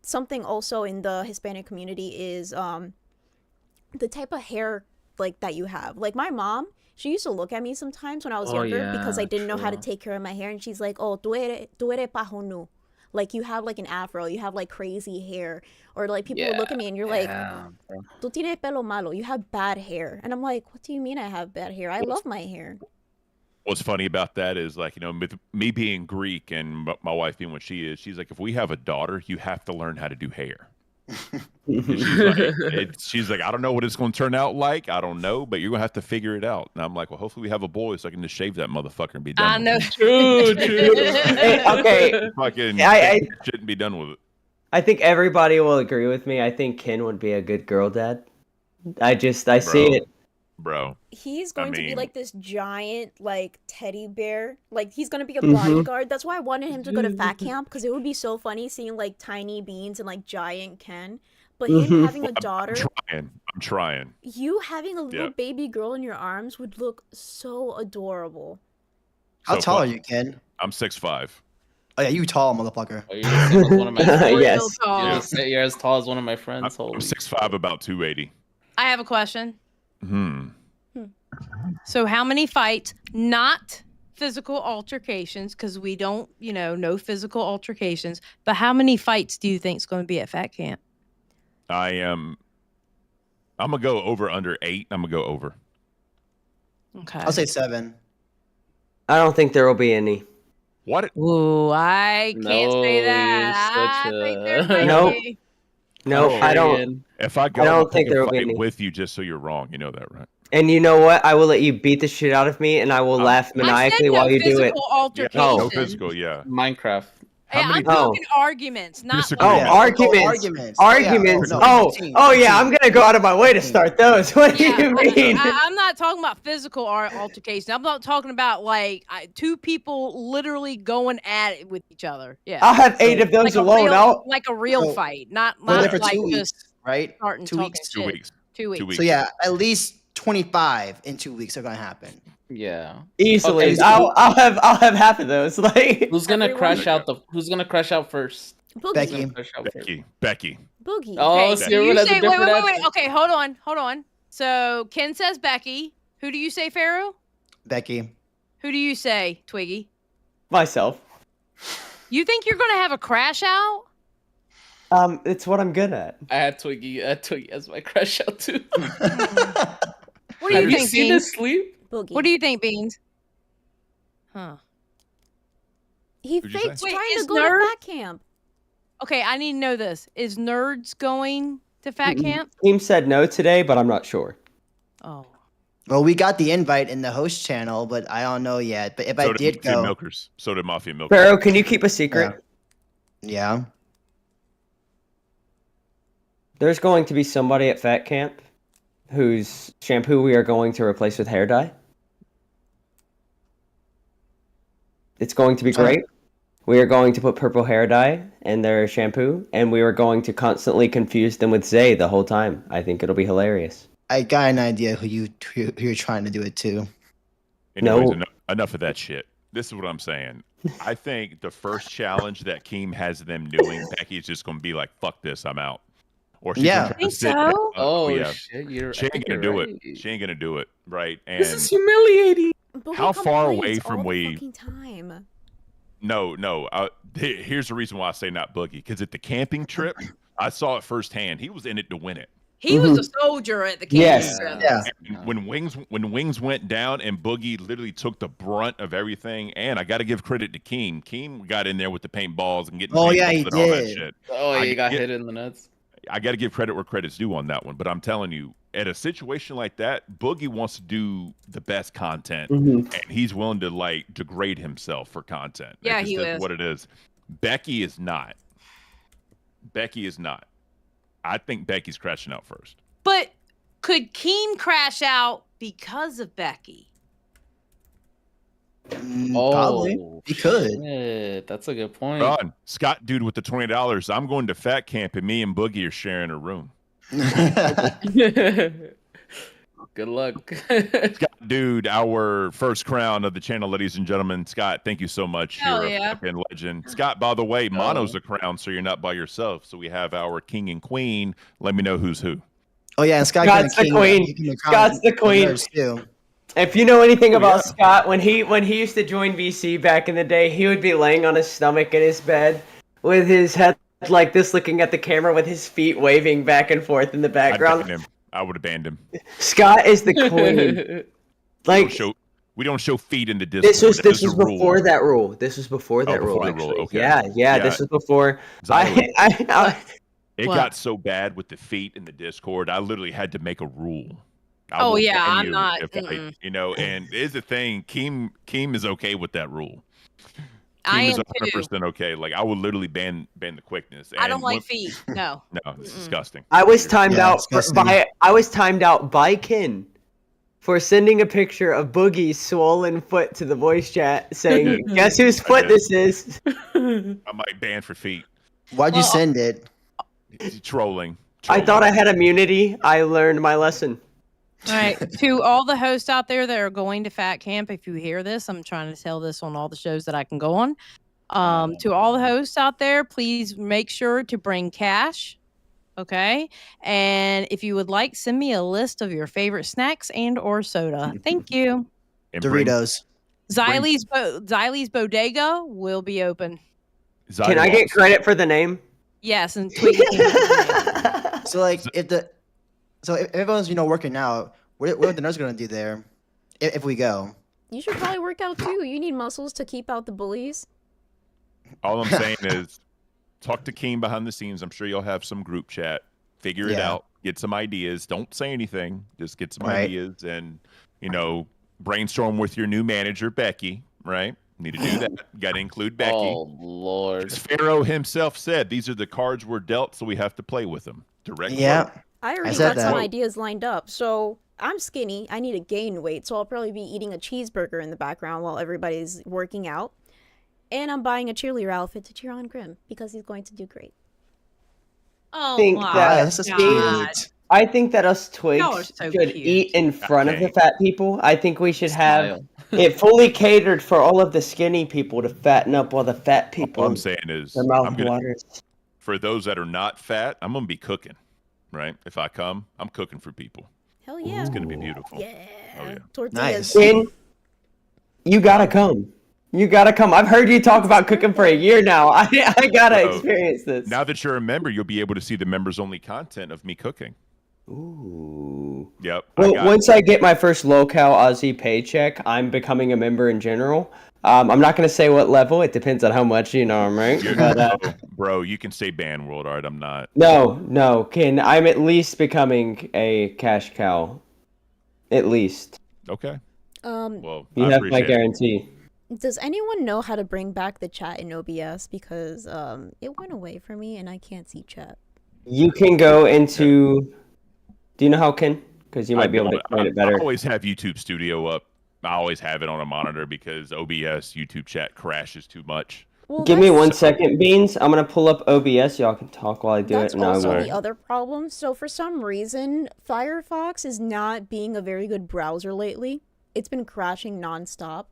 [SPEAKER 1] Something also in the Hispanic community is the type of hair like that you have. Like my mom, she used to look at me sometimes when I was
[SPEAKER 19] Oh,
[SPEAKER 1] younger because I
[SPEAKER 19] yeah,
[SPEAKER 1] didn't know how to
[SPEAKER 19] true.
[SPEAKER 1] take care of my hair, and she's like, "Oh, tú eres pajonu." Like you have like an afro, you have like crazy hair, or like people would look at me and you're like, "Tú tienes pelo malo, you have bad hair," and I'm like, "What do you mean I have bad hair? I love my hair."
[SPEAKER 2] What's funny about that is like, you know, with me being Greek and my wife being what she is, she's like, if we have a daughter, you have to learn how to do hair. She's like, I don't know what it's going to turn out like. I don't know, but you're going to have to figure it out. And I'm like, well, hopefully we have a boy so I can just shave that motherfucker and be done.
[SPEAKER 6] I
[SPEAKER 2] with
[SPEAKER 6] know.
[SPEAKER 2] it.
[SPEAKER 19] True.
[SPEAKER 16] Hey, okay.
[SPEAKER 2] Fucking
[SPEAKER 16] I
[SPEAKER 2] shouldn't be done with it.
[SPEAKER 16] I think everybody will agree with me. I think Ken would be a good girl dad. I see it.
[SPEAKER 2] Bro.
[SPEAKER 1] He's going to be
[SPEAKER 2] mean-
[SPEAKER 1] like this giant like teddy bear. Like he's going to be a
[SPEAKER 16] Mhm.
[SPEAKER 1] bodyguard. That's why I wanted him to go to fat camp, because it would be so funny seeing like tiny beans and like giant Ken. But him
[SPEAKER 16] Mhm.
[SPEAKER 1] having a daughter,
[SPEAKER 2] I'm trying.
[SPEAKER 1] you having a little
[SPEAKER 2] Yeah.
[SPEAKER 1] baby girl in your arms would look so adorable.
[SPEAKER 18] How
[SPEAKER 2] So
[SPEAKER 18] tall are
[SPEAKER 2] fun.
[SPEAKER 18] you, Ken?
[SPEAKER 2] I'm 6'5".
[SPEAKER 18] Oh yeah, you tall, motherfucker.
[SPEAKER 19] Oh, you're the same as one of my friends.
[SPEAKER 16] Yes.
[SPEAKER 19] You're as tall as one of my friends.
[SPEAKER 2] I'm
[SPEAKER 19] Holy
[SPEAKER 2] 6'5", about 280.
[SPEAKER 17] I have a question.
[SPEAKER 2] Hmm.
[SPEAKER 17] So how many fights, not physical altercations, because we don't, no physical altercations, but how many fights do you think is going to be at Fat Camp?
[SPEAKER 2] I'm gonna go over under 8. I'm gonna go over.
[SPEAKER 17] Okay.
[SPEAKER 18] I'll say 7.
[SPEAKER 16] I don't think there will be any.
[SPEAKER 2] What?
[SPEAKER 17] Ooh, I can't say
[SPEAKER 19] No,
[SPEAKER 17] that.
[SPEAKER 19] you're
[SPEAKER 17] I think
[SPEAKER 19] such
[SPEAKER 17] there's
[SPEAKER 19] a-
[SPEAKER 17] might
[SPEAKER 16] Nope.
[SPEAKER 17] be.
[SPEAKER 16] No, I don't.
[SPEAKER 2] If I go,
[SPEAKER 16] I don't
[SPEAKER 2] I'll
[SPEAKER 16] think
[SPEAKER 2] pick a
[SPEAKER 16] there will be
[SPEAKER 2] fight
[SPEAKER 16] any.
[SPEAKER 2] with you just so you're wrong. You know that, right?
[SPEAKER 16] And you know what? I will let you beat the shit out of me, and I will laugh maniacally
[SPEAKER 17] no
[SPEAKER 16] while you do it.
[SPEAKER 17] physical altercation.
[SPEAKER 2] No physical, yeah.
[SPEAKER 19] Minecraft.
[SPEAKER 17] Hey, I'm talking arguments, not
[SPEAKER 2] Disagree.
[SPEAKER 17] like,
[SPEAKER 2] Yeah.
[SPEAKER 16] Arguments.
[SPEAKER 18] Oh,
[SPEAKER 16] Arguments.
[SPEAKER 18] no,
[SPEAKER 16] Oh,
[SPEAKER 18] 15,
[SPEAKER 16] oh yeah, I'm gonna go out of my way to start those. What do you mean?
[SPEAKER 17] I'm not talking about physical altercation. I'm not talking about like two people literally going at it with each other. Yeah,
[SPEAKER 16] I'll have 8 of those
[SPEAKER 17] like a
[SPEAKER 16] alone.
[SPEAKER 17] real,
[SPEAKER 16] I'll
[SPEAKER 17] like a real
[SPEAKER 18] So,
[SPEAKER 17] fight, not
[SPEAKER 18] We're there for
[SPEAKER 17] like
[SPEAKER 18] 2 weeks,
[SPEAKER 17] just
[SPEAKER 18] right?
[SPEAKER 17] starting
[SPEAKER 18] 2
[SPEAKER 17] talking
[SPEAKER 18] weeks.
[SPEAKER 2] 2
[SPEAKER 17] shit.
[SPEAKER 2] weeks.
[SPEAKER 17] 2 weeks.
[SPEAKER 2] 2 weeks.
[SPEAKER 18] So yeah, at least 25 in 2 weeks are gonna happen.
[SPEAKER 19] Yeah.
[SPEAKER 16] Easily.
[SPEAKER 19] Okay, so
[SPEAKER 16] I'll have half of those. Like
[SPEAKER 19] who's gonna
[SPEAKER 1] Everyone-
[SPEAKER 19] crash out Who's gonna crash out first?
[SPEAKER 1] Boogie.
[SPEAKER 19] Who's gonna
[SPEAKER 18] Becky.
[SPEAKER 19] crash out first?
[SPEAKER 2] Becky.
[SPEAKER 1] Boogie.
[SPEAKER 19] Oh,
[SPEAKER 17] Okay,
[SPEAKER 19] so
[SPEAKER 17] so
[SPEAKER 19] everyone
[SPEAKER 17] you
[SPEAKER 19] has a
[SPEAKER 17] say wait,
[SPEAKER 19] different
[SPEAKER 17] wait, wait.
[SPEAKER 19] answer.
[SPEAKER 17] Okay, hold on. So Ken says Becky. Who do you say, Pharaoh?
[SPEAKER 18] Becky.
[SPEAKER 17] Who do you say, Twiggy?
[SPEAKER 16] myself.
[SPEAKER 17] You think you're gonna have a crash out?
[SPEAKER 16] It's what I'm good at.
[SPEAKER 19] I had Twiggy as my crash out too.
[SPEAKER 17] What do you
[SPEAKER 19] Have you
[SPEAKER 17] think,
[SPEAKER 19] seen
[SPEAKER 17] Beans?
[SPEAKER 19] this sleep?
[SPEAKER 1] Boogie.
[SPEAKER 17] What do you think, Beans? Huh.
[SPEAKER 1] He
[SPEAKER 2] What'd you
[SPEAKER 1] faked
[SPEAKER 2] say?
[SPEAKER 1] trying
[SPEAKER 17] Wait,
[SPEAKER 1] to
[SPEAKER 17] is
[SPEAKER 1] go
[SPEAKER 17] Nerd-
[SPEAKER 1] to fat camp.
[SPEAKER 17] Okay, I need to know this. Is Nerds going to fat camp?
[SPEAKER 16] Team said no today, but I'm not sure.
[SPEAKER 17] Oh.
[SPEAKER 18] Well, we got the invite in the host channel, but I don't know yet. But if I did
[SPEAKER 2] Mafia
[SPEAKER 18] go,
[SPEAKER 2] Milkers. So did Mafia Milkers.
[SPEAKER 16] Pharaoh, can you keep a secret?
[SPEAKER 18] yeah.
[SPEAKER 16] There's going to be somebody at Fat Camp whose shampoo we are going to replace with hair dye. It's going to be great. We are going to put purple hair dye in their shampoo, and we are going to constantly confuse them with Zay the whole time. I think it'll be hilarious.
[SPEAKER 18] I got an idea who you're trying to do it to.
[SPEAKER 2] Anyways,
[SPEAKER 16] No.
[SPEAKER 2] enough of that shit. This is what I'm saying. I think the first challenge that Keem has them doing, Becky, is just going to be like, fuck this, I'm out. Or she's
[SPEAKER 18] Yeah.
[SPEAKER 2] gonna try to
[SPEAKER 17] Think
[SPEAKER 2] sit
[SPEAKER 17] so?
[SPEAKER 2] down.
[SPEAKER 19] Oh,
[SPEAKER 2] yeah.
[SPEAKER 19] shit, you're
[SPEAKER 2] She ain't gonna
[SPEAKER 19] you're
[SPEAKER 2] do
[SPEAKER 19] right.
[SPEAKER 2] it. She ain't gonna do it, right? And
[SPEAKER 19] This is humiliating.
[SPEAKER 1] Boogie
[SPEAKER 2] How far
[SPEAKER 1] complains
[SPEAKER 2] away from
[SPEAKER 1] all the
[SPEAKER 2] we-
[SPEAKER 1] fucking time.
[SPEAKER 2] no. Here's the reason why I say not Boogie. Because at the camping trip, I saw it firsthand. He was in it to win it.
[SPEAKER 17] He was a soldier at the camp.
[SPEAKER 16] Yes.
[SPEAKER 18] Yeah.
[SPEAKER 2] And when Wings went down and Boogie literally took the brunt of everything, and I got to give credit to Keem. Keem got in there with the paintballs and getting
[SPEAKER 18] Oh, yeah, he
[SPEAKER 2] paintballs and all that
[SPEAKER 18] did.
[SPEAKER 2] shit.
[SPEAKER 19] Oh,
[SPEAKER 2] I
[SPEAKER 19] you got
[SPEAKER 2] get-
[SPEAKER 19] hit in the nuts.
[SPEAKER 2] I got to give credit where credit's due on that one. But I'm telling you, at a situation like that, Boogie wants to do the best content, and he's willing to like degrade himself for content. That
[SPEAKER 17] Yeah,
[SPEAKER 2] just
[SPEAKER 17] he
[SPEAKER 2] is
[SPEAKER 17] is.
[SPEAKER 2] what it is. Becky is not. Becky is not. I think Becky's crashing out first.
[SPEAKER 17] But could Keen crash out because of Becky?
[SPEAKER 18] Probably. He could.
[SPEAKER 19] Shit, that's a good point.
[SPEAKER 2] Ron, Scott, dude, with the $20, I'm going to Fat Camp, and me and Boogie are sharing a room.
[SPEAKER 19] Good luck.
[SPEAKER 2] Scott, dude, our first crown of the channel, ladies and gentlemen. Scott, thank you so much.
[SPEAKER 17] Hell
[SPEAKER 2] You're
[SPEAKER 17] yeah.
[SPEAKER 2] a fucking legend. Scott, by the way, Mono's a crown, so you're not by yourself. So we have our king and queen. Let me know who's who.
[SPEAKER 18] Oh yeah, and Scott
[SPEAKER 16] Scott's the queen. Scott's the queen.
[SPEAKER 18] Too.
[SPEAKER 16] If you know anything about
[SPEAKER 2] yeah.
[SPEAKER 16] Scott, when he used to join VC back in the day, he would be laying on his stomach in his bed with his head like this, looking at the camera with his feet waving back and forth in the
[SPEAKER 2] I'd
[SPEAKER 16] background.
[SPEAKER 2] ban him. I would have banned him.
[SPEAKER 16] Scott is the queen. Like
[SPEAKER 2] We don't show feet in the Discord.
[SPEAKER 16] this was
[SPEAKER 2] That is a
[SPEAKER 16] before
[SPEAKER 2] rule.
[SPEAKER 16] that rule. This was before that rule.
[SPEAKER 2] before the rule,
[SPEAKER 16] Actually.
[SPEAKER 2] okay.
[SPEAKER 16] Yeah. This was before.
[SPEAKER 2] Xylee. It
[SPEAKER 17] What?
[SPEAKER 2] got so bad with the feet in the Discord, I literally had to make a rule. I
[SPEAKER 17] Oh,
[SPEAKER 2] will
[SPEAKER 17] yeah,
[SPEAKER 2] ban
[SPEAKER 17] I'm
[SPEAKER 2] you
[SPEAKER 17] not-
[SPEAKER 2] if I, and here's the thing, Keem is okay with that rule.
[SPEAKER 17] I
[SPEAKER 2] Keem is
[SPEAKER 17] am
[SPEAKER 2] 100% okay. Like I would literally ban the quickness.
[SPEAKER 17] I don't
[SPEAKER 2] And
[SPEAKER 17] like
[SPEAKER 2] when-
[SPEAKER 17] feet. No.
[SPEAKER 2] No, it's disgusting.
[SPEAKER 16] I was timed
[SPEAKER 18] Yeah,
[SPEAKER 16] out
[SPEAKER 18] disgusting.
[SPEAKER 16] by Kin for sending a picture of Boogie's swollen foot to the voice chat saying, "Guess whose foot this is?"
[SPEAKER 2] I might ban for feet.
[SPEAKER 18] Why'd you send it?
[SPEAKER 2] Trolling.
[SPEAKER 16] I thought I had immunity. I learned my lesson.
[SPEAKER 17] All right. To all the hosts out there that are going to Fat Camp, if you hear this, I'm trying to tell this on all the shows that I can go on. To all the hosts out there, please make sure to bring cash. Okay. And if you would like, send me a list of your favorite snacks and or soda. Thank you.
[SPEAKER 2] And bring-
[SPEAKER 18] Doritos.
[SPEAKER 17] Xylie's Bodega will be open.
[SPEAKER 16] Can I get credit for the name?
[SPEAKER 17] Yes, and Twiggy.
[SPEAKER 18] So like if everyone's working out, what are the nerds gonna do there? If we go.
[SPEAKER 1] You should probably work out too. You need muscles to keep out the bullies.
[SPEAKER 2] All I'm saying is talk to Keem behind the scenes. I'm sure you'll have some group chat. Figure it
[SPEAKER 18] Yeah.
[SPEAKER 2] out. Get some ideas. Don't say anything. Just get some
[SPEAKER 18] Right.
[SPEAKER 2] ideas and, brainstorm with your new manager, Becky, right? Need to do that. Got to include Becky.
[SPEAKER 19] Oh, Lord.
[SPEAKER 2] As Pharaoh himself said, these are the cards we're dealt, so we have to play with them. Direct
[SPEAKER 18] Yeah.
[SPEAKER 2] quote.
[SPEAKER 1] I already
[SPEAKER 18] said
[SPEAKER 1] got some
[SPEAKER 18] that.
[SPEAKER 1] ideas lined up. So I'm skinny. I need to gain weight. So I'll probably be eating a cheeseburger in the background while everybody's working out. And I'm buying a cheerleader outfit to cheer on Grim because he's going to do great.
[SPEAKER 17] Oh
[SPEAKER 16] Think
[SPEAKER 17] my
[SPEAKER 16] that
[SPEAKER 18] that's just
[SPEAKER 17] God.
[SPEAKER 18] cute.
[SPEAKER 16] I think that us
[SPEAKER 17] Y'all are
[SPEAKER 16] twigs
[SPEAKER 17] so
[SPEAKER 16] should
[SPEAKER 17] cute.
[SPEAKER 16] eat in front of the fat people. I think we should have
[SPEAKER 19] Smile.
[SPEAKER 16] it fully catered for all of the skinny people to fatten up while the fat people.
[SPEAKER 2] All I'm saying is,
[SPEAKER 16] their mouth
[SPEAKER 2] I'm gonna
[SPEAKER 16] waters.
[SPEAKER 2] for those that are not fat, I'm gonna be cooking. Right? If I come, I'm cooking for people.
[SPEAKER 1] Hell yeah.
[SPEAKER 2] It's gonna be beautiful.
[SPEAKER 1] Yeah.
[SPEAKER 2] Oh yeah.
[SPEAKER 1] Tortillas.
[SPEAKER 16] Finn, you gotta come. You gotta come. I've heard you talk about cooking for a year now. I gotta
[SPEAKER 2] Bro,
[SPEAKER 16] experience this.
[SPEAKER 2] Now that you're a member, you'll be able to see the members only content of me cooking.
[SPEAKER 16] Ooh.
[SPEAKER 2] Yep.
[SPEAKER 16] Well, once I get my first low-cal Aussie paycheck, I'm becoming a member in general. I'm not gonna say what level. It depends on how much you know. Right? But,
[SPEAKER 2] bro, you can say ban world, all right? I'm not.
[SPEAKER 16] no, Ken. I'm at least becoming a cash cow. At least.
[SPEAKER 2] Okay. Well,
[SPEAKER 16] you
[SPEAKER 2] I
[SPEAKER 16] have my
[SPEAKER 2] appreciate it.
[SPEAKER 16] guarantee.
[SPEAKER 1] Does anyone know how to bring back the chat in OBS? Because it went away from me and I can't see chat.
[SPEAKER 16] You can go into. Do you know how, Ken? Because you might be able to explain it better.
[SPEAKER 2] I always have YouTube Studio up. I always have it on a monitor because OBS YouTube chat crashes too much.
[SPEAKER 1] Well,
[SPEAKER 16] Give me
[SPEAKER 1] that's-
[SPEAKER 16] 1 second, Beans. I'm gonna pull up OBS. Y'all can talk while I do
[SPEAKER 1] That's
[SPEAKER 16] it, and I
[SPEAKER 1] also
[SPEAKER 16] will.
[SPEAKER 1] the other problem. So for some reason, Firefox is not being a very good browser lately. It's been crashing nonstop.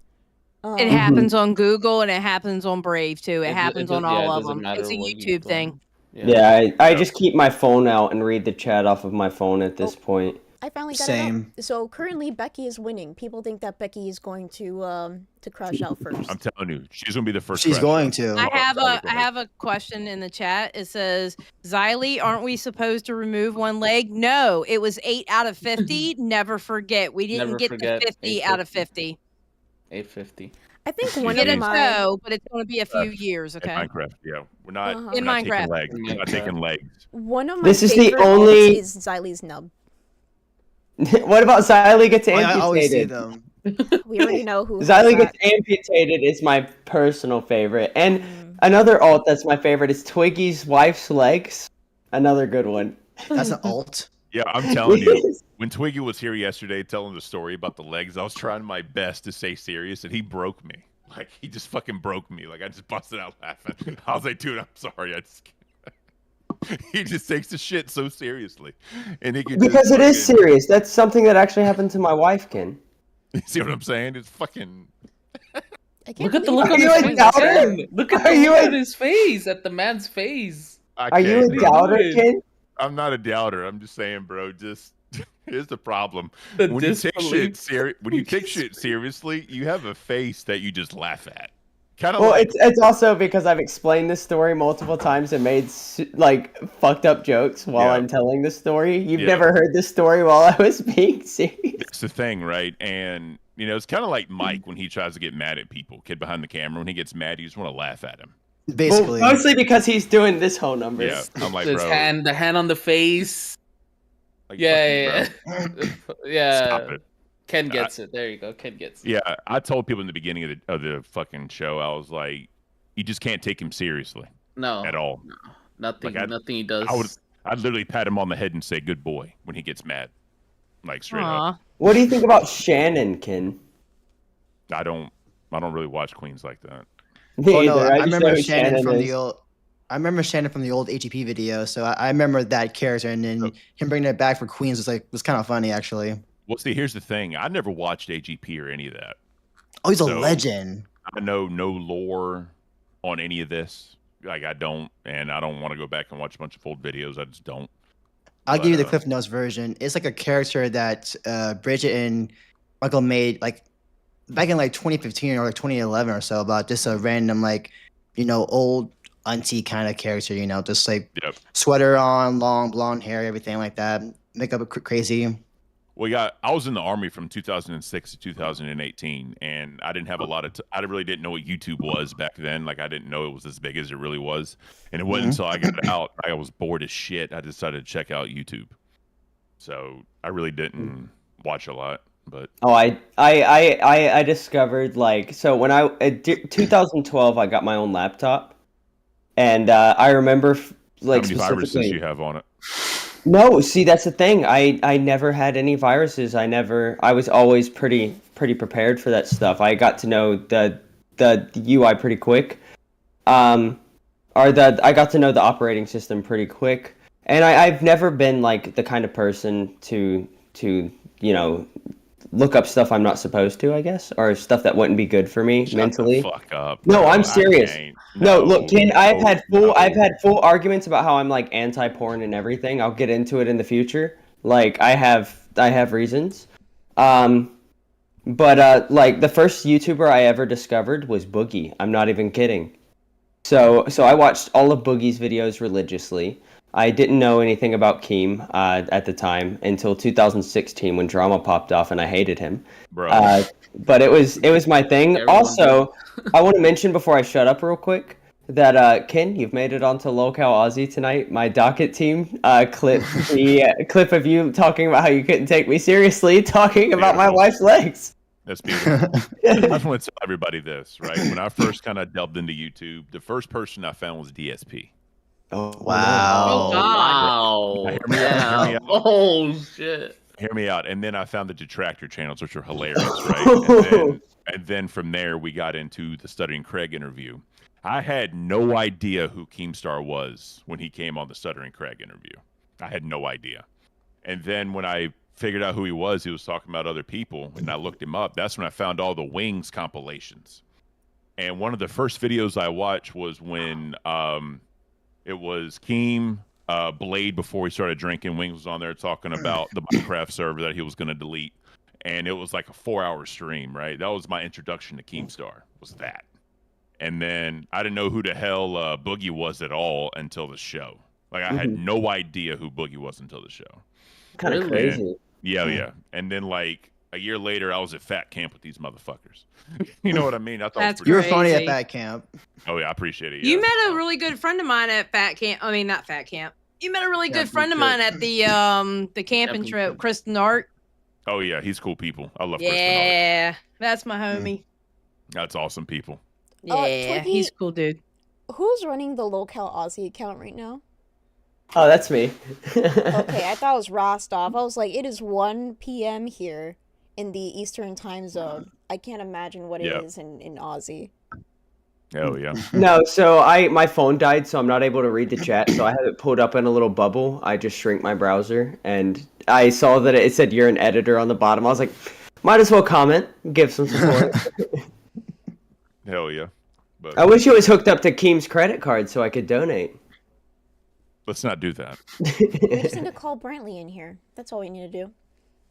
[SPEAKER 17] It happens on Google and it happens on Brave too. It
[SPEAKER 19] It
[SPEAKER 17] happens on
[SPEAKER 19] does- yeah,
[SPEAKER 17] all
[SPEAKER 19] it
[SPEAKER 17] of
[SPEAKER 19] doesn't
[SPEAKER 17] them. It's a
[SPEAKER 19] matter what you
[SPEAKER 17] YouTube
[SPEAKER 19] put
[SPEAKER 17] thing.
[SPEAKER 16] Yeah, I just keep my phone out and read the chat off of my phone at this point.
[SPEAKER 1] I finally got it up. So currently, Becky is winning. People think that Becky is going to crash out first.
[SPEAKER 2] I'm telling you, she's gonna be the first.
[SPEAKER 18] She's
[SPEAKER 2] crash
[SPEAKER 18] going
[SPEAKER 2] out.
[SPEAKER 18] to.
[SPEAKER 17] I have a question in the chat. It says, Xylee, aren't we supposed to remove one leg? No, it was 8 out of 50. Never forget. We didn't
[SPEAKER 19] Never
[SPEAKER 17] get
[SPEAKER 19] forget.
[SPEAKER 17] to 50 out of 50.
[SPEAKER 19] 850.
[SPEAKER 1] I think
[SPEAKER 2] One
[SPEAKER 17] Get
[SPEAKER 2] of
[SPEAKER 17] it
[SPEAKER 2] my-
[SPEAKER 17] so, but it's going to be a few years,
[SPEAKER 2] In
[SPEAKER 17] okay?
[SPEAKER 2] Minecraft, yeah, we're not.
[SPEAKER 1] Uh-huh.
[SPEAKER 2] We're
[SPEAKER 17] In
[SPEAKER 2] not
[SPEAKER 17] Minecraft.
[SPEAKER 2] taking legs. We're not taking legs.
[SPEAKER 1] One of my
[SPEAKER 16] This is the
[SPEAKER 1] favorite
[SPEAKER 16] only-
[SPEAKER 1] alts is Xylee's nub.
[SPEAKER 16] What about Xylee gets amputated?
[SPEAKER 18] I always see them.
[SPEAKER 1] We already know who. has
[SPEAKER 16] Xylee
[SPEAKER 1] that.
[SPEAKER 16] gets amputated is my personal favorite. And another alt that's my favorite is Twiggy's wife's legs. Another good one.
[SPEAKER 18] That's an alt.
[SPEAKER 2] Yeah, I'm telling you. When Twiggy was here yesterday telling the story about the legs, I was trying my best to stay serious, and he broke me. Like, he just fucking broke me. Like, I just busted out laughing. I was like, dude, I'm sorry. I just he just takes the shit so seriously. And he could
[SPEAKER 16] Because
[SPEAKER 2] just
[SPEAKER 16] it is
[SPEAKER 2] fucking-
[SPEAKER 16] serious. That's something that actually happened to my wife, Ken.
[SPEAKER 2] You see what I'm saying? It's fucking...
[SPEAKER 19] Look at the look
[SPEAKER 16] Are
[SPEAKER 19] on
[SPEAKER 16] you
[SPEAKER 19] his
[SPEAKER 16] a
[SPEAKER 19] face.
[SPEAKER 16] doubter?
[SPEAKER 19] Ken. Look at
[SPEAKER 16] Are
[SPEAKER 19] the
[SPEAKER 16] you
[SPEAKER 19] look
[SPEAKER 16] a-
[SPEAKER 19] at his face, at the man's face.
[SPEAKER 16] Are you a doubter, Ken?
[SPEAKER 2] I'm not a doubter. I'm just saying, bro, just... Here's the problem.
[SPEAKER 19] The
[SPEAKER 2] When you take
[SPEAKER 19] disbelief.
[SPEAKER 2] shit seriously, you have a face that you just laugh at. Kind of
[SPEAKER 16] Well,
[SPEAKER 2] like...
[SPEAKER 16] it's also because I've explained this story multiple times and made like fucked up jokes while
[SPEAKER 2] Yeah.
[SPEAKER 16] I'm telling the story. You've
[SPEAKER 2] Yeah.
[SPEAKER 16] never heard this story while I was being serious.
[SPEAKER 2] That's the thing, right? And, you know, it's kind of like Mike when he tries to get mad at people. Kid behind the camera, when he gets mad, you just want to laugh at him.
[SPEAKER 18] Basically.
[SPEAKER 16] Well, mostly because he's doing this whole numbers.
[SPEAKER 2] Yeah, I'm like,
[SPEAKER 19] His
[SPEAKER 2] bro.
[SPEAKER 19] hand, the hand on the face.
[SPEAKER 2] Like,
[SPEAKER 19] Yeah,
[SPEAKER 2] fucking,
[SPEAKER 19] yeah. Yeah.
[SPEAKER 2] Stop it.
[SPEAKER 19] Ken gets it. There you go. Ken gets it.
[SPEAKER 2] Yeah, I told people in the beginning of the fucking show, I was like, you just can't take him seriously.
[SPEAKER 19] No.
[SPEAKER 2] At all.
[SPEAKER 19] Nothing.
[SPEAKER 2] Like,
[SPEAKER 19] nothing he does.
[SPEAKER 2] I'd literally pat him on the head and say, good boy, when he gets mad. Like, straight up.
[SPEAKER 16] What do you think about Shannon, Ken?
[SPEAKER 2] I don't really watch Queens like that.
[SPEAKER 16] Me
[SPEAKER 18] Oh, no,
[SPEAKER 16] either.
[SPEAKER 18] I
[SPEAKER 16] just
[SPEAKER 18] remember
[SPEAKER 16] know who
[SPEAKER 18] Shannon from
[SPEAKER 16] is.
[SPEAKER 18] the old. I remember Shannon from the old HEP video, so I remember that character, and then him bringing it back for Queens was kind of funny, actually.
[SPEAKER 2] Well, see, here's the thing. I never watched AGP or any of that.
[SPEAKER 18] Oh, he's a
[SPEAKER 2] So,
[SPEAKER 18] legend.
[SPEAKER 2] I know no lore on any of this. Like, I don't, and I don't want to go back and watch a bunch of old videos. I just don't.
[SPEAKER 18] I'll give you the Cliff Notes version. It's like a character that Bridget and Michael made like back in like 2015 or like 2011 or so, about just a random like, old auntie kind of character, just like sweater on, long blonde hair, everything like that, makeup crazy.
[SPEAKER 2] Well, I was in the Army from 2006 to 2018, and I didn't have a lot of I really didn't know what YouTube was back then. Like, I didn't know it was as big as it really was. And it wasn't until I got out, I was bored as shit, I decided to check out YouTube. So I really didn't watch a lot. But
[SPEAKER 16] Oh, I discovered when 2012 I got my own laptop, and I remember
[SPEAKER 2] how many viruses
[SPEAKER 16] specifically.
[SPEAKER 2] you have on it?
[SPEAKER 16] No, see that's the thing. I never had any viruses. I was always pretty prepared for that stuff. I got to know the UI pretty quick. I got to know the operating system pretty quick. And I've never been like the kind of person to look up stuff I'm not supposed to, I guess, or stuff that wouldn't be good for me mentally.
[SPEAKER 2] Shut the fuck up.
[SPEAKER 16] No,
[SPEAKER 2] bro.
[SPEAKER 16] I'm
[SPEAKER 2] I
[SPEAKER 16] serious.
[SPEAKER 2] can't.
[SPEAKER 16] No, look, Ken, I've had
[SPEAKER 2] no.
[SPEAKER 16] full arguments about how I'm like anti-porn and everything. I'll get into it in the future. Like I have reasons. But like the first YouTuber I ever discovered was Boogie. I'm not even kidding. So I watched all of Boogie's videos religiously. I didn't know anything about Keem at the time until 2016 when Drama popped off and I hated him.
[SPEAKER 2] Bro.
[SPEAKER 16] But it was my thing. Also, I want to mention before I shut up real quick that Ken, you've made it onto Locale Aussie tonight. My docket team clipped the clip of you talking about how you couldn't take me seriously, talking about my wife's legs.
[SPEAKER 2] That's beautiful. I just want to tell everybody this, right? When I first kind of delved into YouTube, the first person I found was DSP.
[SPEAKER 16] Oh
[SPEAKER 18] wow!
[SPEAKER 19] Oh wow!
[SPEAKER 2] Hear me out.
[SPEAKER 19] Oh shit!
[SPEAKER 2] Hear me out. And then I found the detractor channels, which are hilarious, right? And then from there, we got into the Stuttering Craig interview. I had no idea who Keemstar was when he came on the Stuttering Craig interview. I had no idea. And then when I figured out who he was talking about other people, and I looked him up. That's when I found all the Wings compilations. And one of the first videos I watched was when it was Keem, Blade before he started drinking. Wings was on there talking about the Minecraft server that he was going to delete. And it was like a 4-hour stream, right? That was my introduction to Keemstar, was that. And then I didn't know who the hell Boogie was at all until the show. Like I had no idea who Boogie was until the show.
[SPEAKER 16] Kind of crazy.
[SPEAKER 2] Yeah. And then like a year later, I was at fat camp with these motherfuckers. You know what I mean? I thought
[SPEAKER 17] That's
[SPEAKER 2] it was
[SPEAKER 18] You
[SPEAKER 2] pretty
[SPEAKER 18] were funny at
[SPEAKER 17] crazy.
[SPEAKER 18] that camp.
[SPEAKER 2] Oh yeah, I appreciate it.
[SPEAKER 17] You
[SPEAKER 2] yeah.
[SPEAKER 17] met a really good friend of mine at Fat Camp. I mean, not Fat Camp. You met a really good friend of mine at the camping trip, Kristen Art.
[SPEAKER 2] Oh yeah, he's cool people. I love Kristen Art.
[SPEAKER 17] Yeah, that's my homie.
[SPEAKER 2] That's awesome people.
[SPEAKER 17] Yeah,
[SPEAKER 1] Twiggy,
[SPEAKER 17] he's cool, dude.
[SPEAKER 1] Who's running the Locale Aussie account right now?
[SPEAKER 16] Oh, that's me.
[SPEAKER 1] Okay, I thought it was Rostov. I was like, it is 1 p.m. here in the Eastern time zone. I can't imagine what it is in Aussie.
[SPEAKER 2] Oh yeah.
[SPEAKER 16] No, so my phone died, so I'm not able to read the chat. So I have it pulled up in a little bubble. I just shrink my browser, and I saw that it said you're an editor on the bottom. I was like, might as well comment, give some support.
[SPEAKER 2] Hell yeah. But
[SPEAKER 16] I wish it was hooked up to Keem's credit card so I could donate.
[SPEAKER 2] let's not do that.
[SPEAKER 1] We just need to call Brantley in here. That's all we need to do.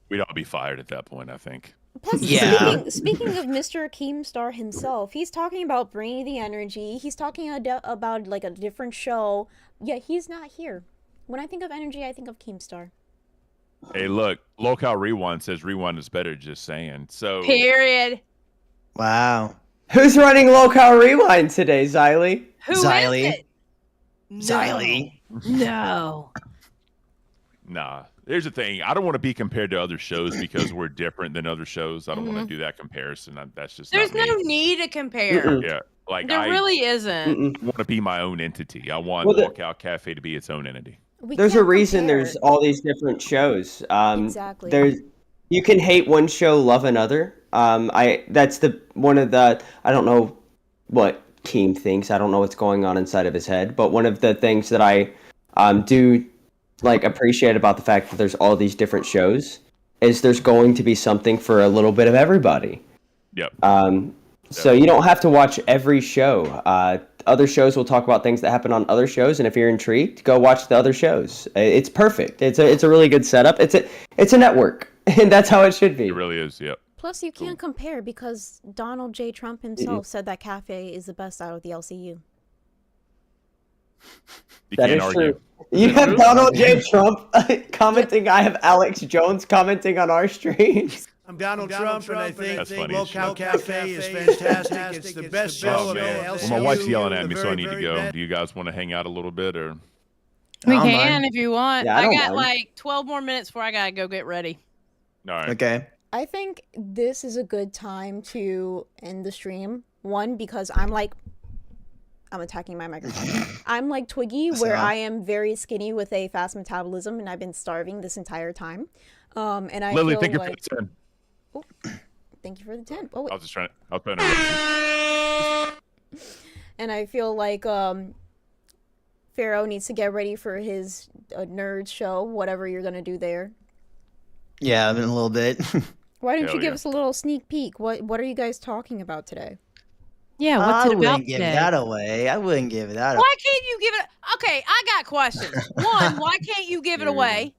[SPEAKER 2] We'd all be fired at that point, I think.
[SPEAKER 1] Plus, speaking of Mr. Keemstar himself, he's talking about bringing the energy. He's talking about like a different show. Yeah, he's not here. When I think of energy, I think of Keemstar.
[SPEAKER 2] Hey, look, Locale Rewind says Rewind is better, just saying. So
[SPEAKER 17] Period.
[SPEAKER 18] Wow.
[SPEAKER 16] Who's running Locale Rewind today, Xylee?
[SPEAKER 17] Who is it?
[SPEAKER 18] Xylee.
[SPEAKER 17] No.
[SPEAKER 2] Nah. Here's the thing. I don't want to be compared to other shows because we're different than other shows. I don't want to do that comparison. That's just
[SPEAKER 17] There's
[SPEAKER 2] not
[SPEAKER 17] no
[SPEAKER 2] me.
[SPEAKER 17] need to compare.
[SPEAKER 2] Yeah. Like
[SPEAKER 17] There really isn't.
[SPEAKER 2] want to be my own entity. I want
[SPEAKER 16] Well,
[SPEAKER 2] Locale Cafe to be its own entity.
[SPEAKER 16] There's a reason there's all these different shows.
[SPEAKER 1] Exactly.
[SPEAKER 16] You can hate one show, love another. That's one of the, I don't know what Keem thinks. I don't know what's going on inside of his head. But one of the things that I do like appreciate about the fact that there's all these different shows is there's going to be something for a little bit of everybody.
[SPEAKER 2] Yep.
[SPEAKER 16] So you don't have to watch every show. Other shows will talk about things that happen on other shows, and if you're intrigued, go watch the other shows. It's perfect. It's a really good setup. It's a network, and that's how it should be.
[SPEAKER 2] It really is. Yep.
[SPEAKER 1] Plus, you can't compare because Donald J. Trump himself said that Cafe is the best out of the LCU.
[SPEAKER 2] You
[SPEAKER 16] That
[SPEAKER 2] can't
[SPEAKER 16] is
[SPEAKER 2] argue.
[SPEAKER 16] true. You have Donald J. Trump commenting. I have Alex Jones commenting on our streams.
[SPEAKER 11] I'm Donald Trump, and I
[SPEAKER 2] That's
[SPEAKER 11] think
[SPEAKER 2] funny as
[SPEAKER 11] Locale
[SPEAKER 2] shit.
[SPEAKER 11] Cafe is fantastic. It's the best show
[SPEAKER 2] Oh,
[SPEAKER 11] of the
[SPEAKER 2] man.
[SPEAKER 11] LCU.
[SPEAKER 2] Well, my wife's yelling at me,
[SPEAKER 11] The
[SPEAKER 2] so I
[SPEAKER 11] very,
[SPEAKER 2] need to
[SPEAKER 11] very
[SPEAKER 2] go.
[SPEAKER 11] best.
[SPEAKER 2] Do you guys want to hang out a little bit, or?
[SPEAKER 17] We
[SPEAKER 18] I don't
[SPEAKER 17] can
[SPEAKER 18] mind.
[SPEAKER 17] if you want.
[SPEAKER 16] Yeah, I
[SPEAKER 17] I
[SPEAKER 16] don't
[SPEAKER 17] got
[SPEAKER 16] mind.
[SPEAKER 17] like 12 more minutes before I gotta go get ready.
[SPEAKER 2] All right.
[SPEAKER 18] Okay.
[SPEAKER 1] I think this is a good time to end the stream. One, because I'm attacking my microphone. I'm like Twiggy, where I am very skinny with a fast metabolism, and I've been starving this entire time. And I
[SPEAKER 2] Lily,
[SPEAKER 1] feel
[SPEAKER 2] thank you
[SPEAKER 1] like...
[SPEAKER 2] for the 10.
[SPEAKER 1] Oh, thank you for the 10. Oh, wait.
[SPEAKER 2] I was just trying to.
[SPEAKER 1] And I feel like Pharaoh needs to get ready for his nerd show, whatever you're gonna do there.
[SPEAKER 18] Yeah, in a little bit.
[SPEAKER 1] Why don't you
[SPEAKER 2] Hell
[SPEAKER 1] give
[SPEAKER 2] yeah.
[SPEAKER 1] us a little sneak peek? What are you guys talking about today?
[SPEAKER 17] Yeah,
[SPEAKER 18] I
[SPEAKER 17] what's it about
[SPEAKER 18] wouldn't give
[SPEAKER 17] today?
[SPEAKER 18] that away. I wouldn't give that away.
[SPEAKER 17] Why can't you give it? Okay, I got questions. One, why can't you give it away?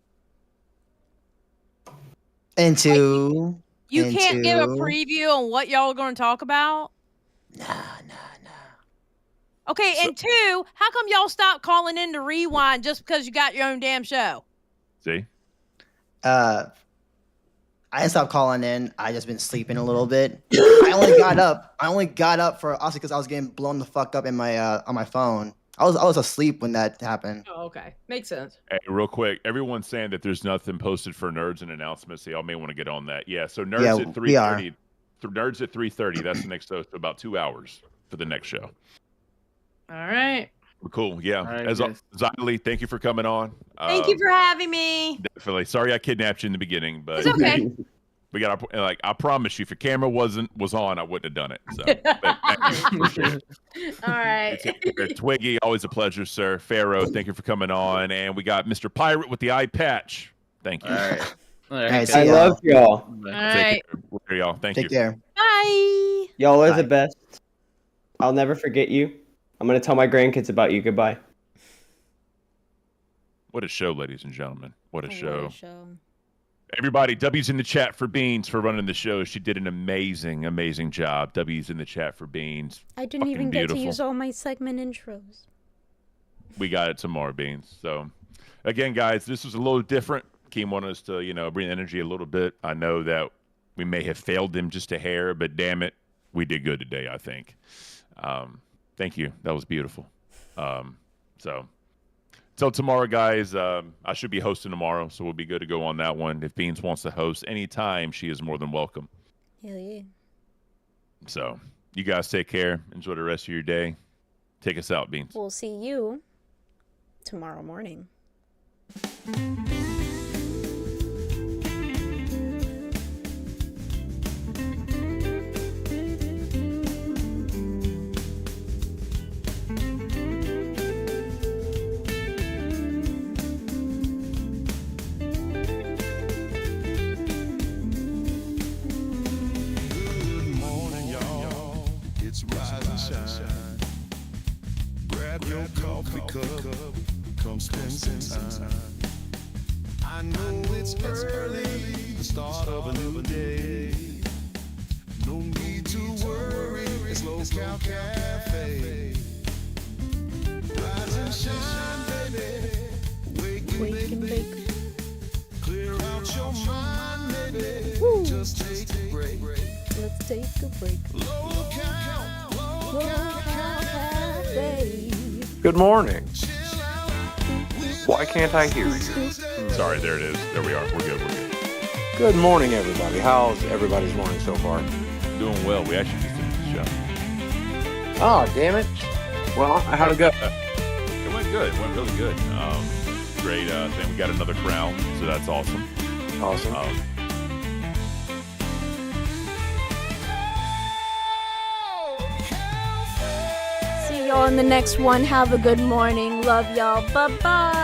[SPEAKER 18] And two,
[SPEAKER 17] You
[SPEAKER 18] and
[SPEAKER 17] can't give a
[SPEAKER 18] two.
[SPEAKER 17] preview on what y'all are going to talk about?
[SPEAKER 18] Nah.
[SPEAKER 17] Okay, and two, how come y'all stopped calling in to Rewind just because you got your own damn show?
[SPEAKER 2] See?
[SPEAKER 18] I didn't stop calling in. I just been sleeping a little bit. I only got up for also because I was getting blown the fuck up in my on my phone. I was asleep when that happened.
[SPEAKER 17] Oh, okay. Makes sense.
[SPEAKER 2] Hey, real quick, everyone's saying that there's nothing posted for nerds and announcements, so y'all may want to get on that. Yeah, so nerds
[SPEAKER 18] Yeah,
[SPEAKER 2] at
[SPEAKER 18] we are.
[SPEAKER 2] 3:30. Nerds at 3:30. That's the next show. So about 2 hours for the next show.
[SPEAKER 17] All right.
[SPEAKER 2] Cool. Yeah.
[SPEAKER 19] right,
[SPEAKER 2] As
[SPEAKER 19] guys.
[SPEAKER 2] Ziley, thank you for coming on.
[SPEAKER 17] Thank you for having me.
[SPEAKER 2] Definitely. Sorry I kidnapped you in the beginning, but
[SPEAKER 17] It's okay.
[SPEAKER 2] we got like I promise you, if your camera was on, I wouldn't have done it. So but thank you. Appreciate it.
[SPEAKER 17] All right.
[SPEAKER 2] Twiggy, always a pleasure, sir. Pharaoh, thank you for coming on. And we got Mr. Pirate with the eye patch. Thank you.
[SPEAKER 19] All right. All right.
[SPEAKER 18] Alright,
[SPEAKER 16] I
[SPEAKER 18] see
[SPEAKER 16] love y'all.
[SPEAKER 17] All right.
[SPEAKER 2] Take care, y'all. Thank
[SPEAKER 18] Take
[SPEAKER 2] you.
[SPEAKER 18] care.
[SPEAKER 17] Bye.
[SPEAKER 16] Y'all are
[SPEAKER 18] Bye.
[SPEAKER 16] the best. I'll never forget you. I'm gonna tell my grandkids about you. Goodbye.
[SPEAKER 2] What a show, ladies and gentlemen. What a show.
[SPEAKER 1] What a show.
[SPEAKER 2] Everybody, W's in the chat for Beans for running the show. She did an amazing, amazing job. W's in the chat for Beans.
[SPEAKER 1] I didn't
[SPEAKER 2] Fucking
[SPEAKER 1] even get
[SPEAKER 2] beautiful.
[SPEAKER 1] to use all my segment intros.
[SPEAKER 2] We got it tomorrow, Beans. So, again, guys, this was a little different. Keem wanted us to, bring energy a little bit. I know that we may have failed them just a hair, but damn it, we did good today, I think. Thank you. That was beautiful. So, till tomorrow, guys. I should be hosting tomorrow, so we'll be good to go on that one. If Beans wants to host anytime, she is more than welcome.
[SPEAKER 1] Hell yeah.
[SPEAKER 2] So, you guys take care. Enjoy the rest of your day. Take us out, Beans.
[SPEAKER 1] We'll see you tomorrow morning.
[SPEAKER 21] Good morning, y'all. It's Rise and Shine. Grab your coffee cup. Come spend some time. I know it's early, the start of a new day. No need to worry, it's Low Cal Cafe. Rise and shine, baby. Wake and bake. Clear out your mind, baby. Just take a break.
[SPEAKER 1] Let's take a break.
[SPEAKER 21] Low Cal
[SPEAKER 1] Cafe.
[SPEAKER 22] Good morning. Why can't I hear you?
[SPEAKER 2] Sorry, there it is. There we are. We're good. We're good.
[SPEAKER 22] Good morning, everybody. How's everybody's morning so far?
[SPEAKER 2] Doing well. We actually just finished the show.
[SPEAKER 22] Oh, damn it. Well, how'd it go?
[SPEAKER 2] It went good. It went really good. Great thing. We got another crown, so that's awesome.
[SPEAKER 22] Awesome.
[SPEAKER 1] See y'all in the next one. Have a good morning. Love y'all. Bye-bye.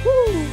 [SPEAKER 1] Woo.